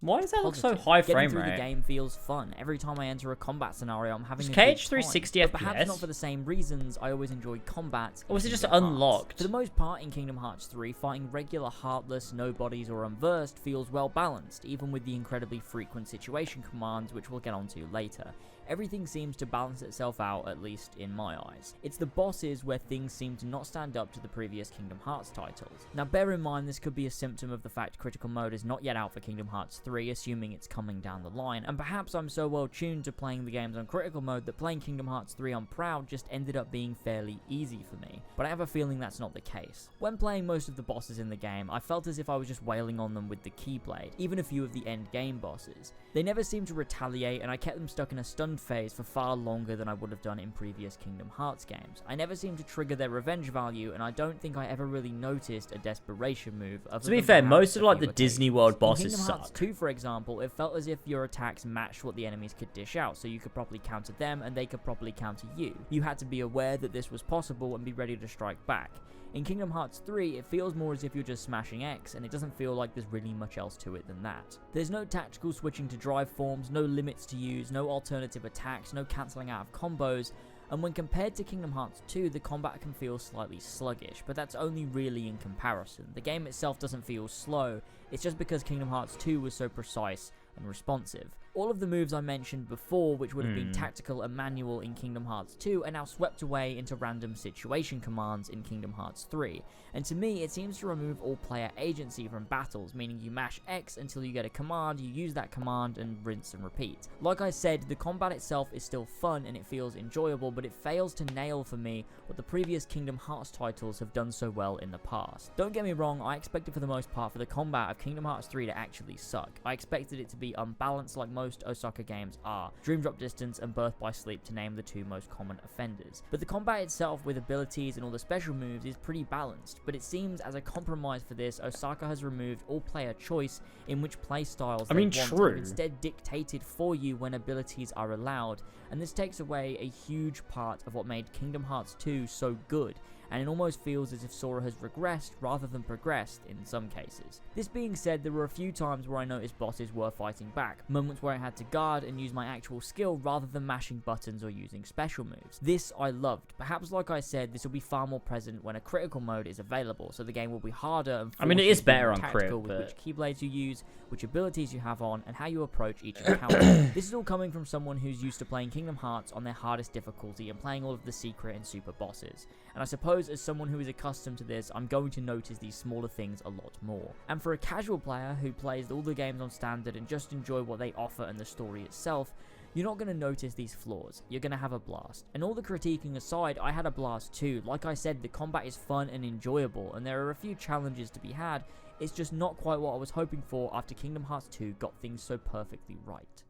Why does that look so high frame rate? The game feels fun. Every time I enter a combat scenario, I'm having a KH3 good time. 60 but FPS? perhaps not for the same reasons I always enjoyed combat. Or was it just unlocked? For the most part in Kingdom Hearts 3, fighting regular heartless nobodies or unversed feels well balanced, even with the incredibly frequent situation commands, which we'll get onto later. Everything seems to balance itself out, at least in my eyes. It's the bosses where things seem to not stand up to the previous Kingdom Hearts titles. Now bear in mind this could be a symptom of the fact Critical Mode is not yet out for Kingdom Hearts 3, assuming it's coming down the line, and perhaps I'm so well tuned to playing the games on Critical Mode that playing Kingdom Hearts 3 on Proud just ended up being fairly easy for me, but I have a feeling that's not the case. When playing most of the bosses in the game, I felt as if I was just wailing on them with the Keyblade, even a few of the end game bosses. They never seemed to retaliate, and I kept them stuck in a stunned phase for far longer than I would have done in previous Kingdom Hearts games. I never seemed to trigger their revenge value, and I don't think I ever really noticed a desperation move. To be fair, most of like the Disney World bosses suck. Kingdom Hearts 2, for example, it felt as if your attacks matched what the enemies could dish out, so you could properly counter them and they could properly counter you. You had to be aware that this was possible and be ready to strike back. In Kingdom Hearts 3, it feels more as if you're just smashing X, and it doesn't feel like there's really much else to it than that. There's no tactical switching to drive forms, no limits to use, no alternative attacks, no cancelling out of combos, and when compared to Kingdom Hearts 2, the combat can feel slightly sluggish, but that's only really in comparison. The game itself doesn't feel slow, it's just because Kingdom Hearts 2 was so precise and responsive. All of the moves I mentioned before, which would have been tactical and manual in Kingdom Hearts 2, are now swept away into random situation commands in Kingdom Hearts 3. And to me, it seems to remove all player agency from battles, meaning you mash X until you get a command, you use that command, and rinse and repeat. Like I said, the combat itself is still fun and it feels enjoyable, but it fails to nail for me what the previous Kingdom Hearts titles have done so well in the past. Don't get me wrong, I expected for the most part for the combat of Kingdom Hearts 3 to actually suck. I expected it to be unbalanced like most Osaka games are, Dream Drop Distance and Birth by Sleep to name the two most common offenders. But the combat itself with abilities and all the special moves is pretty balanced, but it seems as a compromise for this, Osaka has removed all player choice in which playstyles they want, and instead dictated for you when abilities are allowed, and this takes away a huge part of what made Kingdom Hearts 2 so good, and it almost feels as if Sora has regressed rather than progressed in some cases. This being said, there were a few times where I noticed bosses were fighting back, moments where I had to guard and use my actual skill rather than mashing buttons or using special moves. This I loved. Perhaps like I said, this will be far more present when a critical mode is available, so the game will be harder and it is better on tactical crit, with but which keyblades you use, which abilities you have on, and how you approach each encounter. This is all coming from someone who's used to playing Kingdom Hearts on their hardest difficulty and playing all of the secret and super bosses. And I suppose as someone who is accustomed to this, I'm going to notice these smaller things a lot more. And for a casual player who plays all the games on standard and just enjoy what they offer and the story itself, you're not going to notice these flaws. You're going to have a blast. And all the critiquing aside, I had a blast too. Like I said, the combat is fun and enjoyable, and there are a few challenges to be had. It's just not quite what I was hoping for after Kingdom Hearts 2 got things so perfectly right.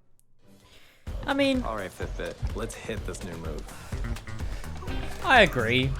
I mean, alright Fitbit, let's hit this new move. I agree.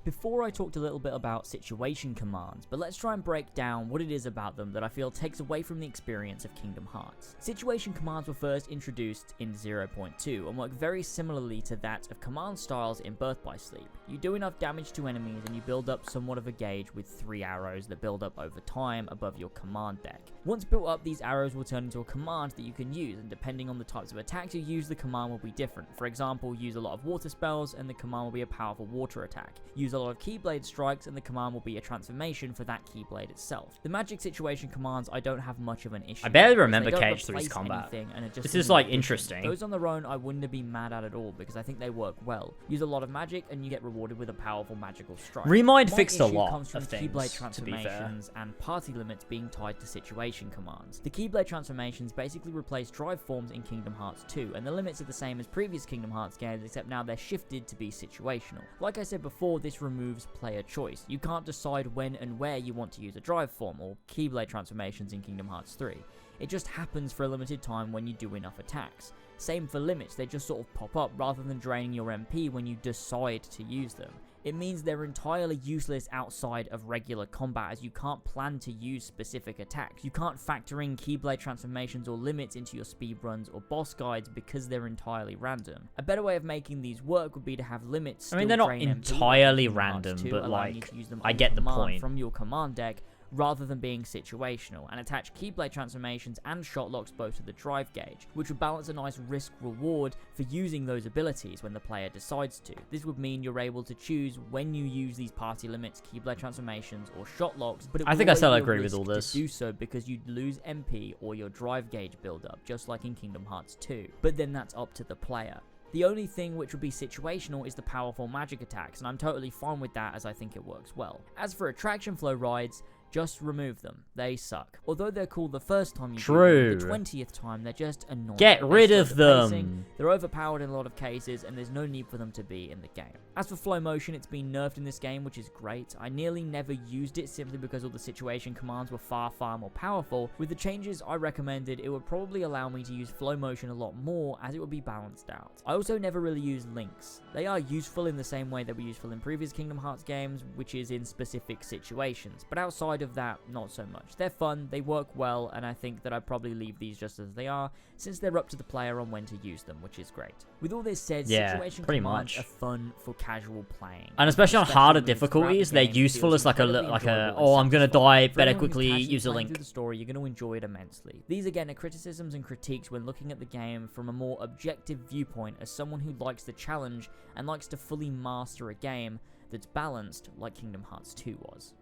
Before I talked a little bit about situation commands, but let's try and break down what it is about them that I feel takes away from the experience of Kingdom Hearts. Situation commands were first introduced in 0.2 and work very similarly to that of command styles in Birth by Sleep. You do enough damage to enemies and you build up somewhat of a gauge with 3 arrows that build up over time above your command deck. Once built up, these arrows will turn into a command that you can use, and depending on the types of attacks you use, the command will be different. For example, use a lot of water spells and the command will be a powerful water attack. Use a lot of Keyblade strikes and the command will be a transformation for that Keyblade itself. The magic situation commands I don't have much of an issue. I barely remember KH3's combat. This is like interesting. Those on their own I wouldn't have been mad at all because I think they work well. Use a lot of magic and you get rewarded with a powerful magical strike. Remind My fixed a issue lot comes from of things, Keyblade to be fair. transformations and party limits being tied to situation commands. The Keyblade transformations basically replace drive forms in Kingdom Hearts 2, and the limits are the same as previous Kingdom Hearts games, except now they're shifted to be situational. Like I said before, this removes player choice. You can't decide when and where you want to use a drive form or Keyblade transformations in Kingdom Hearts 3. It just happens for a limited time when you do enough attacks. Same for limits, they just sort of pop up rather than draining your MP when you decide to use them. It means they're entirely useless outside of regular combat, as you can't plan to use specific attacks. You can't factor in Keyblade transformations or limits into your speedruns or boss guides because they're entirely random. A better way of making these work would be to have limits. I mean, they're not entirely random, but like, I get the point. From your command deck, rather than being situational, and attach Keyblade transformations and shot locks both to the drive gauge, which would balance a nice risk-reward for using those abilities when the player decides to. This would mean you're able to choose when you use these party limits, Keyblade transformations, or shot locks, but I think I still agree with all this. To do so because you'd lose MP or your drive gauge build-up, just like in Kingdom Hearts 2. But then that's up to the player. The only thing which would be situational is the powerful magic attacks, and I'm totally fine with that as I think it works well. As for attraction flow rides, just remove them. They suck. Although they're cool the first time you do them, the 20th time they're just annoying. Get rid of them. Pacing, they're overpowered in a lot of cases, and there's no need for them to be in the game. As for flow motion, it's been nerfed in this game, which is great. I nearly never used it simply because all the situation commands were far more powerful. With the changes I recommended, it would probably allow me to use flow motion a lot more, as it would be balanced out. I also never really used links. They are useful in the same way they were useful in previous Kingdom Hearts games, which is in specific situations, but outside of of that, not so much. They're fun, they work well, and I think that I'd probably leave these just as they are, since they're up to the player on when to use them, which is great. With all this said, situation commands are fun for casual playing. And especially on harder difficulties, they're useful as like a oh, I'm gonna die, better quickly use a link. Through the story, you're going to enjoy it immensely. These again are criticisms and critiques when looking at the game from a more objective viewpoint as someone who likes the challenge and likes to fully master a game that's balanced like Kingdom Hearts 2 was.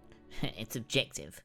It's objective.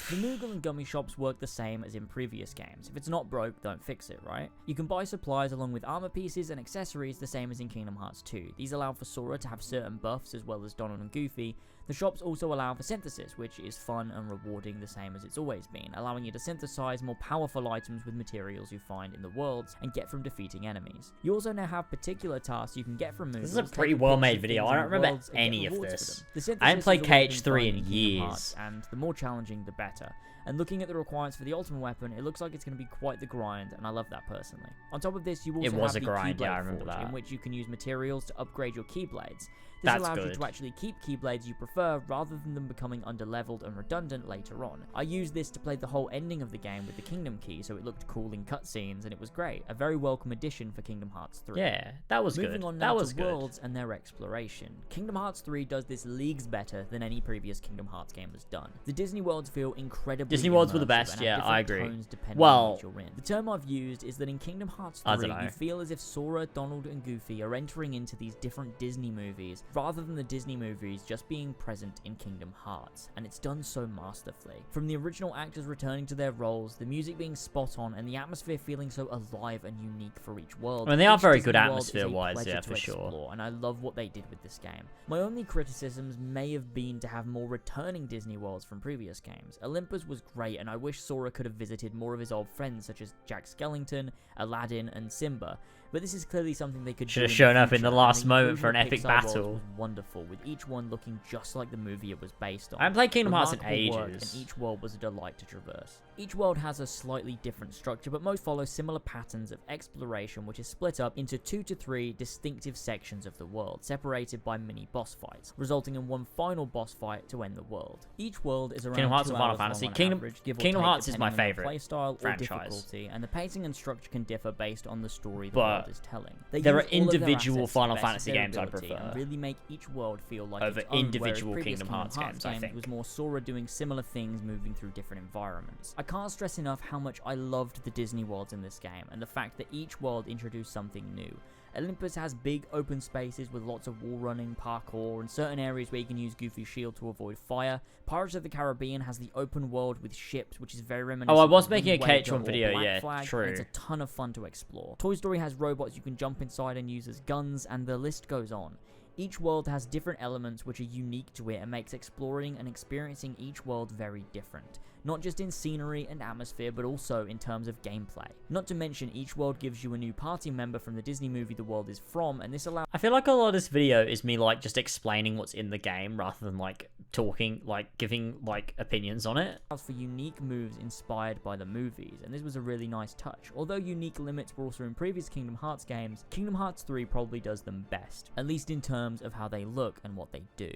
The Moogle and Gummy shops work the same as in previous games. If it's not broke, don't fix it, right? You can buy supplies along with armor pieces and accessories the same as in Kingdom Hearts 2. These allow for Sora to have certain buffs as well as Donald and Goofy. The shops also allow for synthesis, which is fun and rewarding the same as it's always been, allowing you to synthesize more powerful items with materials you find in the worlds and get from defeating enemies. You also now have particular tasks you can get from Moogles. This is a pretty well made video. I don't remember any of this. I haven't played KH3 in years. And the more challenging, the better. And looking at the requirements for the ultimate weapon, it looks like it's going to be quite the grind, and I love that personally. On top of this, you also have the Keyblade Forge, in which you can use materials to upgrade your Keyblades. This allows you to actually keep Keyblades you prefer, rather than them becoming underleveled and redundant later on. I used this to play the whole ending of the game with the Kingdom Key, so it looked cool in cutscenes, and it was great. A very welcome addition for Kingdom Hearts 3. Yeah, that was good. Moving on now to worlds and their exploration. Kingdom Hearts 3 does this leagues better than any previous Kingdom Hearts game has done. The Disney worlds feel incredibly Disney worlds were the best, yeah, I agree. Well, the term I've used is that in Kingdom Hearts 3, you feel as if Sora, Donald, and Goofy are entering into these different Disney movies, rather than the Disney movies just being present in Kingdom Hearts, and it's done so masterfully. From the original actors returning to their roles, the music being spot on, and the atmosphere feeling so alive and unique for each world. I mean, they are very good atmosphere-wise, yeah, for sure. And I love what they did with this game. My only criticisms may have been to have more returning Disney worlds from previous games. Olympus was great, and I wish Sora could have visited more of his old friends such as Jack Skellington, Aladdin, and Simba. But this is clearly something they could should have shown up in the last moment for an epic battle. Was wonderful, with each one looking just like the movie it was based on. I haven't played Kingdom Hearts in ages. And each world was a delight to traverse. Each world has a slightly different structure, but most follow similar patterns of exploration, which is split up into 2 to 3 distinctive sections of the world, separated by mini boss fights, resulting in one final boss fight to end the world. Each world is around Kingdom Hearts 2 and Final hours Fantasy. long on Kingdom average, give or Kingdom take, Hearts is my depending on favorite your playstyle franchise. or difficulty, and the pacing and structure can differ based on the story the But world is telling. there are individual Final Fantasy games I prefer and really make each world feel like over its own, individual whereas Kingdom Hearts games, I think. It was more Sora doing similar things, moving through different environments. I can't stress enough how much I loved the Disney worlds in this game, and the fact that each world introduced something new. Olympus has big open spaces with lots of wall running, parkour, and certain areas where you can use Goofy's shield to avoid fire. Pirates of the Caribbean has the open world with ships, which is very reminiscent. Oh, I was of making a Wind Waker KH1 or video, Black yeah, Flag, true. And it's a ton of fun to explore. Toy Story has robots you can jump inside and use as guns, and the list goes on. Each world has different elements which are unique to it and makes exploring and experiencing each world very different. Not just in scenery and atmosphere, but also in terms of gameplay. Not to mention, each world gives you a new party member from the Disney movie the world is from, and this allows... I feel like a lot of this video is me, like, just explaining what's in the game rather than, like, talking, like, giving, like, opinions on it. ...for unique moves inspired by the movies, and this was a really nice touch. Although unique limits were also in previous Kingdom Hearts games, Kingdom Hearts 3 probably does them best, at least in terms of how they look and what they do.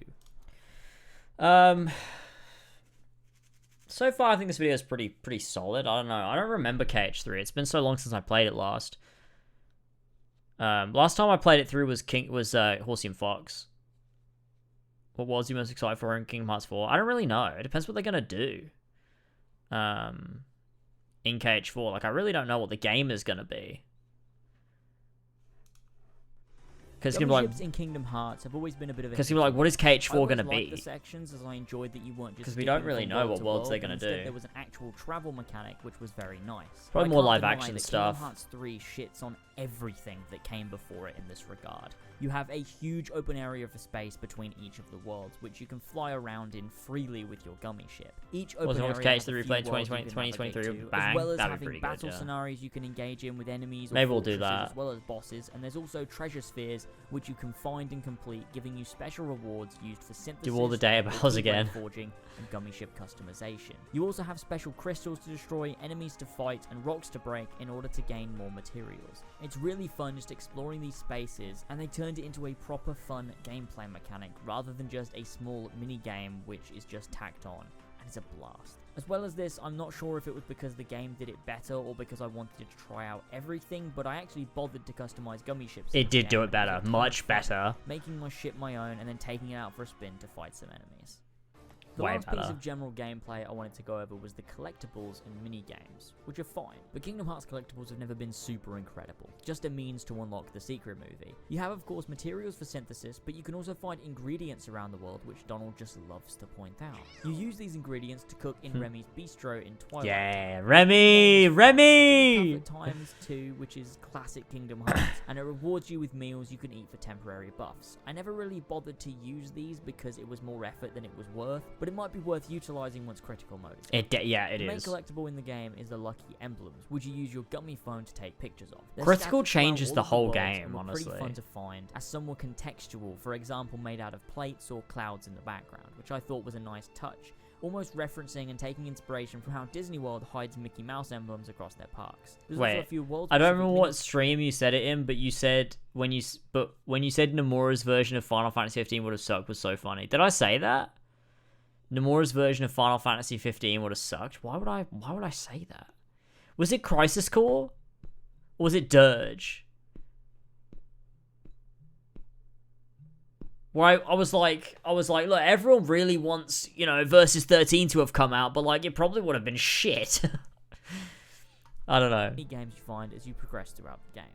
So far, I think this video is pretty solid. I don't know. I don't remember KH3. It's been so long since I played it last. Last time I played it through was Horsey and Fox. What was you most excited for in Kingdom Hearts 4? I don't really know. It depends what they're gonna do. In KH4, like I really don't know what the game is gonna be. Because people like in Kingdom Hearts have always been a bit of a... Because people are like, what is KH4 gonna be? The sections as I enjoyed that you weren't just... Because we don't really know what worlds they're gonna do. There was an actual travel mechanic which was very nice. Probably more live action stuff. Kingdom Hearts 3 shits on everything that came before it in this regard. You have a huge open area of space between each of the worlds, which you can fly around in freely with your gummy ship. Each open area has a few worlds you can navigate to, as well as having battle scenarios you can engage in with enemies or fortresses, as well as bosses, and there's also treasure spheres which you can find and complete, giving you special rewards used for synthesis, do all the Dayaballs again, forging, and gummy ship customization. You also have special crystals to destroy, enemies to fight, and rocks to break in order to gain more materials. It's really fun just exploring these spaces, and they turned it into a proper fun gameplay mechanic rather than just a small mini game which is just tacked on. and it's a blast. As well as this, I'm not sure if it was because the game did it better or because I wanted to try out everything, but I actually bothered to customize gummy ships. It did do it better, much better. Making my ship my own and then taking it out for a spin to fight some enemies. The Way last piece better. of general gameplay I wanted to go over was the collectibles and mini-games, which are fine, but Kingdom Hearts collectibles have never been super incredible, just a means to unlock the secret movie. You have of course materials for synthesis, but you can also find ingredients around the world, which Donald just loves to point out. You use these ingredients to cook in Remy's bistro in Twilight. Yeah, Remy! Times 2, which is classic Kingdom Hearts, and it rewards you with meals you can eat for temporary buffs. I never really bothered to use these because it was more effort than it was worth, but it might be worth utilizing once critical mode is on. Yeah, it the main is. collectible in the game is the lucky emblems, which you use your gummy phone to take pictures of. They're Critical scattered throughout changes all the of whole worlds game, and were honestly. pretty fun to find, as some were contextual, for example made out of plates or clouds in the background, which I thought was a nice touch, almost referencing and taking inspiration from how Disney World hides Mickey Mouse emblems across their parks. There's also a Wait, few world I don't remember specific what stream you said it in, but you said when you said Nomura's version of Final Fantasy 15 would have sucked was so funny. Did I say that? Nomura's version of Final Fantasy 15 would have sucked. Why would I say that? Was it Crisis Core? Or was it Dirge? Where I was like, look, everyone really wants, you know, Versus 13 to have come out, but like, it probably would have been shit. I don't know. Many games you find as you progress throughout the game.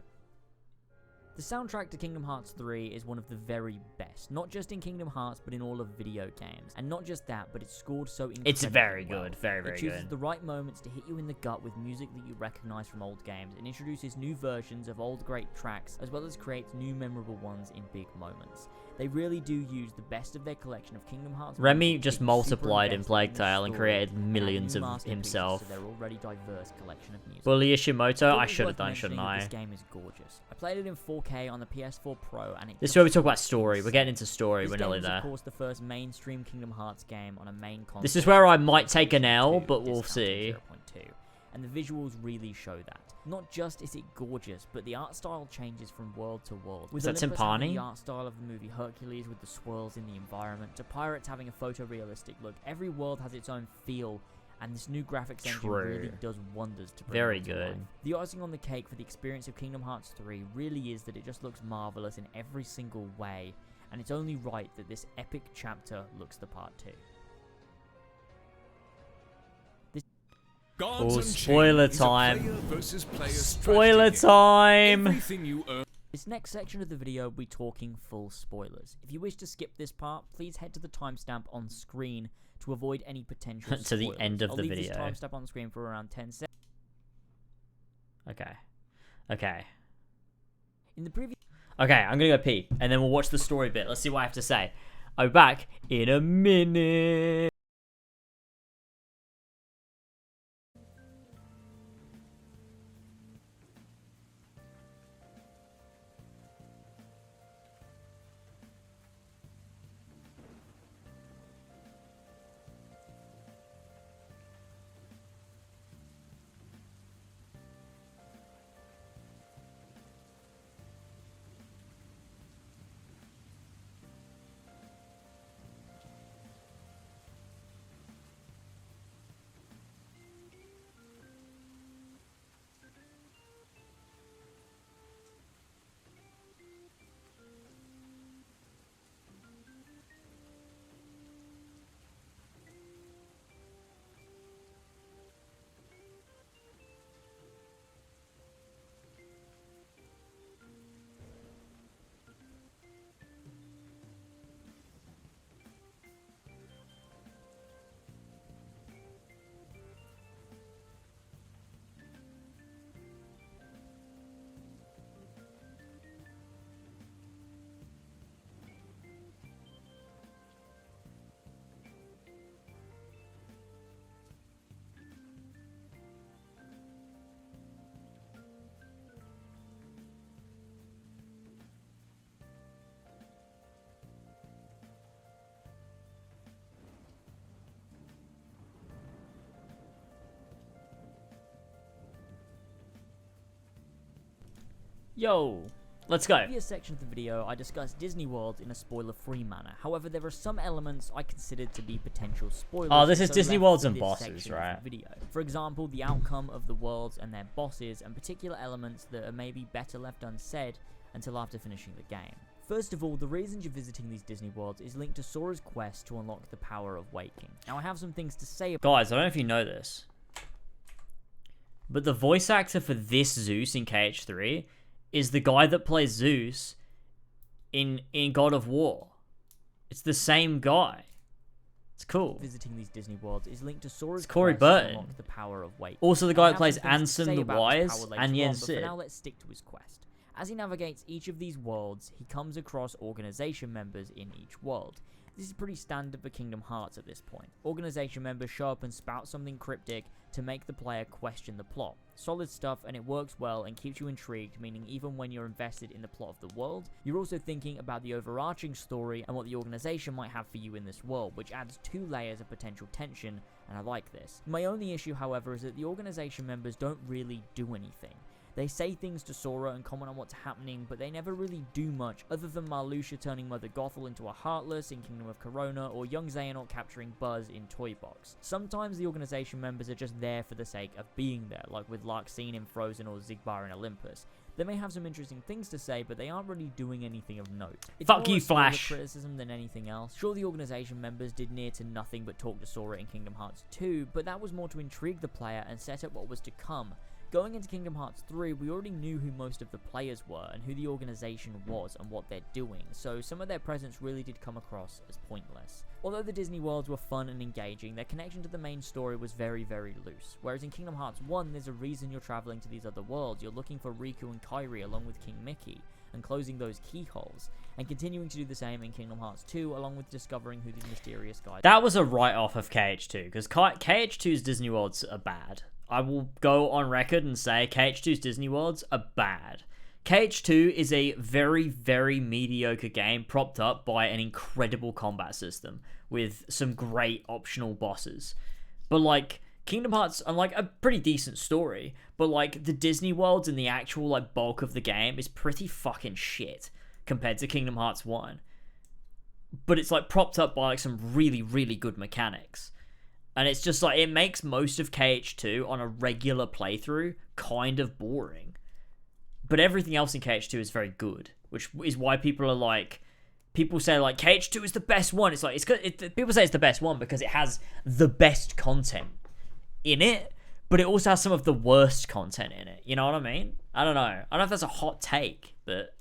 The soundtrack to Kingdom Hearts 3 is one of the very best, not just in Kingdom Hearts, but in all of video games. And not just that, but it's scored so incredibly It's very well. good, very It chooses good. the right moments to hit you in the gut with music that you recognize from old games, and introduces new versions of old great tracks, as well as creates new memorable ones in big moments. They really do use the best of their collection of Kingdom Hearts. Remy music just to be super multiplied in invested Plague the Tale and story, created and add millions new of masterpieces himself. to their already diverse collection of music. Bully Ishimoto? Thought I it was should have worth done, shouldn't mentioning that I? This game is gorgeous. I played it in 4K on the PS4 Pro, and This is where we talk about story. We're getting into story. this We're game nearly is, there. of course, the first mainstream Kingdom Hearts game on a main console. This is where I might take an L, but we'll see. 0.2, and the visuals really show that. Not just is it gorgeous, but the art style changes from world to world. With Is that Olympus having Timpani? the art style of the movie Hercules with the swirls in the environment, to Pirates having a photorealistic look, every world has its own feel, and this new graphics engine True. really does wonders to bring Very it to good. life. The icing on the cake for the experience of Kingdom Hearts 3 really is that it just looks marvelous in every single way, and it's only right that this epic chapter looks the part too. Oh, spoiler time. Spoiler Spoiler time. Everything you earn. This next section of the video will be talking full spoilers. If you wish to skip this part, please head to the timestamp on screen to avoid any potential spoilers. To the end of I'll the leave video. this timestamp on screen for around 10 seconds. Okay. Okay. In the previous Okay, I'm gonna go pee, and then we'll watch the story bit. Let's see what I have to say. I'll be back in a minute. Yo, let's go. In the previous section of the video, I discussed Disney World in a spoiler-free manner. However, there are some elements I considered to be potential spoilers. Oh, this is so Disney left Worlds for and this bosses, section of right? the video. For example, the outcome of the worlds and their bosses, and particular elements that are maybe better left unsaid until after finishing the game. First of all, the reason you're visiting these Disney Worlds is linked to Sora's quest to unlock the power of waking. Now, I have some things to say about Guys, I don't know if you know this, but the voice actor for this Zeus in KH3 is the guy that plays Zeus in God of War. It's the same guy. It's cool. Visiting these Disney Worlds is linked to Sora's Corey quest Burton. to unlock the power of waking. Also the Now, guy I that have plays some things to Ansem say the about this Wise power later and on, Yen but for Sid. now, let's stick to his quest. As he navigates each of these worlds, he comes across organization members in each world. This is pretty standard for Kingdom Hearts at this point. Organization members show up and spout something cryptic to make the player question the plot. Solid stuff, and it works well and keeps you intrigued, meaning even when you're invested in the plot of the world, you're also thinking about the overarching story and what the organization might have for you in this world, which adds 2 layers of potential tension, and I like this. My only issue, however, is that the organization members don't really do anything. They say things to Sora and comment on what's happening, but they never really do much, other than Marluxia turning Mother Gothel into a Heartless in Kingdom of Corona, or young Xehanort capturing Buzz in Toy Box. Sometimes the organization members are just there for the sake of being there, like with Larxene in Frozen or Xigbar in Olympus. They may have some interesting things to say, but they aren't really doing anything of note. It's Fuck more you, a spoiler Flash. criticism than anything else. Sure, the organization members did near to nothing but talk to Sora in Kingdom Hearts 2, but that was more to intrigue the player and set up what was to come. Going into Kingdom Hearts 3, we already knew who most of the players were and who the organization was and what they're doing, so some of their presence really did come across as pointless. Although the Disney Worlds were fun and engaging, their connection to the main story was very, very loose. Whereas in Kingdom Hearts 1, there's a reason you're traveling to these other worlds. You're looking for Riku and Kairi along with King Mickey, and closing those keyholes, and continuing to do the same in Kingdom Hearts 2, along with discovering who these mysterious guys are. That was a write-off of KH2, because KH2's Disney Worlds are bad. I will go on record and say KH2's Disney Worlds are bad. KH2 is a very, very mediocre game propped up by an incredible combat system with some great optional bosses. But, like, Kingdom Hearts are, like, a pretty decent story, but, like, the Disney Worlds and the actual, like, bulk of the game is pretty fucking shit compared to Kingdom Hearts 1. But it's, like, propped up by, like, some really, really good mechanics. And it's just like, it makes most of KH2 on a regular playthrough kind of boring. But everything else in KH2 is very good, which is why people are like, people say like, KH2 is the best one. It's like, people say it's the best one because it has the best content in it, but it also has some of the worst content in it. You know what I mean? I don't know. I don't know if that's a hot take, but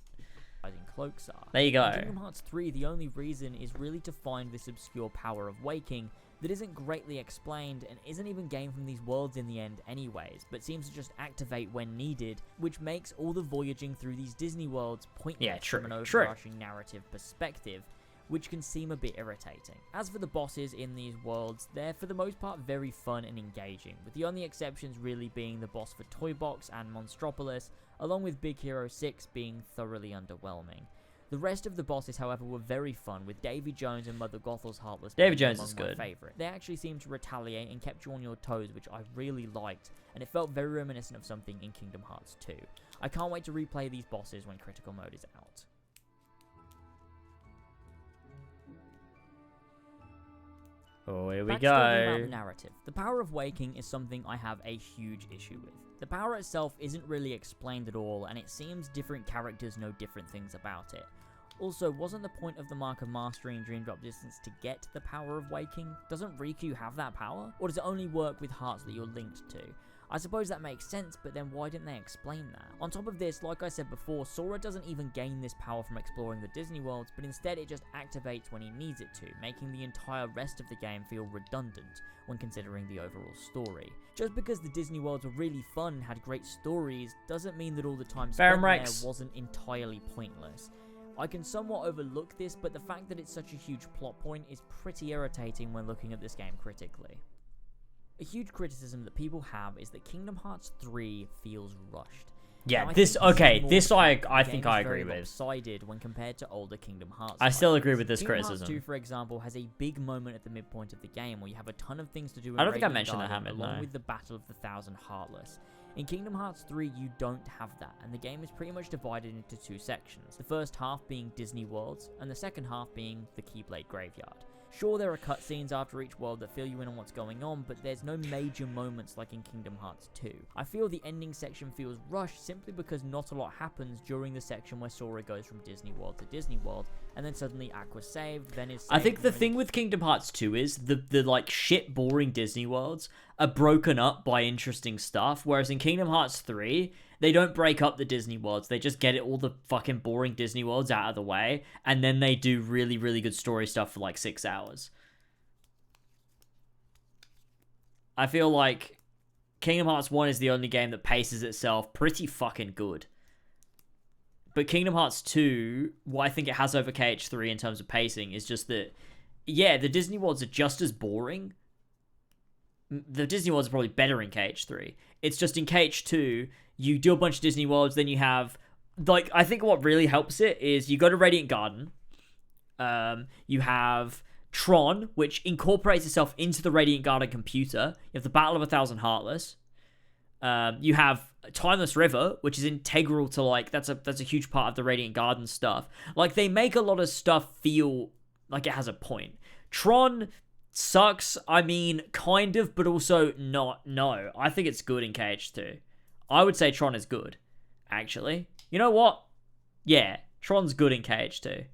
cloaks are. There you go. In Kingdom Hearts 3, the only reason is really to find this obscure power of waking that isn't greatly explained and isn't even gained from these worlds in the end anyways, but seems to just activate when needed, which makes all the voyaging through these Disney worlds pointless from an overarching narrative perspective, which can seem a bit irritating. As for the bosses in these worlds, they're for the most part very fun and engaging, with the only exceptions really being the boss for Toy Box and Monstropolis, along with Big Hero 6 being thoroughly underwhelming. The rest of the bosses, however, were very fun, with Davy Jones and Mother Gothel's Heartless Davy being Jones among is my good. favorite. They actually seemed to retaliate and kept you on your toes, which I really liked, and it felt very reminiscent of something in Kingdom Hearts 2. I can't wait to replay these bosses when critical mode is out. Oh, here we Backstory go. about the narrative. The power of waking is something I have a huge issue with. The power itself isn't really explained at all, and it seems different characters know different things about it. Also, wasn't the point of the Mark of Mastery in Dream Drop Distance to get the power of waking? Doesn't Riku have that power? Or does it only work with hearts that you're linked to? I suppose that makes sense, but then why didn't they explain that? On top of this, like I said before, Sora doesn't even gain this power from exploring the Disney worlds, but instead it just activates when he needs it to, making the entire rest of the game feel redundant when considering the overall story. Just because the Disney worlds were really fun and had great stories, doesn't mean that all the time spent there wasn't entirely pointless. I can somewhat overlook this, but the fact that it's such a huge plot point is pretty irritating when looking at this game critically. A huge criticism that people have is that Kingdom Hearts 3 feels rushed. Yeah, now, this I think I agree with. Lopsided when compared to older Kingdom Hearts. I still agree with this Kingdom criticism. Hearts 2, for example, has a big moment at the midpoint of the game where you have a ton of things to do. I don't think I mentioned that, Hamid, along no. with the Battle of the Thousand Heartless. In Kingdom Hearts 3, you don't have that, and the game is pretty much divided into two sections. The first half being Disney Worlds, and the second half being the Keyblade Graveyard. Sure, there are cutscenes after each world that fill you in on what's going on, but there's no major moments like in Kingdom Hearts 2. I feel the ending section feels rushed simply because not a lot happens during the section where Sora goes from Disney World to Disney World, and then suddenly Aqua's saved, then is saved. I think the thing with Kingdom Hearts 2 is the like shit boring Disney worlds are broken up by interesting stuff, whereas in Kingdom Hearts 3, they don't break up the Disney worlds. They just get all the fucking boring Disney worlds out of the way, and then they do really, really good story stuff for like 6 hours. I feel like Kingdom Hearts 1 is the only game that paces itself pretty fucking good. But Kingdom Hearts 2, what I think it has over KH3 in terms of pacing is just that, yeah, the Disney worlds are just as boring. The Disney worlds are probably better in KH3. It's just in KH2, you do a bunch of Disney worlds, then you have, like, I think what really helps it is you go to Radiant Garden, you have Tron, which incorporates itself into the Radiant Garden computer, you have the Battle of 1,000 Heartless, you have Timeless River, which is integral to, like, that's a huge part of the Radiant Garden stuff. Like, they make a lot of stuff feel like it has a point. Tron sucks, I mean, kind of, but also not. No, I think it's good in KH2. I would say Tron is good, actually. You know what? Yeah, Tron's good in KH2.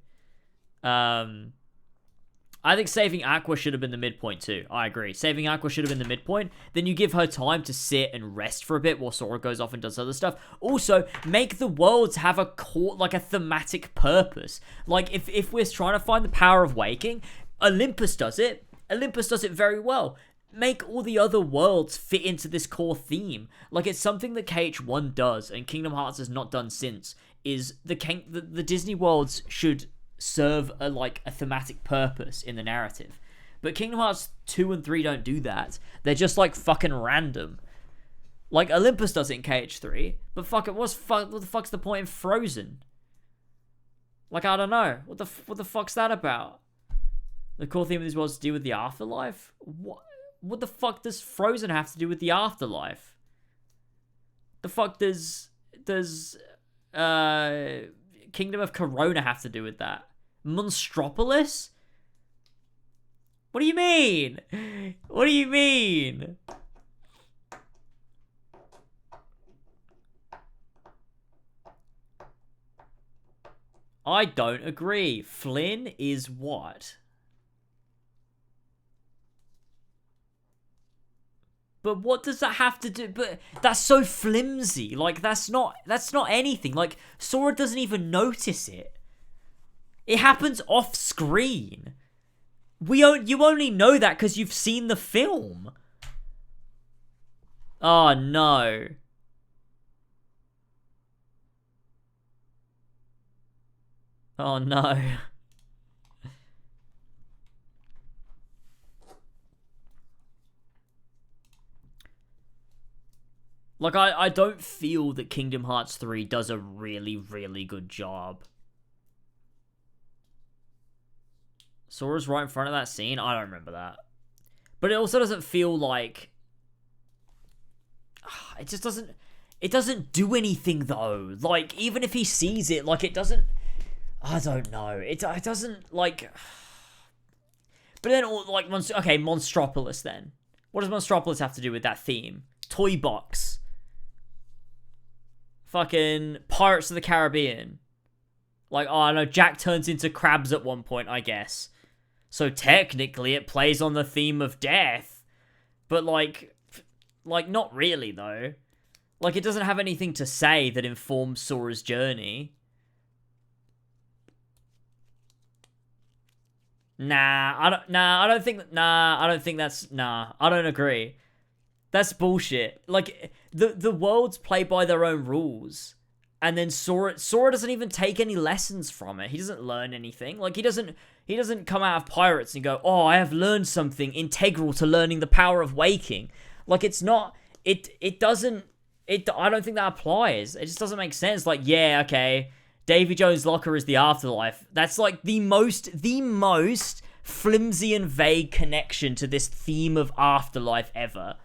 I think saving Aqua should have been the midpoint too. I agree. Saving Aqua should have been the midpoint. Then you give her time to sit and rest for a bit while Sora goes off and does other stuff. Also, make the worlds have a core, like a thematic purpose. Like, if we're trying to find the power of waking, Olympus does it. Olympus does it very well. Make all the other worlds fit into this core theme. Like, it's something that KH1 does, and Kingdom Hearts has not done since, is the Disney worlds should serve a thematic purpose in the narrative. But Kingdom Hearts 2 and 3 don't do that. They're just, like, fucking random. Like, Olympus does it in KH3, but fuck it, what the fuck's the point in Frozen? Like, I don't know. What the fuck's that about? The core theme of these worlds is to do with the afterlife? What the fuck does Frozen have to do with the afterlife? The fuck does Kingdom of Corona have to do with that? Monstropolis? What do you mean? What do you mean? I don't agree. Flynn is what? But what does that have to do? But that's so flimsy. Like, that's not anything. Like, Sora doesn't even notice it. It happens off screen. You only know that because you've seen the film. Oh, no. Oh, no. Like, I don't feel that Kingdom Hearts 3 does a really, really good job. Sora's right in front of that scene? I don't remember that. But it also doesn't feel like... It just doesn't... It doesn't do anything, though. Like, even if he sees it, like, it doesn't... I don't know. It doesn't, like... But then, like, okay, Monstropolis, then. What does Monstropolis have to do with that theme? Toy Box. Fucking Pirates of the Caribbean. Like, oh, I know, Jack turns into crabs at one point, I guess. So technically it plays on the theme of death. But, like, not really, though. Like, it doesn't have anything to say that informs Sora's journey. I don't agree. That's bullshit. Like, the worlds play by their own rules. And then Sora doesn't even take any lessons from it. He doesn't learn anything. Like, he doesn't come out of Pirates and go, oh, I have learned something integral to learning the power of waking. Like, it's not, I don't think that applies. It just doesn't make sense. Like, yeah, okay, Davy Jones' locker is the afterlife. That's, like, the most flimsy and vague connection to this theme of afterlife ever.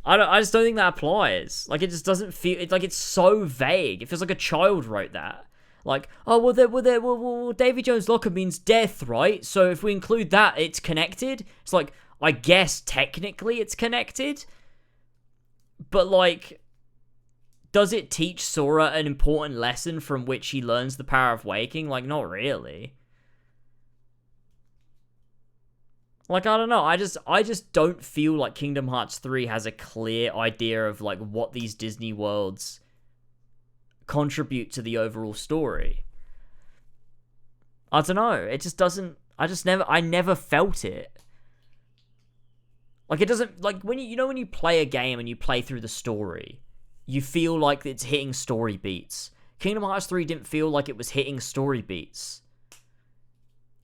I just don't think that applies. Like, it just doesn't feel... It's like, it's so vague. It feels like a child wrote that. Like, oh, well, Davy Jones' locker means death, right? So if we include that, it's connected. It's like, I guess technically it's connected. But, like, does it teach Sora an important lesson from which he learns the power of waking? Like, not really. Like, I don't know, I just don't feel like Kingdom Hearts 3 has a clear idea of, like, what these Disney worlds contribute to the overall story. I don't know, it just doesn't, I never felt it. Like, it doesn't, like, when you know when you play a game and you play through the story, you feel like it's hitting story beats. Kingdom Hearts 3 didn't feel like it was hitting story beats.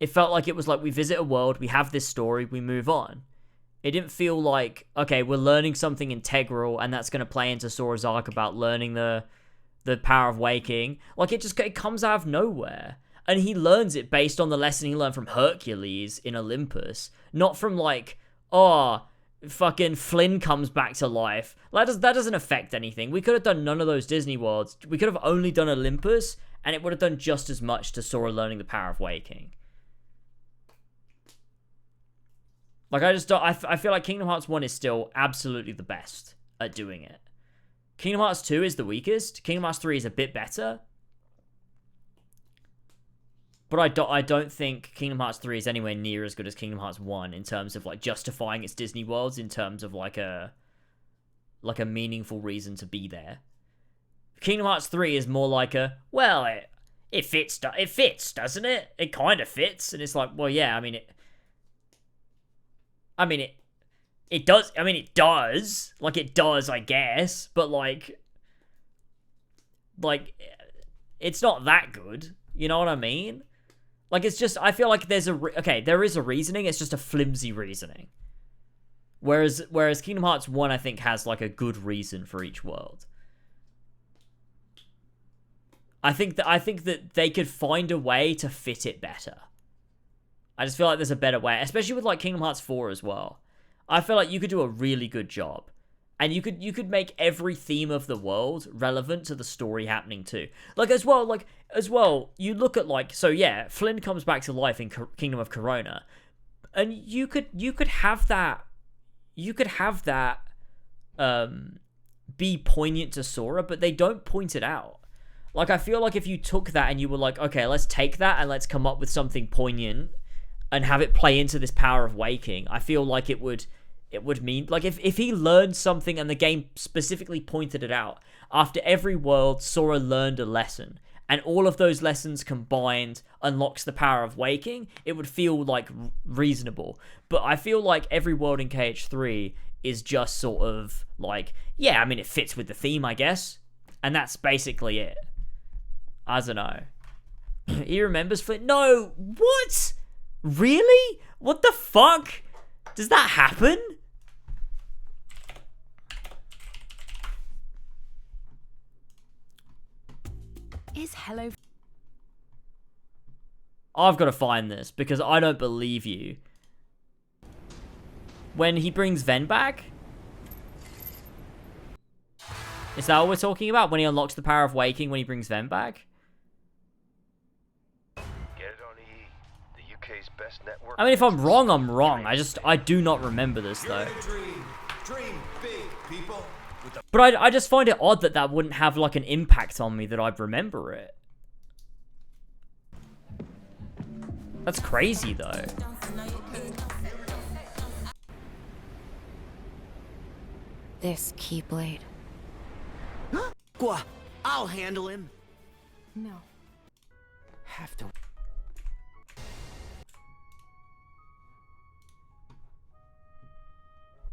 It felt like it was like, we visit a world, we have this story, we move on. It didn't feel like, okay, we're learning something integral, and that's going to play into Sora's arc about learning the power of waking. Like, it comes out of nowhere. And he learns it based on the lesson he learned from Hercules in Olympus. Not from, like, oh, fucking Flynn comes back to life. That doesn't affect anything. We could have done none of those Disney worlds. We could have only done Olympus, and it would have done just as much to Sora learning the power of waking. Like, I just don't... I feel like Kingdom Hearts 1 is still absolutely the best at doing it. Kingdom Hearts 2 is the weakest. Kingdom Hearts 3 is a bit better. But I don't think Kingdom Hearts 3 is anywhere near as good as Kingdom Hearts 1 in terms of, like, justifying its Disney worlds, in terms of, like a meaningful reason to be there. Kingdom Hearts 3 is more like a, well, it fits, doesn't it? It kind of fits. And it's like, well, yeah, it does. I mean, it does. Like, it does, I guess. But, like, it's not that good. You know what I mean? Like, it's just, I feel like there's there is a reasoning. It's just a flimsy reasoning. Whereas Kingdom Hearts 1, I think, has, like, a good reason for each world. I think that they could find a way to fit it better. I just feel like there's a better way, especially with, like, Kingdom Hearts 4 as well. I feel like you could do a really good job. And you could make every theme of the world relevant to the story happening too. As well, you look at, like, so yeah, Flynn comes back to life in Kingdom of Corona. And you could have that be poignant to Sora, but they don't point it out. Like, I feel like if you took that and you were like, okay, let's take that and let's come up with something poignant and have it play into this power of waking, I feel like it would mean, like, if he learned something and the game specifically pointed it out, after every world, Sora learned a lesson, and all of those lessons combined unlocks the power of waking, it would feel, like, reasonable. But I feel like every world in KH3 is just sort of, like, yeah, I mean, it fits with the theme, I guess, and that's basically it. I don't know. He remembers Flynn? No! What? Really? What the fuck? Does that happen? Is hello... I've got to find this, because I don't believe you. When he brings Ven back? Is that what we're talking about? When he unlocks the power of waking, when he brings Ven back? I mean, if I'm wrong, I'm wrong. I do not remember this, though. Dream big, people. But I just find it odd that wouldn't have, like, an impact on me, that I'd remember it. That's crazy, though. This Keyblade. Gua, I'll handle him. No. Have to.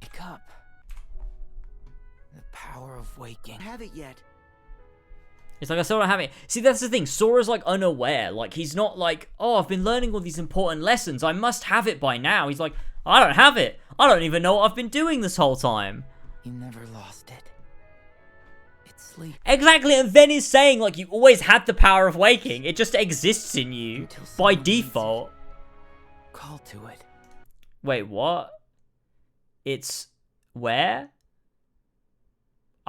Wake up. The power of waking. Have it yet? It's like, I still don't have it. See, that's the thing. Sora's, like, unaware. Like, he's not like, oh, I've been learning all these important lessons. I must have it by now. He's like, I don't have it. I don't even know what I've been doing this whole time. You never lost it. It's sleep. Exactly, and Ven is saying, like, you always had the power of waking. It just exists in you by default. Call to it. Wait, what? It's where?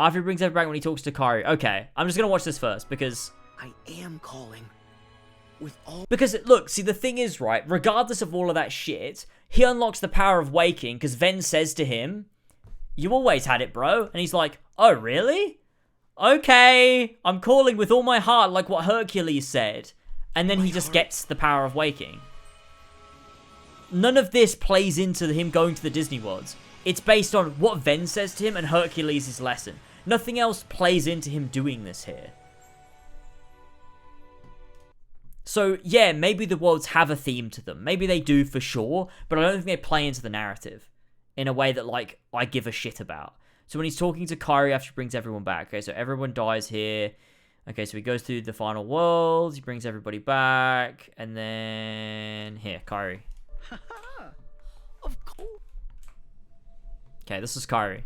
After he brings everyone back when he talks to Kairi. Okay, I'm just going to watch this first because... I am calling. With all... Because, look, see, the thing is, right, regardless of all of that shit, he unlocks the power of waking because Ven says to him, you always had it, bro. And he's like, oh, really? Okay, I'm calling with all my heart like what Hercules said. And then he just gets the power of waking. None of this plays into him going to the Disney Worlds. It's based on what Ven says to him and Hercules' lesson. Nothing else plays into him doing this here. So, yeah, maybe the worlds have a theme to them. Maybe they do for sure, but I don't think they play into the narrative in a way that, like, I give a shit about. So when he's talking to Kairi after he brings everyone back, okay, so everyone dies here. Okay, so he goes through the final worlds, he brings everybody back, and then... Here, Kairi. Of course. Okay, this is Kairi.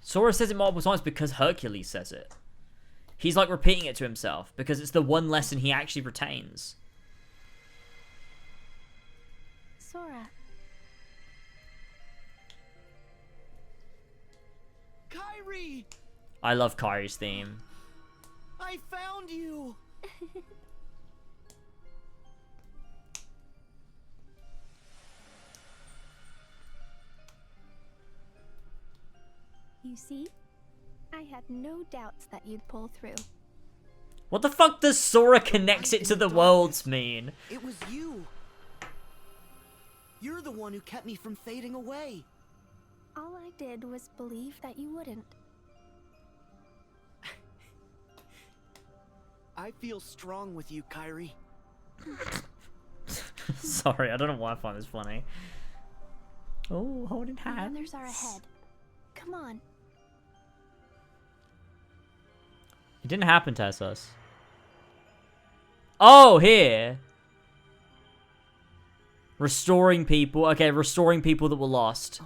Sora says it multiple times because Hercules says it. He's like repeating it to himself because it's the one lesson he actually retains. Sora. Kairi! I love Kairi's theme. I found you! You see? I had no doubts that you'd pull through. What the fuck does Sora connects it to the worlds mean? It was you. You're the one who kept me from fading away. All I did was believe that you wouldn't. I feel strong with you, Kairi. Sorry, I don't know why I find this funny. Oh, holding hands. The others are ahead. Come on. It didn't happen, Tessos. Oh, here. Restoring people. Okay, restoring people that were lost.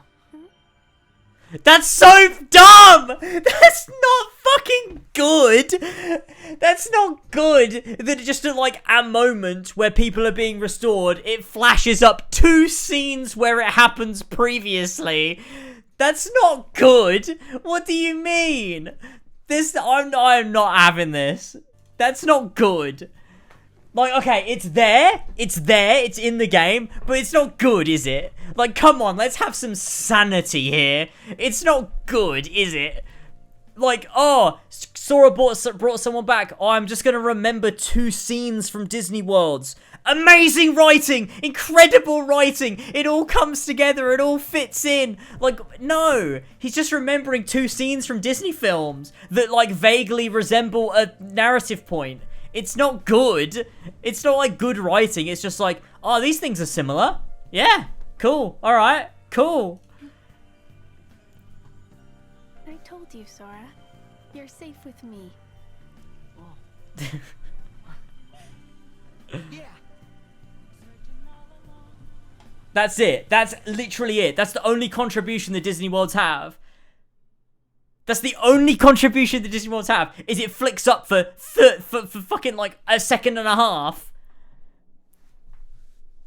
That's so dumb! That's not fucking good! That's not good that just at like a moment where people are being restored, it flashes up 2 scenes where it happens previously. That's not good! What do you mean? I'm not having this. That's not good. Like, okay, it's there, it's in the game, but it's not good, is it? Like, come on, let's have some sanity here. It's not good, is it? Like, oh, Sora brought someone back. Oh, I'm just gonna remember 2 scenes from Disney Worlds. Amazing writing! Incredible writing! It all comes together, it all fits in. Like, no, he's just remembering 2 scenes from Disney films that, like, vaguely resemble a narrative point. It's not good. It's not like good writing. It's just like, oh, these things are similar. Yeah, cool. All right, cool. I told you, Sora. You're safe with me. Yeah. That's it. That's literally it. That's the only contribution the Disney Worlds have. That's the only contribution the Disney Worlds have, is it flicks up for fucking like a second and a half.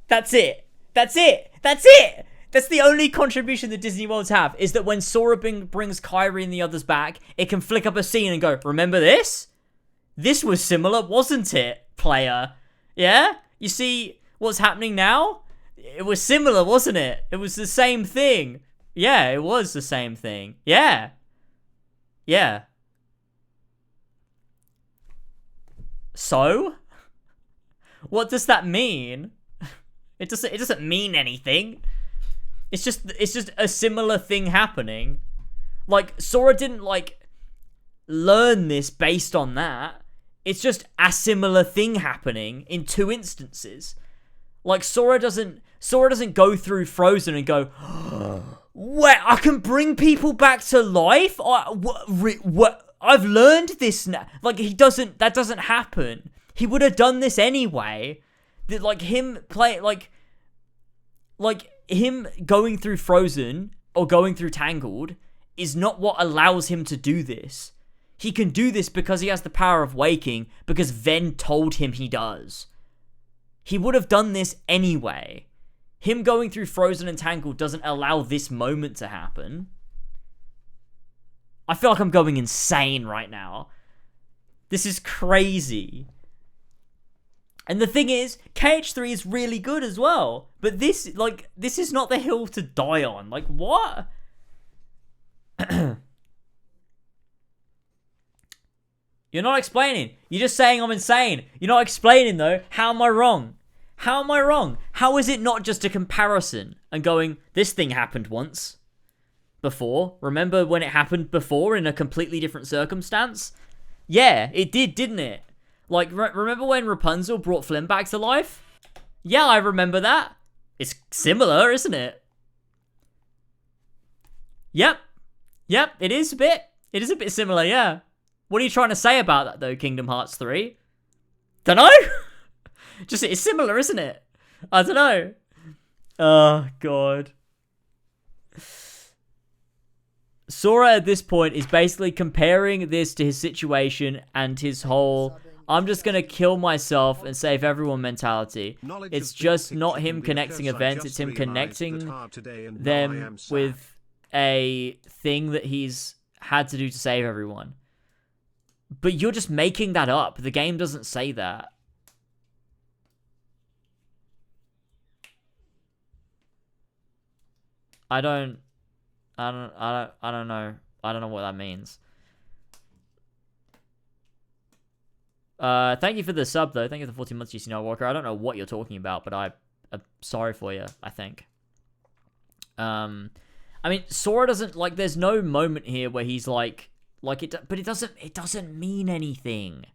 That's it. That's it. That's it. That's the only contribution the Disney Worlds have, is that when Sora brings Kairi and the others back, it can flick up a scene and go, remember this? This was similar, wasn't it, player? Yeah? You see what's happening now? It was similar, wasn't it? It was the same thing. Yeah, it was the same thing. Yeah. Yeah. So? What does that mean? It doesn't mean anything. It's just a similar thing happening. Like, Sora didn't, like, learn this based on that. It's just a similar thing happening in 2 instances. Like, Sora doesn't go through Frozen and go, wait, I can bring people back to life? I've learned this now. Like, that doesn't happen. He would have done this anyway. Like, him him going through Frozen or going through Tangled is not what allows him to do this. He can do this because he has the power of waking, because Ven told him he does. He would have done this anyway. Him going through Frozen and Tangled doesn't allow this moment to happen. I feel like I'm going insane right now. This is crazy. And the thing is, KH3 is really good as well. But this is not the hill to die on. Like, what? You're not explaining. You're just saying I'm insane. You're not explaining, though. How am I wrong? How am I wrong? How is it not just a comparison and going, this thing happened once before? Remember when it happened before in a completely different circumstance? Yeah, it did, didn't it? Like, remember when Rapunzel brought Flynn back to life? Yeah, I remember that. It's similar, isn't it? Yep. Yep, it is a bit. It is a bit similar, yeah. What are you trying to say about that, though, Kingdom Hearts 3? Dunno? Just, it's similar, isn't it? I don't know. Oh, God. Sora at this point is basically comparing this to his situation and his whole, I'm just going to kill myself and save everyone mentality. It's just not him connecting events, it's him connecting them with a thing that he's had to do to save everyone. But you're just making that up. The game doesn't say that. I don't know. I don't know what that means. Thank you for the sub, though. Thank you for the 14 months, GC Night Walker. I don't know what you're talking about, but I'm sorry for you, I think. I mean, Sora doesn't, like, there's no moment here where he's like it, but it doesn't mean anything.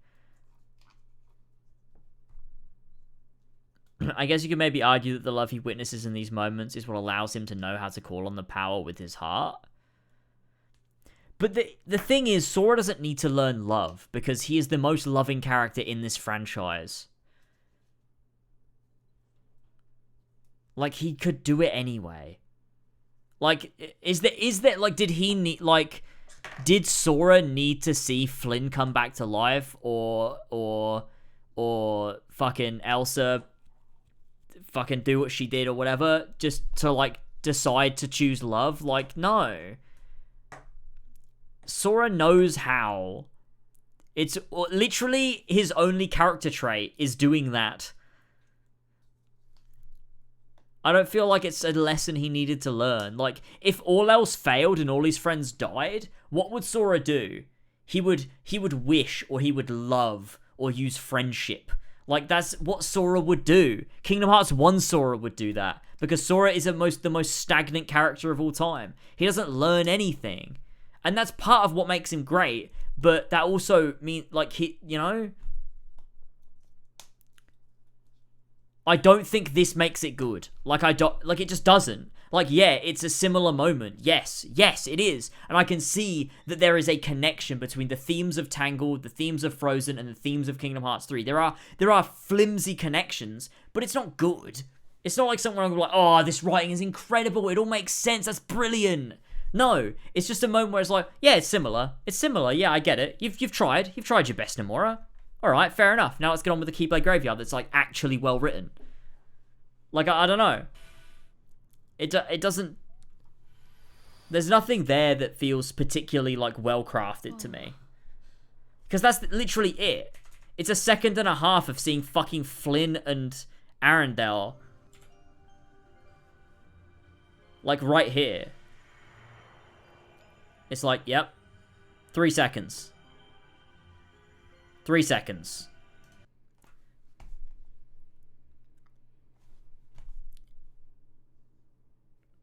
I guess you could maybe argue that the love he witnesses in these moments is what allows him to know how to call on the power with his heart. But the thing is, Sora doesn't need to learn love, because he is the most loving character in this franchise. Like, he could do it anyway. Like, is there, like, did Sora need to see Flynn come back to life, or fucking Elsa fucking do what she did or whatever, just to, like, decide to choose love? Like, no. Sora knows how. It's literally his only character trait is doing that. I don't feel like it's a lesson he needed to learn. Like, if all else failed and all his friends died, what would Sora do? He would wish, or he would love, or use friendship. Like, that's what Sora would do. Kingdom Hearts 1 Sora would do that, because Sora is the most stagnant character of all time. He doesn't learn anything. And that's part of what makes him great, but that also means, like, I don't think this makes it good. It just doesn't. Like, yeah, it's a similar moment. Yes, it is. And I can see that there is a connection between the themes of Tangled, the themes of Frozen, and the themes of Kingdom Hearts 3. There are flimsy connections, but it's not good. It's not like somewhere I'm like, oh, this writing is incredible. It all makes sense. That's brilliant. No, it's just a moment where it's like, yeah, it's similar. It's similar. Yeah, I get it. You've tried. You've tried your best, Nomura. All right, fair enough. Now let's get on with the Keyblade Graveyard that's, like, actually well written. Like, I don't know. It doesn't... There's nothing there that feels particularly, like, well-crafted to me. Because that's literally it. It's a second and a half of seeing fucking Flynn and Arendelle. Like, right here. It's like, yep. 3 seconds. 3 seconds.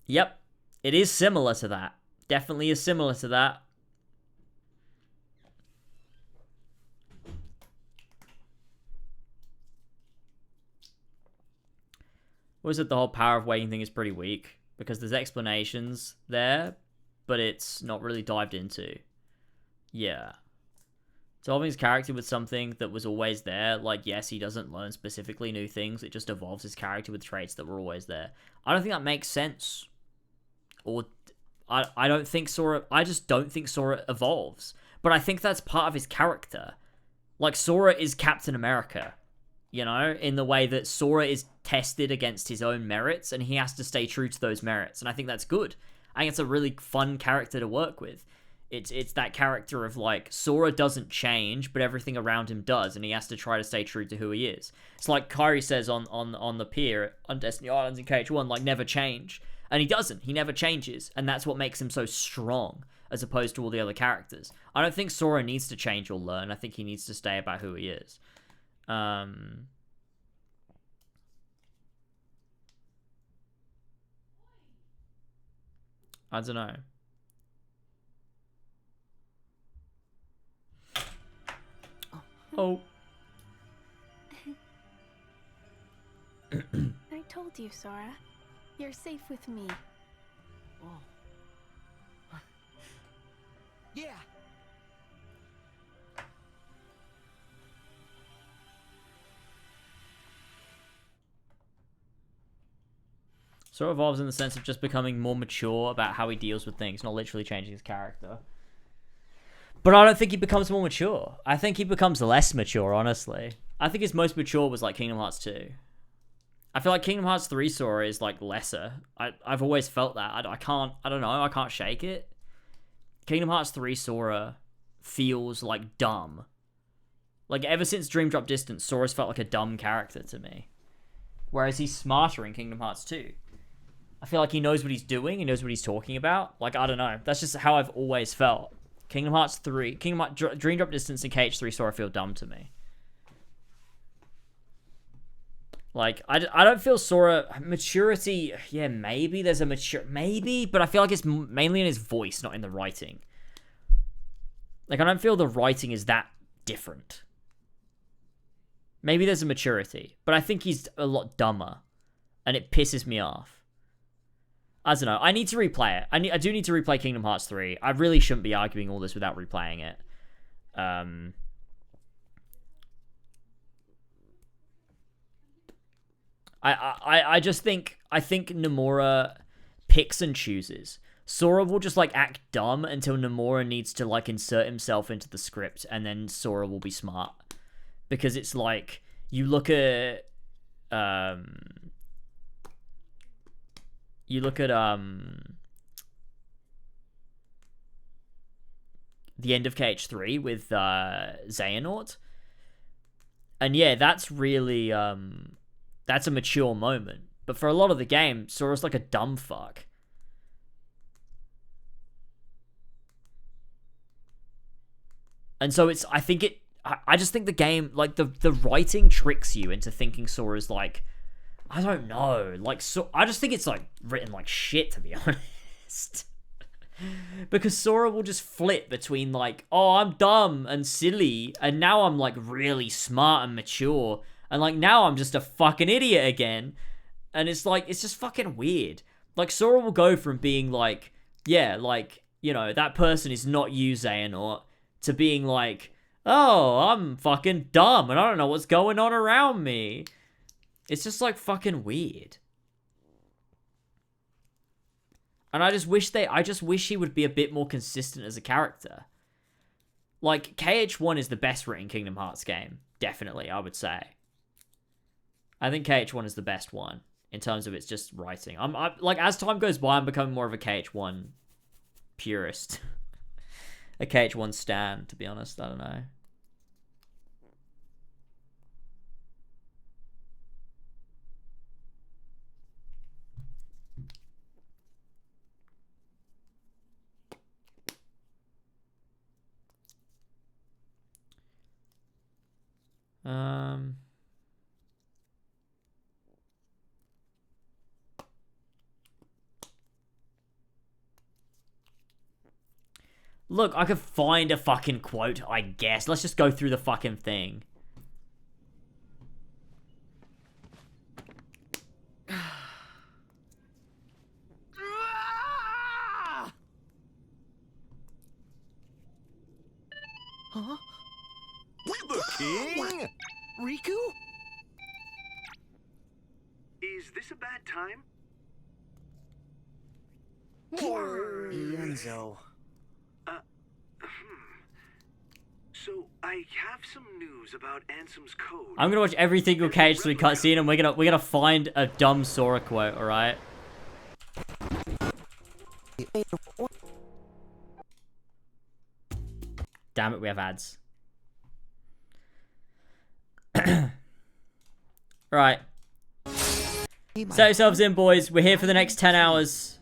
Yep. It is similar to that. Definitely is similar to that. Was it the whole power of waiting thing is pretty weak? Because there's explanations there, but it's not really dived into. Yeah. Solving his character with something that was always there, like, yes, he doesn't learn specifically new things, it just evolves his character with traits that were always there. I don't think that makes sense. Or, I don't think Sora, I just don't think Sora evolves. But I think that's part of his character. Like, Sora is Captain America. You know, in the way that Sora is tested against his own merits, and he has to stay true to those merits. And I think that's good. I think it's a really fun character to work with. It's that character of, like, Sora doesn't change, but everything around him does, and he has to try to stay true to who he is. It's like Kairi says on the pier on Destiny Islands in KH1, like, never change. And he doesn't. He never changes, and that's what makes him so strong, as opposed to all the other characters. I don't think Sora needs to change or learn. I think he needs to stay about who he is. I don't know. Oh. I told you, Sora. You're safe with me. Oh. Yeah. Sora evolves in the sense of just becoming more mature about how he deals with things, not literally changing his character. But I don't think he becomes more mature. I think he becomes less mature, honestly. I think his most mature was like Kingdom Hearts 2. I feel like Kingdom Hearts 3 Sora is like lesser. I've always felt that. I don't know, I can't shake it. Kingdom Hearts 3 Sora feels like dumb. Like, ever since Dream Drop Distance, Sora's felt like a dumb character to me. Whereas he's smarter in Kingdom Hearts 2. I feel like he knows what he's doing, he knows what he's talking about. Like, I don't know. That's just how I've always felt. Kingdom Hearts 3, Dream Drop Distance and KH3 Sora feel dumb to me. Like, I don't feel Sora... Maturity, yeah, maybe there's a mature... Maybe, but I feel like it's mainly in his voice, not in the writing. Like, I don't feel the writing is that different. Maybe there's a maturity, but I think he's a lot dumber, and it pisses me off. I don't know. I need to replay it. I do need to replay Kingdom Hearts 3. I really shouldn't be arguing all this without replaying it. I just think... I think Nomura picks and chooses. Sora will just, like, act dumb until Nomura needs to, like, insert himself into the script, and then Sora will be smart. Because it's like... You look at... You look at the end of KH3 with Xehanort. And yeah, that's really that's a mature moment. But for a lot of the game, Sora's like a dumb fuck. And so it's I just think the game, like, the writing tricks you into thinking Sora's like, I don't know. Like, so I just think it's, like, written like shit, to be honest. Because Sora will just flip between, like, oh, I'm dumb and silly, and now I'm, like, really smart and mature, and, like, now I'm just a fucking idiot again. And it's, like, it's just fucking weird. Like, Sora will go from being, like, yeah, like, you know, that person is not you, Xehanort, to being, like, oh, I'm fucking dumb, and I don't know what's going on around me. It's just, like, fucking weird. And I just wish he would be a bit more consistent as a character. Like, KH1 is the best written Kingdom Hearts game. Definitely, I would say. I think KH1 is the best one in terms of its just writing. I'm like, as time goes by, I'm becoming more of a KH1 purist. A KH1 stan, to be honest. I don't know. Look, I could find a fucking quote, I guess. Let's just go through the fucking thing. Huh? The king? Riku? Is this a bad time? Enzo. So, I have some news about Ansem's code. I'm gonna watch every single Cage 3 cutscene and we're gonna find a dumb Sora quote, alright? Damn it, we have ads. Right. Set yourselves in, boys. We're here for the next 10 hours.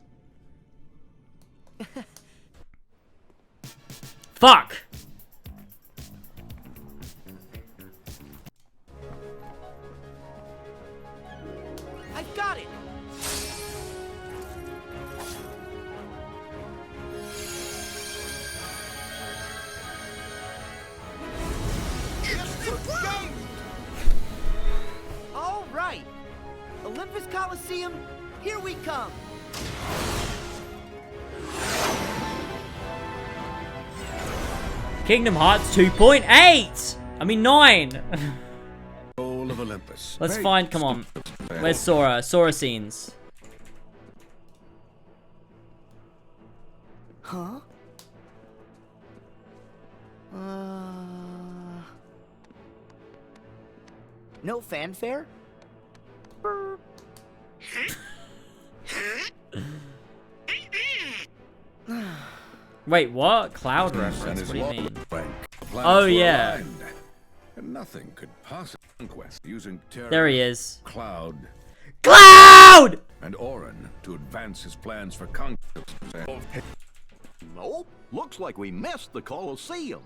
Fuck! I got it! All right, Olympus Coliseum, here we come. Kingdom Hearts 2.8! I mean 9! Soul of Olympus. Let's find, come on. Where's Sora? Sora scenes. Huh? No fanfare? Wait, what? Cloud reference? What do you mean? Oh yeah. And nothing could possibly conquest using Terra, There he is. Cloud, and Orin to advance his plans for conquest. Nope. Looks like we missed the Colosseum.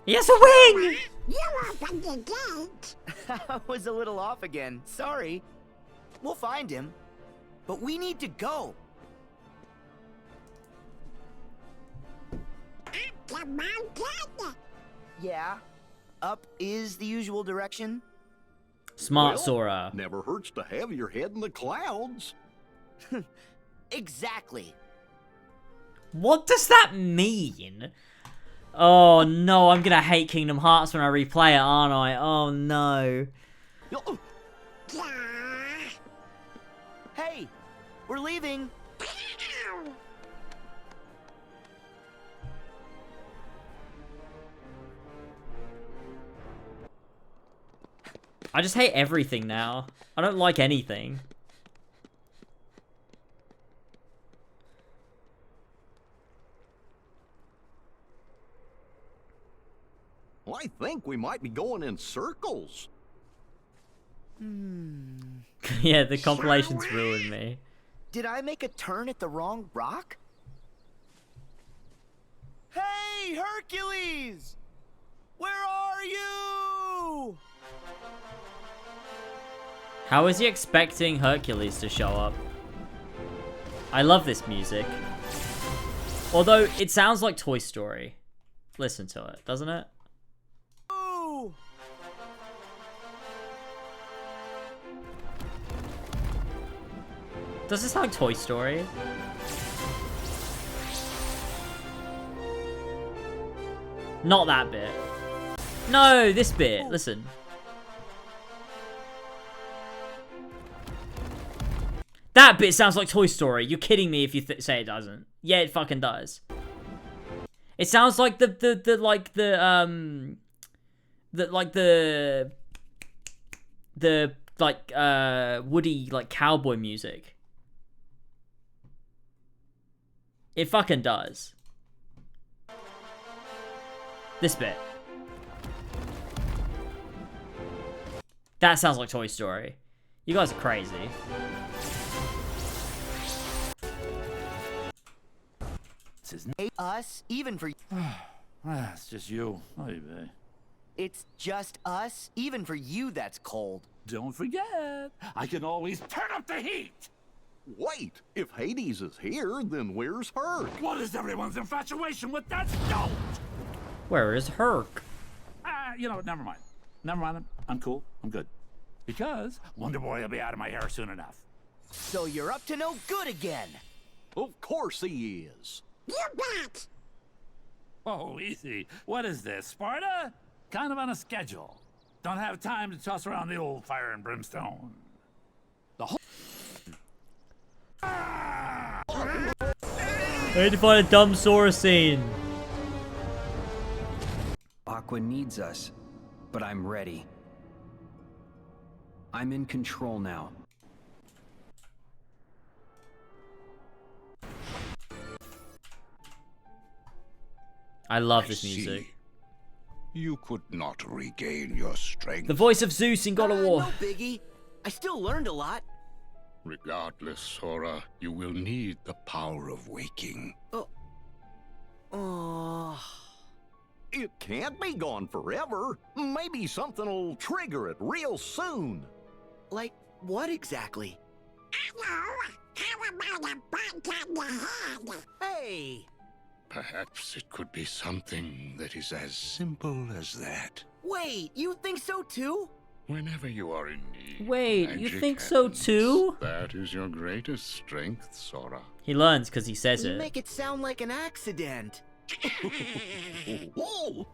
He has a wing! You opened the gate! I was a little off again. Sorry. We'll find him. But we need to go. The mountain! Yeah. Up is the usual direction. Smart Well, Sora. Never hurts to have your head in the clouds. Exactly. What does that mean? Oh no, I'm gonna hate Kingdom Hearts when I replay it, aren't I? Oh no. Hey, we're leaving. I just hate everything now. I don't like anything. Well, I think we might be going in circles. Yeah, the compilations ruined me. Did I make a turn at the wrong rock? Hey, Hercules! Where are you? How is he expecting Hercules to show up? I love this music. Although, it sounds like Toy Story. Listen to it, doesn't it? Does this sound like Toy Story? Not that bit. No, this bit. Listen. That bit sounds like Toy Story. You're kidding me if you say it doesn't. Yeah, it fucking does. It sounds like the Woody like cowboy music. It fucking does. This bit. That sounds like Toy Story. You guys are crazy. Us, even for It's just you. Hey, babe. It's just us, even for you. That's cold. Don't forget, I can always turn up the heat. Wait, if Hades is here, then where's Herc? What is everyone's infatuation with that stone? Where is Herc? You know what? Never mind. Never mind. I'm cool. I'm good. Because Wonder Boy will be out of my hair soon enough. So you're up to no good again. Of course he is. You bet. Oh, easy. What is this, Sparta? Kind of on a schedule. Don't have time to toss around the old fire and brimstone. The whole... I need to find a dumb Sora scene. Aqua needs us, but I'm ready. I'm in control now. I love this music. You could not regain your strength. The voice of Zeus in God of War. No biggie. I still learned a lot. Regardless, Sora, you will need the power of waking. It can't be gone forever. Maybe something will trigger it real soon. Like what exactly? How about a bite on the head? Hey! Perhaps it could be something that is as simple as that. Wait, you think so too? Whenever you are in need. Wait, you magic think so happens. too? That is your greatest strength, Sora. He learns because he says You it. make it sound like an accident. Whoa!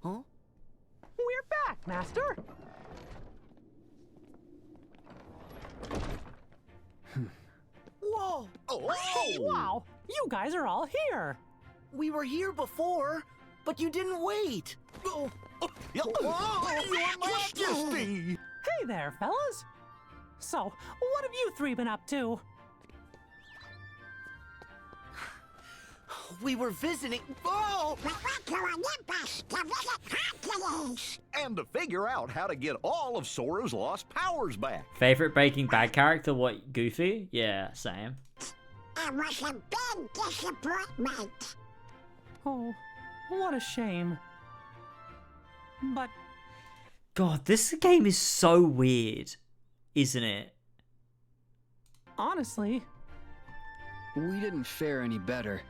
Huh? We're back, Master. Whoa! Oh! Wow, you guys are all here. We were here before, but you didn't wait. Oh. Your Majesty! Hey there, fellas. So, what have you three been up to? We were visiting. Oh! We went to Olympus to visit Hercules. And to figure out how to get all of Sora's lost powers back. Favorite Breaking Bad character? What, Goofy? Yeah, same. It was a big disappointment. Oh, what a shame. But God, this game is so weird, isn't it? honestly, We didn't fare any better.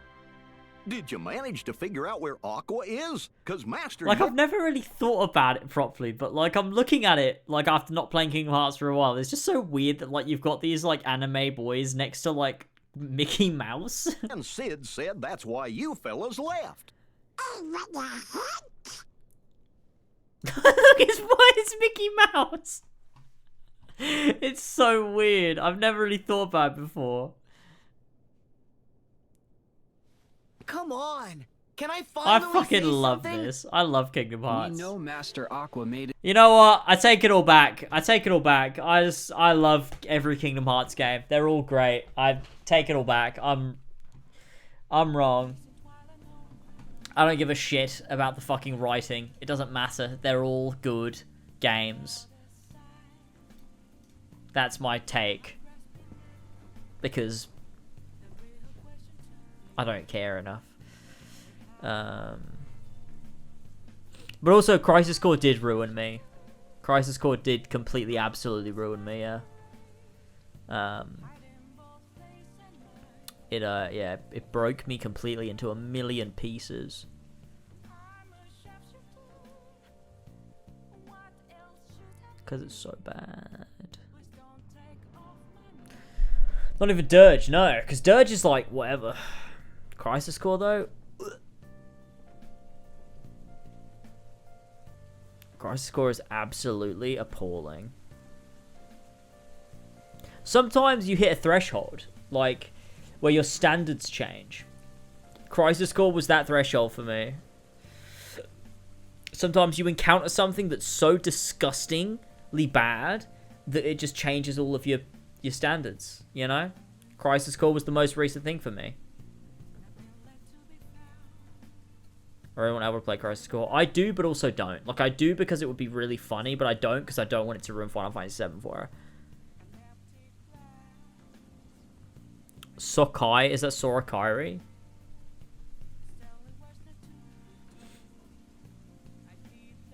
Did you manage to figure out where Aqua is? Cause Master... Like, I've never really thought about it properly, but, like, I'm looking at it, like, after not playing Kingdom Hearts for a while. It's just so weird that, like, you've got these, like, anime boys next to, like, Mickey Mouse. And Sid said that's why you fellas left. Even the head? Look, it's Mickey Mouse. It's so weird. I've never really thought about it before. Come on! Can I I finally fucking say love something? this. I love Kingdom Hearts. We know Master Aqua made it. You know what? I take it all back. I take it all back. I love every Kingdom Hearts game. They're all great. I take it all back. I'm wrong. I don't give a shit about the fucking writing. It doesn't matter. They're all good games. That's my take. Because I don't care enough. But also, Crisis Core did ruin me. Crisis Core did completely, absolutely ruin me, yeah. It broke me completely into a million pieces. Because it's so bad. Not even Dirge, no. Because Dirge is like, whatever. Crisis Core, though? Crisis Core is absolutely appalling. Sometimes you hit a threshold, like, where your standards change. Crisis Core was that threshold for me. Sometimes you encounter something that's so disgustingly bad that it just changes all of your standards, you know? Crisis Core was the most recent thing for me. Or anyone ever play Crisis Core? I do, but also don't. Like, I do because it would be really funny, but I don't because I don't want it to ruin Final Fantasy VII for her. Sokai? Is that Sora Kairi?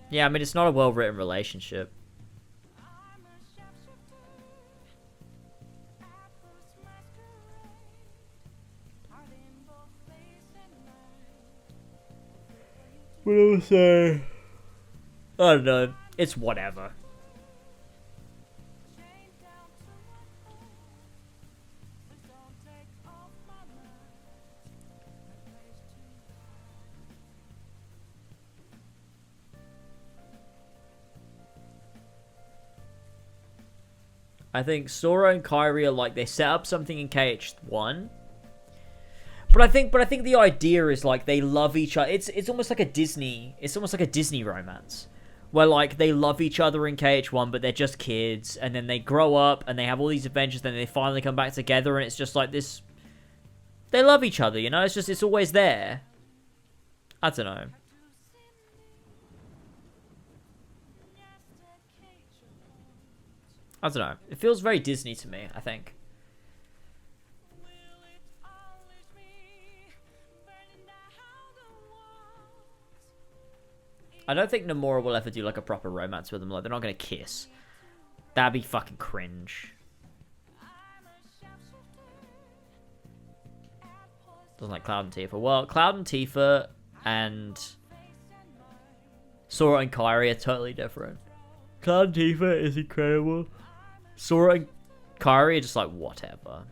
Yeah, I mean, it's not a well-written relationship. But also, I don't know. It's whatever. I think Sora and Kairi are like, they set up something in KH1, But I think the idea is like they love each other. It's almost like a Disney. It's almost like a Disney romance, where like they love each other in KH1, but they're just kids, and then they grow up and they have all these adventures. Then they finally come back together, and it's just like this. They love each other, you know. It's always there. I don't know. I don't know. It feels very Disney to me, I think. I don't think Nomura will ever do like a proper romance with them. Like, they're not going to kiss. That'd be fucking cringe. Doesn't like Cloud and Tifa. Well, Cloud and Tifa and Sora and Kairi are totally different. Cloud and Tifa is incredible. Sora and Kairi are just like whatever.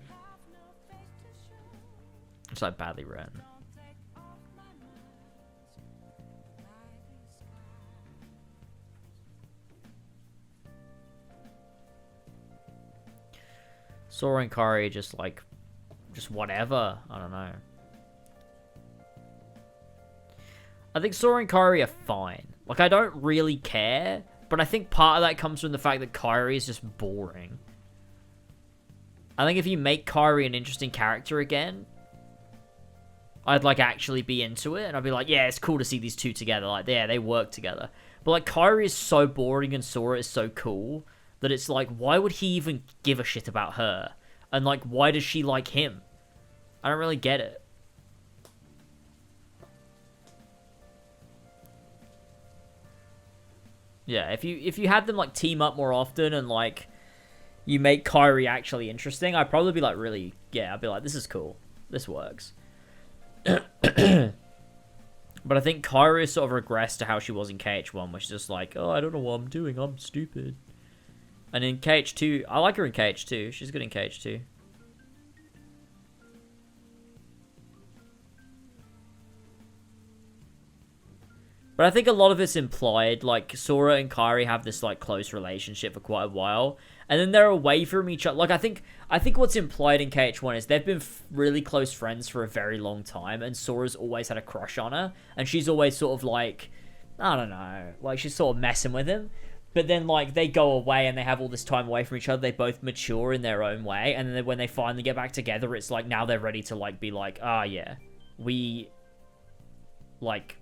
It's like badly written. Sora and Kairi are just like, just whatever. I don't know. I think Sora and Kairi are fine. Like, I don't really care, but I think part of that comes from the fact that Kairi is just boring. I think if you make Kairi an interesting character again, I'd like actually be into it, and I'd be like, yeah, it's cool to see these two together. Like, yeah, they work together. But like, Kairi is so boring and Sora is so cool that it's like, why would he even give a shit about her? And like, why does she like him? I don't really get it. Yeah, if you had them like team up more often and like you make Kairi actually interesting, I'd probably be like really, yeah, I'd be like, this is cool. This works. But I think Kairi has sort of regressed to how she was in KH1, which is just like, oh, I don't know what I'm doing, I'm stupid. And in KH2, I like her in KH2. She's good in KH2. But I think a lot of it's implied. Like, Sora and Kairi have this, like, close relationship for quite a while. And then they're away from each other. Like, I think what's implied in KH1 is they've been really close friends for a very long time. And Sora's always had a crush on her. And she's always sort of, like, I don't know. Like, she's sort of messing with him. But then, like, they go away and they have all this time away from each other. They both mature in their own way. And then when they finally get back together, it's like, now they're ready to, like, be like, ah, yeah. We, like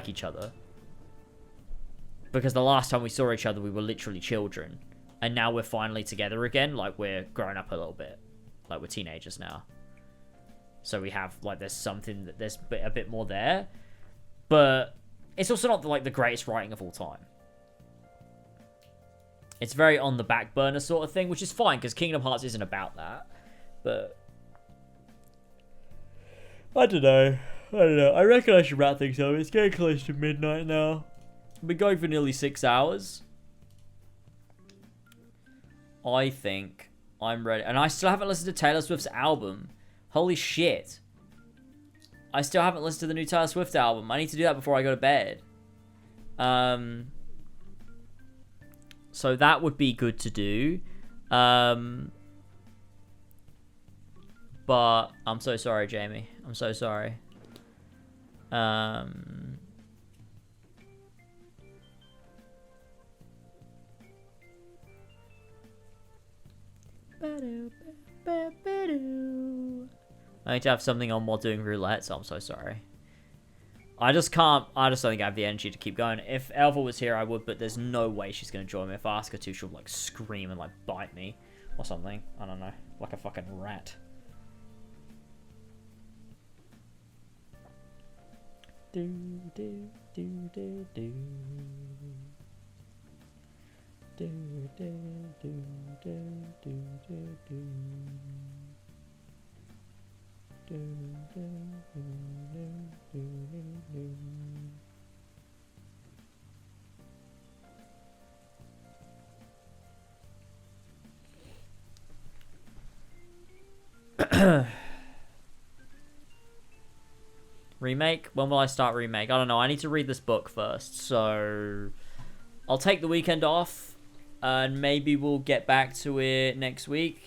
each other. Because the last time we saw each other, we were literally children. And now we're finally together again. Like, we're growing up a little bit. Like, we're teenagers now. So we have, like, there's something that there's a bit more there. But it's also not, like, the greatest writing of all time. It's very on the back burner sort of thing, which is fine, because Kingdom Hearts isn't about that. But I don't know. I reckon I should wrap things up. It's getting close to midnight now. I've been going for nearly 6 hours. I think I'm ready. And I still haven't listened to Taylor Swift's album. Holy shit. I still haven't listened to the new Taylor Swift album. I need to do that before I go to bed. So that would be good to do. But I'm so sorry, Jamie. I'm so sorry. I need to have something on while doing roulette, so I'm so sorry. I just don't think I have the energy to keep going. If Elva was here, I would, but there's no way she's going to join me. If I ask her to, she'll, like, scream and, like, bite me or something. I don't know. Like a fucking rat. Do, do, do, do, do. Do, do, do, do, do, do, do. Do, do, do, do, do, do. Remake? When will I start remake? I don't know. I need to read this book first. So I'll take the weekend off. And maybe we'll get back to it next week.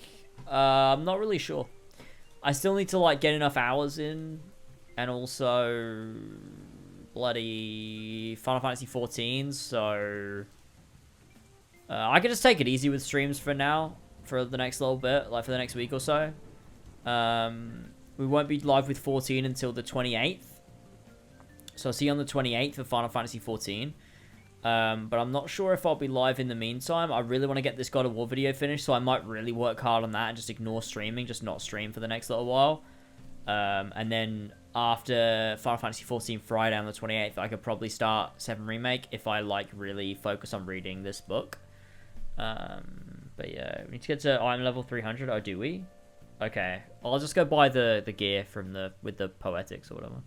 I'm not really sure. I still need to like get enough hours in, and also bloody Final Fantasy 14. So I can just take it easy with streams for now, for the next little bit, like for the next week or so. We won't be live with 14 until the 28th. So I'll see you on the 28th for Final Fantasy 14. But I'm not sure if I'll be live in the meantime. I really want to get this God of War video finished, so I might really work hard on that and just ignore streaming, just not stream for the next little while. And then after Final Fantasy 14 Friday on the 28th, I could probably start 7 Remake if I like really focus on reading this book. But yeah, we need to get to item level 300. Oh, do we? Okay, I'll just go buy the gear from with the poetics or whatever.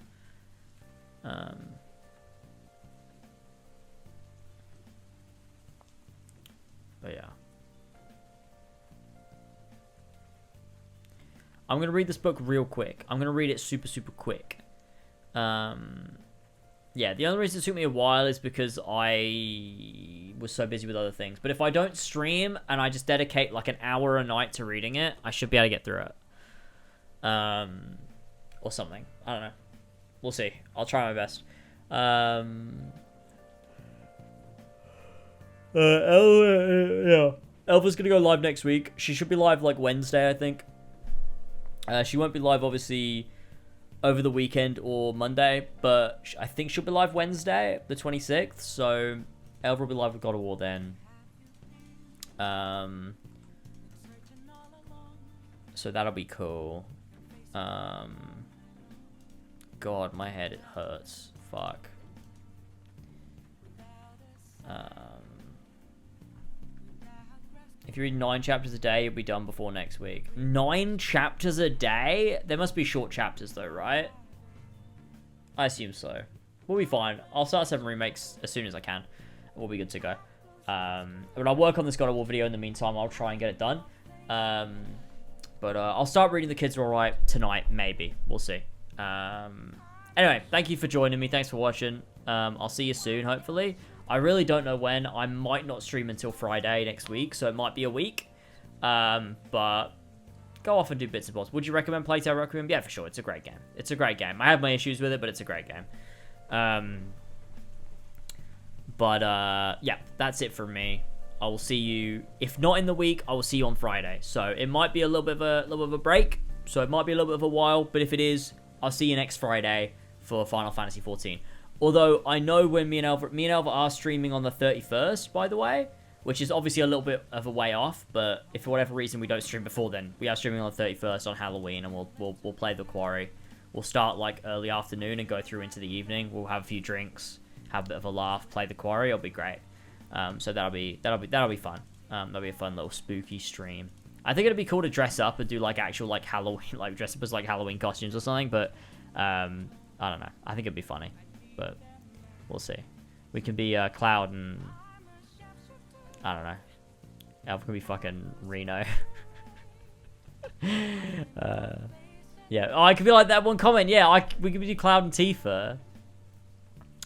But yeah, I'm gonna read this book real quick. I'm gonna read it super quick. Yeah, the only reason it took me a while is because I was so busy with other things. But if I don't stream and I just dedicate like an hour a night to reading it, I should be able to get through it. Or something. I don't know. We'll see. I'll try my best. Yeah. Elva's gonna go live next week. She should be live like Wednesday, I think. She won't be live obviously over the weekend or Monday, but I think she'll be live Wednesday, the 26th. So Elva will be live with God of War then. So that'll be cool. God, my head hurts. Fuck. If you read 9 chapters a day, you'll be done before next week. 9 chapters a day? There must be short chapters though, right? I assume so. We'll be fine. I'll start 7 remakes as soon as I can. We'll be good to go. But I'll work on this God of War video in the meantime. I'll try and get it done. But I'll start reading The Kids Are Alright tonight, maybe. We'll see. Anyway, thank you for joining me. Thanks for watching. I'll see you soon, hopefully. I really don't know when. I might not stream until Friday next week, so it might be a week. But go off and do bits and bobs. Would you recommend Playtale Requiem? Yeah, for sure. It's a great game. It's a great game. I have my issues with it, but it's a great game. Yeah, that's it from me. I will see you, if not in the week, I will see you on Friday. So it might be a little bit of a break. So it might be a little bit of a while, but if it is, I'll see you next Friday for Final Fantasy 14. Although I know when me and Elva are streaming on the 31st, by the way, which is obviously a little bit of a way off, but if for whatever reason we don't stream before then, we are streaming on the 31st on Halloween, and we'll play The Quarry. We'll start like early afternoon and go through into the evening. We'll have a few drinks, have a bit of a laugh, play The Quarry. It'll be great. So that'll be fun. That'll be a fun little spooky stream. I think it'd be cool to dress up and do like actual like Halloween, like dress up as like Halloween costumes or something. But I don't know. I think it'd be funny, but we'll see. We can be Cloud and I don't know. Alpha can be fucking Reno. Yeah. Oh, I could be like that one comment. Yeah, we could do Cloud and Tifa.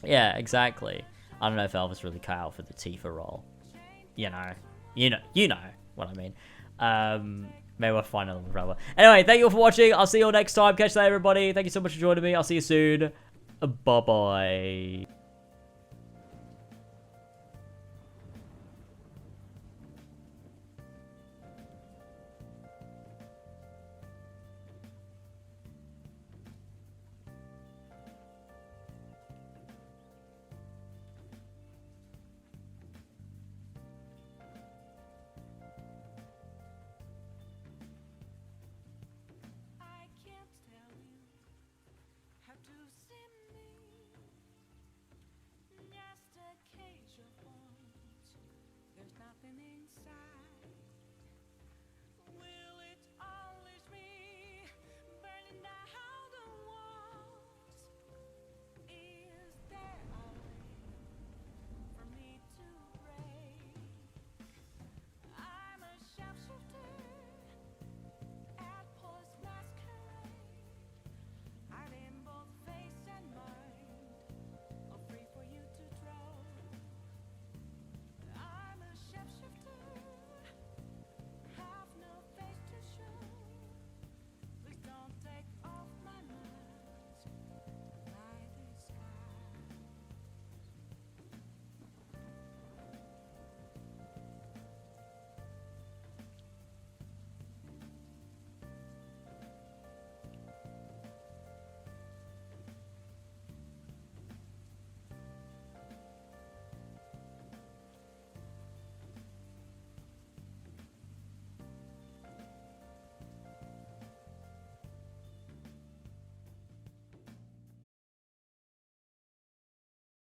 Yeah, exactly. I don't know if Elvis really cut out for the Tifa role. You know what I mean. Maybe we'll find another brother. Anyway, thank you all for watching. I'll see you all next time. Catch you later, everybody. Thank you so much for joining me. I'll see you soon. Bye-bye. There's nothing inside.